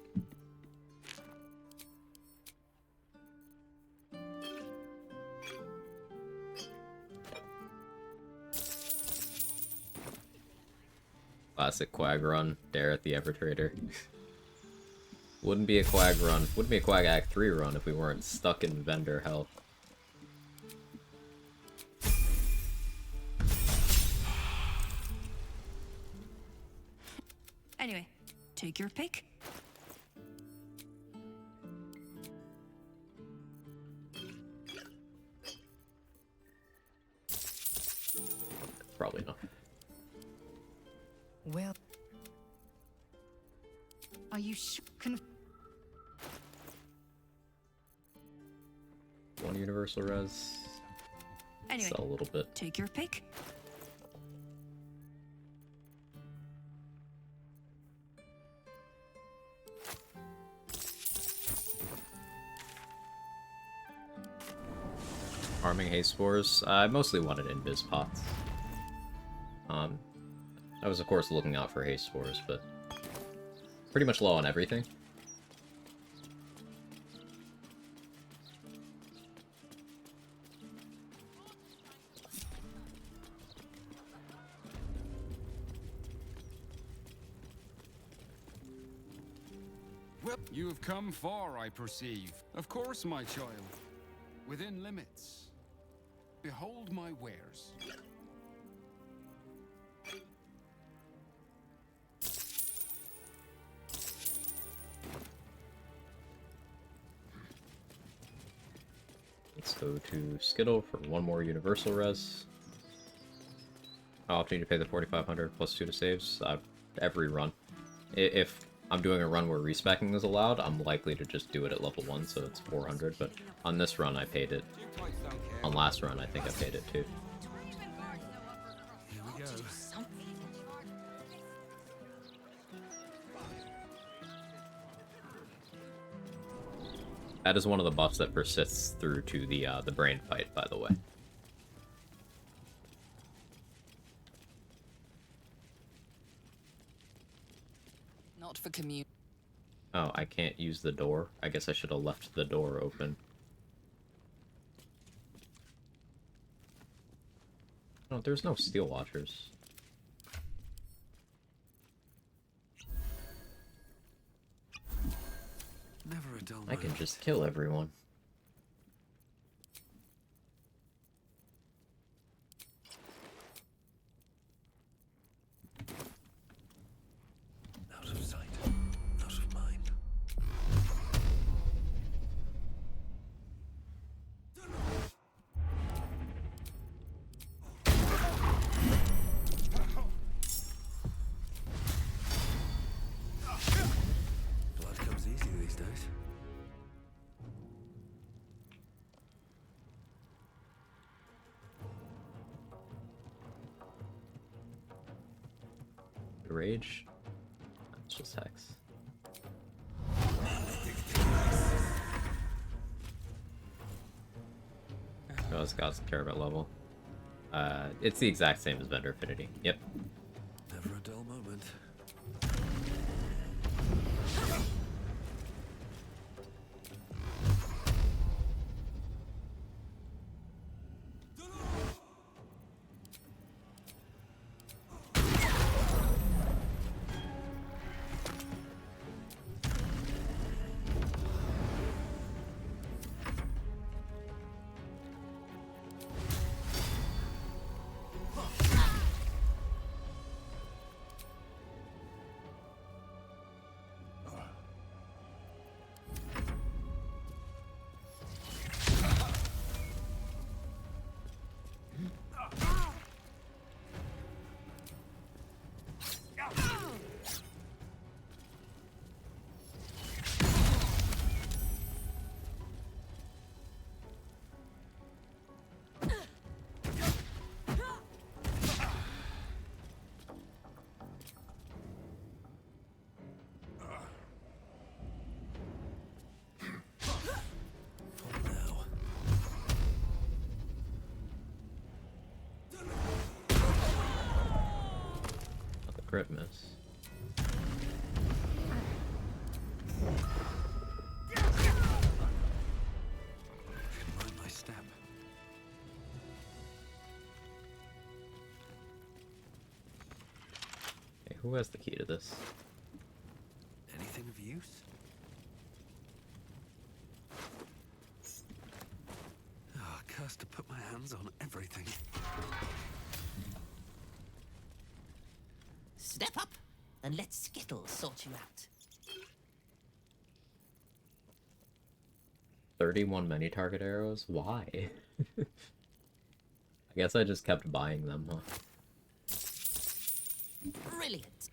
Classic Quag run, Dare at the Evertrader. Wouldn't be a Quag run. Wouldn't be a Quag Act 3 run if we weren't stuck in vendor hell. Anyway, take your pick. Probably not. Well, are you sure? One universal res. Anyway, sell a little bit. Take your pick. Farming haste spores. I mostly wanted invis pots. I was of course looking out for haste spores, but pretty much low on everything. Well, you have come far, I perceive. Of course, my child. Within limits. Behold my wares. Let's go to Skittle for one more universal res. I'll have to need to pay the 4,500 plus 2 to saves. Every run. If I'm doing a run where respecking is allowed, I'm likely to just do it at level 1, so it's 400, but on this run I paid it. On last run I think I paid it too. Here we go. That is one of the buffs that persists through to the brain fight, by the way. Not for commute. Oh, I can't use the door. I guess I should have left the door open. No, there's no steel watchers. Never a dull I can moment. just kill everyone. Out of sight, out of mind. Blood comes easy these days. Rage? That's just hex. Oh, it's God's Carabet level. It's the exact same as Vendor Affinity. Yep. Never a dull moment. Crit miss. Mind my step. Okay, who has the key to this? Anything of use? Oh, cursed to put my hands on everything. Step up and let Skittles sort you out. 31 many target arrows? Why? I guess I just kept buying them, huh? Brilliant.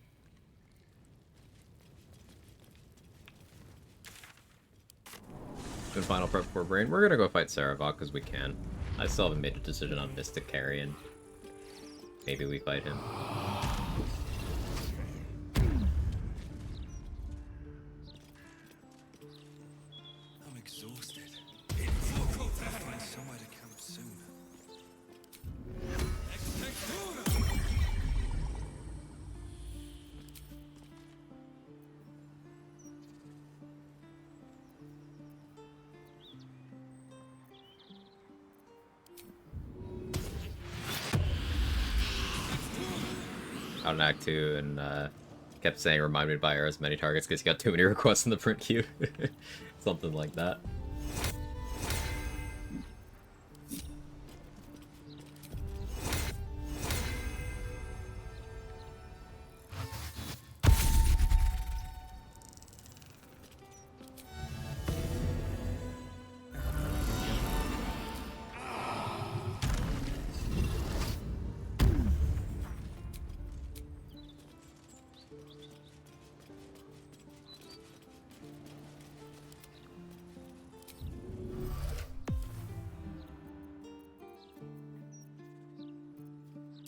Good final prep for Brain. We're gonna go fight Saravok because we can. I still haven't made a decision on Mystic Carrion. Maybe we fight him. I'm exhausted. I'll find somewhere to camp soon. Out in Act 2 and kept saying remind me to buy as many targets because he got too many requests in the print queue. Something like that.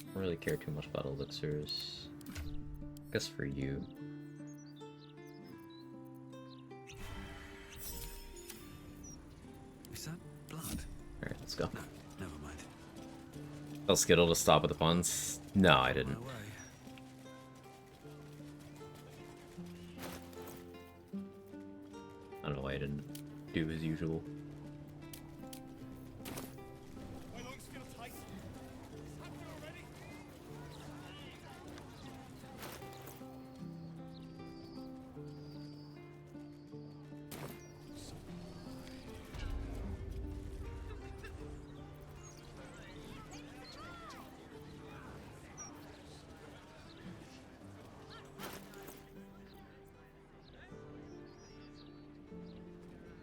I don't really care too much about elixirs. I guess for you. Is that blood? Alright, let's go. No, never mind. Tell Skittle to stop with the puns. No, I didn't. I don't know why I didn't do as usual.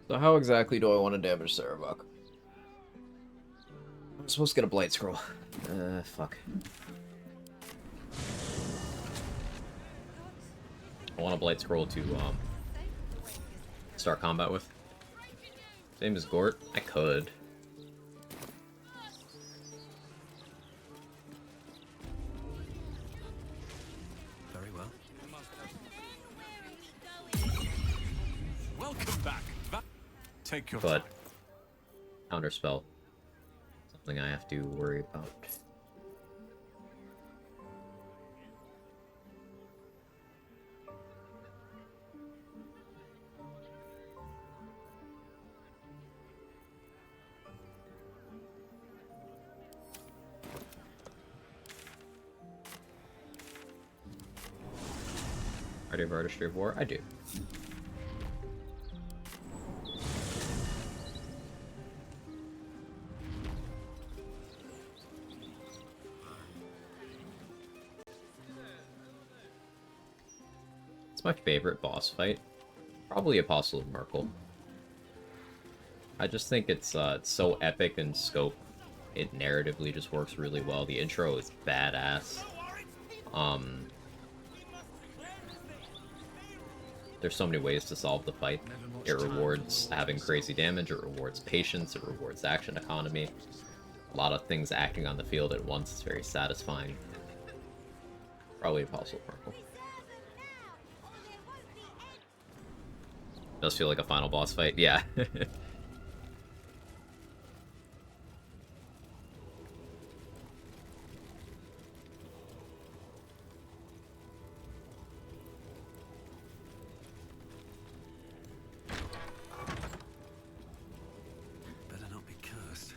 So how exactly do I want to damage Saravok? I'm supposed to get a Blight Scroll. Fuck. I want a Blight Scroll to, start combat with. Same as Gort? I could. Very well. Welcome back. Take your But counterspell something I have to worry about. I do have Artistry of War? I do. It's my favorite boss fight. Probably Apostle of Merkel. I just think it's so epic in scope. It narratively just works really well. The intro is badass. There's so many ways to solve the fight. It rewards having crazy damage, it rewards patience, it rewards action economy. A lot of things acting on the field at once is very satisfying. Probably Apostle of Merkel. Does feel like a final boss fight, yeah. Better not be cursed.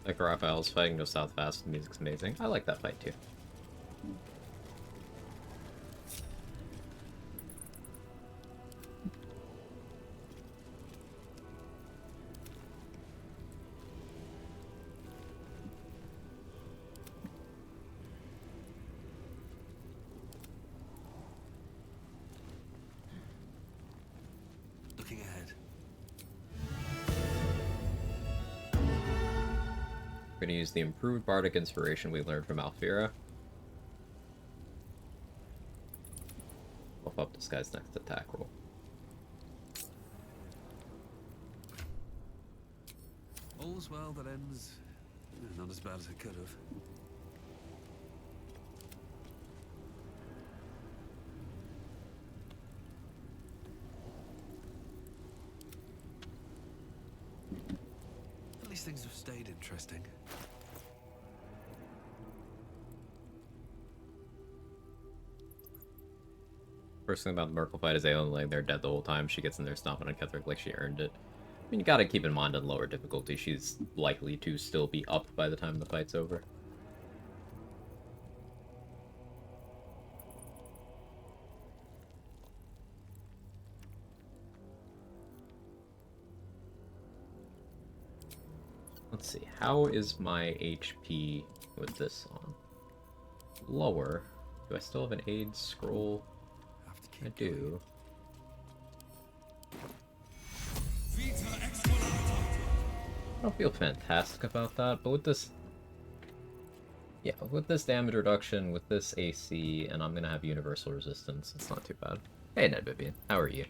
Like Raphael's fighting goes south fast, the music's amazing. I like that fight too. Looking ahead. We're gonna use the improved bardic inspiration we learned from Alfira. Buff up this guy's next attack roll. All's well that ends not as bad as it could have. At least things have stayed interesting. First thing about the Merkel fight is Aelin laying there dead the whole time. She gets in there stomping on Ketheric like she earned it. I mean, you gotta keep in mind on lower difficulty, she's likely to still be up by the time the fight's over. Let's see, how is my HP with this on? Lower. Do I still have an aid scroll? I do. I don't feel fantastic about that, but with this... Yeah, with this damage reduction, with this AC, and I'm gonna have universal resistance, it's not too bad. Hey, Ned Vivian, how are you?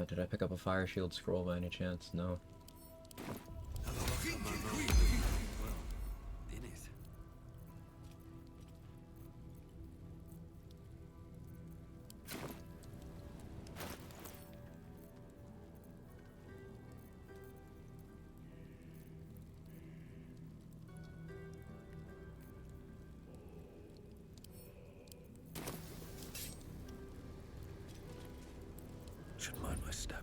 Did I pick up a fire shield scroll by any chance? No. Should mind my step.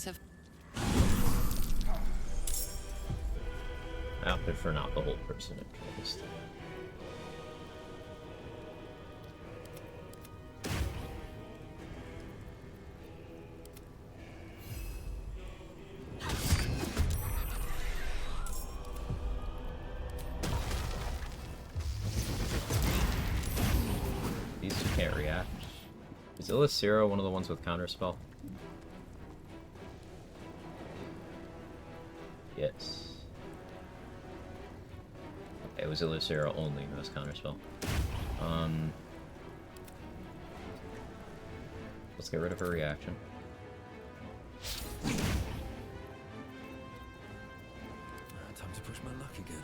of I opted for not the whole person interest. These two can't react. Is Illicera one of the ones with counterspell? Yes. Okay, it was Illicera only who has counterspell. Let's get rid of her reaction. Time to push my luck again.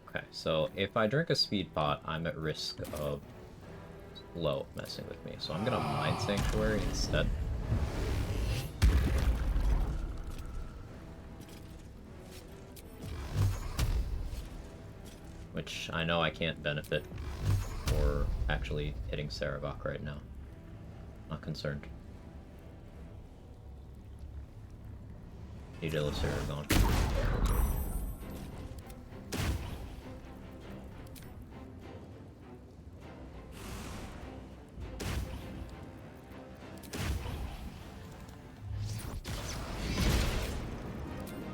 Okay, so if I drink a speed pot, I'm at risk of Low messing with me. So I'm gonna Mind Sanctuary instead. Which I know I can't benefit for actually hitting Sarabak right now. Not concerned. Need Illicera gone.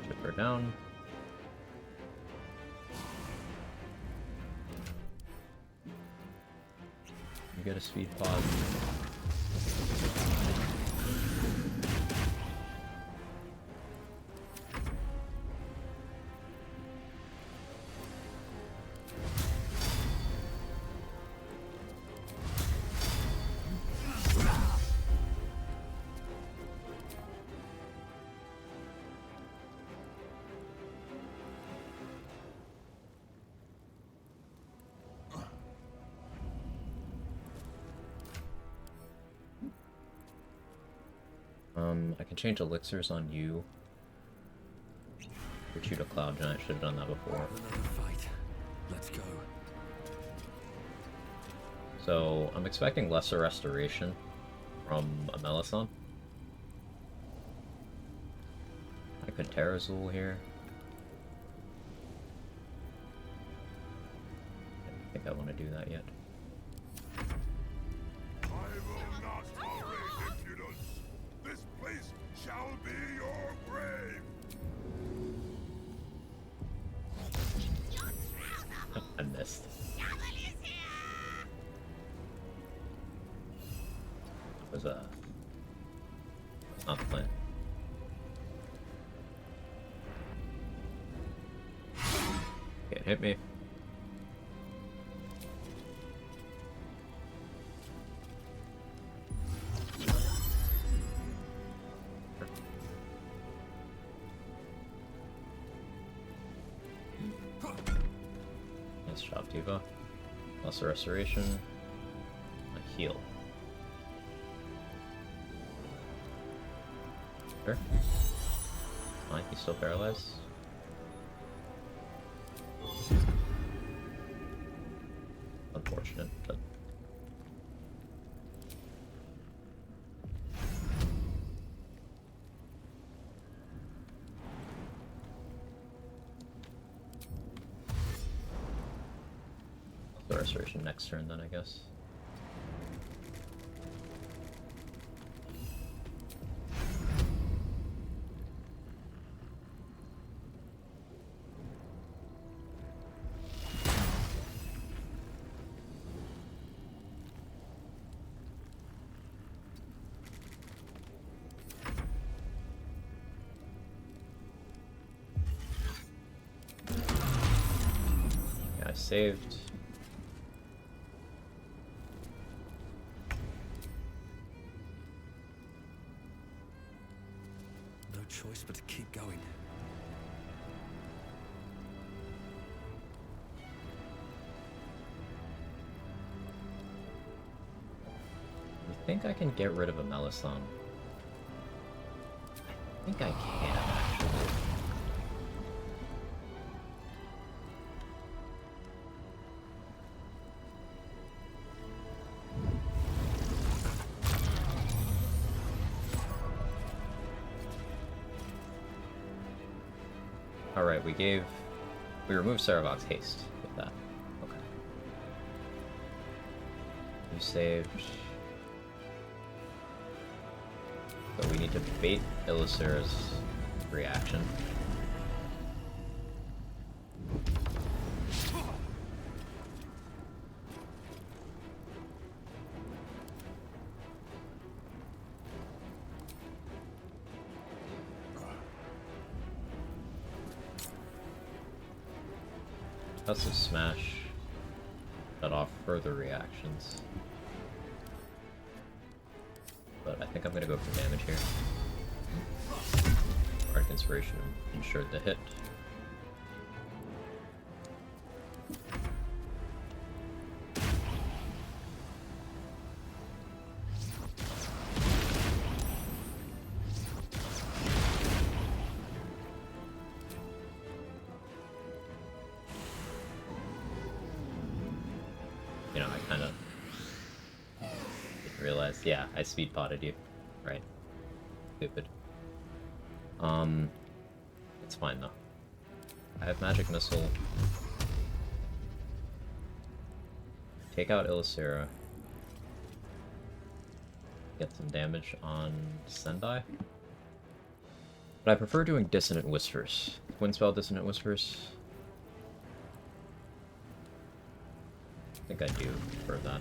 Chip her down. You get a speed pod. I can change elixirs on you. Retreat a Cloud Giant, should have done that before. Another fight. Let's go. So, I'm expecting lesser restoration from a Melisson. I could Terrazul here. I don't think I want to do that yet. I will not tolerate impudence. This place shall be your grave. I missed. That was not the plan. Can't hit me. Nice job, Diva. Lesser restoration. A heal. Sure. Fine, he's still paralyzed. Unfortunate, but the restoration next turn then, I guess. Yeah, I saved. choice but to keep going. You think I can get rid of a Melisson? I think I can, actually. Alright, we removed Saravok's haste with that. Okay. You saved. So we need to bait Illicera's reaction. That's a smash. Shut off further reactions. But I think I'm gonna go for damage here. Arctic Inspiration ensured the hit. You know, I kind of didn't realize. Yeah, I speed potted you. Right. Stupid. It's fine though. I have Magic Missile. Take out Illicera. Get some damage on Sendai. But I prefer doing Dissonant Whispers. Wind Spell Dissonant Whispers. I think I do prefer that.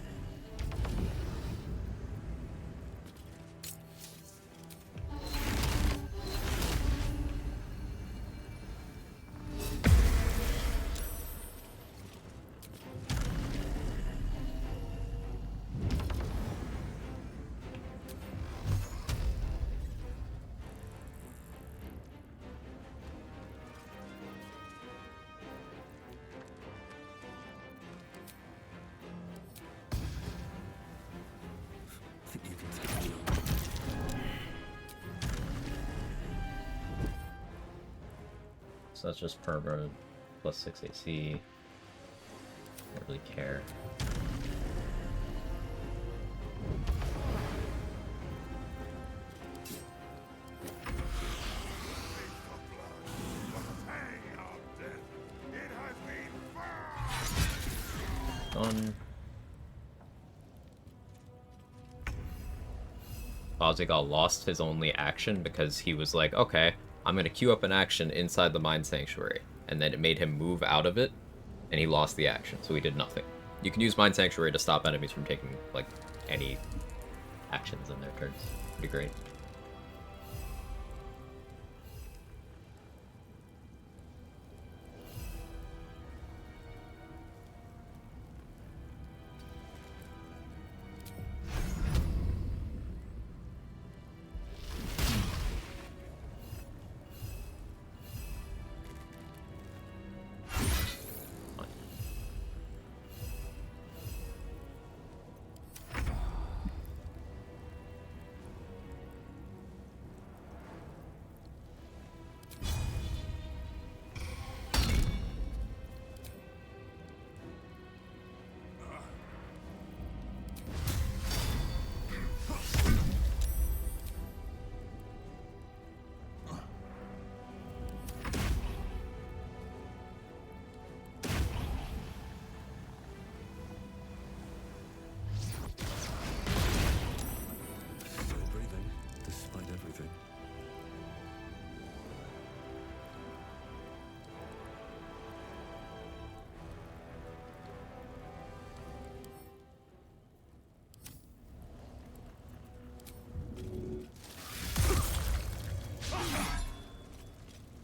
So that's just perma plus 6 AC. Don't really care. Done. Ozigal lost his only action because he was like, okay, I'm going to queue up an action inside the Mind Sanctuary. And then it made him move out of it, and he lost the action, so he did nothing. You can use Mind Sanctuary to stop enemies from taking, like, any actions in their turns. Pretty great.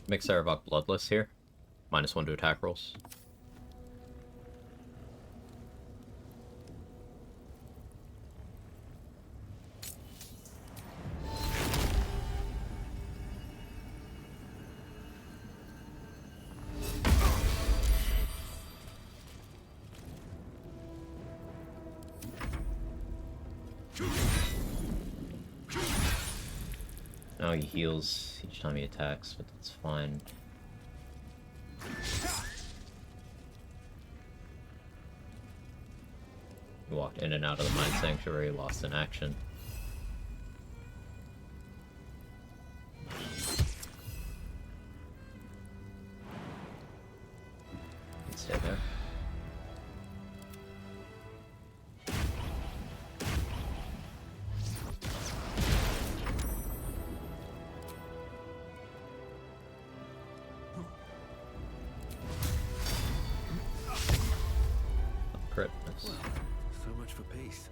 Make Saravok bloodless here. -1 to attack rolls. Now he heals each time he attacks, but that's fine. He walked in and out of the Mind Sanctuary, lost in action. Stay there. Crit. Nice. Well, so much for peace.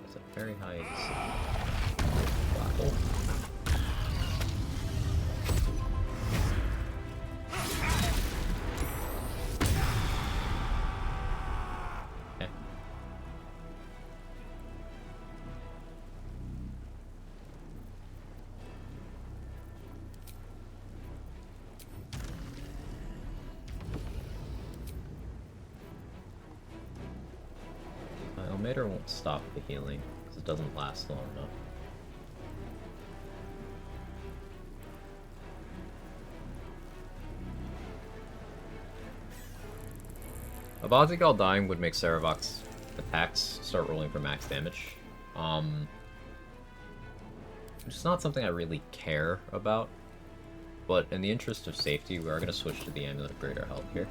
It's a very high Wow. Okay. Elmater won't stop the healing, because it doesn't last long enough. Abazigal dying would make Saravok's attacks start rolling for max damage. It's not something I really care about, but in the interest of safety, we are going to switch to the Amulet of Greater Health here.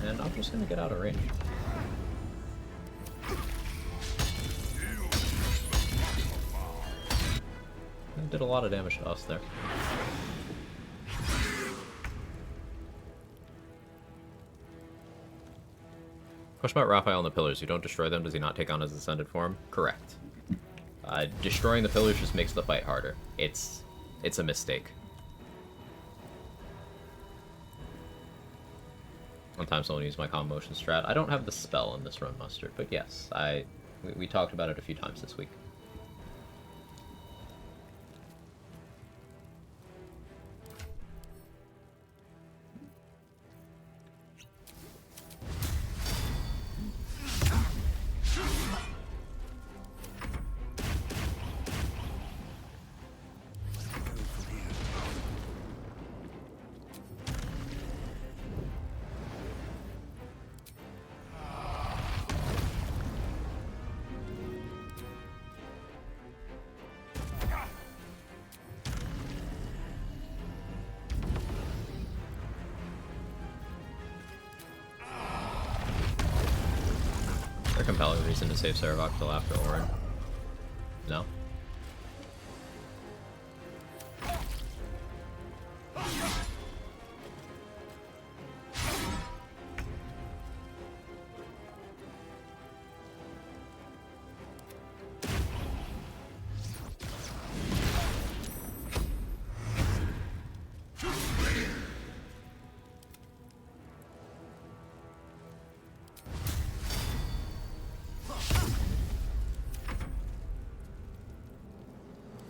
And I'm just going to get out of range. It did a lot of damage to us there. Question about Raphael and the pillars. You don't destroy them, does he not take on his ascended form? Correct. Destroying the pillars just makes the fight harder. It's a mistake. Sometimes I'll use my combo motion strat. I don't have the spell in this run, Mustard, but yes, we talked about it a few times this week. A compelling reason to save Saravok till after Orin. No?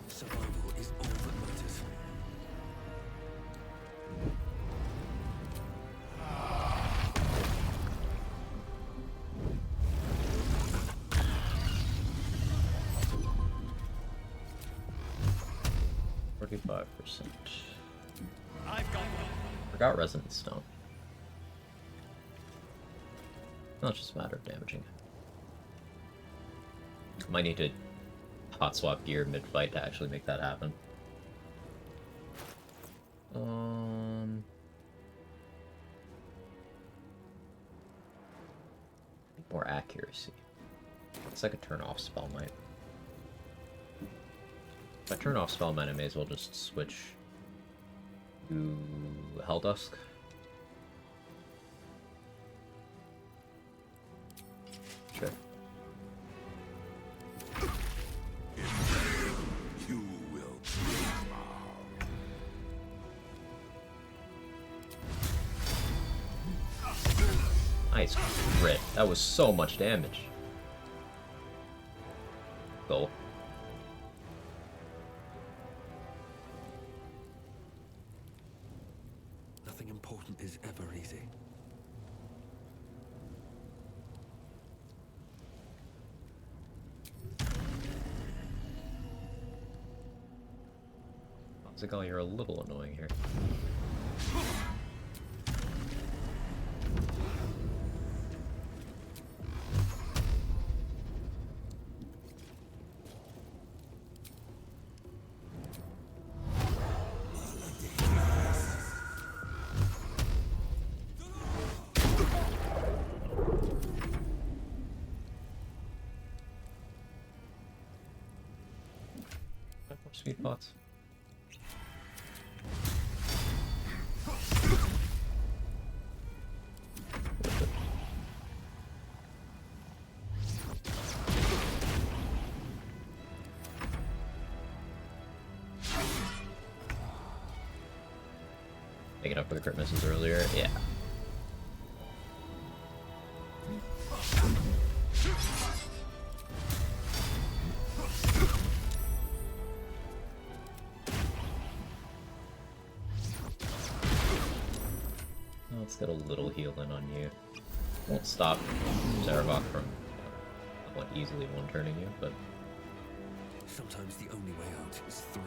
Survival is all that matters. Forgot Resonance Stone. No, it's just a matter of damaging it. Might need to hot swap gear mid-fight to actually make that happen. More accuracy. It's like a turn-off spell might. If I turn off Spell Might, I may as well just switch to Helldusk. Sure. You will Nice crit. That was so much damage. Cool. important is ever easy. Popsicle, you're a little annoying here. Sweet pots. Making up for the crit misses earlier, yeah. Let's get a little heal in on you. Won't stop Sarevok from somewhat easily one-turning you, but sometimes the only way out is through.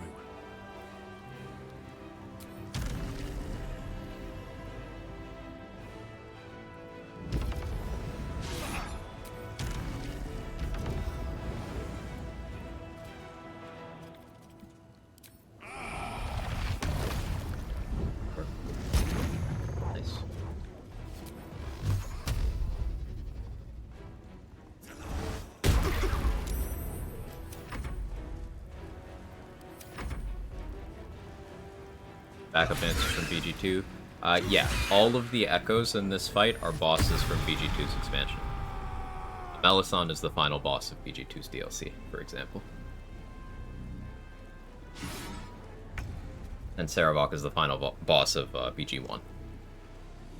backup answers from BG2. Yeah, all of the echoes in this fight are bosses from BG2's expansion. Melisande is the final boss of BG2's DLC, for example. And Sarevok is the final boss of BG1.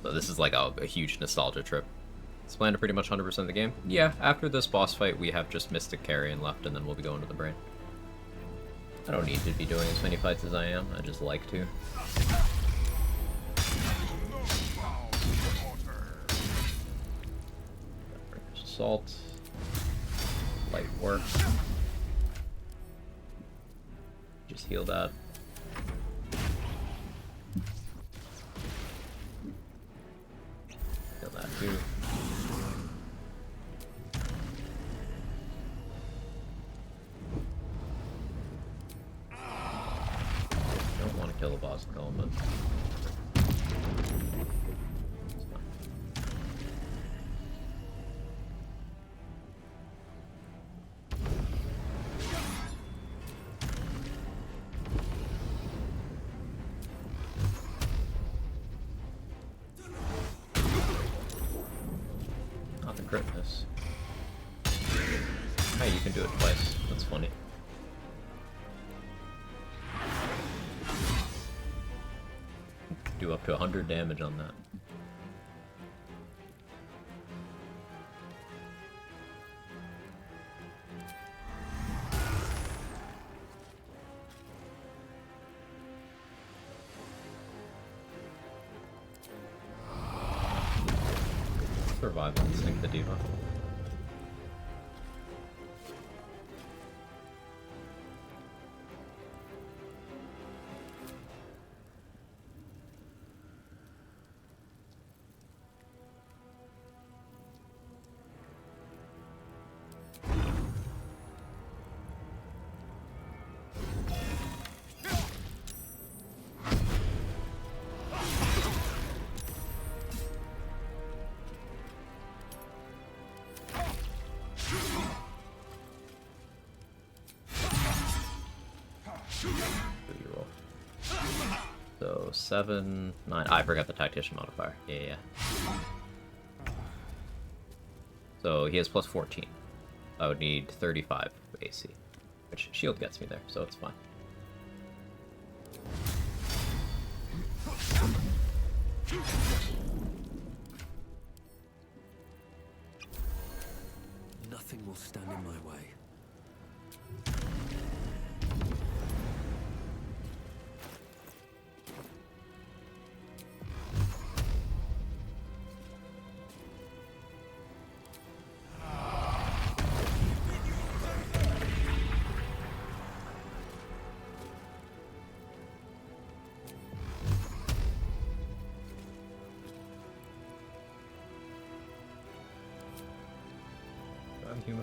So this is like a huge nostalgia trip. It's planned to pretty much 100% of the game. Yeah, after this boss fight, we have just Mystic Carrion left, and then we'll be going to the Brain. I don't need to be doing as many fights as I am, I just like to. Assault. Light work. Just heal that. Heal that too. Don't want to kill the boss golem, but not the crit miss. Hey, you can do it twice. That's funny. Do up to 100 damage on that. Survival instinct, the diva. So 7, 9. I forgot the tactician modifier. Yeah. So he has plus 14. I would need 35 AC, which shield gets me there, so it's fine. Nothing will stand in my way.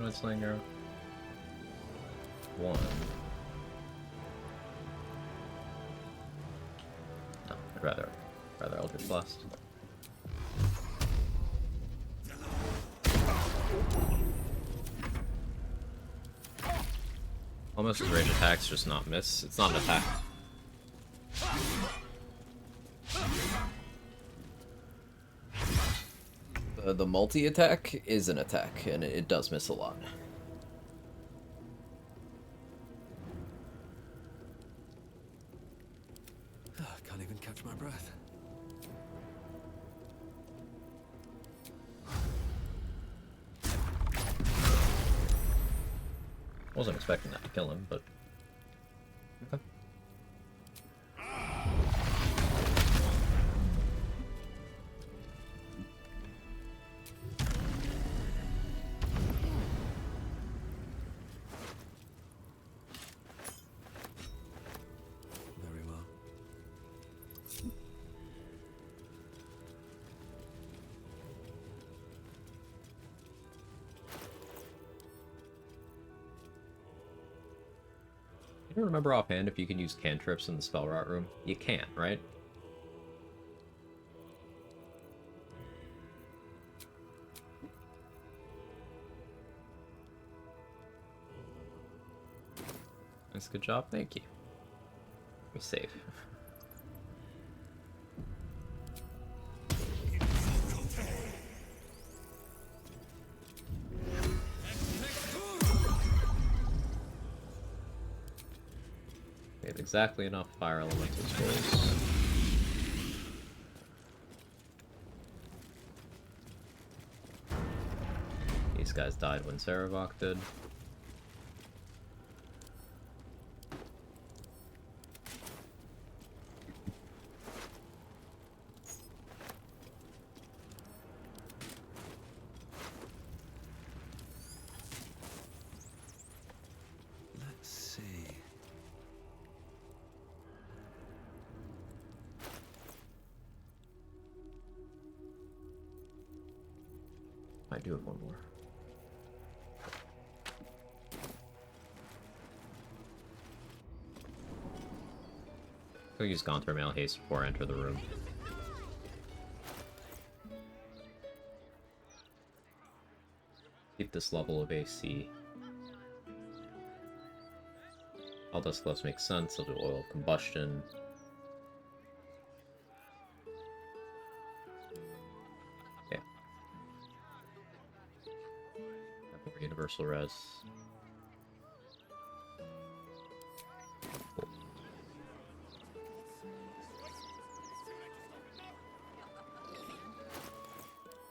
Gunslinger. 1. No, I'd rather Eldritch Blast. Almost as range attacks, just not miss. It's not an attack. The multi-attack is an attack, and it does miss a lot. Can't even catch my breath. Wasn't expecting that to kill him, but okay. Very well. You don't remember offhand if you can use cantrips in the spell rot room? You can't, right? Nice, good job, thank you. Let me save. We have exactly enough fire elemental scrolls. These guys died when Saravok did. Let's see. I do have one more. Go use Gaunter Mail Haste before I enter the room. Keep this level of AC. All dust gloves make sense. I'll do oil of combustion. Yeah. Have more universal res. Cool.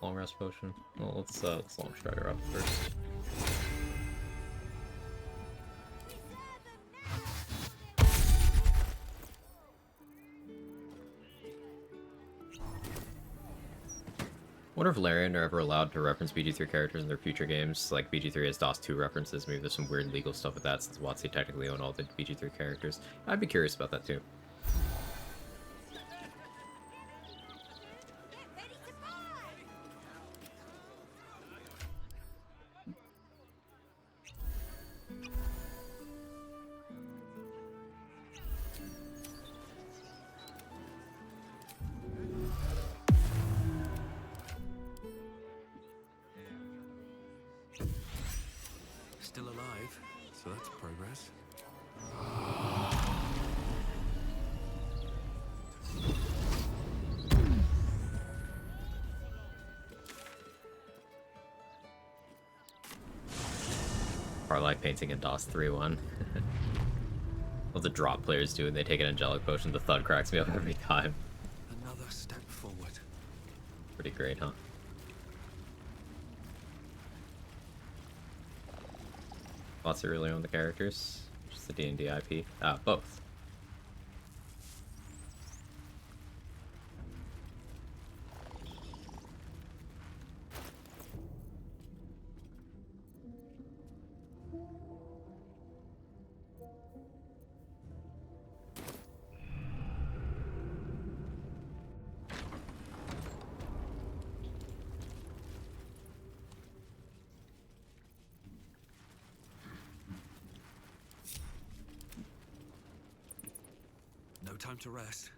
Long rest potion. Well, let's long strider up first. Wonder if Larian are ever allowed to reference BG3 characters in their future games. Like BG3 has DOS 2 references. Maybe there's some weird legal stuff with that since WotC technically own all the BG3 characters. I'd be curious about that too. Still alive, so that's progress. Or like painting in DOS 3-1. What the drop players do when they take an angelic potion, the thud cracks me up every time. Another step forward. Pretty great, huh? Lots of really own the characters. Just the D&D IP. Both. No time to rest.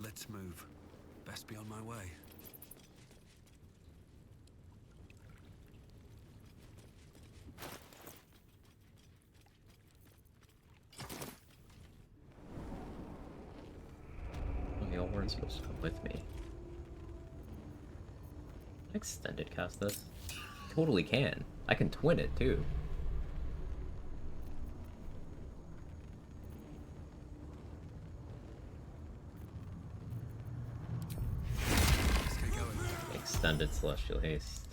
Let's move. Best be on my way. Y'all weren't supposed to come with me. Extended cast this? Totally can. I can twin it too. Extended celestial haste.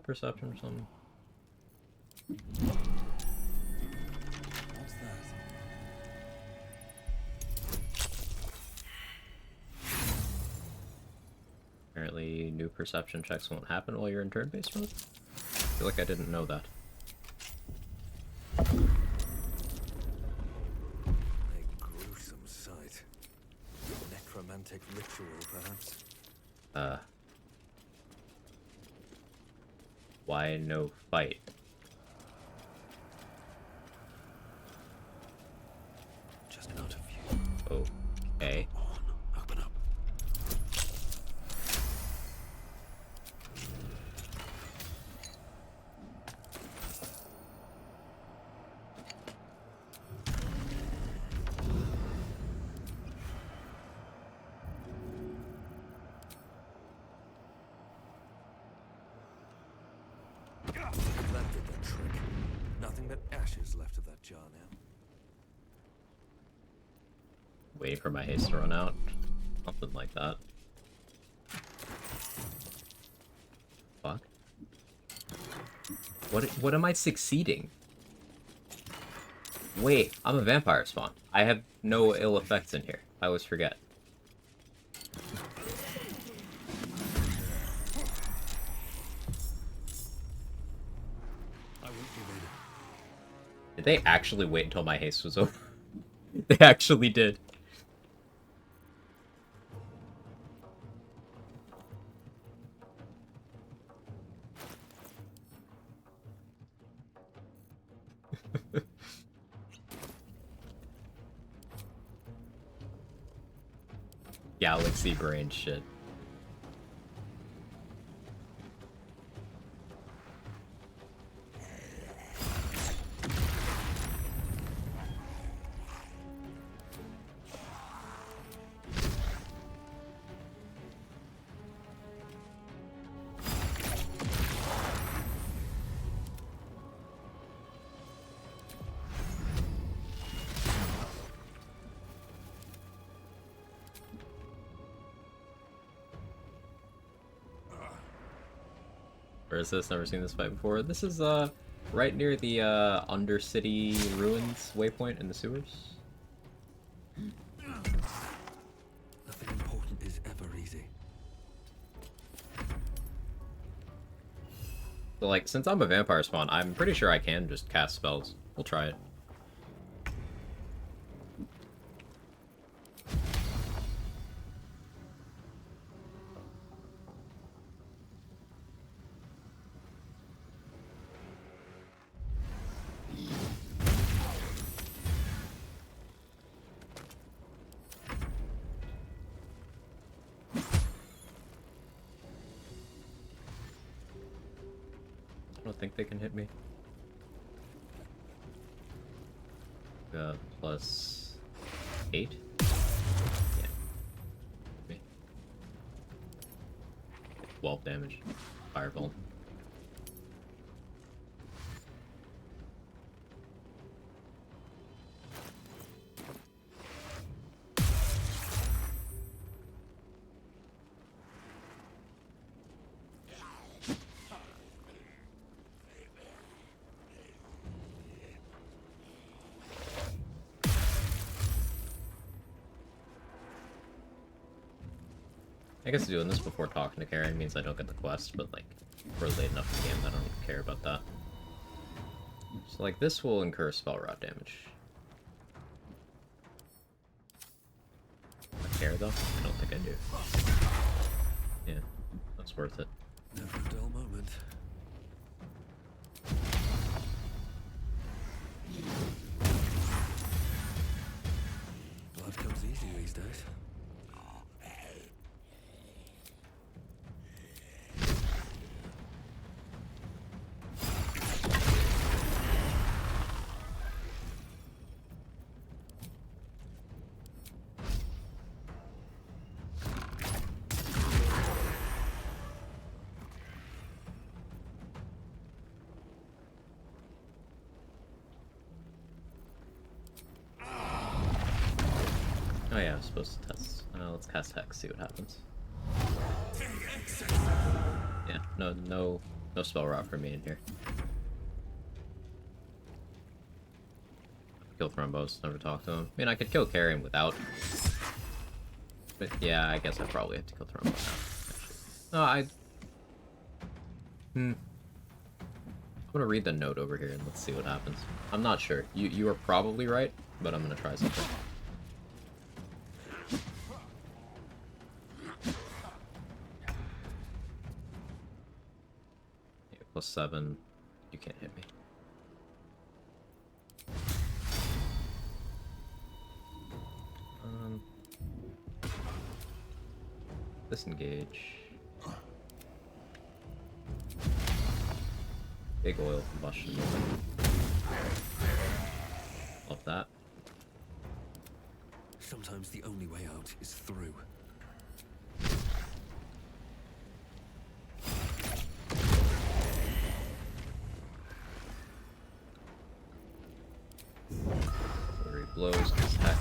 Perception or something. What's that? Apparently, new perception checks won't happen while you're in turn-based mode. I feel like I didn't know that. A gruesome sight. Necromantic ritual, perhaps. Why no fight? Just out of view. Okay. Open up. That did the trick. Nothing but ashes left of that jar now. Waiting for my haste to run out. Something like that. Fuck. What am I succeeding? Wait, I'm a vampire spawn. I have no ill effects in here. I always forget. Did they actually wait until my haste was over? They actually did. Galaxy brain shit. Where is this? Never seen this fight before. This is right near the Undercity Ruins waypoint in the sewers. Nothing important is ever easy. So like, since I'm a vampire spawn, I'm pretty sure I can just cast spells. We'll try it. I don't think they can hit me. Plus 8? Yeah. Me. 12 damage. Fireball. I guess doing this before talking to Karen means I don't get the quest, but like, we're late enough in the game that I don't care about that. So like, this will incur spell rot damage. I care though? I don't think I do. Yeah, that's worth it. Never a dull moment. Blood comes easy these days. Oh yeah, I was supposed to test. Let's cast Hex, see what happens. Yeah, no spell rot for me in here. Kill Thrombos, never talk to him. I mean, I could kill Carrion without. But yeah, I guess I probably have to kill Thrombos now. Actually. No, I'm gonna read the note over here and let's see what happens. I'm not sure. You are probably right, but I'm gonna try something. +7. You can't hit me. Disengage. Big oil combustion. Love that. Sometimes the only way out is through. Flurry blows, gets Hex.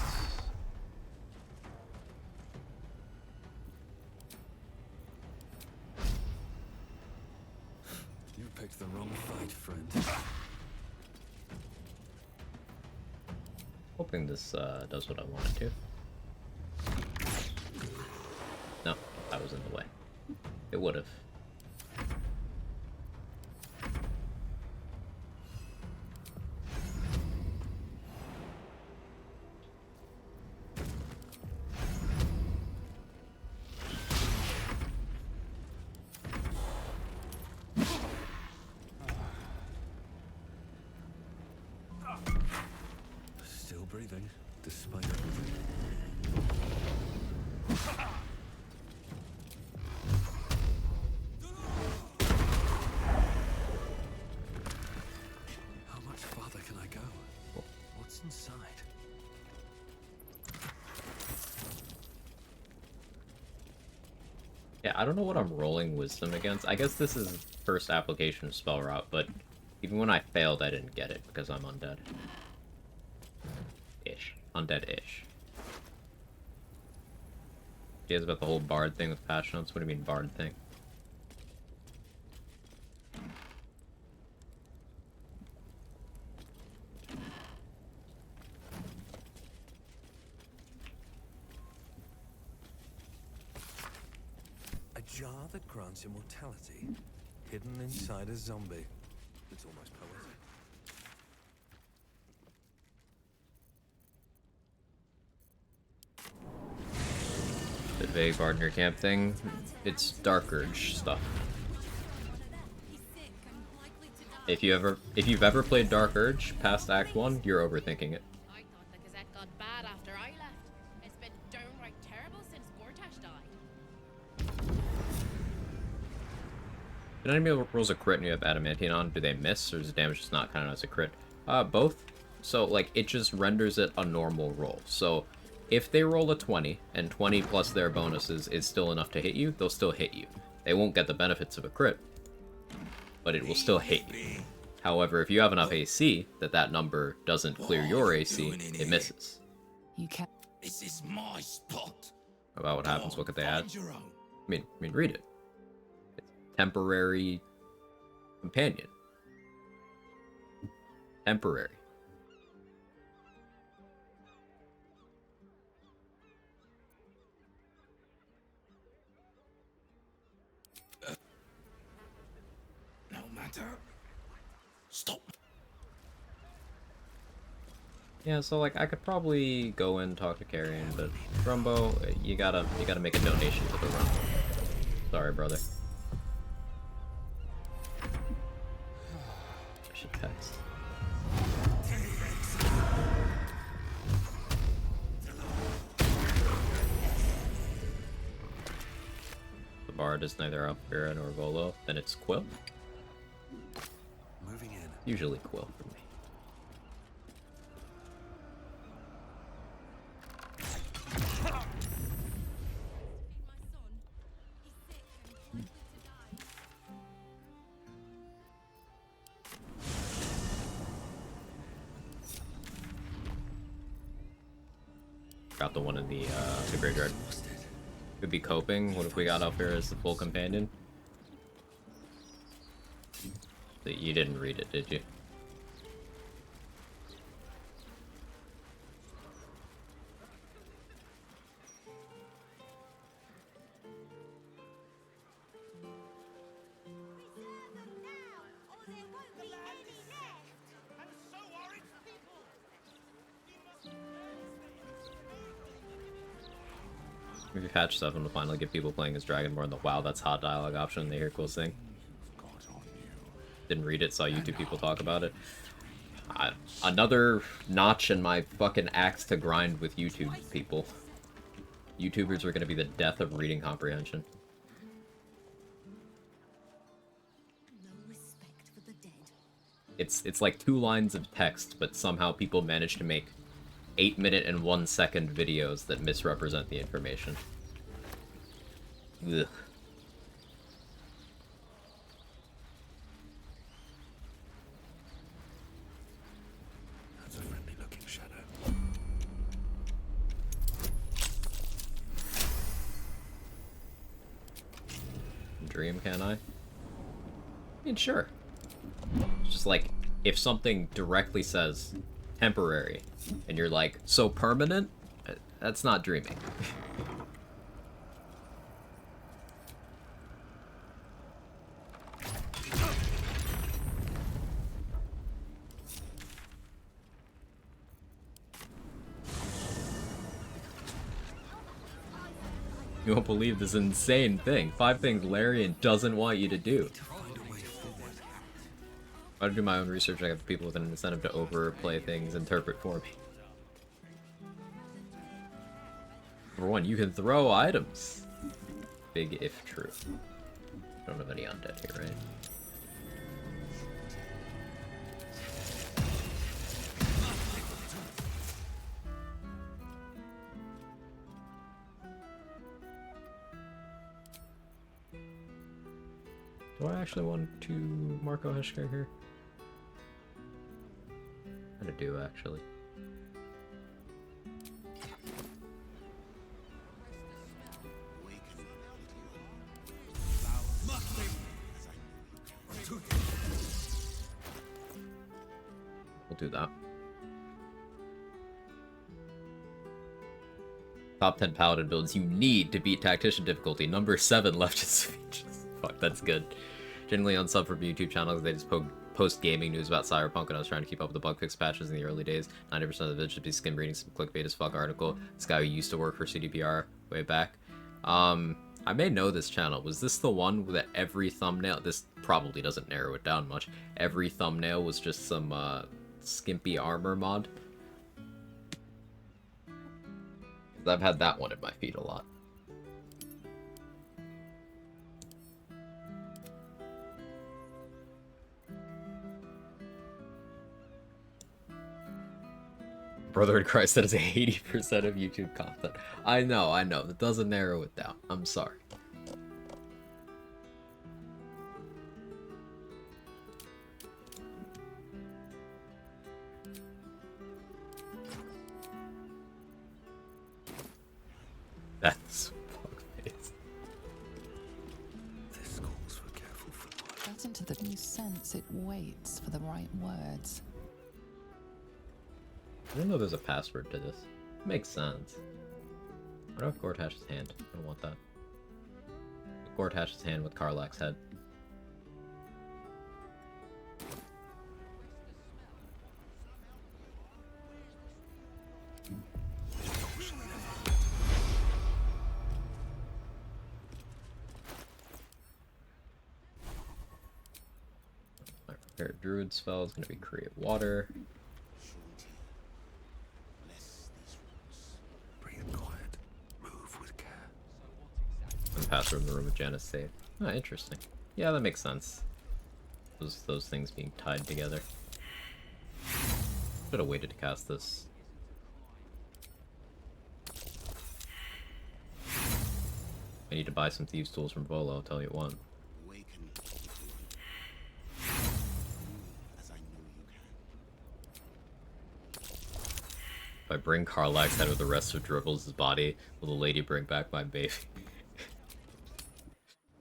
You picked the wrong fight, friend. Hoping this does what I want it to. No, I was in the way. It would have. Still breathing, despite everything. How much farther can I go? What's inside? Yeah, I don't know what I'm rolling Wisdom against. I guess this is first application of Spell Rot, but even when I failed, I didn't get it because I'm undead. Ish. Undead-ish. Ideas about the whole Bard thing with patch notes? What do you mean Bard thing? A jar that grants immortality, hidden inside a zombie. It's almost poetic. The vague Bard in your camp thing. It's Dark Urge stuff. If you've ever played Dark Urge past Act 1, you're overthinking it. I thought the Gazette got bad after I left. It's been downright terrible since Gortash died. If an enemy rolls a crit and you have Adamantine on, do they miss, or is the damage just not counted as a crit? Both. So, like, it just renders it a normal roll. So, if they roll a 20, and 20 plus their bonuses is still enough to hit you, they'll still hit you. They won't get the benefits of a crit, but it will still hit you. However, if you have enough AC that number doesn't clear your AC, it misses. You can. This is my spot. About what happens, what could they add? Find your own. I mean, read it. It's temporary companion. Temporary. Yeah, so like I could probably go in and talk to Carrion, but Rumbo, you gotta make a donation to the run. Sorry, brother. I should text. The bard is neither Alpira nor Volo, then it's Quill. Moving in. Usually Quill for me. Got the one in the graveyard. Could be coping. What if we got Alpira as the full companion? You didn't read it, did you? Maybe patch 7 will finally get people playing as Dragonborn the WoW that's hot dialogue option and they hear cool thing. Didn't read it, saw YouTube people talk about it. Another notch in my fucking axe to grind with YouTube people. YouTubers are gonna be the death of reading comprehension. It's like 2 lines of text, but somehow people manage to make 8-minute and 1-second videos that misrepresent the information. Ugh. That's a friendly looking shadow. Dream, can I? I mean, sure. It's just like, if something directly says temporary, and you're like, so permanent? That's not dreaming. You won't believe this insane thing. 5 things Larian doesn't want you to do. I do my own research. I got the people with an incentive to overplay things, interpret for me. Number 1, you can throw items. Big if true. Don't have any undead here, right? Do I actually want to Marco Heshka here? I do, actually. We'll do that. Top 10 paladin builds you need to beat tactician difficulty. Number 7 left in speeches. Fuck, that's good. Generally on sub for YouTube channels, they just post gaming news about Cyberpunk, and I was trying to keep up with the bug fix patches in the early days. 90% of the vids should be skim reading some clickbait as fuck article. This guy who used to work for CDPR way back. I may know this channel. Was this the one that every thumbnail, this probably doesn't narrow it down much, every thumbnail was just some skimpy armor mod? I've had that one in my feed a lot. Brother in Christ, that is 80% of YouTube content. I know, that doesn't narrow it down. I'm sorry. That's fuckface. This calls for careful footwork. Get into the new sense it waits for the right words. I don't know if there's a password to this. Makes sense. I don't have Gortash's hand. I don't want that. Gortash's hand with Karlach's head. Their druid spell is going to be create water. Breathe quiet. Move with care. And pass her in the room with Janus saved. Ah, interesting. Yeah, that makes sense. Those things being tied together. Should have waited to cast this. I need to buy some thieves' tools from Volo, I'll tell you what. If I bring Karlach's head with the rest of Dribbles' body, will the lady bring back my baby?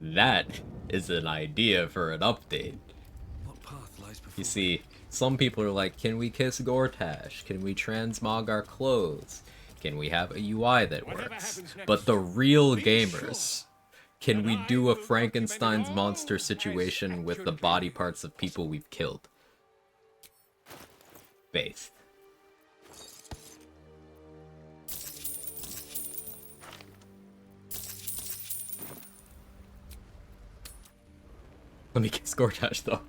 That is an idea for an update. What path lies before You see, some people are like, can we kiss Gortash? Can we transmog our clothes? Can we have a UI that works? But the real gamers, can we do a Frankenstein's monster situation with the body parts of people we've killed? Faith. Let me kiss Gortash though.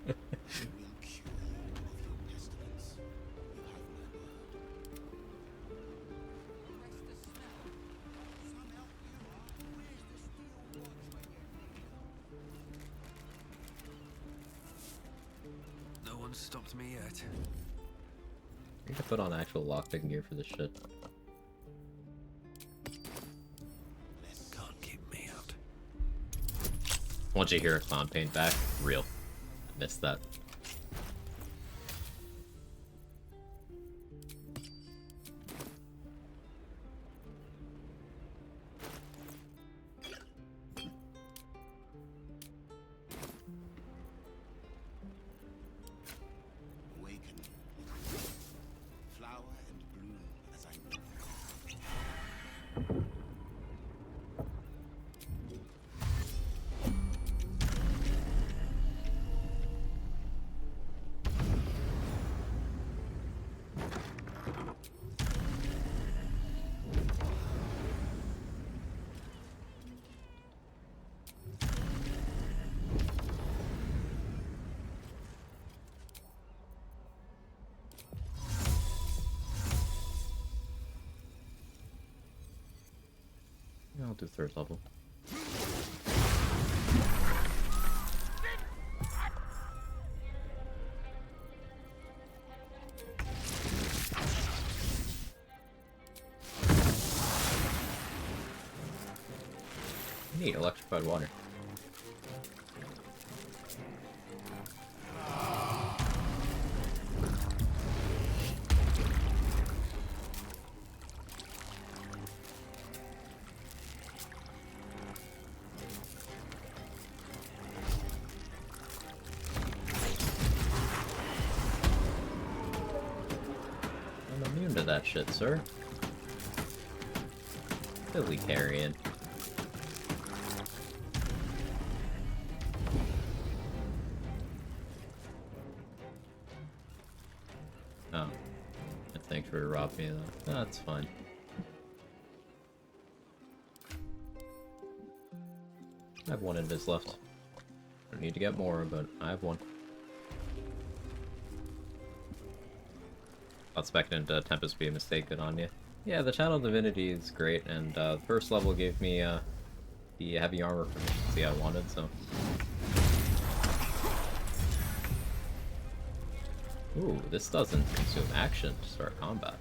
No one's stopped me yet. I need to put on actual lockpicking gear for this shit. Can't keep me out. Once you hear a clown paint back, real. I missed that. Yeah, I'll do third level. Neat, electrified water. I'm immune to that shit, sir. Silly carrion. Oh. Thanks for robbing me though. That's fine. I have one invis left. I don't need to get more, but I have one. Not expecting Tempest be mistaken on you. Yeah, the Channel Divinity is great, and the first level gave me the heavy armor proficiency I wanted, so. Ooh, this doesn't consume action to start combat.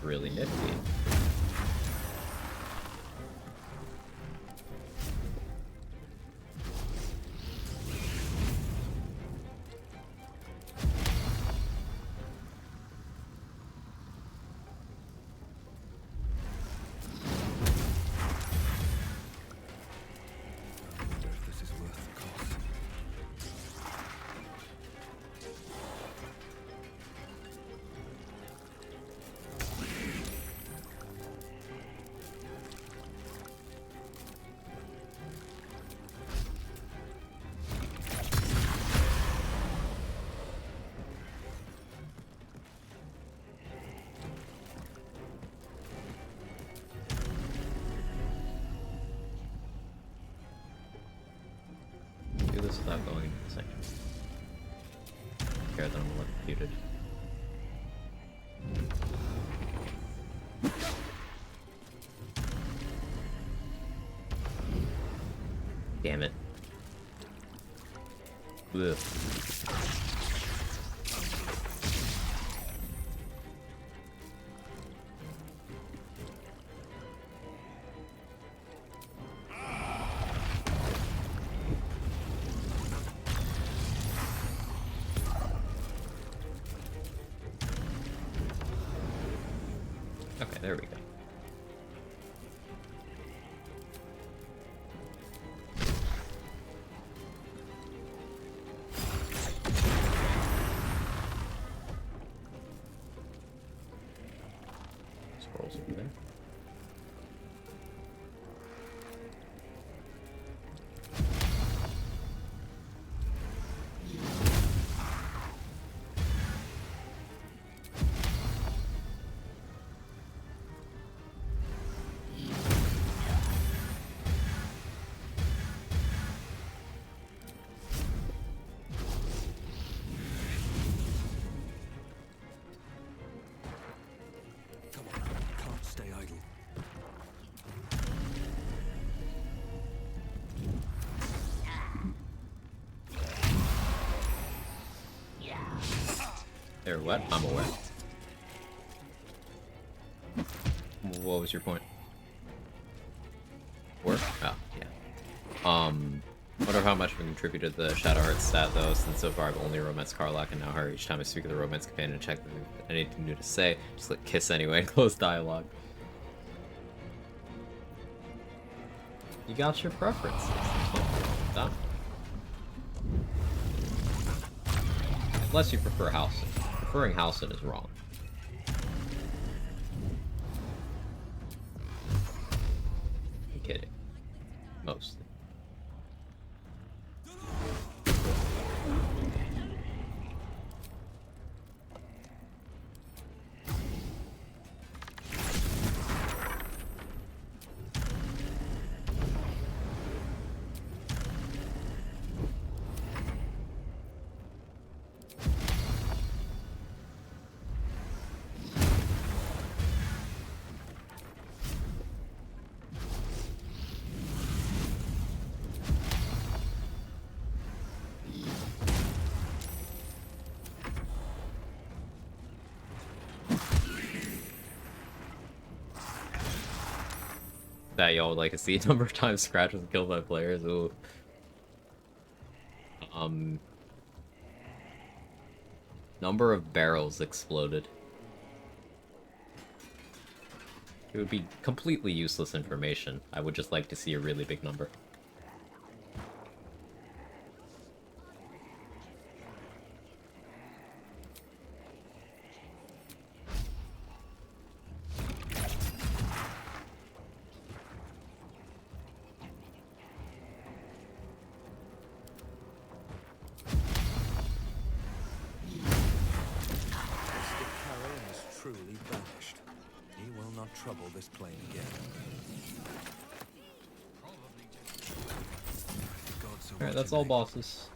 Really nifty. Do this without going into the sanctuary. care that I'm electrocuted. Damn it. Ugh. Okay, there we go. Scrolls over there. Come on, can't stay idle. They're what? I'm aware. What was your point? Work? Oh, yeah. Wonder how much of a contributor to the Shadow Heart stat though, since so far I've only romanced Karlach and now her. Each time I speak with the romance companion and check if there's anything new to say, just click kiss anyway and close dialogue. You got your preferences. Done. Unless you prefer Halcyon. Preferring Halcyon is wrong. I'm kidding. Mostly. That y'all would like to see number of times Scratch was killed by players. Ooh. Number of barrels exploded. It would be completely useless information. I would just like to see a really big number. Truly vanished. He will not trouble this plane again. Alright, that's all bosses.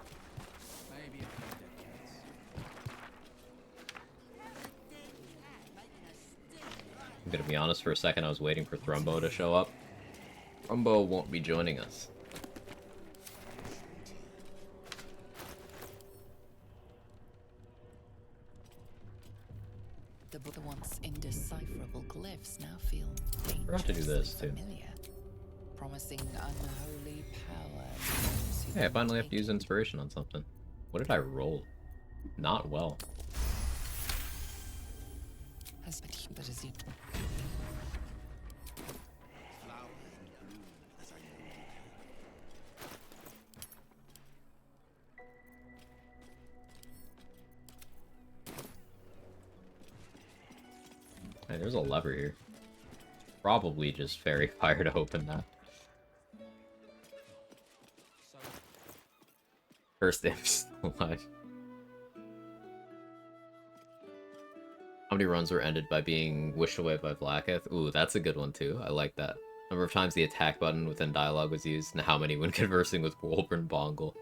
I'm gonna be honest, for a second I was waiting for Thrumbo to show up. Thrumbo won't be joining us. The once indecipherable glyphs now feel We're about to do this too. familiar, promising unholy power. Hey, I finally have to use inspiration on something. What did I roll? Not well. But as you Hey, there's a lever here. Probably just fairy fire to open that. First im's still alive. How many runs were ended by being wished away by Blacketh? Ooh, that's a good one too. I like that. Number of times the attack button within dialogue was used, and how many when conversing with Wolbern Bongle.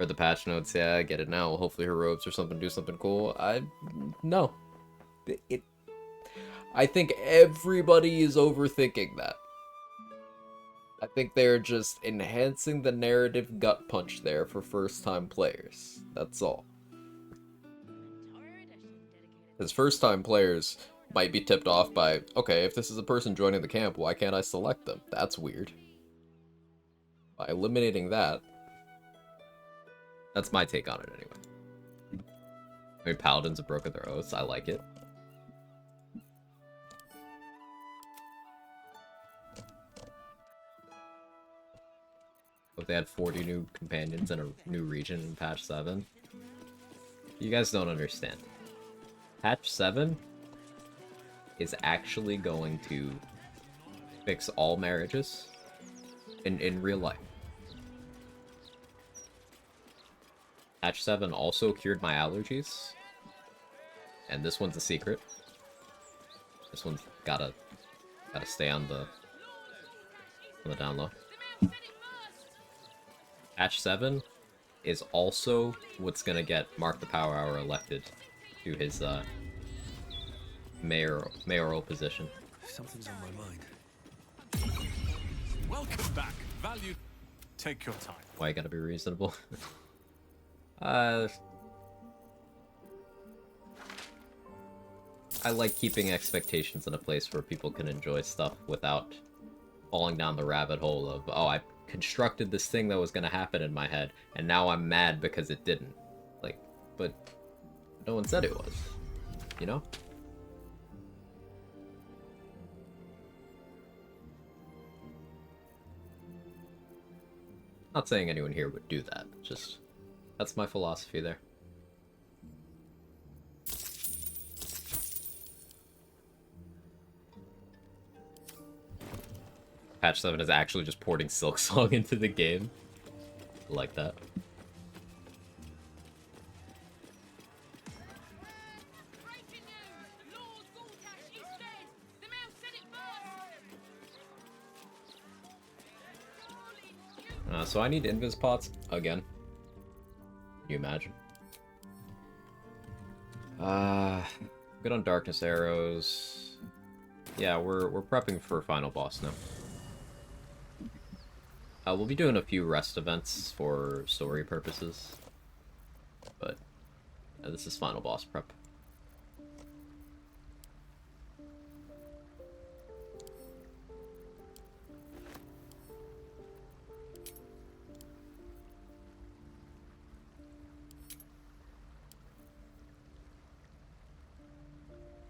Or the patch notes, yeah, I get it now. Hopefully her robes or something do something cool. No. I think everybody is overthinking that. I think they're just enhancing the narrative gut punch there for first-time players. That's all. Because first-time players might be tipped off by, okay, if this is a person joining the camp, why can't I select them? That's weird. By eliminating that, that's my take on it anyway. I mean, paladins have broken their oaths. I like it. If they had 40 new companions in a new region in patch 7. You guys don't understand. Patch 7 is actually going to fix all marriages in real life. Patch 7 also cured my allergies. And this one's a secret. This one's gotta stay on the down low. Patch 7 is also what's gonna get Mark the Power Hour elected to his mayoral position. Something's on my mind. Welcome back. Value. Take your time. Why you gotta be reasonable? I like keeping expectations in a place where people can enjoy stuff without falling down the rabbit hole of, oh, I constructed this thing that was going to happen in my head, and now I'm mad because it didn't. Like, but no one said it was, you know? Not saying anyone here would do that, just, that's my philosophy there. Patch 7 is actually just porting Silksong into the game. I like that. So I need invis pots again. Can you imagine? Good on darkness arrows. Yeah, we're prepping for final boss now. We'll be doing a few rest events for story purposes, but this is final boss prep.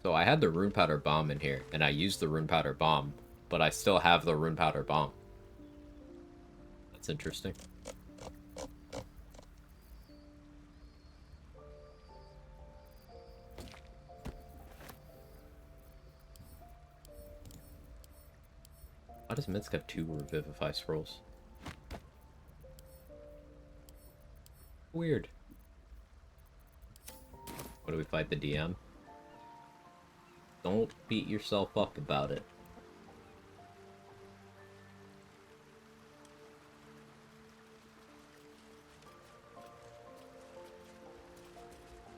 So I had the rune powder bomb in here, and I used the rune powder bomb, but I still have the rune powder bomb. That's interesting. Why does Minsk have 2 Revivify scrolls? Weird. What do we fight the DM? Don't beat yourself up about it.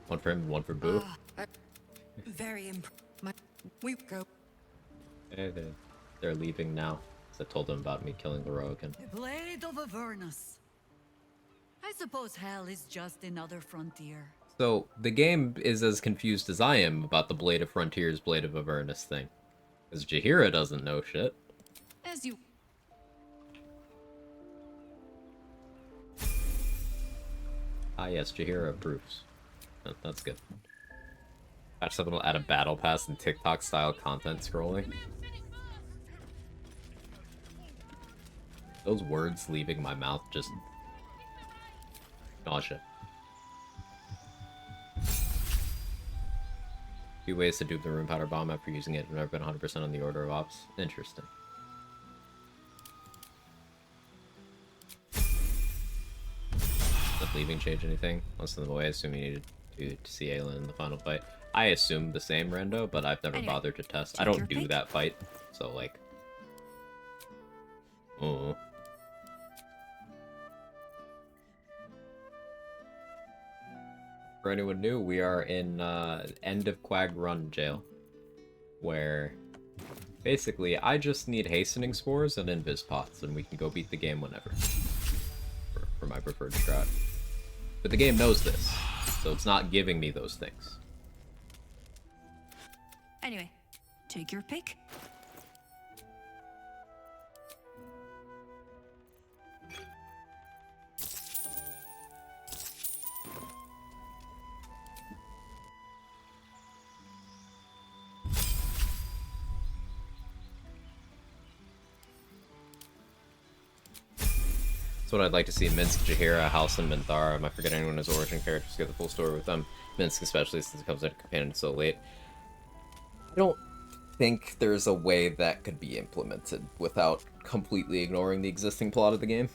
One for him, one for Boo. Very impressed. We go. Hey, they're leaving now. Because I told them about me killing the Rogan. The Blade of Avernus. I suppose hell is just another frontier. So, the game is as confused as I am about the Blade of Frontiers, Blade of Avernus thing. Because Jaheira doesn't know shit. As you... Ah yes, Jaheira approves. That's good. Patch 7 will add a battle pass and TikTok-style content scrolling. Those words leaving my mouth just... nausea. Few ways to dupe the rune powder bomb after using it. I've never been 100% on the order of ops. Interesting. Does leaving change anything? Most of the way, I assume you needed to see Aelin in the final fight. I assume the same, Rando, but I've never bothered to test. I don't do that fight, so like... Oh. For anyone new, we are in end of Quag Run jail, where basically I just need hastening spores and invis pots, and we can go beat the game whenever. For my preferred strat. But the game knows this, so it's not giving me those things. Anyway, take your pick. That's what I'd like to see. Minsk, Jaheira, Halsin, Minthara. Am I forgetting anyone as origin characters? Get the full story with them. Minsk especially, since it comes into companion so late. I don't think there's a way that could be implemented without completely ignoring the existing plot of the game.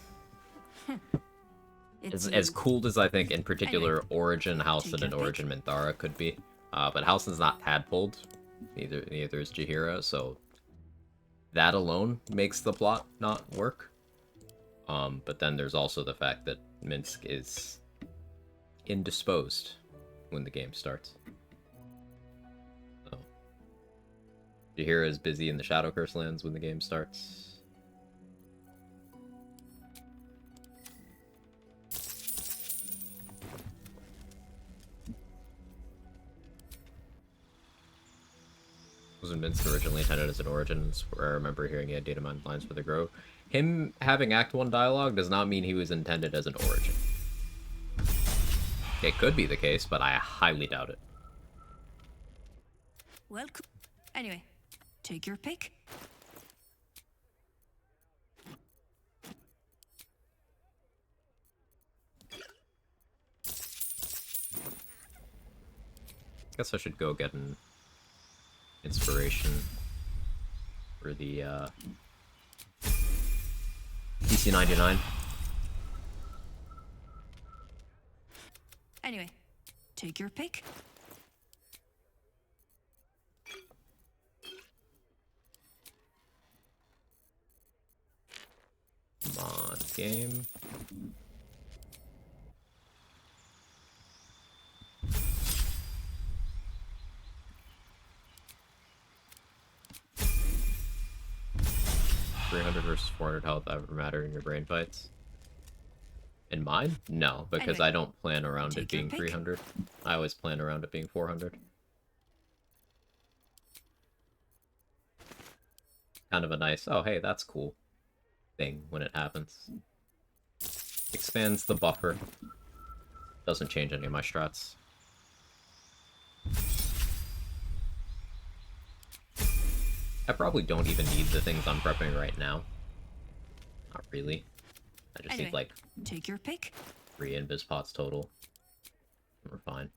As cool as I think, in particular, Origin Halsin and Origin Minthara could be. But Halsin's not tadpoled. Neither is Jaheira, so that alone makes the plot not work. But then there's also the fact that Minsk is indisposed when the game starts. So, Jaheira is busy in the Shadow Curse lands when the game starts. Wasn't Minsk originally intended as an origin? Where I remember hearing he had data mine lines for the grow. Him having Act 1 dialogue does not mean he was intended as an origin. It could be the case, but I highly doubt it. Well, anyway, take your pick. Guess I should go get an inspiration for the PC99. Anyway, take your pick. Come on, game. $300 versus 400 health ever matter in your brain fights? In mine? No, because Anyway, I don't plan around it take your being pick. 300. I always plan around it being 400. Kind of a nice, oh hey, that's cool thing when it happens. Expands the buffer. Doesn't change any of my strats. I probably don't even need the things I'm prepping right now. Not really. I just Anyway, need like take your pick. 3 invis pots total. We're fine.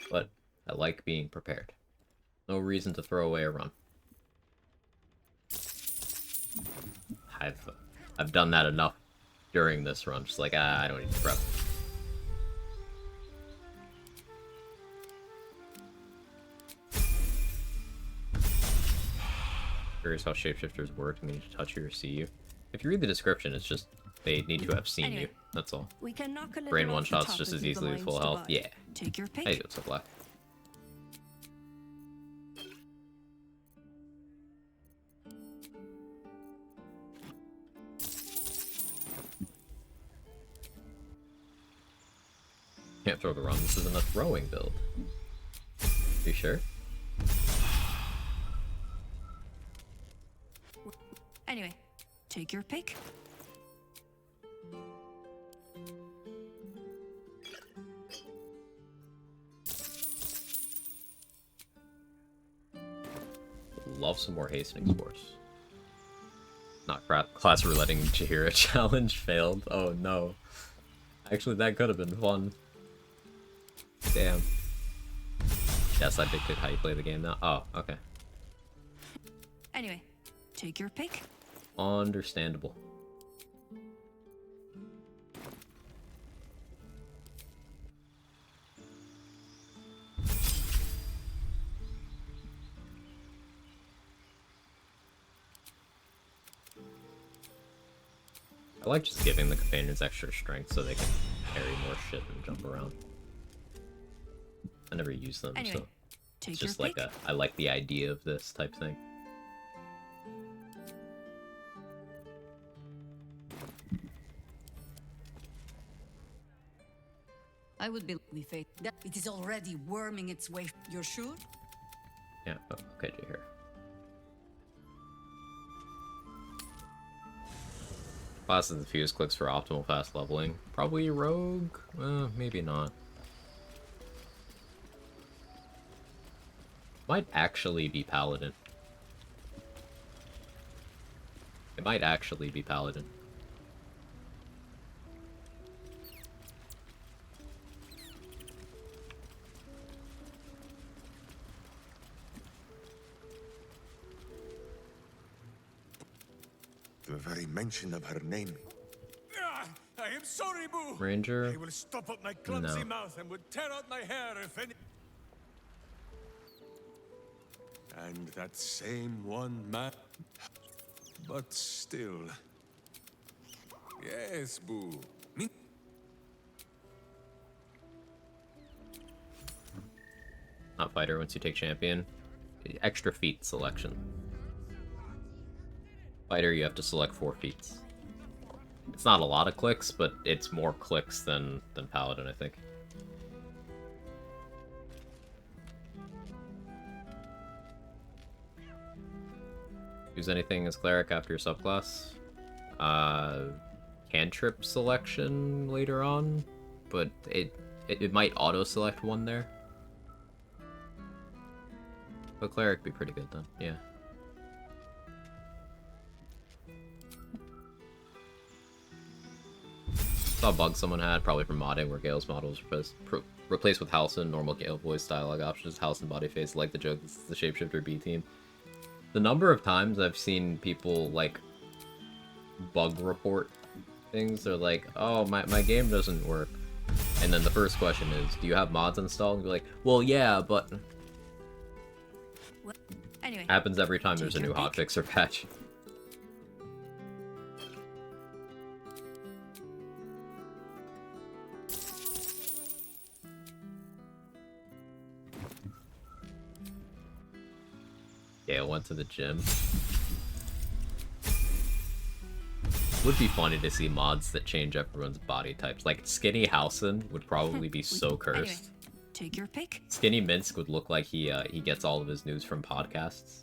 But I like being prepared. No reason to throw away a run. I've done that enough during this run. Just like, I don't need to prep. Curious how shapeshifters work. They need to touch you or see you. If you read the description, it's just they need to have seen Anyway, you. That's all. We can knock a little Brain off one the shots top just if as you've the easily with minds full to health. buy. Yeah. Take your pick. Hey, what's up, Black? Can't throw the run. This isn't a throwing build. You sure? Anyway, take your pick. Love some more hastening spores. Not class rouletting Jaheira challenge failed. Oh no. Actually, that could have been fun. Damn. Yes, I dictate how you play the game now. Oh, okay. Anyway, take your pick. Understandable. I like just giving the companions extra strength so they can carry more shit and jump around. I never use them, Anyway, so take it's your just like pick. I like the idea of this type thing. I would be we face that it is already worming its way. You're sure? Yeah, oh, okay, do here. Fastest and fewest clicks for optimal fast leveling. Probably rogue? Maybe not. Might actually be paladin. It might actually be paladin. The very mention of her name. I am sorry, Boo. Ranger? I will stop up my clumsy No. mouth and would tear out my hair if any. And that same one man. But still. Yes, Boo. Me. Not fighter once you take champion. Extra feat selection. Fighter, you have to select 4 feats. It's not a lot of clicks, but it's more clicks than paladin, I think. Use anything as cleric after your subclass. Cantrip selection later on, but it might auto select one there. But cleric be pretty good then, yeah. Saw a bug someone had, probably from modding, where Gale's model was replaced with Halcyon, normal Gale voice dialogue options, Halcyon body face, like the joke, this is the shapeshifter B team. The number of times I've seen people, like, bug report things, they're like, oh, my game doesn't work. And then the first question is, do you have mods installed? And you're like, well, yeah, but... Anyway, happens every time there's a new hotfix or patch. Gale went to the gym. Would be funny to see mods that change everyone's body types. Like, Skinny Halcyon would probably be so cursed. Anyway, take your pick. Skinny Minsk would look like he gets all of his news from podcasts.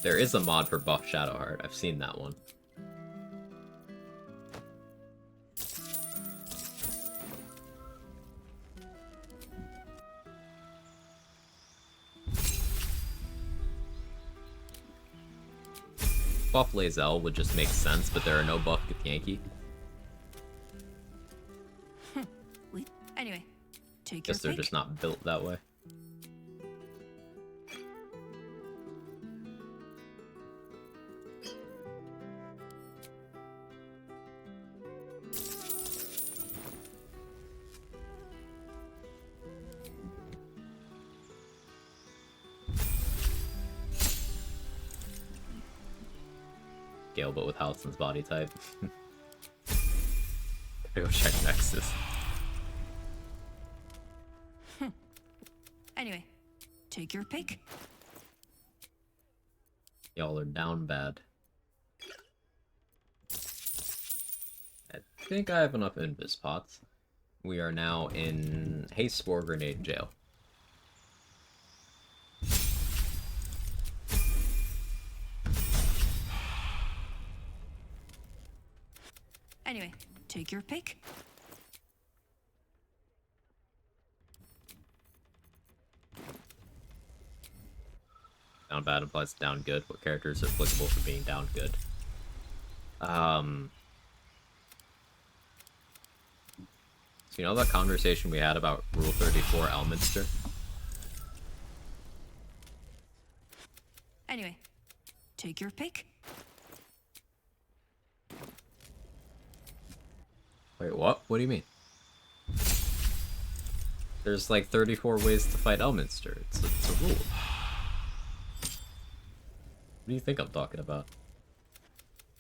There is a mod for buff Shadowheart. I've seen that one. Buff Lae'zel would just make sense, but there are no buff Githyanki. Anyway, take your Guess they're pick. just not built that way. Gale, but with Halcyon's body type. Gotta go check Nexus. Anyway, take your pick. Y'all are down bad. I think I have enough invis pots. We are now in Haste Spore Grenade Jail. Anyway, take your pick. Down bad implies down good. What characters are applicable for being down good? So you know that conversation we had about Rule 34 Elminster? Anyway, take your pick. Wait, what? What do you mean? There's like 34 ways to fight Elminster. It's a rule. What do you think I'm talking about?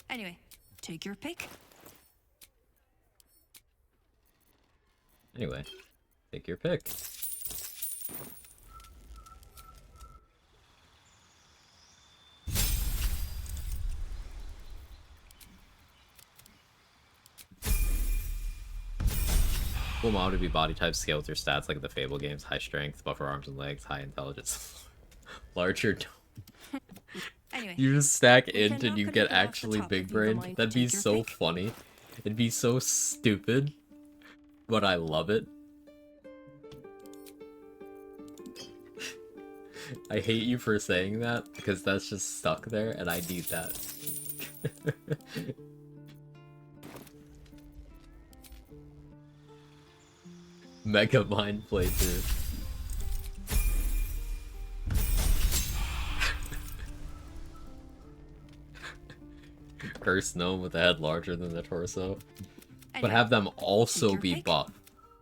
Anyway, take your pick. Anyway, take your pick. Cool mod to be body type scale with your stats like in the Fable games. High strength, buffer arms and legs, high intelligence. Larger Anyway, you just stack int can and you knock get it off the actually top big if you don't brain. mind. That'd be Take your so pick. funny. It'd be so stupid. But I love it. I hate you for saying that because that's just stuck there and I need that. Mega mind playthrough. Cursed gnome with a head larger than the torso. But Anyway, have them also take your be pick. buff.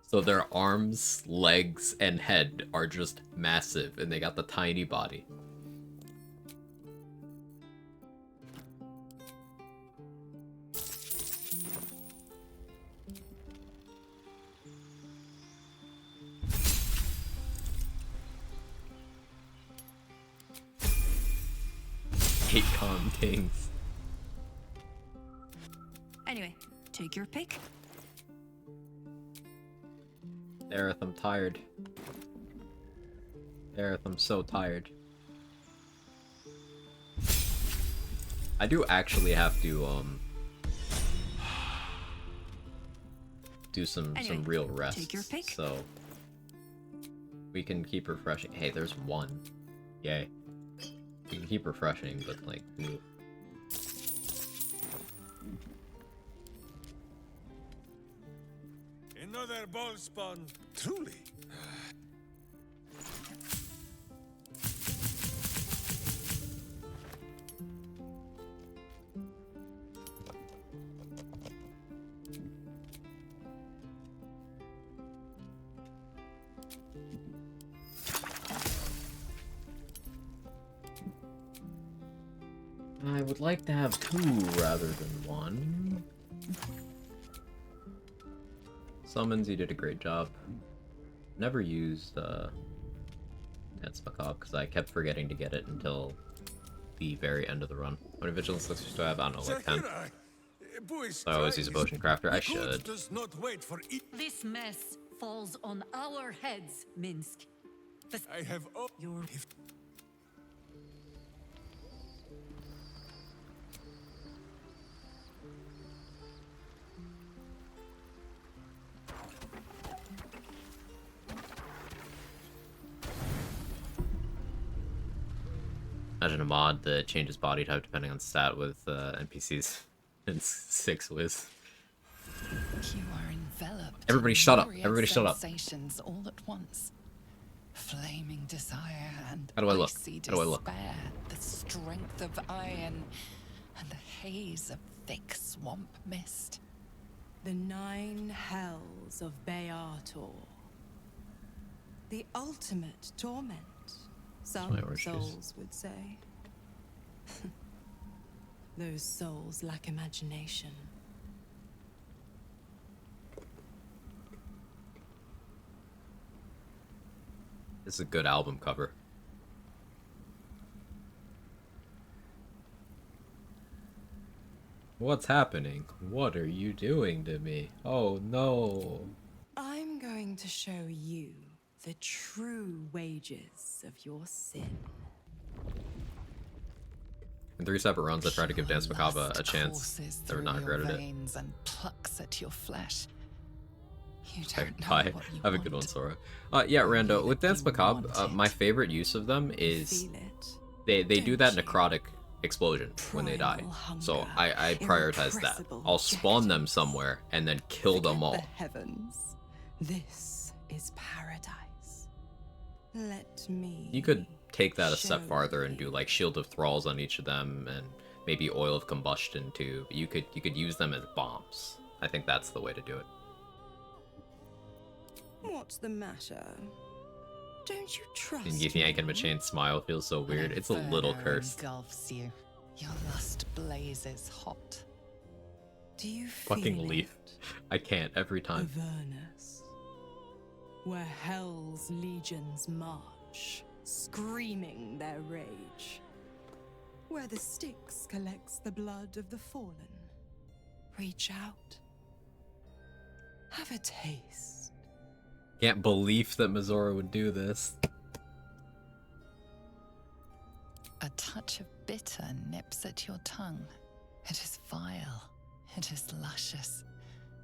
So their arms, legs, and head are just massive and they got the tiny body. Hate con kings. Anyway, take your pick. Aerith, I'm tired. Aerith, I'm so tired. I do actually have to do some Anyway, real rest. take your pick. So we can keep refreshing. Hey, there's one. Yay. We can keep refreshing, but like ooh. Another ball spawn. Truly. I would like to have two rather than one. Summons, you did a great job. Never used Dance Macabre because I kept forgetting to get it until the very end of the run. How many vigilance elixirs do I have? I don't know, like 10. So I always use a potion crafter. I should. Does not wait for This mess falls on our heads, Minsk. I have your Imagine a mod that changes body type depending on stat with NPCs and 6 whiz. You are enveloped. Everybody in shut up. myriad Everybody shut up. Sensations all at once. Flaming desire and How do I look? icy How do I look? despair, the strength of iron, and the haze of thick swamp mist. The 9 hells of Beator. The ultimate torment, some my orange juice. souls would say. Those souls lack imagination. This is a good album cover. What's happening? What are you doing to me? Oh no. I'm going to show you the true wages of your sin. In 3 separate runs, I tried to give Dance Macabre a chance. Courses Never through not your regretted it. veins and plucks at your flesh. You Okay, don't know bye. what you Have a want. good one, Sora. Yeah, Rando, with Dance Macabre, my favorite use of them is they do that necrotic explosion when they die. So I prioritize that. I'll spawn them somewhere and then kill them all. The heavens. This is paradise. Let me. You could take that a step farther and do like Shield of Thralls on each of them and maybe Oil of Combustion too. You could use them as bombs. I think that's the way to do it. What's the matter? Don't you trust And you yank him a chain smile feels so weird. It's a little Inferno cursed. engulfs you. Your lust blazes hot. Do you feel Fucking leaf. I can't every time. Avernus? where Hell's legions march, screaming their rage. Where the Styx collects the blood of the fallen. Reach out. Have a taste. Can't believe that Mizora would do this. A touch of bitter nips at your tongue. It is vile. It is luscious.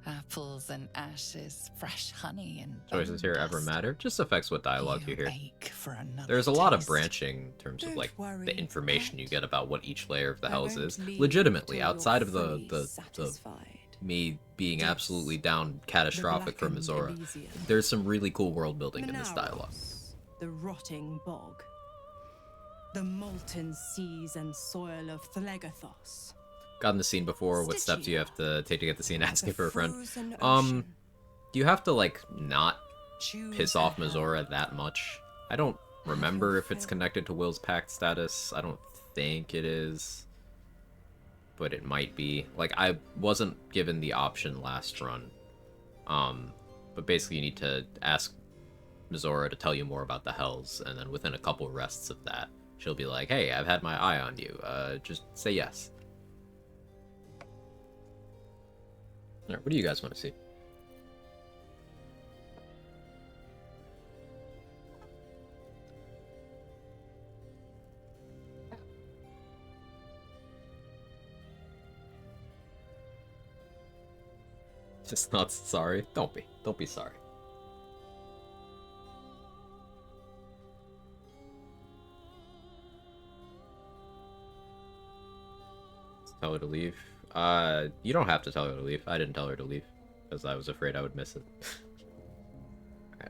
Apples and ashes, fresh honey and Choices here ever matter? Just affects what dialogue you hear. for another There's a lot of taste. branching in terms of like worry, the information you get about what each layer of the I hells won't is. leave Legitimately, till outside you're of fully the satisfied. me being absolutely down catastrophic for blackened Mizora, Elysium. there's some really cool world building in this dialogue. The rotting bog. The molten seas and soil of Thlegathos. Gotten the scene before. What steps do you have to take to get the scene? Asking for a friend. frozen Do you have to like not Choose piss off Mizora that much? I don't remember if it's connected to Will's pact status. I don't think it is, but it might be. Like, I wasn't given the option last run. But basically you need to ask Mizora to tell you more about the hells, and then within a couple rests of that, she'll be like, hey, I've had my eye on you. Just say yes. Alright, what do you guys want to see? Just not sorry. Don't be. Don't be sorry. Tell her to leave. You don't have to tell her to leave. I didn't tell her to leave because I was afraid I would miss it.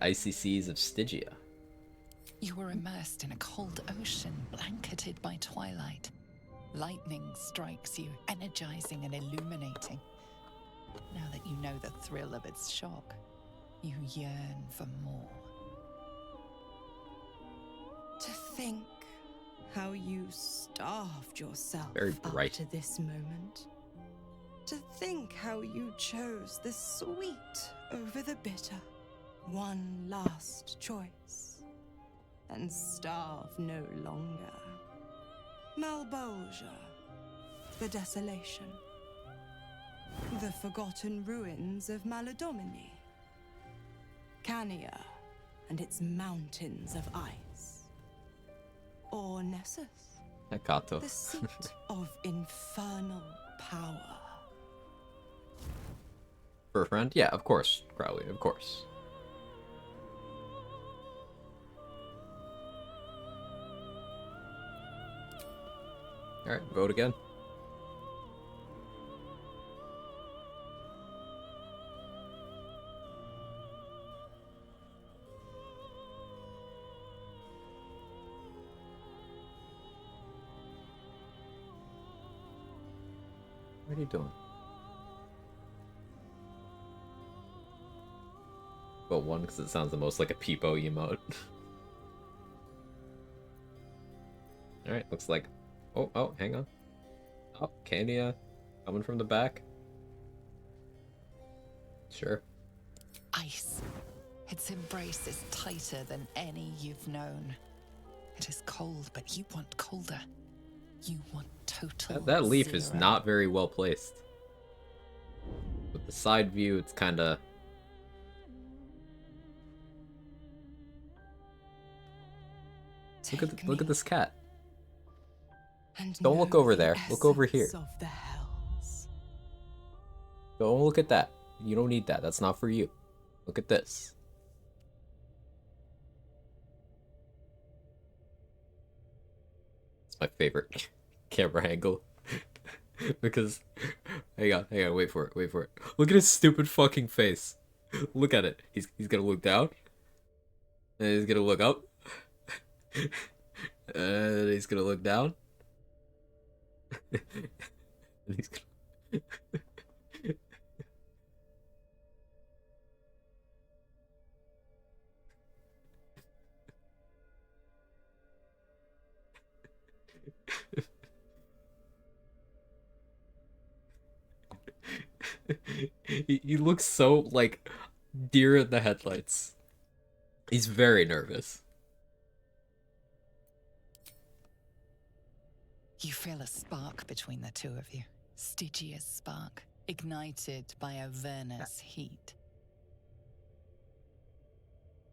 Icy seas of Stygia. You were immersed in a cold ocean, blanketed by twilight. Lightning strikes you, energizing and illuminating. Now that you know the thrill of its shock, you yearn for more. To think how you starved yourself Very bright. up to this moment. To think how you chose the sweet over the bitter. One last choice. And starve no longer. Malbolgia. The desolation. The forgotten ruins of Maladomini. Cania and its mountains of ice. Or Nessus. Hekato. The seat of infernal power. For a friend? Yeah, of course, Crowley, of course. Alright, vote again. What are you doing? Vote one because it sounds the most like a peepo emote. Alright, looks like... Oh, hang on. Oh, Cania coming from the back. Sure. Ice. Its embrace is tighter than any you've known. It is cold, but you want colder. You want total That leaf is zero. not very well placed. With the side view, it's kind of... Look at this cat. And Don't look know over the there. Look over here. essence of the hells. Don't look at that. You don't need that. That's not for you. Look at this. It's my favorite camera angle. Because... Hang on, wait for it. Look at his stupid fucking face. Look at it. He's gonna look down. And he's gonna look up. And he's gonna look down. And he's gonna... he looks so like deer in the headlights. He's very nervous. You feel a spark between the two of you. Stygia's spark, ignited by Averna's heat.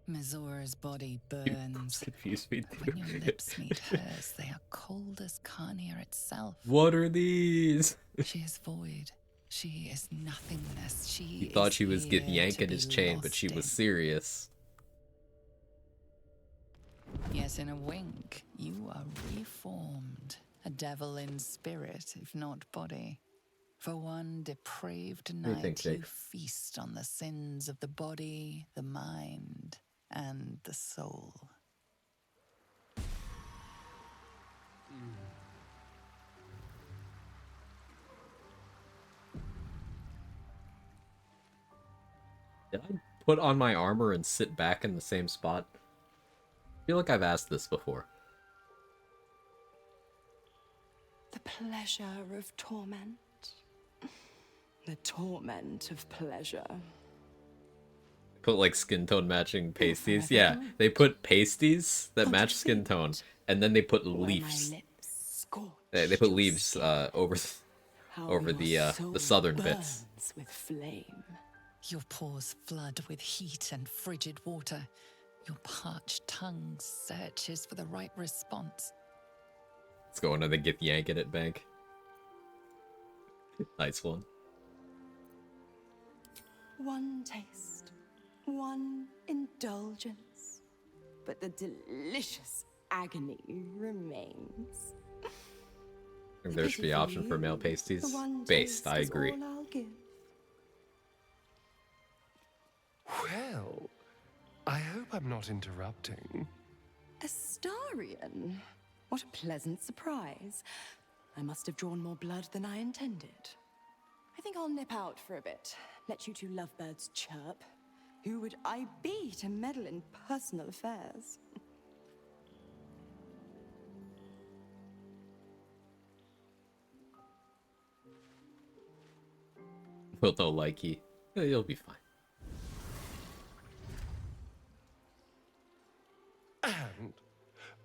Mizora's body burns. Confused me But too. when your lips meet hers, they are cold as Carnia itself. What are these? She is void. She is nothingness. He thought she was getting yanking his chain, but she was serious. Yet in a wink, you are reformed. A devil in spirit, if not body. For one depraved do you think, night, you Jake? feast on the sins of the body, the mind, and the soul. Did I put on my armor and sit back in the same spot? I feel like I've asked this before. The pleasure of torment. The torment of pleasure. Put like skin tone matching pasties. Yeah, they put pasties that match skin tone, and then they put leaves. They put leaves over the southern bits. With flame. Your pores flood with heat and frigid water. Your parched tongue searches for the right response. Let's go into the get yanking it bank. Nice one. One taste, one indulgence, but the delicious agony remains. I think there should be an option for male pasties. Based, I agree. All I'll give. Well, I hope I'm not interrupting. Astarion. What a pleasant surprise. I must have drawn more blood than I intended. I think I'll nip out for a bit. Let you two lovebirds chirp. Who would I be to meddle in personal affairs? Well, no, likey. You'll be fine.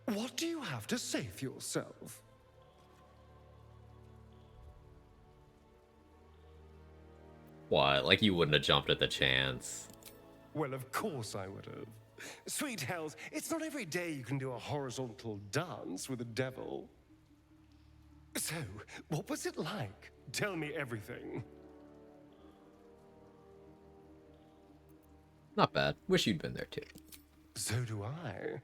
And what do you have to say for yourself? What? Like you wouldn't have jumped at the chance. Well, of course I would have. Sweet hells, it's not every day you can do a horizontal dance with a devil. So, what was it like? Tell me everything. Not bad. Wish you'd been there too. So do I.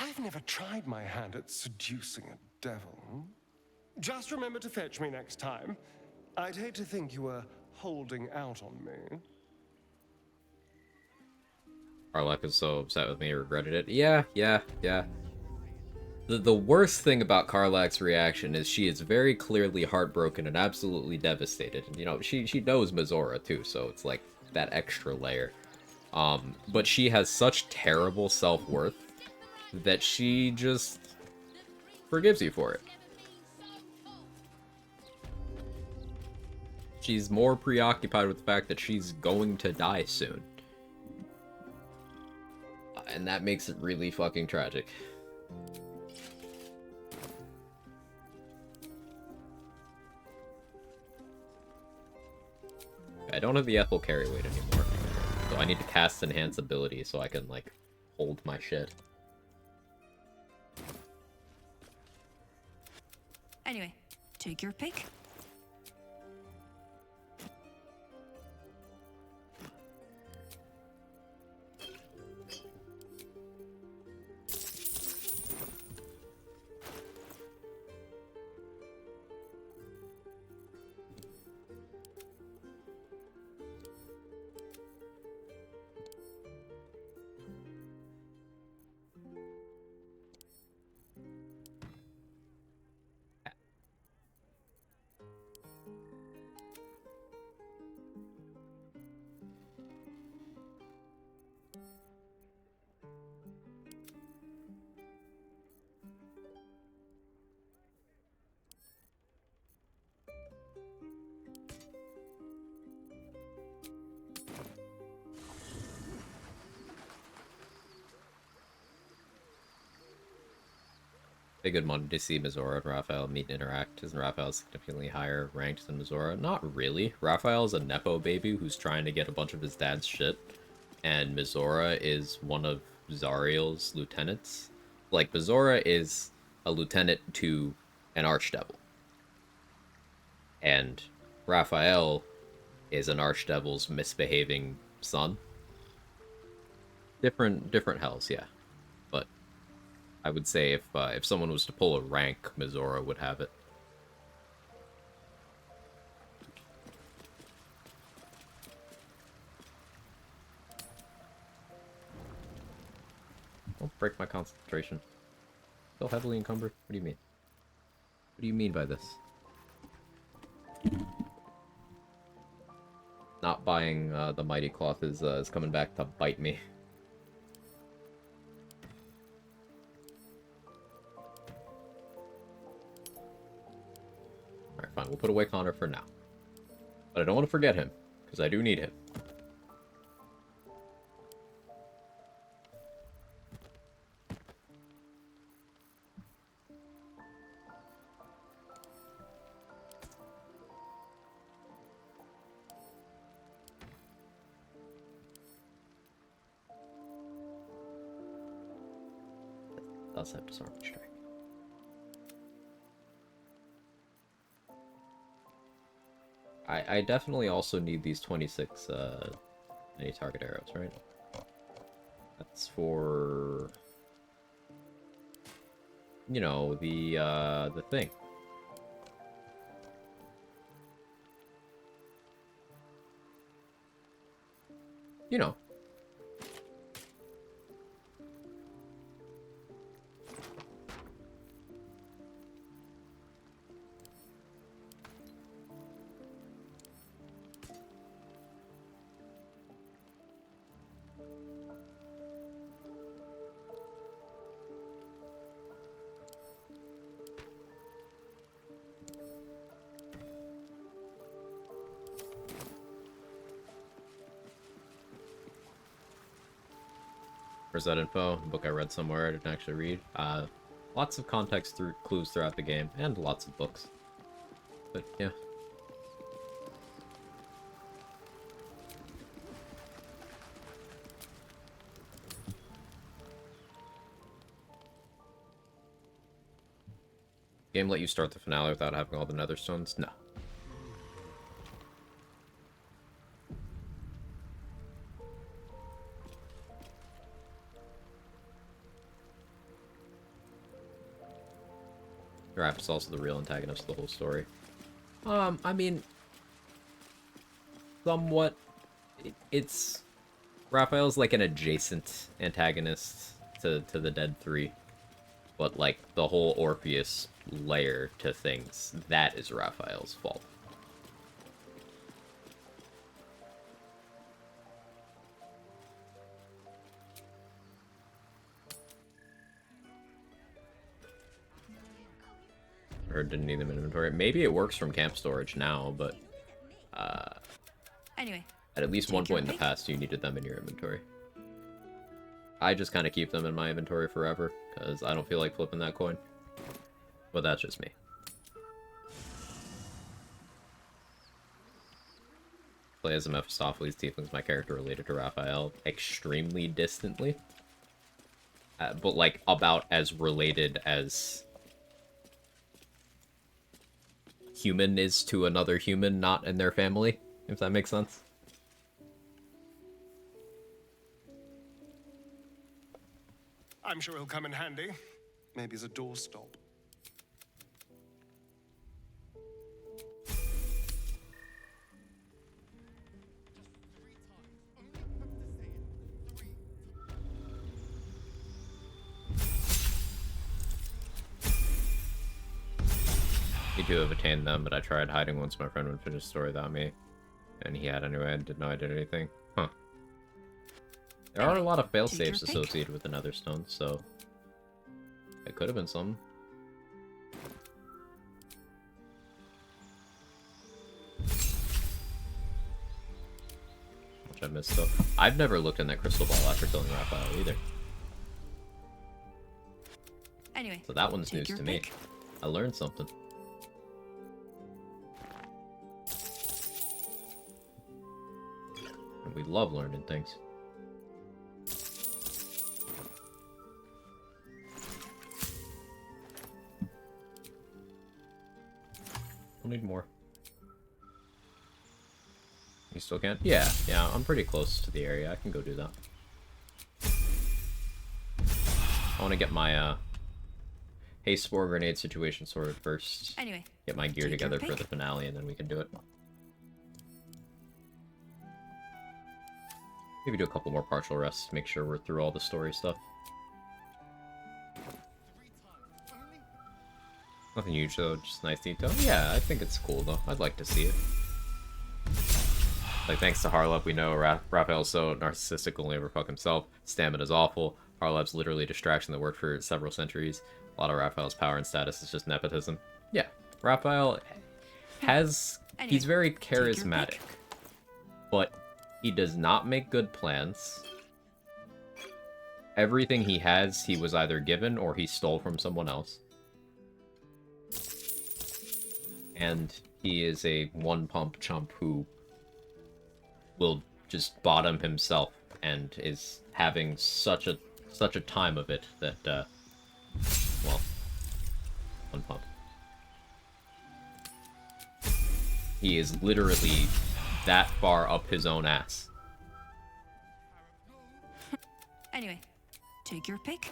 I've never tried my hand at seducing a devil. Just remember to fetch me next time. I'd hate to think you were holding out on me. Arlek is so upset with me, he regretted it. Yeah. The worst thing about Karlak's reaction is she is very clearly heartbroken and absolutely devastated. And, you know, she knows Mizora too, so it's like that extra layer. But she has such terrible self-worth that she just forgives you for it. She's more preoccupied with the fact that she's going to die soon. And that makes it really fucking tragic. I don't have the Ethel carry weight anymore. So I need to cast Enhance ability so I can, like, hold my shit. Anyway, take your pick. Be good money to see Mizora and Raphael meet and interact. Isn't Raphael significantly higher ranked than Mizora? Not really. Raphael's a Nepo baby who's trying to get a bunch of his dad's shit, and Mizora is one of Zariel's lieutenants. Like, Mizora is a lieutenant to an archdevil. And Raphael is an archdevil's misbehaving son. Different hells, yeah. But I would say if someone was to pull a rank, Mizora would have it. Don't break my concentration. Still heavily encumbered? What do you mean? What do you mean by this? Not buying the Mighty Cloth is coming back to bite me. Alright, fine. We'll put away Connor for now. But I don't want to forget him, because I do need him. Does have disarming strike. I definitely also need these 26 any target arrows, right? That's for, you know, the thing. You know. Where's that info? A book I read somewhere I didn't actually read. Lots of context clues throughout the game, and lots of books. But yeah. Game let you start the finale without having all the nether stones? No. Raph is also the real antagonist of the whole story. I mean, somewhat. It's Raphael's like an adjacent antagonist to the Dead 3, but like the whole Orpheus layer to things, that is Raphael's fault. Or didn't need them in inventory. Maybe it works from camp storage now, but anyway, at least one point in the past you needed them in your inventory. I just kind of keep them in my inventory forever, because I don't feel like flipping that coin. But that's just me. Play as a Mephistopheles Tiefling's my character related to Raphael extremely distantly. But like about as related as human is to another human not in their family, if that makes sense. I'm sure he'll come in handy. Maybe as a doorstop. Me too have attained them, but I tried hiding once my friend would finish the story without me. And he had anyway, and didn't know I did anything. Huh. There are a lot of fail-safes associated with the nether stone, so it could have been something. Which I missed though. I've never looked in that crystal ball after killing Raphael either. Anyway. Anyway, So that one's take news your to me. pick. I learned something. And we love learning things. We'll need more. You still can't? Yeah, I'm pretty close to the area. I can go do that. I want to get my haste spore grenade situation sorted first. Anyway, Get my gear take your together for pick. the finale, and then we can do it. Maybe do a couple more partial rests, make sure we're through all the story stuff. Nothing huge though, just nice detail. Yeah, I think it's cool though. I'd like to see it. Like, thanks to Harlep, we know Raphael's so narcissistic, will only ever fuck himself. Stamina's awful. Harlep's literally a distraction that worked for several centuries. A lot of Raphael's power and status is just nepotism. Yeah, Raphael has... Anyway, he's very take your charismatic. pick. But he does not make good plans. Everything he has, he was either given or he stole from someone else. And he is a one-pump chump who will just bottom himself and is having such a time of it that, well, one pump. He is literally that far up his own ass. Anyway, take your pick.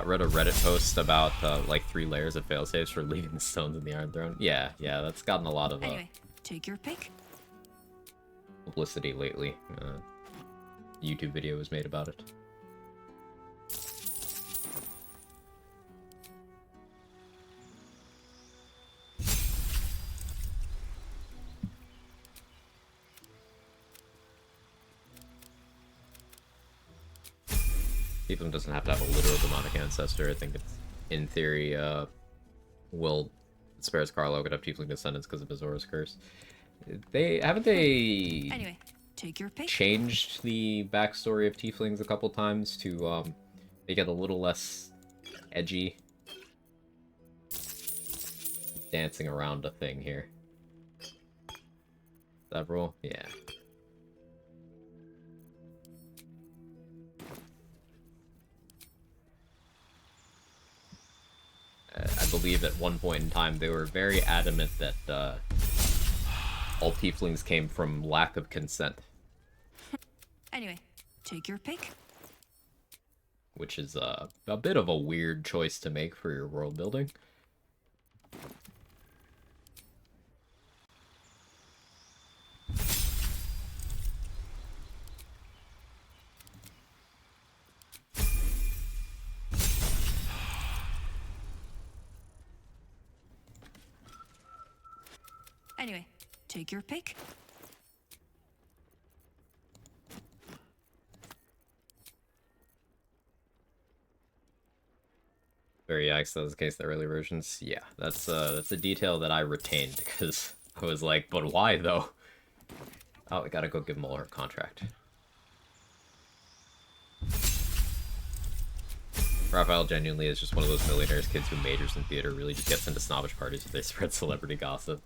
Read a Reddit post about like 3 layers of failsafes for leaving the stones in the Iron Throne. Yeah, that's gotten a lot of Anyway, take your pick. publicity lately. YouTube video was made about it. Tiefling doesn't have to have a literal demonic ancestor. I think it's, in theory, will spares Carlo could have Tiefling descendants because of Azora's curse. Haven't they Anyway, take your pick. changed the backstory of Tieflings a couple times to make it a little less edgy? Dancing around a thing here. Several? Yeah. I believe at one point in time they were very adamant that all tieflings came from lack of consent. Anyway, take your pick. Which is a bit of a weird choice to make for your world building. Anyway, take your pick. Very yikes, that was the case in the early versions. Yeah, that's a detail that I retained because I was like, but why though? Oh, I gotta go give Muller a contract. Raphael genuinely is just one of those millionaires kids who majors in theater, really just gets into snobbish parties if they spread celebrity gossip.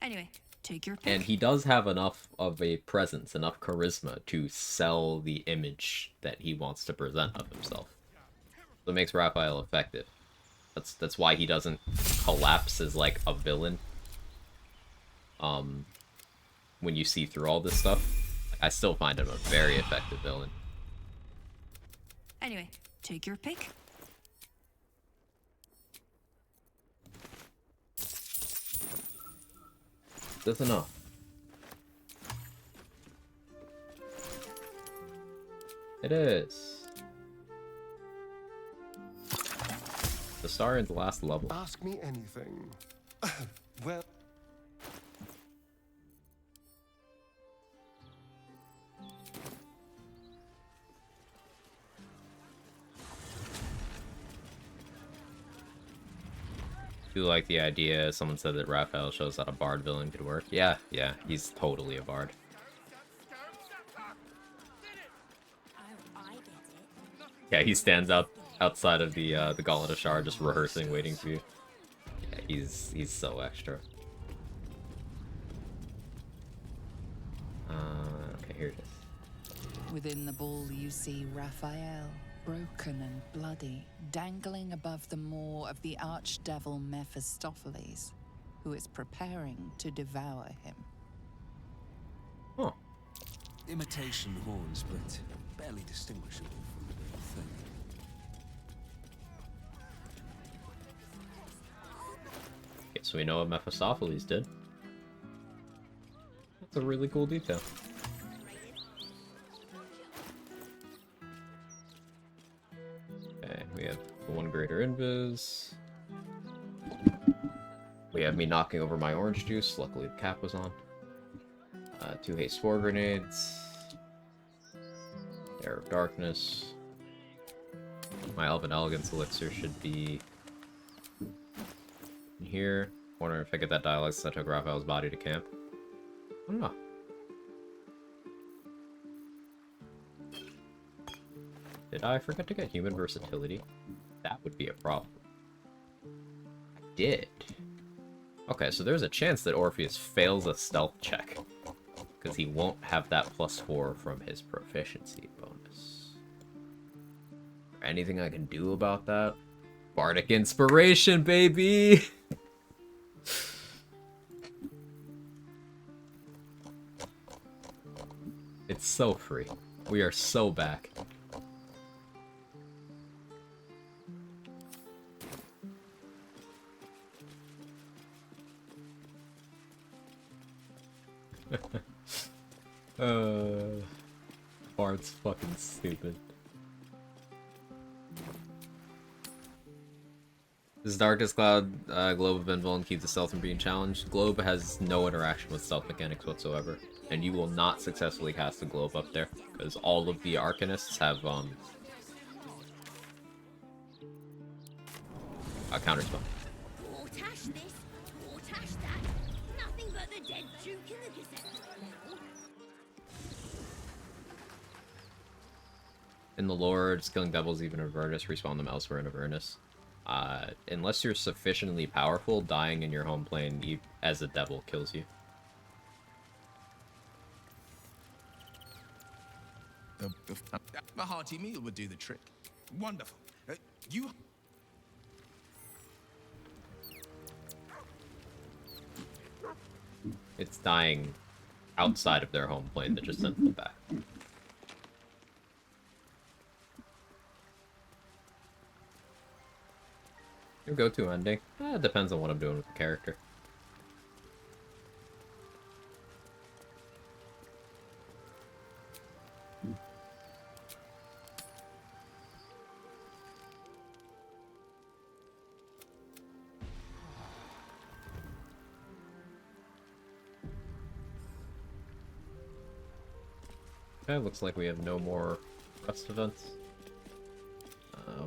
Anyway, take your pick. And he does have enough of a presence, enough charisma to sell the image that he wants to present of himself. So it makes Raphael effective. That's why he doesn't collapse as like a villain. When you see through all this stuff, I still find him a very effective villain. Anyway, take your pick. That's enough. It is. The star in the last level. Ask me anything. Well... Do like the idea. Someone said that Raphael shows that a bard villain could work. Yeah, he's totally a bard. Yeah, he stands outside of the Gauntlet of Shard, just rehearsing, waiting for you. Yeah, he's so extra. Okay, here it is. Within the ball, you see Raphael, broken and bloody, dangling above the maw of the archdevil Mephistopheles, who is preparing to devour him. Huh. Imitation horns, but barely distinguishable from the real thing. So we know what Mephistopheles did. That's a really cool detail. Okay, we have one greater invis. We have me knocking over my orange juice. Luckily the cap was on. 2 haste spore grenades. Air of darkness. My Elven Elegance elixir should be in here. Wondering if I get that dialogue since I took Raphael's body to camp. I don't know. Did I forget to get human versatility? That would be a problem. I did. Okay, so there's a chance that Orpheus fails a stealth check, because he won't have that +4 from his proficiency bonus. Anything I can do about that? Bardic Inspiration, baby! It's so free. We are so back. Bard's fucking stupid. This Darkest Cloud Globe of Invuln keeps the stealth from being challenged. Globe has no interaction with stealth mechanics whatsoever, and you will not successfully cast a globe up there because all of the Arcanists have a counterspell. Portash this, portash that. Nothing but the dead Duke in the Gazette right now. In the lore, killing devils even in Avernus, respawn them elsewhere in Avernus. Unless you're sufficiently powerful, dying in your home plane as a devil kills you. A hearty meal would do the trick. Wonderful. You... It's dying outside of their home plane that just sends them back. Your go-to ending? It depends on what I'm doing with the character. Okay, looks like we have no more rest events.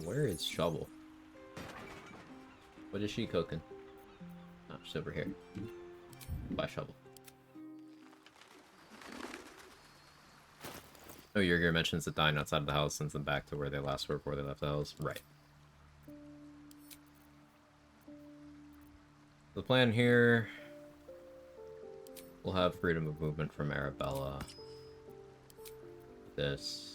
Where is Shovel? What is she cooking? Oh, she's over here. By Shovel. Oh, Yergir mentions that dying outside of the house sends them back to where they last were before they left the house. Right. The plan here... We'll have freedom of movement from Arabella. This...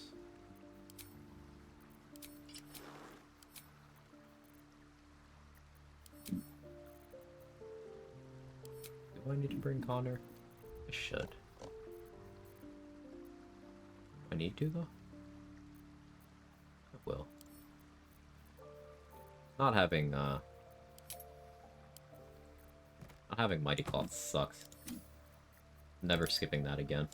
Do I need to bring Connor? I should. I need to, though? I will. Not having Mighty Cloth sucks. Never skipping that again.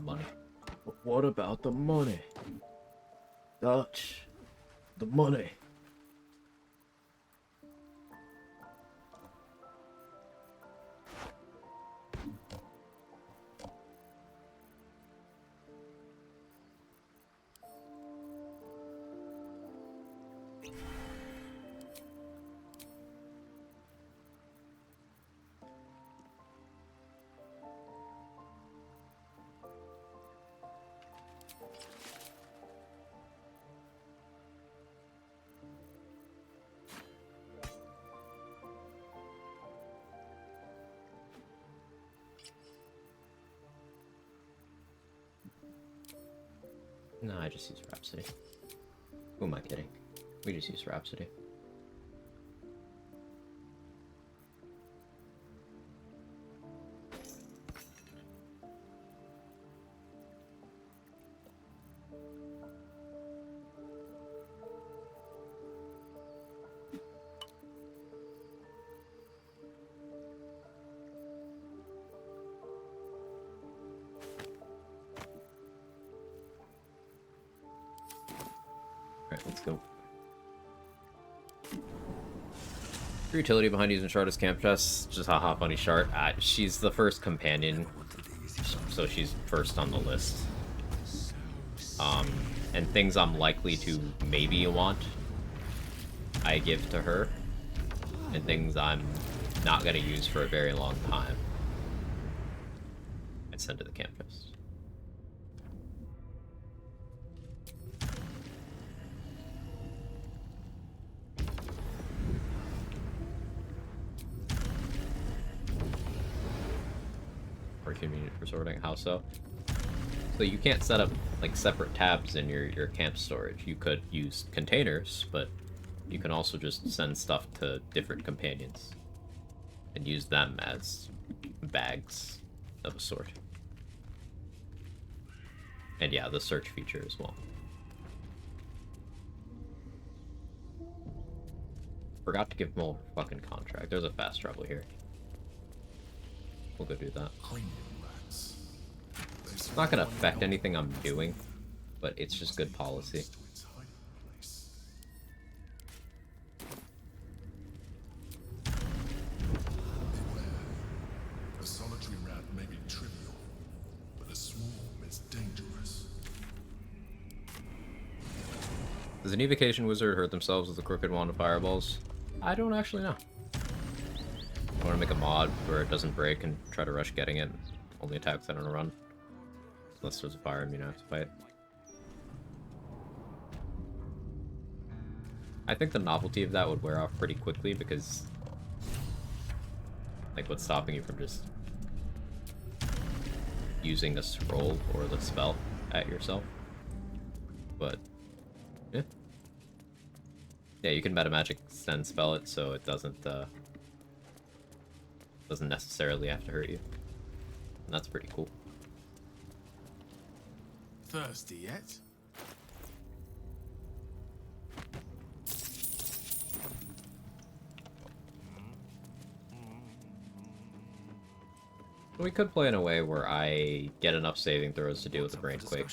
money. But what about the money? Dutch. The money. No, I just use Rhapsody. Who am I kidding? We just use Rhapsody. Alright, let's go. Your utility behind using Shard as camp chest, just haha funny Shard. She's the first companion, so she's first on the list. And things I'm likely to maybe want, I give to her. And things I'm not gonna use for a very long time, I send to the camp chest. Convenient for sorting. How so? So you can't set up like separate tabs in your camp storage. You could use containers, but you can also just send stuff to different companions and use them as bags of a sort. And yeah, the search feature as well. Forgot to give Mole a fucking contract. There's a fast travel here. We'll go do that. It's not gonna affect anything I'm doing, but it's just good policy. A solitary rat may be trivial, but a swarm is dangerous. Does an evocation wizard hurt themselves with a crooked wand of fireballs? I don't actually know. I want to make a mod where it doesn't break and try to rush getting it. Only attacks that on a run. Unless there's a fire and you don't have to fight. I think the novelty of that would wear off pretty quickly because... like, what's stopping you from just... using a scroll or the spell at yourself? But... yeah. Yeah, you can meta magic send spell it so it doesn't necessarily have to hurt you. And that's pretty cool. Thirsty yet? We could play in a way where I get enough saving throws to deal with the brain quake.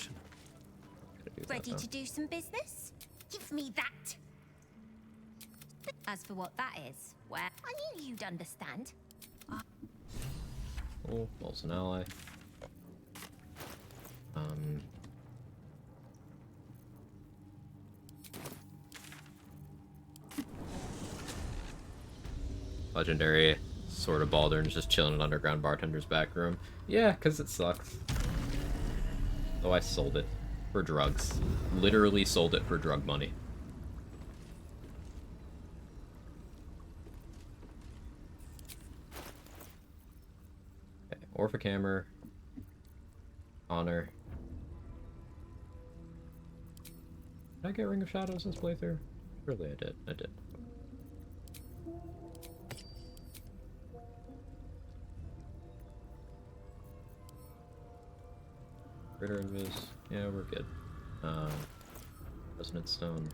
Ready to do some business? Give me that. As for what that is, well, I knew you'd understand. Oh, Bolt's an ally. Legendary Sword of Baldur's just chilling in underground bartender's back room. Yeah, because it sucks. Oh, I sold it for drugs. Literally sold it for drug money. Okay, Orphic Hammer. Honor. Did I get Ring of Shadows this playthrough? Surely I did. I did. Critter Invis. Yeah, we're good. Resonant Stone.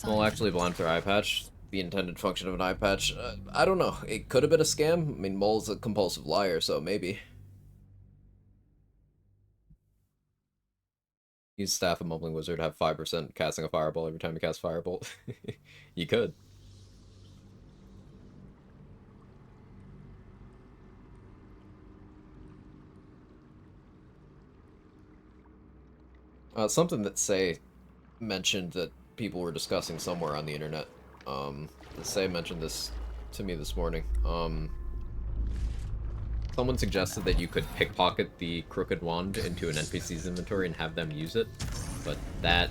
Well, actually, blind through eye patch. the intended function of an eye patch. I don't know. It could have been a scam. I mean, Mole's a compulsive liar, so maybe. Use staff of Mumbling Wizard, have 5% casting a fireball every time you cast Firebolt. You could. Something that Say mentioned that people were discussing somewhere on the internet. Say mentioned this to me this morning. Someone suggested that you could pickpocket the Crooked Wand into an NPC's inventory and have them use it, but that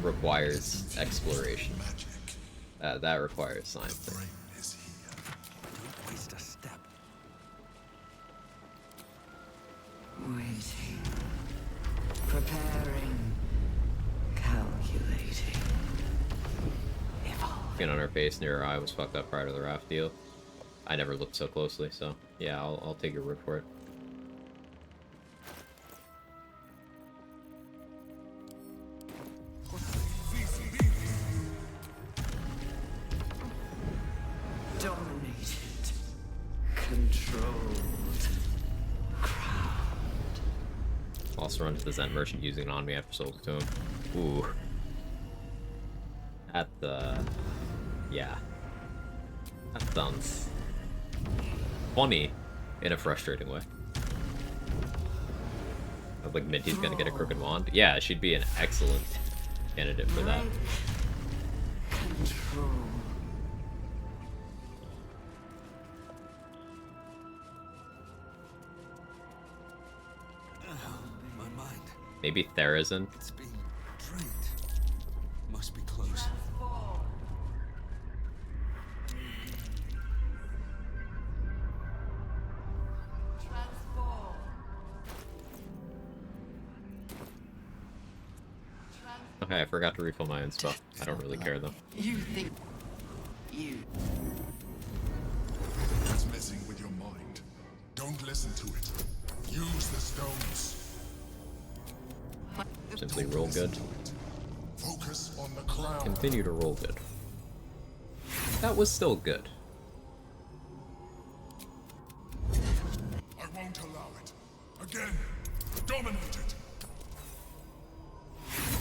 requires exploration. That requires science. Don't waste a step. Waiting. Preparing. Calculating. Skin on her face near her eye was fucked up prior to the raft deal. I never looked so closely, so yeah, I'll take your word for it. Dominated. Controlled. Also run to the Zen merchant using it on me after sold it to him. Ooh. At the... yeah. That sounds funny in a frustrating way. Like Minty's gonna get a crooked wand. Yeah, she'd be an excellent candidate for that. Control. My mind. Maybe Therazin. It's being drained. Must be close. Okay, I forgot to refill my own spell. I don't really care though. You think you It's messing with your mind. Don't listen to it. Use the stones. Simply roll good. Focus on the crown. Continue to roll good. That was still good. I won't allow it. Again, dominate it.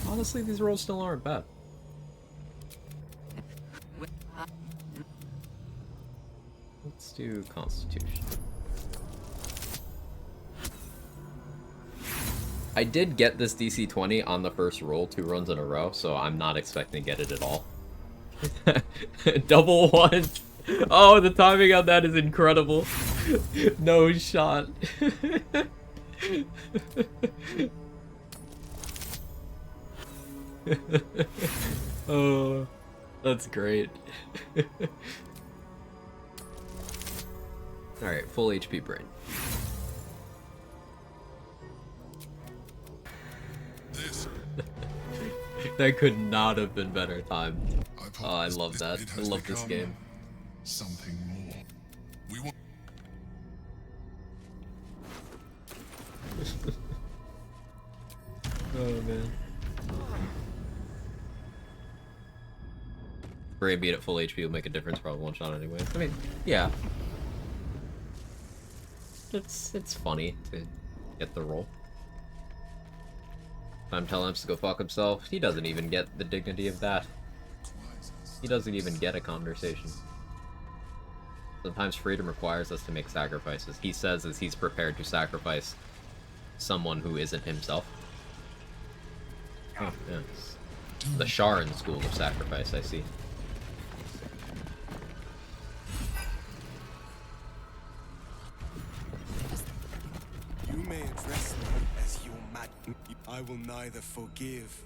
Honestly, these rolls still aren't bad. Let's do Constitution. I did get this DC 20 on the first roll 2 runs in a row, so I'm not expecting to get it at all. Double one! Oh, the timing on that is incredible. No shot. Oh, that's great. Alright, full HP brain. That could not have been better timed. Oh, I love that. I love this game. Something more. We want. Oh man. Brain beat at full HP will make a difference, probably one shot anyways. I mean, yeah. It's funny to get the roll. I'm telling him to go fuck himself. He doesn't even get the dignity of that. He doesn't even get a conversation. Sometimes freedom requires us to make sacrifices. He says as he's prepared to sacrifice someone who isn't himself. Oh, yes. The Sharon school of sacrifice, I see. You may address me as your mad. I will neither forgive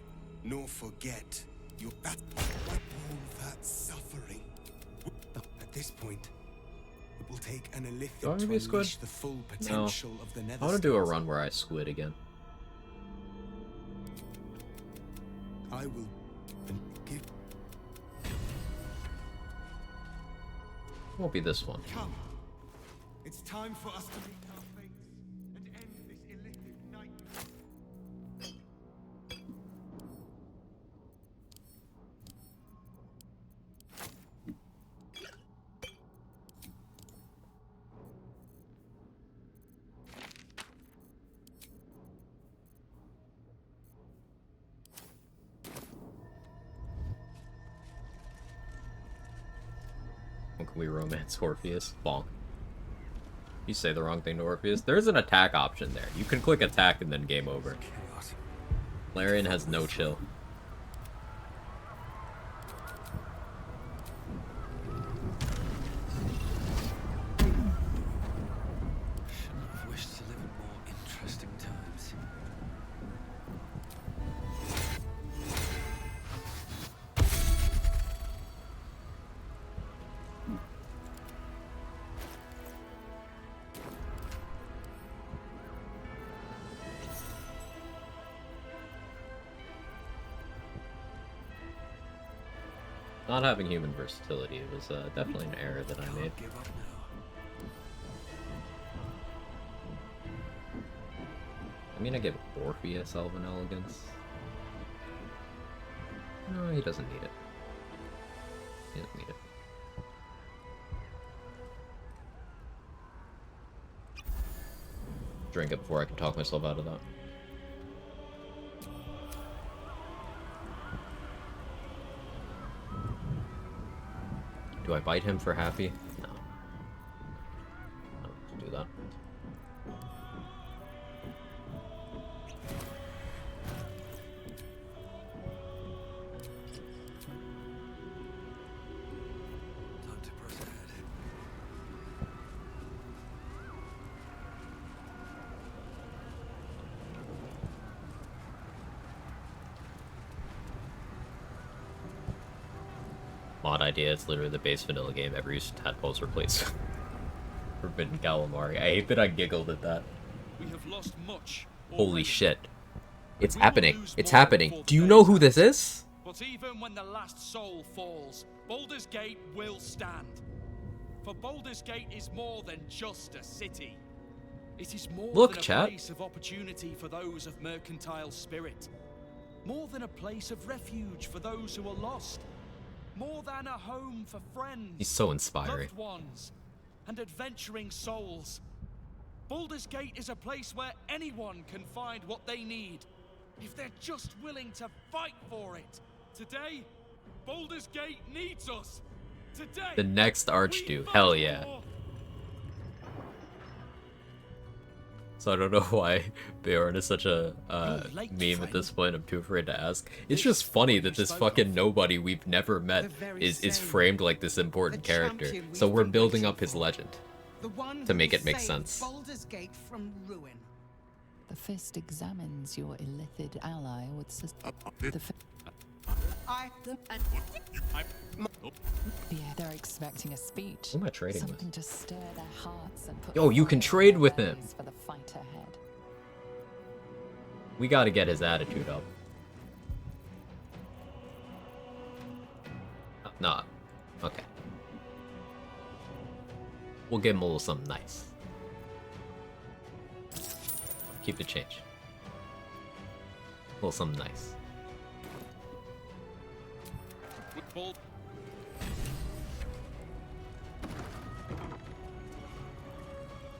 nor forget your all that suffering. At this point, it will take an illithid Do I want to to be a squid? unleash the full potential of the nether. I want to do a run where I squid again. I will give. Won't be this one. Come. It's time for us to meet our fates and end this illicit nightmare. When can we romance Orpheus? Bonk. You say the wrong thing to Orpheus. There's an attack option there. You can click attack and then game over. Larian has no chill. Shouldn't have wished to live in more interesting times. Not having human versatility was definitely an error that I made. I mean, I give Orpheus Elven Elegance. No, he doesn't need it. He doesn't need it. Drink it before I can talk myself out of that. Do I bite him for happy? No. I don't do that. Time to press ahead. Mod idea, it's literally the base vanilla game ever used tadpoles replace Forbidden Calamari. I hate that I giggled at that. We have lost much. Holy shit. It's happening. It's happening. Do you know who this is? But even when the last soul falls, Baldur's Gate will stand. For Baldur's Gate is more than just a city. It is more Look, than a chat. place of opportunity for those of mercantile spirit. More than a place of refuge for those who are lost. More than a home for friends. He's so inspiring. Loved ones, and adventuring souls. Baldur's Gate is a place where anyone can find what they need, if they're just willing to fight for it. Today, Baldur's Gate needs us. Today, The next Archduke. Hell yeah. So I don't know why Bjorn is such a meme at this point. I'm too afraid to ask. It's just funny that this fucking nobody we've never met is framed like this important character. So we're building up his legend to make it make sense. Baldur's Gate from ruin. The fist examines your illithid ally with yeah, they're expecting a speech. Who am I trading with? Something to stir their hearts and put Yo, you can fire trade in with their him. bellies for the fight ahead. We gotta get his attitude up. Nah. Okay. We'll give him a little something nice. Keep the change. A little something nice.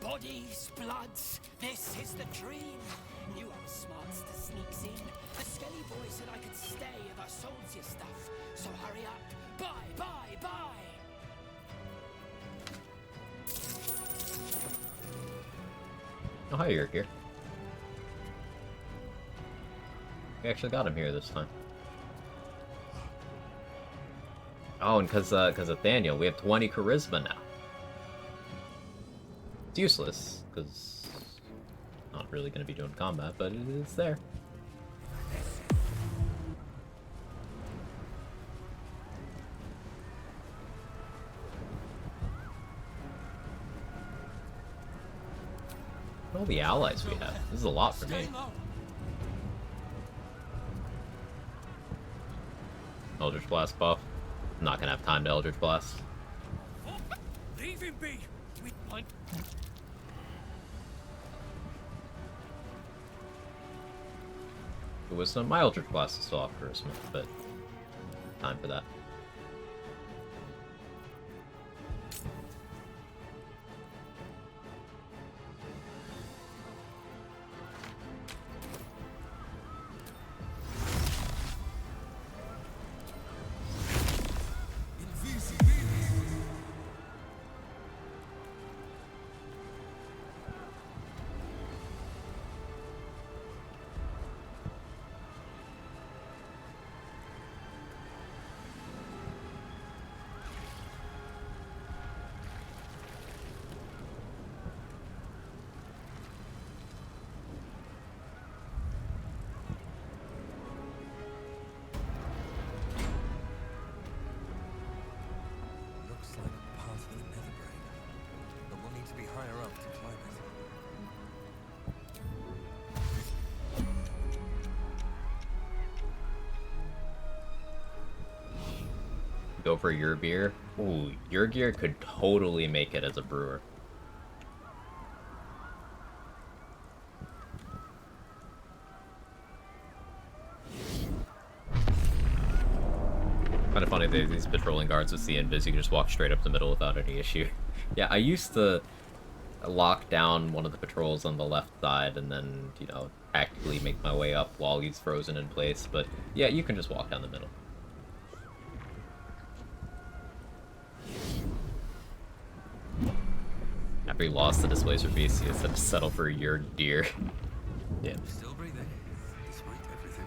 Bodies, bloods, this is the dream. Knew I was smarts to sneaks in. The skelly boy said I could stay if I sold you stuff. So hurry up. Buy, buy, buy. Oh, hi, you're here. We actually got him here this time. Oh, and because of Daniel, we have 20 charisma now. It's useless, because not really going to be doing combat, but it's there. All the allies we have. This is a lot for me. Eldritch Blast buff. I'm not gonna have time to Eldritch Blast. Leave him be. It was my Eldritch Blast is still off charisma, but time for that. go for your beer. Ooh, your gear could totally make it as a brewer. Kind of funny that these patrolling guards with the invis, you can just walk straight up the middle without any issue. Yeah, I used to lock down one of the patrols on the left side and then, you know, tactically make my way up while he's frozen in place, but yeah, you can just walk down the middle. After he lost the Displacer Beast, he had to settle for your deer. Yeah. Still breathing, despite everything.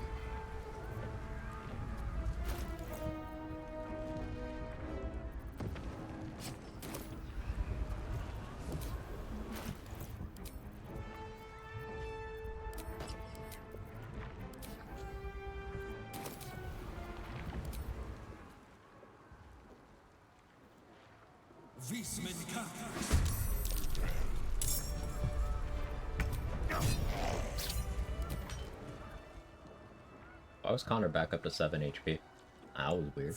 Why was Connor back up to 7 HP? That was weird.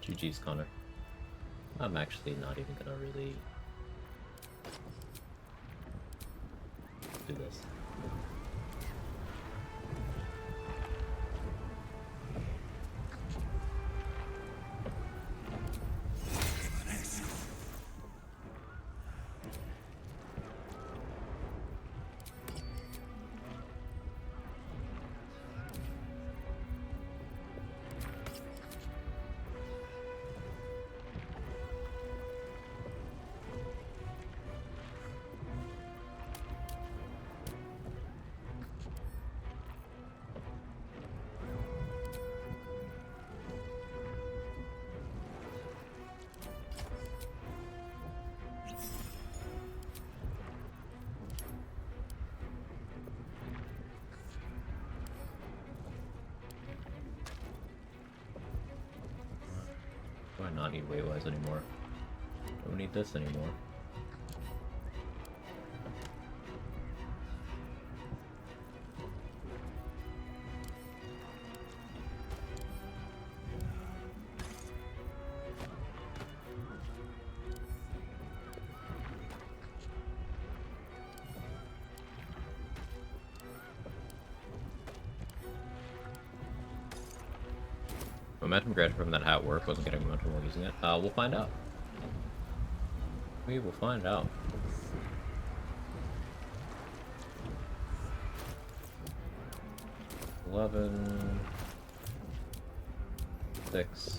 GG's, Connor. I'm actually not even gonna really do this. Do I not need Waywise anymore? Don't need this anymore. Momentum granted from that hat work, wasn't getting momentum while using it. We'll find out. We will find out. $11, 6.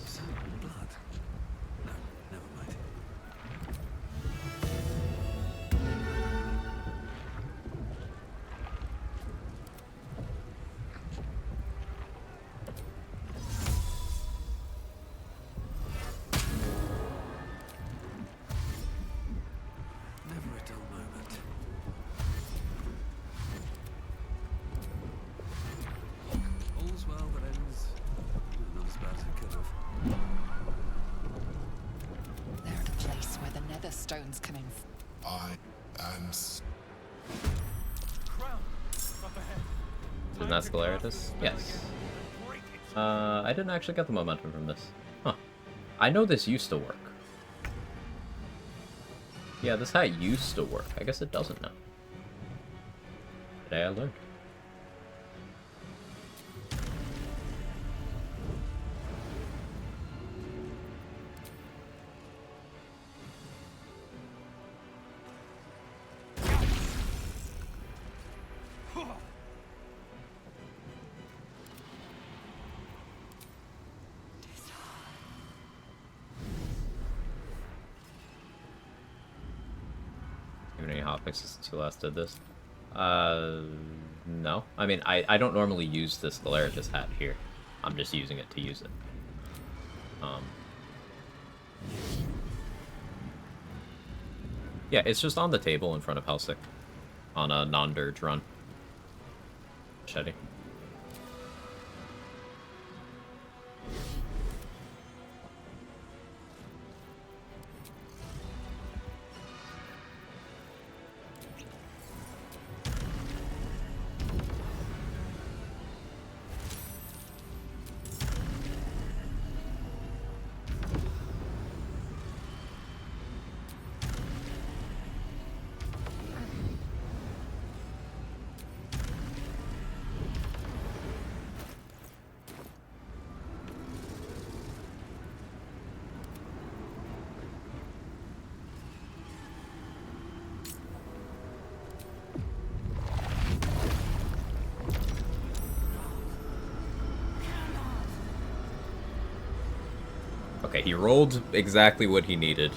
Stones come in. I am. Isn't that Scleratus? Yes. I didn't actually get the momentum from this. Huh. I know this used to work. Yeah, this hat used to work. I guess it doesn't now. Today I learned. Any hotfixes since you last did this? No. I mean, I don't normally use this Galeritus hat here. I'm just using it to use it. Yeah, it's just on the table in front of Helsik. On a non-dirge run. Machete. Okay, he rolled exactly what he needed,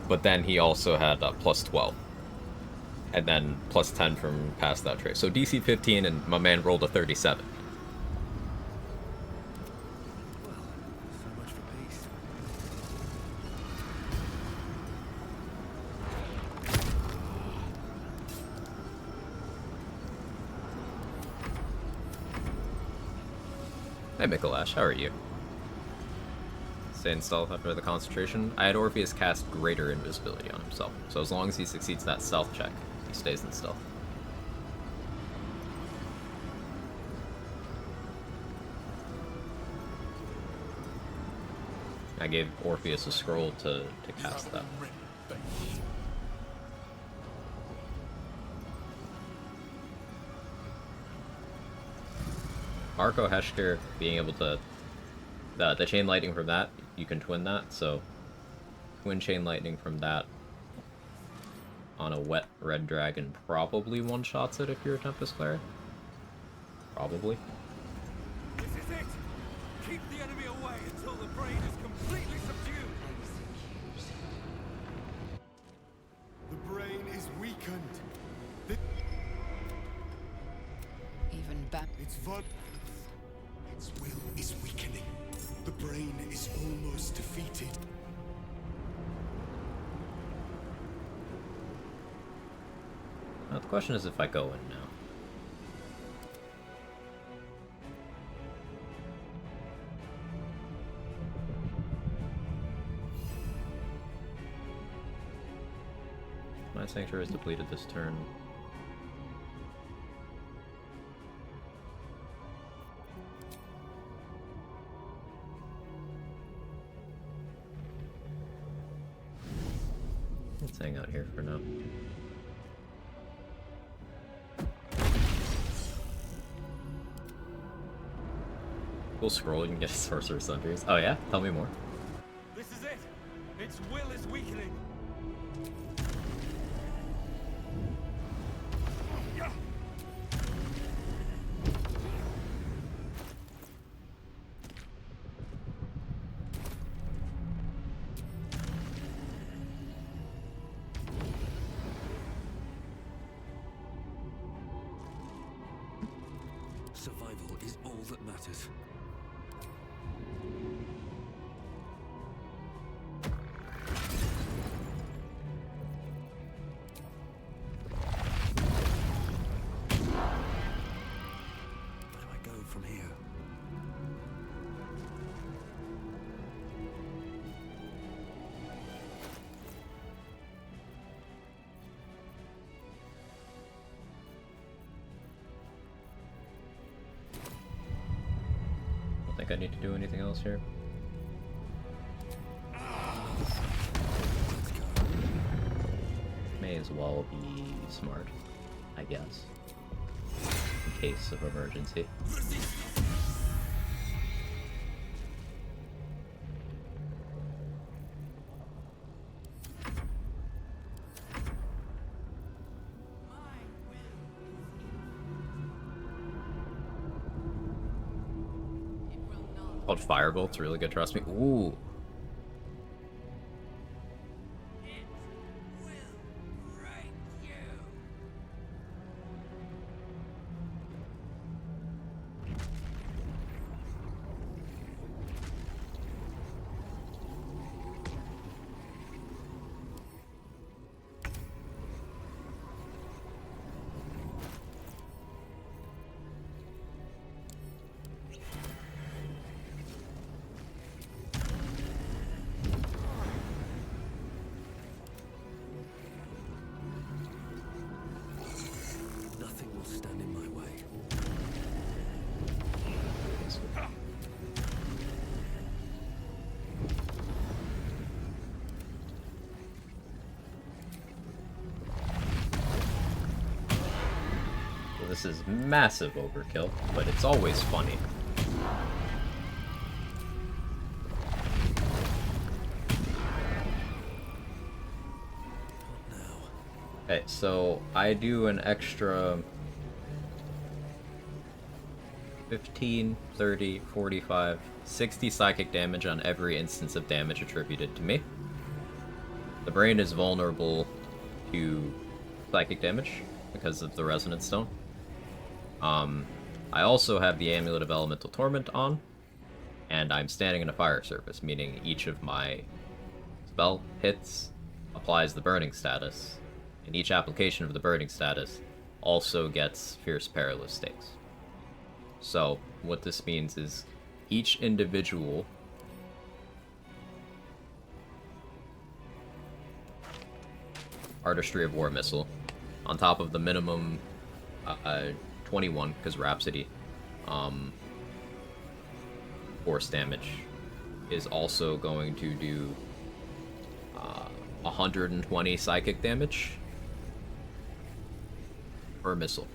but then he also had plus 12. And then plus 10 from past that trace. So DC 15 and my man rolled a 37. Hey Mikolash, how are you? Stay in stealth after the concentration. I had Orpheus cast greater invisibility on himself, so as long as he succeeds that stealth check, he stays in stealth. I gave Orpheus a scroll to cast that. Marco Heshker being able to the chain lightning from that, you can twin that, so twin chain lightning from that on a wet red dragon probably one-shots it if you're a Tempest Cleric. Probably. This is it! Keep the enemy away until the brain is completely subdued! The brain is weakened. Even back. Its will is weakening. The brain is almost defeated. Now the question is if I go in now. My sanctuary is depleted this turn. Let's hang out here for now. Cool scroll, you can get Sorcerer Sundries. Oh yeah? Tell me more. This is it! Its will is weakening! Survival is all that matters. Where do I go from here? I need to do anything else here. May as well be smart, I guess, in case of emergency. Called Firebolt's really good, trust me. Ooh. This is massive overkill, but it's always funny. Okay, so I do an extra 15, 30, 45, 60 psychic damage on every instance of damage attributed to me. The brain is vulnerable to psychic damage because of the Resonance Stone. I also have the Amulet of Elemental Torment on, and I'm standing in a fire surface, meaning each of my spell hits applies the burning status, and each application of the burning status also gets Fierce Perilous Stakes. So, what this means is each individual Artistry of War missile, on top of the minimum 21, because Rhapsody, force damage, is also going to do 120 psychic damage per missile.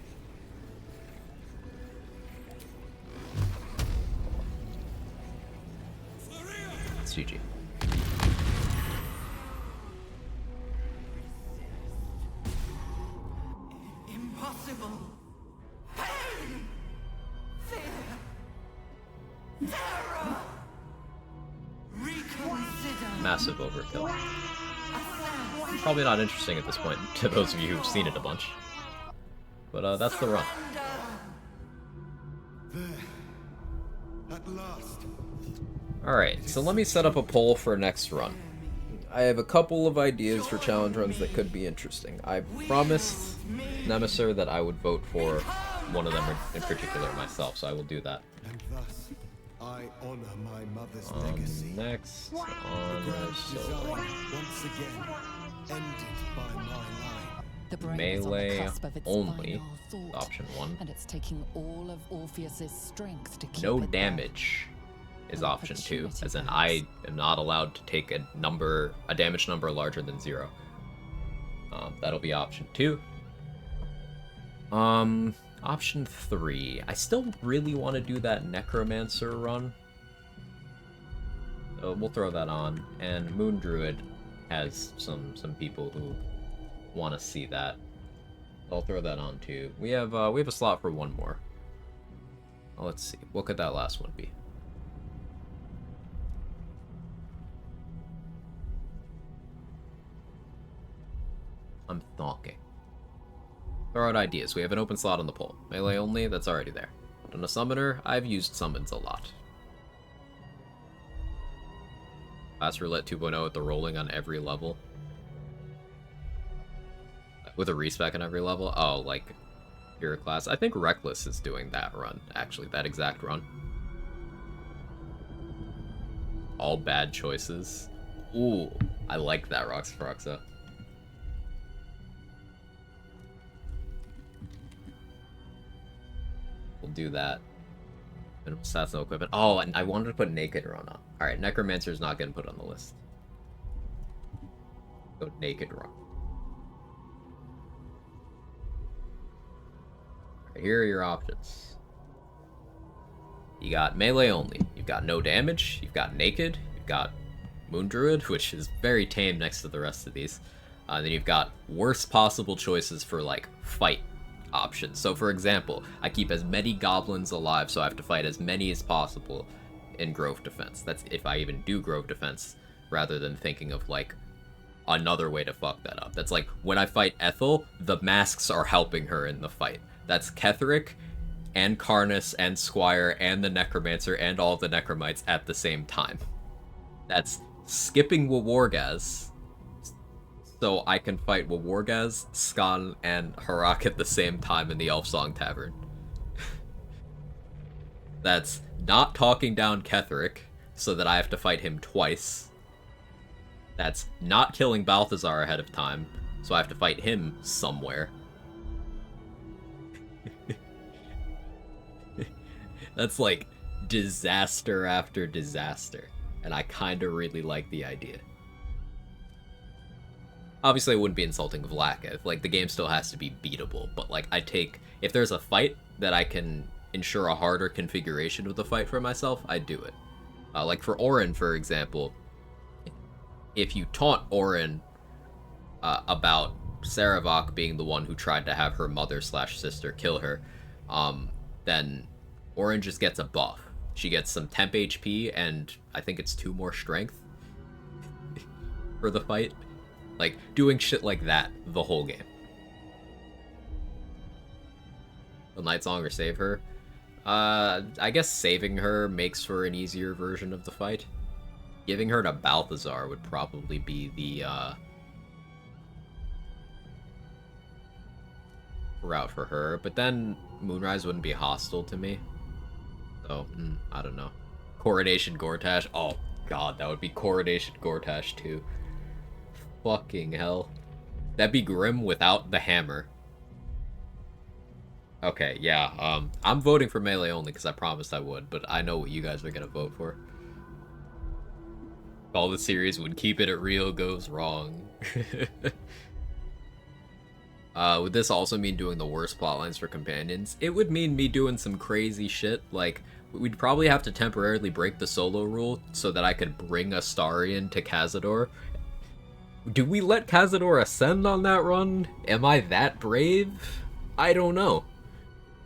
It's GG. Impossible. Pain. Fear. Terror. Reconsider. Massive overkill. Probably not interesting at this point to those of you who've seen it a bunch. But that's the run. At last. Alright, so let me set up a poll for next run. I have a couple of ideas for challenge runs that could be interesting. I promised Nemeser that I would vote for one of them in particular myself, so I will do that. And thus, I honor my mother's legacy. Next, The on grand Solo. design, once again, ended by my line. The brain Melee is on the cusp of its only, final thought, option 1. and it's taking all of Orpheus's strength to keep No it damage is An option 2, opportunity, as in perhaps. I am not allowed to take a damage number larger than 0. That'll be option 2. Option 3. I still really want to do that Necromancer run. So we'll throw that on. And Moon Druid has some people who want to see that. I'll throw that on too. We have a slot for one more. Oh, let's see. What could that last one be? I'm thinking. Throw out ideas. We have an open slot on the poll. Melee only, that's already there. On a summoner, I've used summons a lot. Fast Roulette 2.0 with the rolling on every level. With a respec on every level? Oh, like Hero class. I think Reckless is doing that run, actually, that exact run. All bad choices. Ooh, I like that, Roxa. We'll do that. Stats no equipment. Oh, and I wanted to put Naked Run on. Alright, Necromancer's not getting put on the list. Go Naked Run. Right, here are your options. You got Melee only. You've got no damage. You've got Naked. You've got Moon Druid, which is very tame next to the rest of these. Then you've got worst possible choices for, like, fight options. So, for example, I keep as many goblins alive, so I have to fight as many as possible in Grove Defense. That's if I even do Grove Defense, rather than thinking of, like, another way to fuck that up. That's like, when I fight Ethel, the masks are helping her in the fight. That's Ketheric, and Karnus, and Squire, and the Necromancer, and all of the Necromites at the same time. That's skipping Wawargaz, so I can fight Wawargaz, Skan, and Harak at the same time in the Elfsong Tavern. That's not talking down Ketheric, so that I have to fight him twice. That's not killing Balthazar ahead of time, so I have to fight him somewhere. That's like disaster after disaster, and I kinda really like the idea. Obviously, I wouldn't be insulting Vlaakith. Like, the game still has to be beatable. But, like, if there's a fight that I can ensure a harder configuration of the fight for myself, I'd do it. Like, for Orin, for example, if you taunt Orin about Saravok being the one who tried to have her mother/sister kill her, then Orin just gets a buff. She gets some temp HP, and I think it's 2 more strength for the fight. Like, doing shit like that the whole game. The Night Song or save her? I guess saving her makes for an easier version of the fight. Giving her to Balthazar would probably be the, route for her. But then Moonrise wouldn't be hostile to me. So, I don't know. Coronation Gortash? Oh, God, that would be Coronation Gortash, too. Fucking hell. That'd be Grim without the hammer. Okay, yeah, I'm voting for melee only because I promised I would, but I know what you guys are gonna vote for. All the series would keep it real goes wrong. Would this also mean doing the worst plotlines for companions? It would mean me doing some crazy shit, like, we'd probably have to temporarily break the solo rule so that I could bring Astarion to Cazador. Do we let Cazador ascend on that run? Am I that brave? I don't know.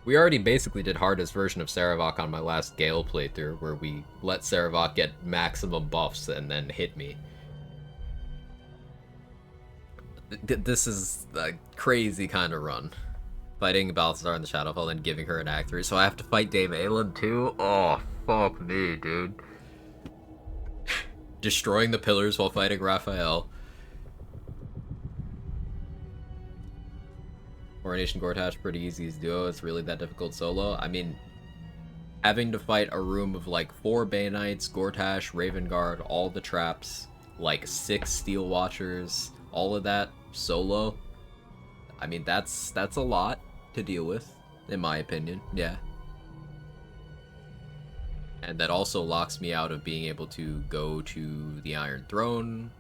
We already basically did hardest version of Saravok on my last Gale playthrough, where we let Saravok get maximum buffs and then hit me. This is a crazy kind of run. Fighting Balthazar in the Shadowfall and giving her an Act 3, so I have to fight Dame Aelin too? Oh, fuck me, dude. Destroying the pillars while fighting Raphael. Coronation Gortash, pretty easy as duo. It's really that difficult solo. I mean, having to fight a room of like 4 Bay Knights, Gortash, Raven Guard, all the traps, like 6 Steel Watchers, all of that solo. I mean, that's a lot to deal with, in my opinion. Yeah. And that also locks me out of being able to go to the Iron Throne.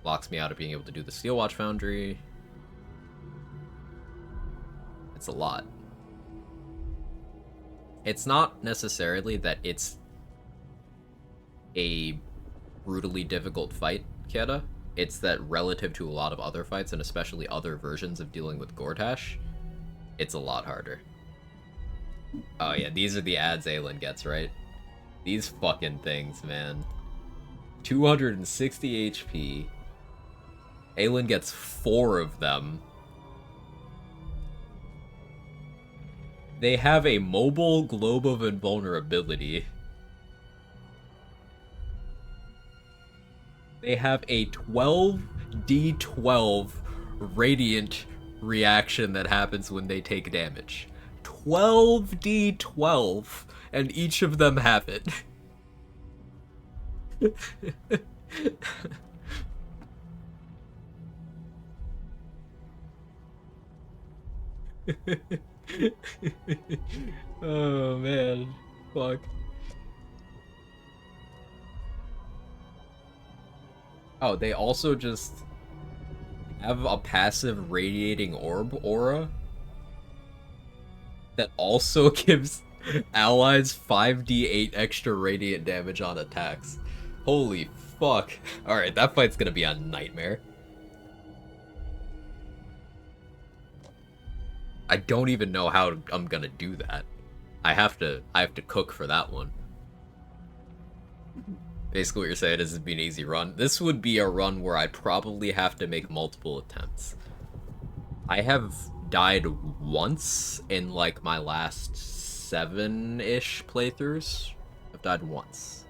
Locks me out of being able to do the Steel Watch Foundry. It's a lot. It's not necessarily that it's a brutally difficult fight, Kieta. It's that relative to a lot of other fights, and especially other versions of dealing with Gortash, it's a lot harder. Oh yeah, these are the ads Aelin gets, right? These fucking things, man. 260 HP. Aelin gets 4 of them. They have a mobile globe of invulnerability. They have a 12d12 radiant reaction that happens when they take damage. 12d12, and each of them have it. Oh man, fuck. Oh, they also just have a passive radiating orb aura that also gives allies 5d8 extra radiant damage on attacks. Holy fuck. Alright, that fight's gonna be a nightmare. I don't even know how I'm gonna do that. I have to cook for that one. Basically what you're saying is it'd be an easy run. This would be a run where I'd probably have to make multiple attempts. I have died once in like my last 7-ish playthroughs. I've died once.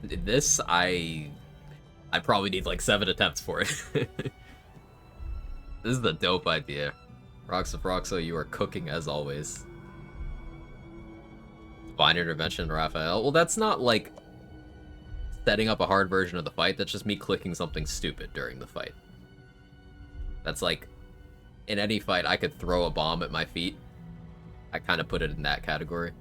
This, I probably need like 7 attempts for it. This is the dope idea. Rox of Roxo, you are cooking as always. Fine intervention, Raphael. Well, that's not like setting up a hard version of the fight. That's just me clicking something stupid during the fight. That's like, in any fight, I could throw a bomb at my feet. I kind of put it in that category.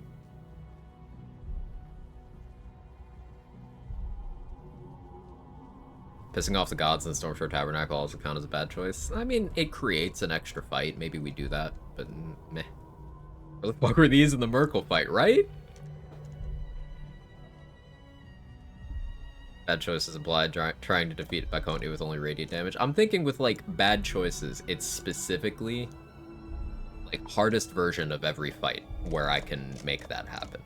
Pissing off the gods in the Stormshore Tabernacle also count as a bad choice. I mean, it creates an extra fight. Maybe we do that, but meh. Where the fuck were these in the Merkle fight, right? Bad choices implied trying to defeat Bakoni with only radiant damage. I'm thinking with, like, bad choices, it's specifically, like, hardest version of every fight where I can make that happen.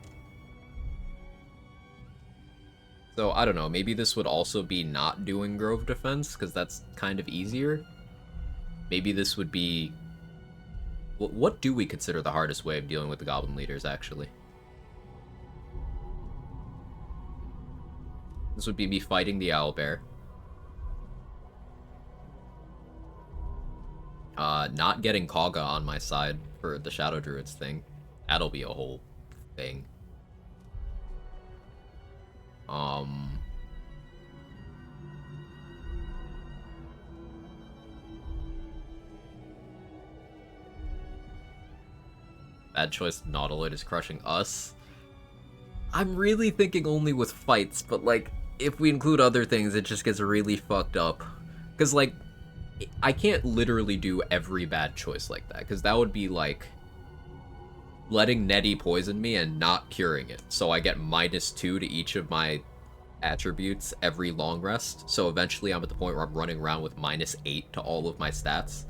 So, I don't know, maybe this would also be not doing Grove Defense, because that's kind of easier. Maybe this would be... What do we consider the hardest way of dealing with the Goblin Leaders, actually? This would be me fighting the Owlbear. Not getting Kaga on my side for the Shadow Druids thing. That'll be a whole thing. Bad choice, Nautiloid is crushing us. I'm really thinking only with fights, but, like, if we include other things, it just gets really fucked up. Because, like, I can't literally do every bad choice like that, because that would be, like, letting Nettie poison me and not curing it. So I get -2 to each of my attributes every long rest. So eventually I'm at the point where I'm running around with -8 to all of my stats.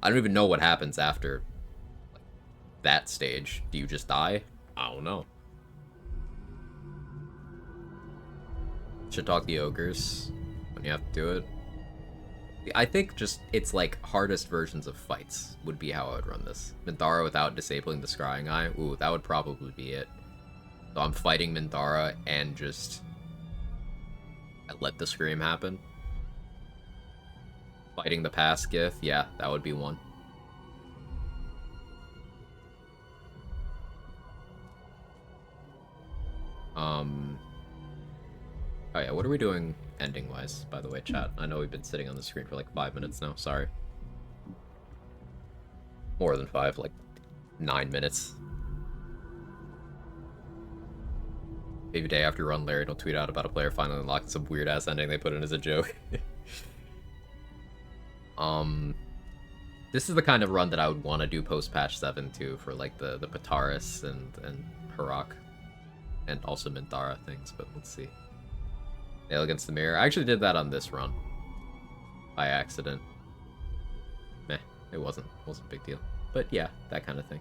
I don't even know what happens after that stage. Do you just die? I don't know. Should talk the ogres when you have to do it. I think just it's like hardest versions of fights would be how I would run this. Minthara without disabling the Scrying Eye. Ooh, that would probably be it. So I'm fighting Minthara and just I let the scream happen. Fighting the Pass Gith, yeah, that would be one. Oh yeah, what are we doing ending-wise, by the way, chat? I know we've been sitting on the screen for like 5 minutes now, sorry. More than 5, like 9 minutes. Maybe day after run, Larry will tweet out about a player finally unlocking some weird-ass ending they put in as a joke. This is the kind of run that I would want to do post-patch 7 too, for like the Pataris and Harak. And also Minthara things, but let's see. Nail against the mirror. I actually did that on this run. By accident. Meh, it wasn't a big deal. But yeah, that kind of thing.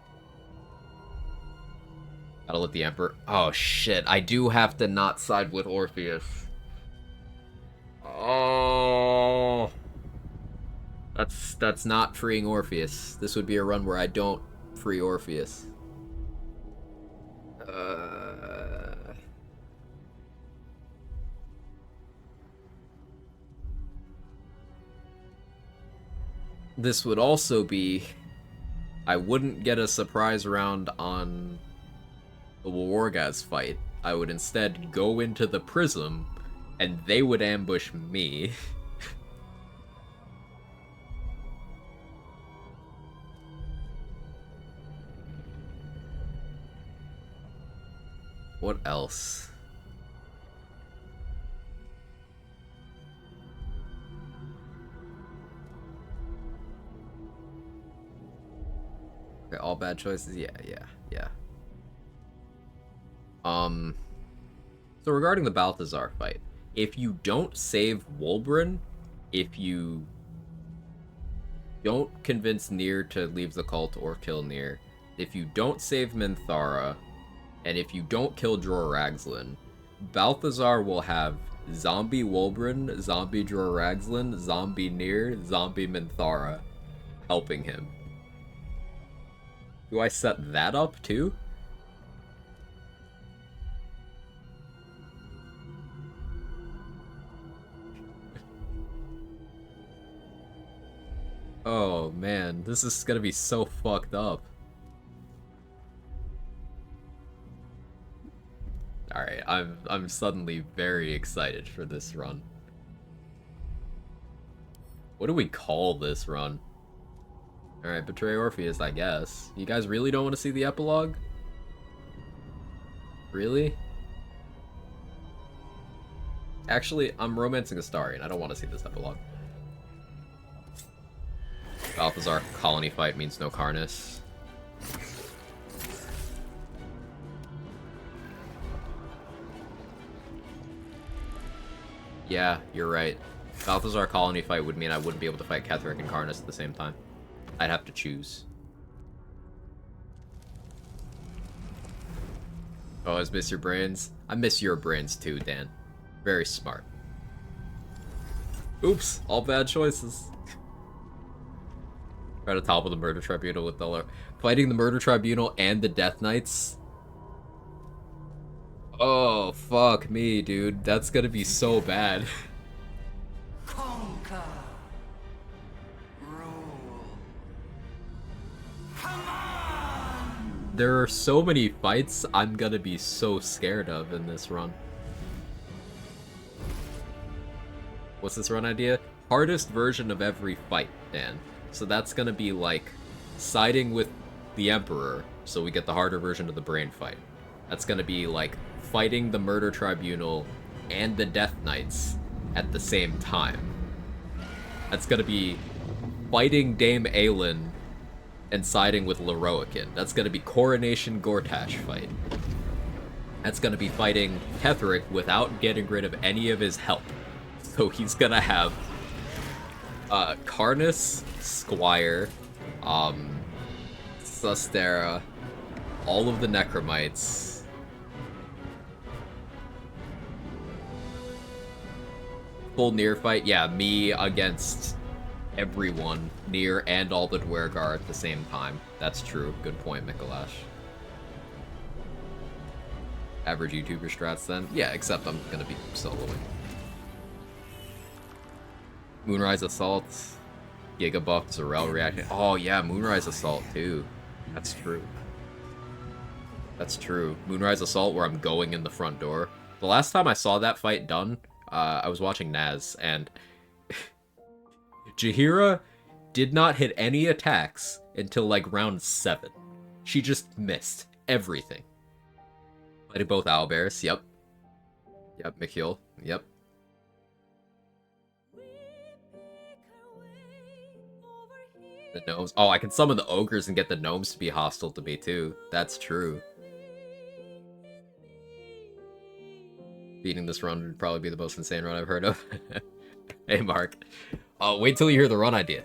Gotta let the Emperor... Oh shit, I do have to not side with Orpheus. Oh... That's not freeing Orpheus. This would be a run where I don't free Orpheus. This would also be... I wouldn't get a surprise round on the Wargaz fight. I would instead go into the Prism, and they would ambush me. What else? Okay, all bad choices? Yeah. So regarding the Balthazar fight, if you don't save Wulbren, if you don't convince Nier to leave the cult or kill Nier, if you don't save Minthara, and if you don't kill Dror Ragzlin, Balthazar will have zombie Wulbren, zombie Dror Ragzlin, zombie Nier, zombie Minthara helping him. Do I set that up too? Oh man, this is gonna be so fucked up. Alright, I'm suddenly very excited for this run. What do we call this run? Alright, Betray Orpheus, I guess. You guys really don't want to see the epilogue? Really? Actually, I'm romancing Astarion. I don't want to see this epilogue. Balthazar colony fight means no Karnas. Yeah, you're right. Balthazar colony fight would mean I wouldn't be able to fight Ketheric and Karnas at the same time. I'd have to choose. Oh, I miss your brains. I miss your brains too, Dan. Very smart. Oops, all bad choices. Right at the top of the Murder Tribunal with Dollar. Fighting the Murder Tribunal and the Death Knights? Oh, fuck me, dude. That's gonna be so bad. Conquer. Rule. Come on! There are so many fights I'm gonna be so scared of in this run. What's this run idea? Hardest version of every fight, Dan. So that's gonna be like siding with the Emperor, so we get the harder version of the brain fight. That's gonna be like fighting the Murder Tribunal and the Death Knights at the same time. That's gonna be fighting Dame Aelin and siding with Leroican. That's gonna be Coronation Gortash fight. That's gonna be fighting Ketheric without getting rid of any of his help. So he's gonna have Karnas, Squire, Sustera, all of the Necromites. Full near fight, yeah, me against everyone, near and all the Dwergar at the same time. That's true. Good point, Mikolash. Average YouTuber strats then? Yeah, except I'm gonna be soloing. Moonrise Assault, Giga Buff, Zarel reacting. Oh yeah, Moonrise Assault too. That's true. That's true. Moonrise Assault where I'm going in the front door. The last time I saw that fight done, I was watching Naz, and Jaheira did not hit any attacks until like round 7. She just missed everything. Fighting both owlbears, yep. Yep, Mikhail, yep. The gnomes. Oh, I can summon the ogres and get the gnomes to be hostile to me too. That's true. Beating this run would probably be the most insane run I've heard of. Hey, Mark. Wait till you hear the run idea.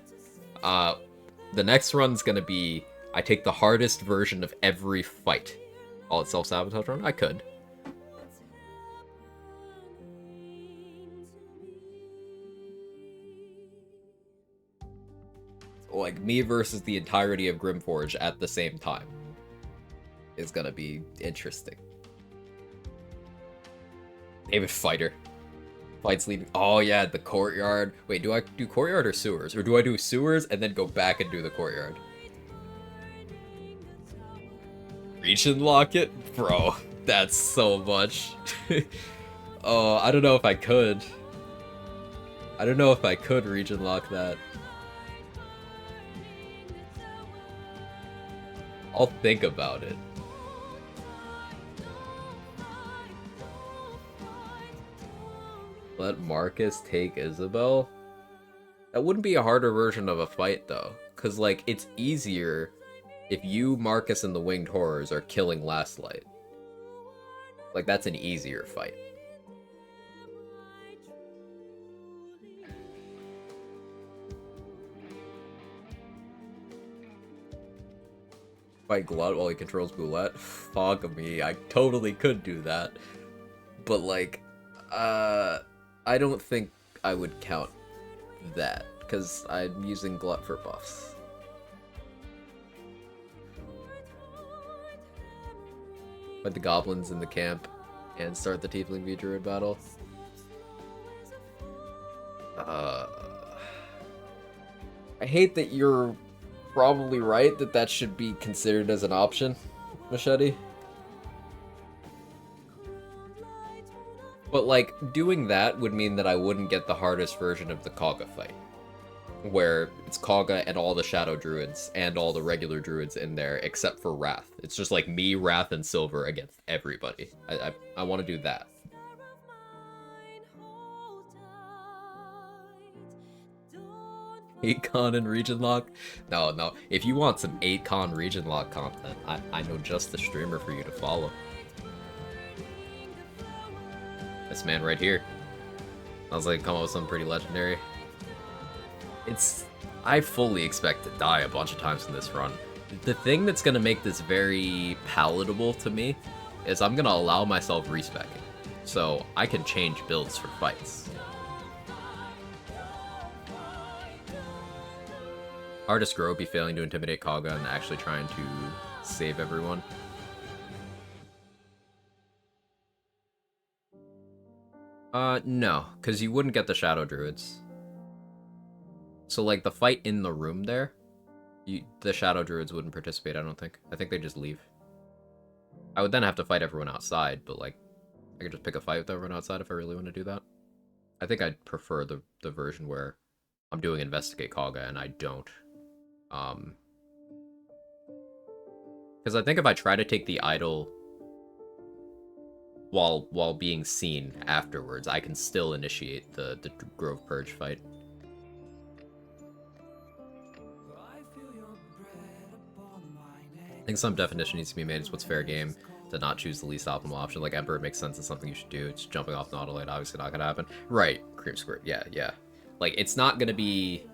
The next run's gonna be, I take the hardest version of every fight. All it self-sabotage run? I could. Like, me versus the entirety of Grimforge at the same time is gonna be interesting. David Fighter. Fights leaving. Oh yeah, the courtyard. Wait, do I do courtyard or sewers? Or do I do sewers and then go back and do the courtyard? Reach and lock it? Bro, that's so much. Oh, I don't know if I could. I don't know if I could reach and lock that. I'll think about it. Let Marcus take Isabel? That wouldn't be a harder version of a fight, though. Because, like, it's easier if you, Marcus, and the Winged Horrors are killing Last Light. Like, that's an easier fight. Fight Glut while he controls Roulette? Fuck me, I totally could do that. But, like, I don't think I would count that, because I'm using Glut for buffs. Fight the goblins in the camp and start the Tiefling v Druid battle. I hate that you're probably right that that should be considered as an option, Machete. But, like, doing that would mean that I wouldn't get the hardest version of the Kaga fight. Where it's Kaga and all the Shadow Druids and all the regular Druids in there except for Wrath. It's just like me, Wrath, and Silver against everybody. I want to do that. 8-con and region lock? No, no. If you want some 8-con region lock content, I know just the streamer for you to follow. This man right here. I was like, come up with something pretty legendary. I fully expect to die a bunch of times in this run. The thing that's gonna make this very palatable to me is I'm gonna allow myself respecking. So I can change builds for fights. Artist Grow be failing to intimidate Kaga and actually trying to save everyone. No, because you wouldn't get the Shadow Druids. So, like, the fight in the room there, the Shadow Druids wouldn't participate, I don't think. I think they just leave. I would then have to fight everyone outside, but, like, I could just pick a fight with everyone outside if I really want to do that. I think I'd prefer the version where I'm doing Investigate Kaga and I don't. Because I think if I try to take the idol while being seen afterwards, I can still initiate the Grove Purge fight. I think some definition needs to be made as what's fair game to not choose the least optimal option. Like Emperor makes sense, it's something you should do. It's jumping off Nautiloid, obviously not gonna happen. Right, Cream Squirt, yeah. Like, it's not gonna be...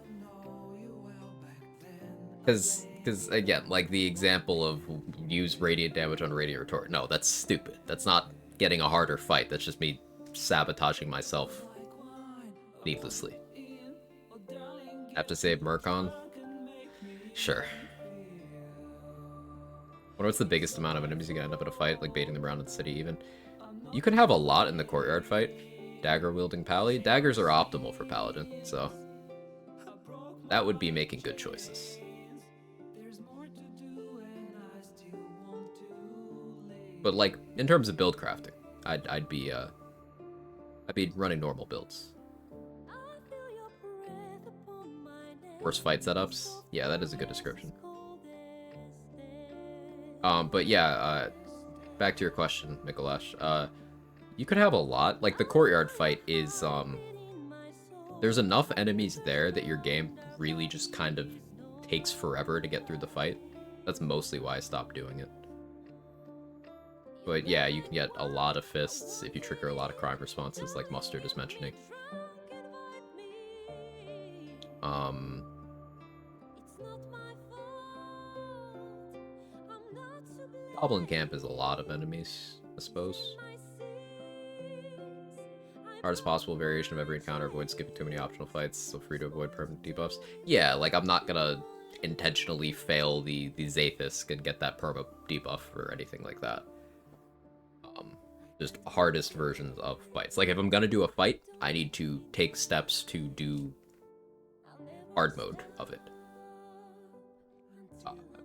Because again, like the example of use radiant damage on Radiant Retort. No, that's stupid. That's not getting a harder fight. That's just me sabotaging myself needlessly. Have to save Murkon? Sure. What's the biggest amount of enemies you can end up in a fight, like baiting them around in the city even? You can have a lot in the courtyard fight. Dagger-wielding Pally. Daggers are optimal for Paladin, so... that would be making good choices. But, like, in terms of build crafting, I'd be running normal builds. Worst fight setups? Yeah, that is a good description. But yeah, back to your question, Mikolash. You could have a lot. Like, the courtyard fight is, there's enough enemies there that your game really just kind of takes forever to get through the fight. That's mostly why I stopped doing it. But yeah, you can get a lot of fists if you trigger a lot of crime responses, like Mustard is mentioning. Goblin Camp is a lot of enemies, I suppose. Hardest possible variation of every encounter, avoid skipping too many optional fights, so free to avoid permanent debuffs. Yeah, like, I'm not gonna intentionally fail the Zathis and get that perma debuff or anything like that. Just hardest versions of fights. Like, if I'm gonna do a fight, I need to take steps to do hard mode of it.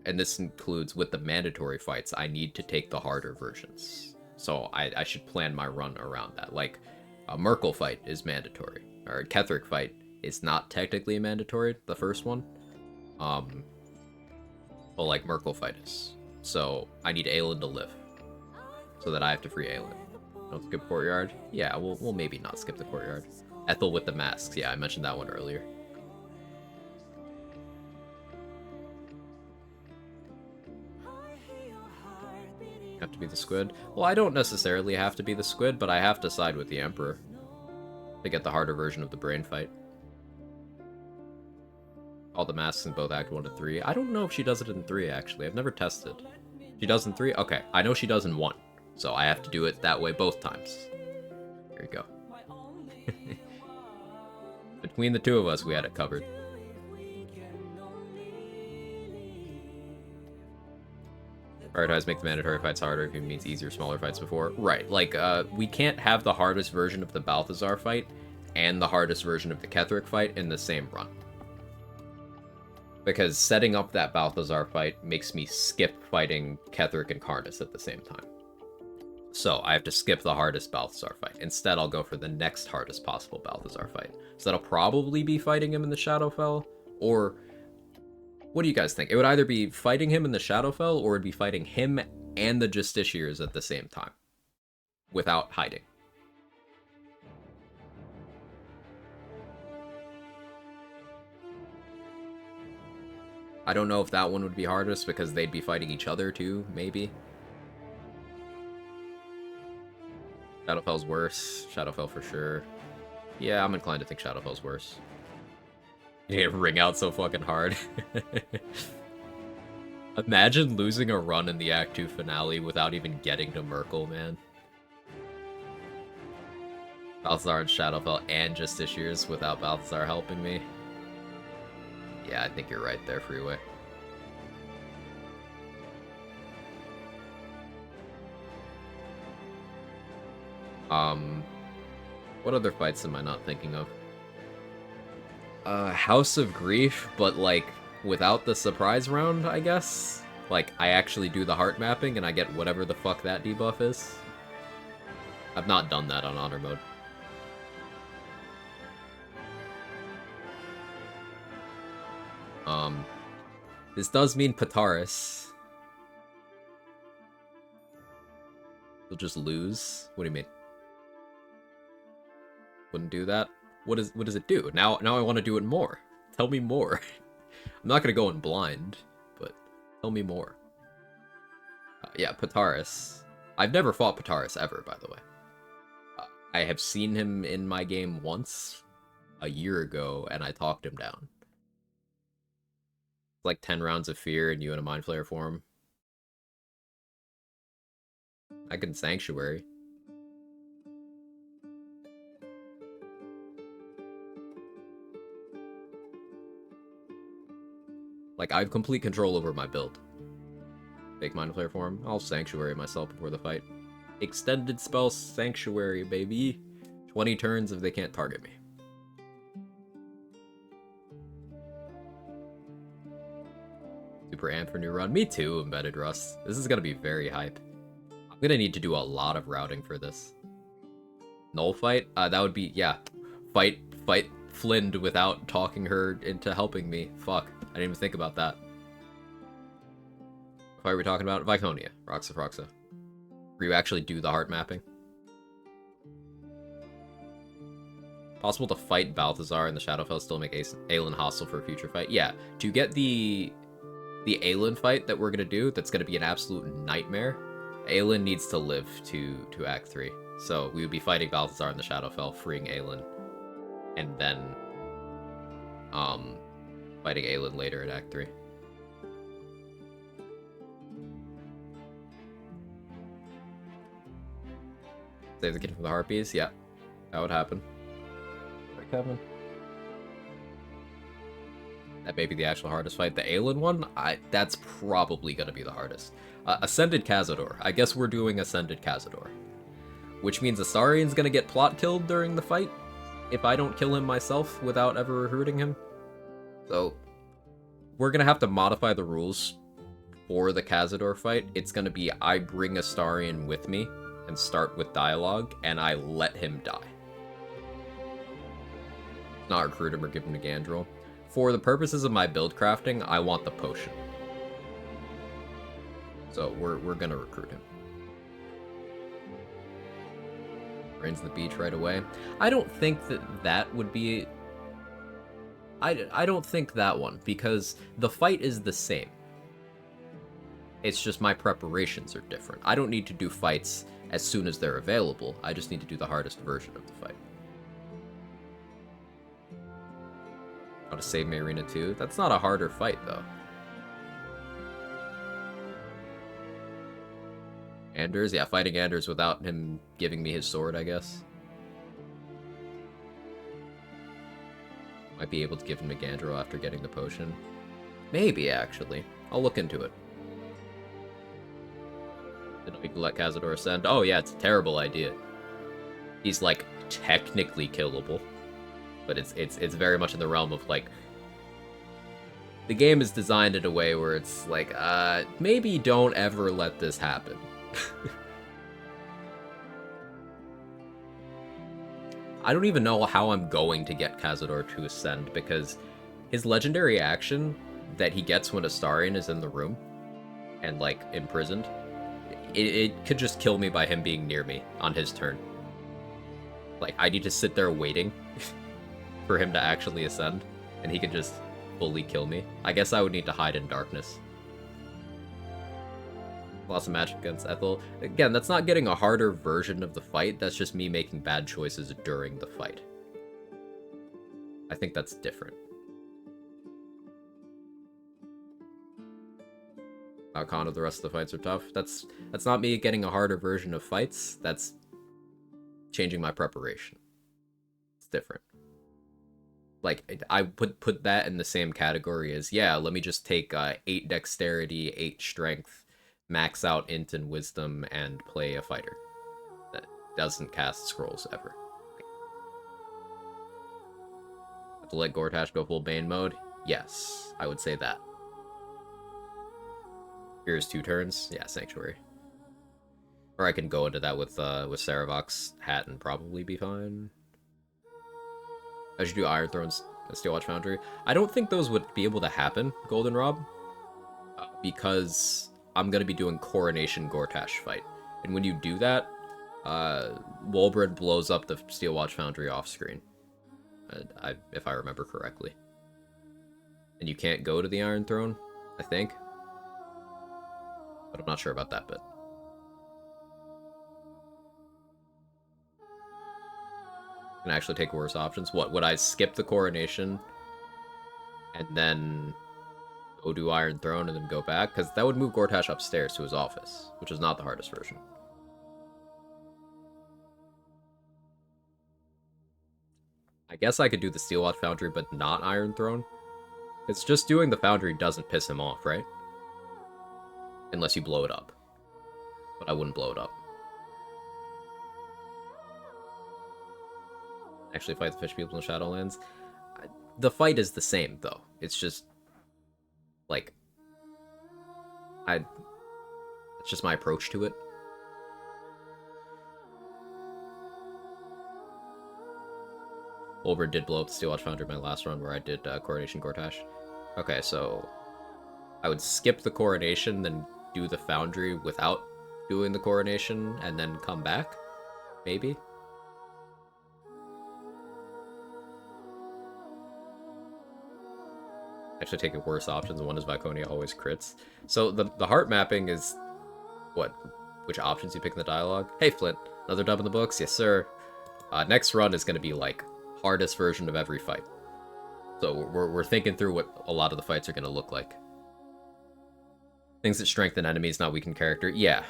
And this includes, with the mandatory fights, I need to take the harder versions. So I should plan my run around that. Like, a Merkel fight is mandatory. Or a Ketheric fight is not technically mandatory, the first one. But like, Merkel fight is. So I need Aelin to live. So that I have to free Aelin. Don't skip courtyard? Yeah, we'll maybe not skip the courtyard. Ethel with the masks. Yeah, I mentioned that one earlier. Have to be the squid? Well, I don't necessarily have to be the squid, but I have to side with the Emperor to get the harder version of the brain fight. All the masks in both Act 1 and 3. I don't know if she does it in 3, actually. I've never tested. She does in 3? Okay, I know she does in 1. So I have to do it that way both times. There you go. Between the two of us, we had it covered. Prioritize make the mandatory fights harder if it means easier, smaller fights before. Right, like, we can't have the hardest version of the Balthazar fight and the hardest version of the Ketheric fight in the same run. Because setting up that Balthazar fight makes me skip fighting Ketheric and Karnas at the same time. So I have to skip the hardest Balthazar fight. Instead, I'll go for the next hardest possible Balthazar fight. So that'll probably be fighting him in the Shadowfell, or... what do you guys think? It would either be fighting him in the Shadowfell, or it'd be fighting him and the Justiciars at the same time. Without hiding. I don't know if that one would be hardest because they'd be fighting each other too, maybe. Shadowfell's worse. Shadowfell for sure. Yeah, I'm inclined to think Shadowfell's worse. You get ring out so fucking hard. Imagine losing a run in the Act 2 finale without even getting to Merkel, man. Balthazar and Shadowfell and Justiciars without Balthazar helping me. Yeah, I think you're right there, Freeway. What other fights am I not thinking of? House of Grief, but like without the surprise round, I guess? Like, I actually do the heart mapping and I get whatever the fuck that debuff is. I've not done that on Honor Mode. This does mean Pataris. You'll just lose? What do you mean? Wouldn't do that? What does it do? Now I want to do it more. Tell me more. I'm not gonna go in blind, but tell me more. Yeah, Pataris. I've never fought Pataris ever, by the way. I have seen him in my game once, a year ago, and I talked him down. Like 10 rounds of fear and you in a Mind Flayer form. I can Sanctuary. Like, I have complete control over my build. Fake Mind Flayer form. I'll Sanctuary myself before the fight. Extended spell Sanctuary, baby. 20 turns if they can't target me. Super amped for new run. Me too, Embedded Rust. This is gonna be very hype. I'm gonna need to do a lot of routing for this. Null fight? That would be, yeah. Fight Flind without talking her into helping me. Fuck. I didn't even think about that. What fight are we talking about? Viconia. Roxa. Where you actually do the heart mapping. Possible to fight Balthazar and the Shadowfell still make Aelin hostile for a future fight? Yeah. To get the Aelin fight that we're gonna do, that's gonna be an absolute nightmare, Aelin needs to live to Act 3. So we would be fighting Balthazar in the Shadowfell, freeing Aelin, and then fighting Aelin later at Act 3. Save the kid from the Harpies? Yeah, that would happen. Right, Kevin? That may be the actual hardest fight. The Aelin one, that's probably going to be the hardest. Ascended Cazador. I guess we're doing Ascended Cazador. Which means Astarian's going to get plot killed during the fight if I don't kill him myself without ever recruiting him. So, we're going to have to modify the rules for the Cazador fight. It's going to be I bring Astarian with me and start with dialogue, and I let him die. Not recruit him or give him to Gandrel. For the purposes of my build crafting, I want the potion. So we're gonna recruit him. Rains the beach right away. I don't think that would be... I don't think that one, because the fight is the same. It's just my preparations are different. I don't need to do fights as soon as they're available. I just need to do the hardest version of the fight. How to save Marina 2? That's not a harder fight, though. Anders? Yeah, fighting Anders without him giving me his sword, I guess. Might be able to give him to Gandrel after getting the potion. Maybe, actually. I'll look into it. Then we can let Cazador ascend. Oh yeah, it's a terrible idea. He's, like, technically killable. But it's very much in the realm of, like... The game is designed in a way where it's like, maybe don't ever let this happen. I don't even know how I'm going to get Cazador to ascend, because his legendary action that he gets when Astarian is in the room and, like, imprisoned, it could just kill me by him being near me on his turn. Like, I need to sit there waiting for him to actually ascend, and he could just fully kill me. I guess I would need to hide in darkness. Lots of magic against Ethel. Again, that's not getting a harder version of the fight, that's just me making bad choices during the fight. I think that's different. Con of the rest of the fights are tough. That's not me getting a harder version of fights, that's changing my preparation. It's different. Like, I put that in the same category as, yeah, let me just take 8 dexterity, 8 strength, max out int and wisdom, and play a fighter that doesn't cast scrolls ever. Have to let Gortash go full Bane mode? Yes, I would say that. Here's 2 turns? Yeah, Sanctuary. Or I can go into that with Saravok's hat and probably be fine. I should do Iron Thrones, Steelwatch Foundry. I don't think those would be able to happen, Golden Rob, because I'm going to be doing Coronation Gortash fight. And when you do that, Wolbred blows up the Steelwatch Foundry off screen, if I remember correctly. And you can't go to the Iron Throne, I think. But I'm not sure about that bit. Can actually take worse options. What, would I skip the Coronation and then go do Iron Throne and then go back? Because that would move Gortash upstairs to his office, which is not the hardest version. I guess I could do the Steelwatch Foundry, but not Iron Throne. It's just doing the Foundry doesn't piss him off, right? Unless you blow it up. But I wouldn't blow it up. Actually fight the fish people in Shadowlands. The fight is the same, though. It's just, like, it's just my approach to it. Wolbred did blow up the Steelwatch Foundry in my last run where I did Coronation Gortash. Okay, so I would skip the Coronation, then do the Foundry without doing the Coronation, and then come back? Maybe? Actually taking worse options. One is Viconia always crits. So the heart mapping is what? Which options you pick in the dialogue? Hey Flint, another dub in the books? Yes sir. Next run is going to be like hardest version of every fight. So we're thinking through what a lot of the fights are going to look like. Things that strengthen enemies, not weaken character. Yeah.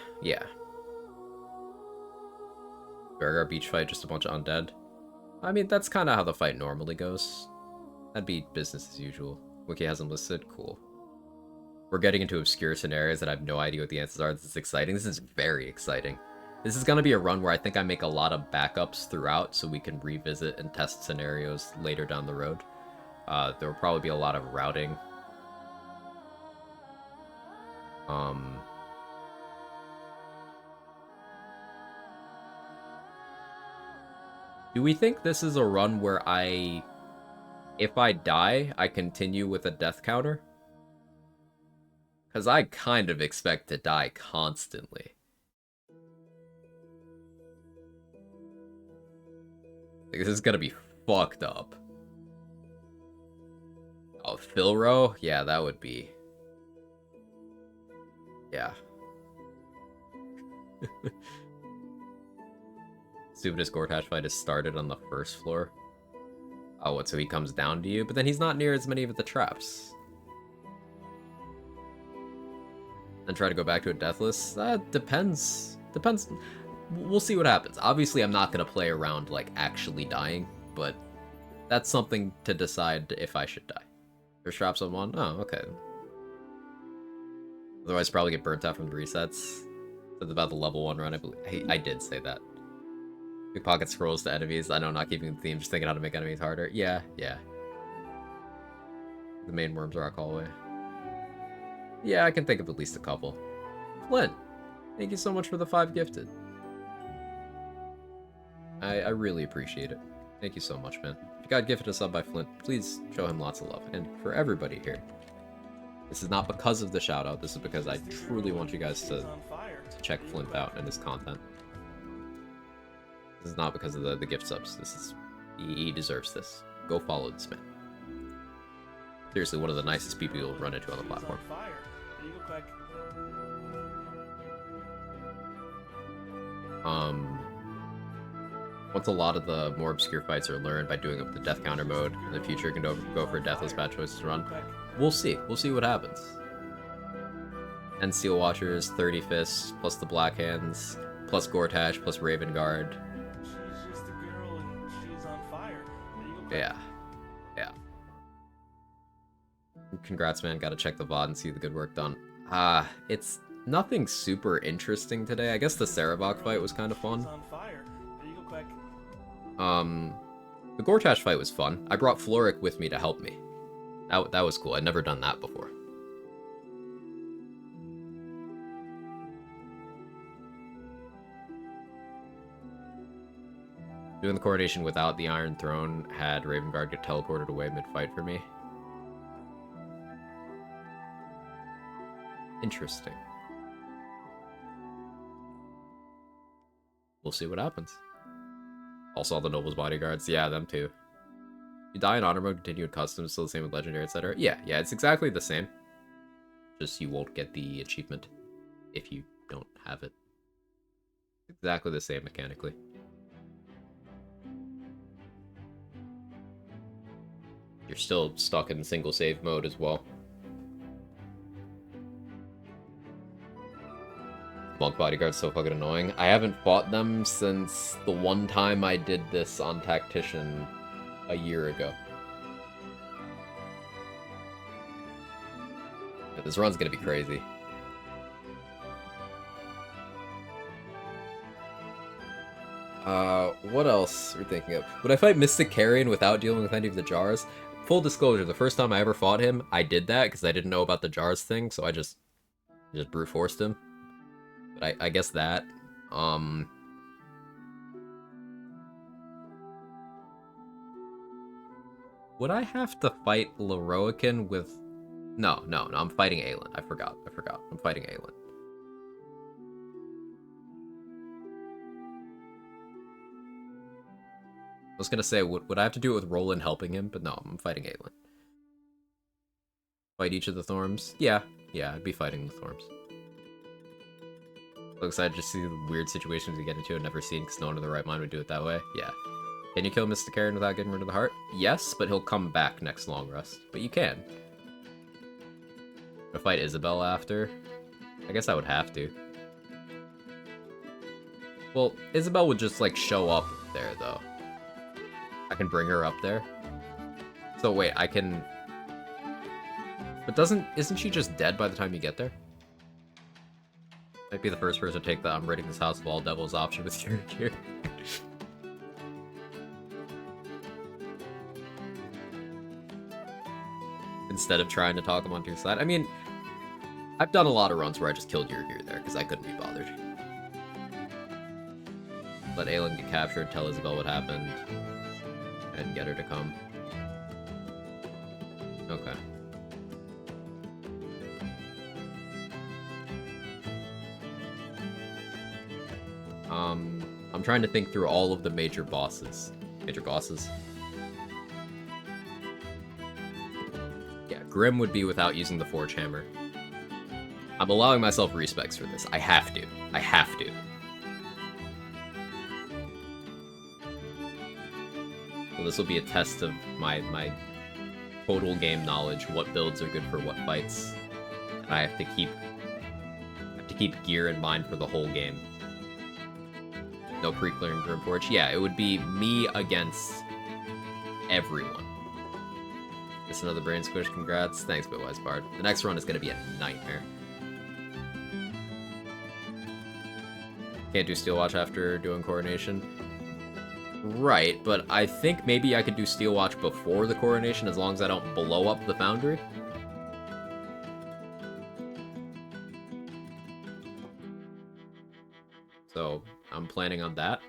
Bergar beach fight, just a bunch of undead. I mean, that's kind of how the fight normally goes. That'd be business as usual. Wiki hasn't listed. Cool. We're getting into obscure scenarios that I have no idea what the answers are. This is exciting. This is very exciting. This is going to be a run where I think I make a lot of backups throughout so we can revisit and test scenarios later down the road. There will probably be a lot of routing. Do we think this is a run where if I die, I continue with a death counter? Because I kind of expect to die constantly. Like, this is gonna be fucked up. Oh, Philro? Yeah, that would be... Yeah. Stupidest Gortash fight is started on the first floor. Oh, what, so he comes down to you? But then he's not near as many of the traps. And try to go back to a deathless? That depends. Depends. We'll see what happens. Obviously, I'm not going to play around, like, actually dying, but that's something to decide if I should die. There's traps on one? Oh, okay. Otherwise, probably get burnt out from the resets. That's about the level 1 run, I believe. Hey, I did say that. Pickpocket scrolls to enemies. I know, not keeping the theme, just thinking how to make enemies harder. Yeah. The main Worms Rock hallway. Yeah, I can think of at least a couple. Flint, thank you so much for the 5 gifted. I really appreciate it. Thank you so much, man. If you got gifted a sub by Flint, please show him lots of love. And for everybody here, this is not because of the shout out, this is because I truly want you guys to check Flint out and his content. This is not because of the gift subs. This is... He deserves this. Go follow this man. Seriously, one of the nicest people you'll run into on the platform. Fire. There you go, Quag. Once a lot of the more obscure fights are learned by doing up the death counter mode, in the future you can go for deathless bad choices to run. We'll see. We'll see what happens. And Steel Watchers, 30 Fists, plus the Black Hands, plus Gortash, plus Raven Guard. She's just a girl and she's on fire. There you go, Quag. Yeah. Yeah. Congrats, man. Gotta check the VOD and see the good work done. It's nothing super interesting today. I guess the Sarabok fight was kind of fun. On fire. There you go, Quag. The Gortash fight was fun. I brought Floric with me to help me. That was cool. I'd never done that before. Doing the coronation without the Iron Throne had Raven Guard get teleported away mid-fight for me. Interesting. We'll see what happens. Also, all the Noble's Bodyguards. Yeah, them too. You die in honor mode, continue in custom, still the same with legendary, etc. Yeah, it's exactly the same. Just you won't get the achievement if you don't have it. Exactly the same mechanically. You're still stuck in single save mode as well. Monk Bodyguard's so fucking annoying. I haven't fought them since the one time I did this on Tactician a year ago. Yeah, this run's gonna be crazy. What else we're thinking of? Would I fight Mystic Carrion without dealing with any of the jars? Full disclosure, the first time I ever fought him, I did that because I didn't know about the jars thing, so I just brute forced him. But I guess that. Would I have to fight Leroican with... No, I'm fighting Aelin. I forgot. I'm fighting Aelin. I was gonna say, would I have to do it with Roland helping him? But no, I'm fighting Aelin. Fight each of the Thorms? Yeah, I'd be fighting the Thorms. So excited to see the weird situations we get into and never seen, because no one in the right mind would do it that way. Yeah. Can you kill Mr. Karen without getting rid of the heart? Yes, but he'll come back next long rest. But you can. To fight Isabel after? I guess I would have to. Well, Isabel would just, like, show up there, though. I can bring her up there. So wait, I can... But isn't she just dead by the time you get there? Might be the first person to take the I'm raiding this house of all devils option with your gear. Instead of trying to talk him onto your side. I mean, I've done a lot of runs where I just killed your gear there, because I couldn't be bothered. Let Aelin get captured, tell Isabel what happened, and get her to come. Okay. I'm trying to think through all of the major bosses. Major bosses? Yeah, Grim would be without using the Forge Hammer. I'm allowing myself respecs for this. I have to. I have to. So this will be a test of my total game knowledge, what builds are good for what fights. And I have to keep gear in mind for the whole game. No pre-clearing Grim Forge. Yeah, it would be me against everyone. Just another brain squish, congrats. Thanks, Bitwise Bard. The next run is gonna be a nightmare. Can't do Steel Watch after doing Coronation. Right, but I think maybe I could do Steel Watch before the Coronation as long as I don't blow up the Foundry. So, I'm planning on that.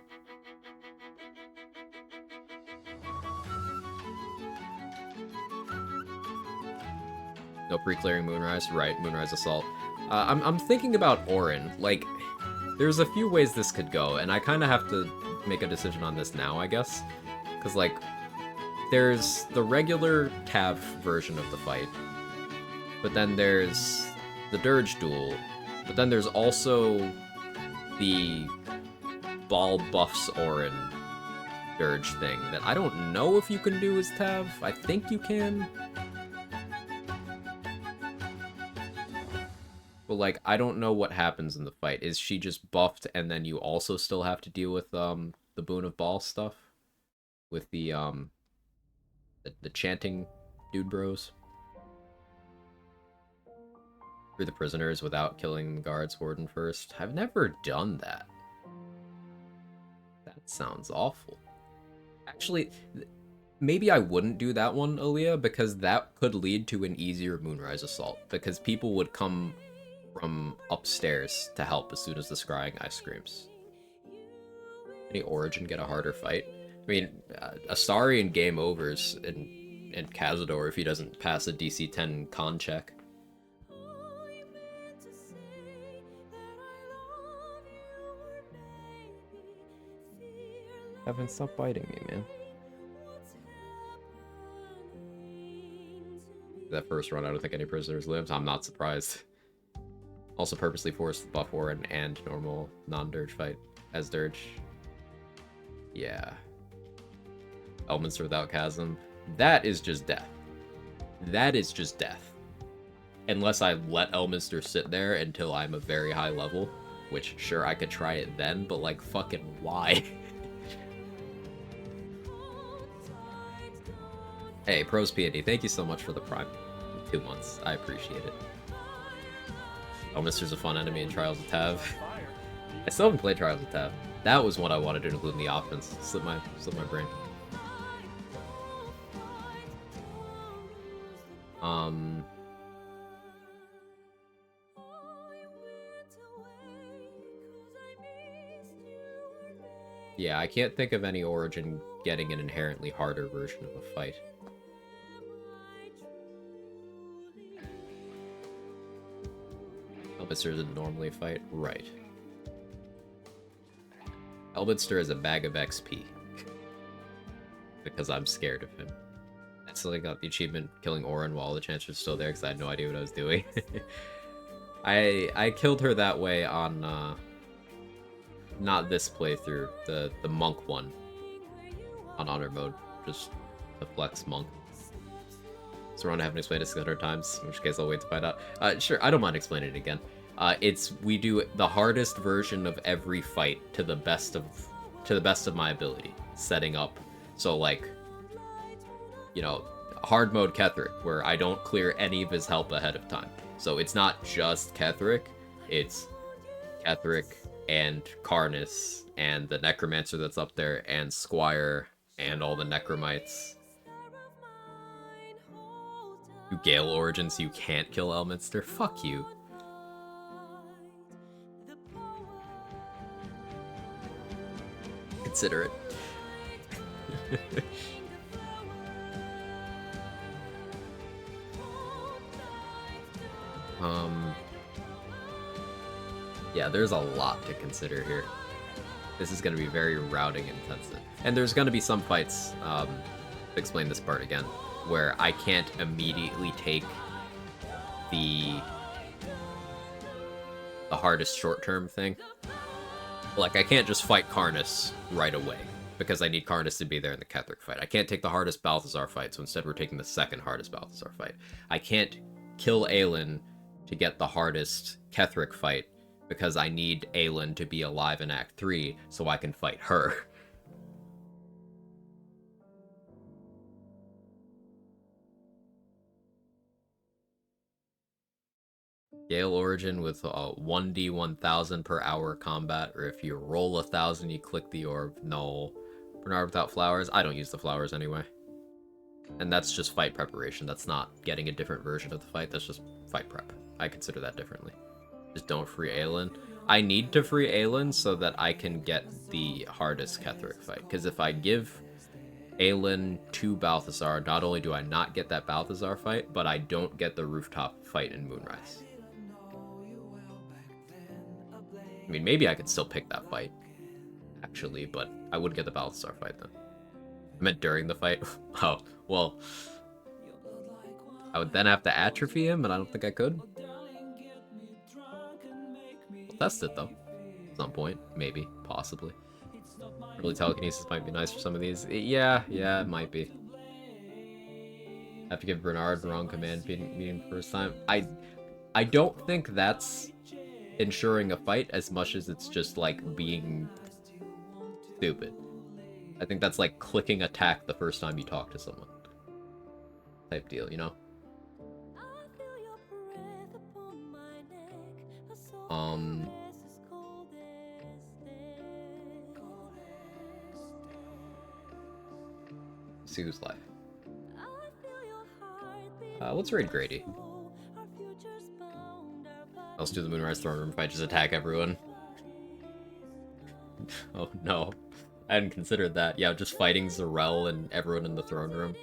No pre-clearing Moonrise. Right, Moonrise Assault. I'm thinking about Orin. Like, there's a few ways this could go, and I kind of have to make a decision on this now, I guess. Because, like, there's the regular Tav version of the fight, but then there's the Dirge duel, but then there's also the Ball buffs Orin Dirge thing that I don't know if you can do as Tav. I think you can. But, like, I don't know what happens in the fight. Is she just buffed and then you also still have to deal with, the Boon of Ball stuff? With the chanting dude bros? Free the prisoners without killing the guards warden first? I've never done that. That sounds awful. Actually, maybe I wouldn't do that one, Aaliyah, because that could lead to an easier Moonrise Assault. Because people would come from upstairs to help as soon as the scrying eye screams. Any Origin get a harder fight? I mean, Astarion game overs in Cazador if he doesn't pass a DC 10 con check. Evan, stop biting me, man. That first run, I don't think any prisoners lived. I'm not surprised. Also purposely forced buff Orin and normal non-Dirge fight as Dirge. Yeah. Elminster without Chasm. That is just death. That is just death. Unless I let Elminster sit there until I'm a very high level. Which, sure, I could try it then, but, like, fucking why? Hey, Pros P&D, thank you so much for the Prime. 2 months. I appreciate it. Elminster's a fun enemy in Trials of Tav. I still haven't played Trials of Tav. That was what I wanted to include in the offense. Slip my brain. Yeah, I can't think of any Origin getting an inherently harder version of a fight. Elminster doesn't normally fight? Right. Elminster is a bag of XP. Because I'm scared of him. I still got the achievement killing Orin while the Chancellor's still there because I had no idea what I was doing. I killed her that way on, not this playthrough, the Monk one. On Honor mode, just the Flex Monk. So I haven't explained it 600 times, in which case I'll wait to find out. Sure, I don't mind explaining it again. We do the hardest version of every fight to the best of my ability, setting up. So, like, you know, hard mode Ketheric, where I don't clear any of his help ahead of time. So it's not just Ketheric, it's Ketheric and Karnas and the Necromancer that's up there and Squire and all the Necromites. You Gale Origin so you can't kill Elminster? Fuck you. Consider it. Yeah, there's a lot to consider here. This is going to be very routing intensive. And there's going to be some fights, to explain this part again, where I can't immediately take the hardest short-term thing. Like, I can't just fight Karnas right away, because I need Karnas to be there in the Ketheric fight. I can't take the hardest Balthazar fight, so instead we're taking the second hardest Balthazar fight. I can't kill Aelin to get the hardest Ketheric fight, because I need Aelin to be alive in Act 3, so I can fight her. Gale Origin with 1d 1000 per hour combat, or if you roll 1000 you click the orb. No. Bernard without flowers? I don't use the flowers anyway. And that's just fight preparation. That's not getting a different version of the fight, that's just fight prep. I consider that differently. Just don't free Aelin. I need to free Aelin so that I can get the hardest Ketheric fight. Because if I give Aelin to Balthazar, not only do I not get that Balthazar fight, but I don't get the rooftop fight in Moonrise. I mean, maybe I could still pick that fight, actually, but I wouldn't get the Balthazar fight then. I meant during the fight. Oh, well. I would then have to atrophy him, and I don't think I could. We'll test it, though. At some point. Maybe. Possibly. Early telekinesis might be nice for some of these. Yeah, it might be. Have to give Bernard the wrong command meeting first time. I don't think that's ensuring a fight as much as it's just, like, being stupid. I think that's like clicking attack the first time you talk to someone. Type deal, you know? Let's see who's live. Let's raid Grady. Let's do the Moonrise Throne Room fight, just attack everyone. Oh no. I hadn't considered that. Yeah, just fighting Zarel and everyone in the throne room.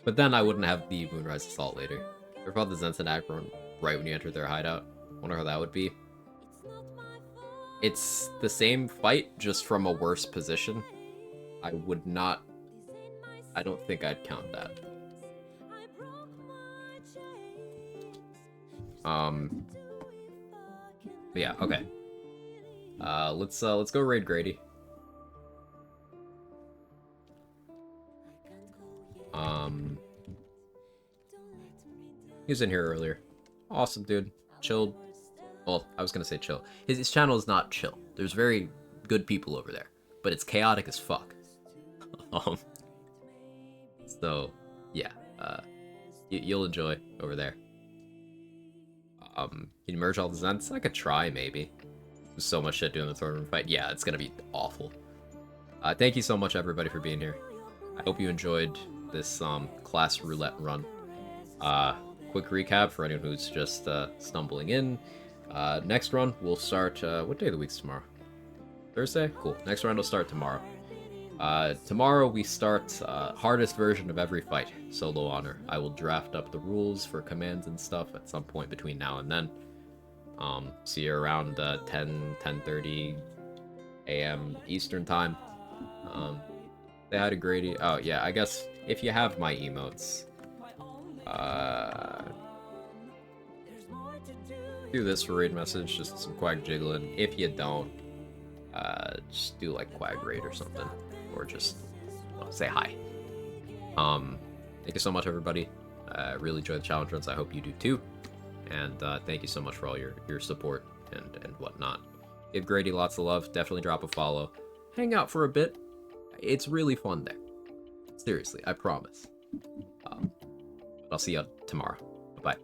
But then I wouldn't have the Moonrise Assault later. Or about the Zensen act right when you enter their hideout. Wonder how that would be. It's the same fight, just from a worse position. I don't think I'd count that. But yeah, okay. Let's go raid Grady. He was in here earlier. Awesome, dude. Chilled. Well, I was gonna say chill. His channel is not chill. There's very good people over there, but it's chaotic as fuck. So, yeah. You'll enjoy over there. Can you merge all the Zents? I could try, maybe. There's so much shit doing the throne room fight. Yeah, it's gonna be awful. Thank you so much, everybody, for being here. I hope you enjoyed this class roulette run. Quick recap for anyone who's just stumbling in. Next run, we'll start... what day of the week's tomorrow? Thursday? Cool. Next run will start tomorrow. Tomorrow we start hardest version of every fight, solo honor. I will draft up the rules for commands and stuff at some point between now and then. See you around 10:30 a.m. Eastern time. Say hi to Grady. Oh yeah, I guess if you have my emotes, do this for raid message, just some Quag jiggling. If you don't, just do like Quag raid or something, or just say hi. Thank you so much, everybody. Really enjoy the challenge runs. I hope you do too. And thank you so much for all your support and whatnot. Give Grady lots of love. Definitely drop a follow. Hang out for a bit. It's really fun there. Seriously, I promise. I'll see you tomorrow. Bye-bye.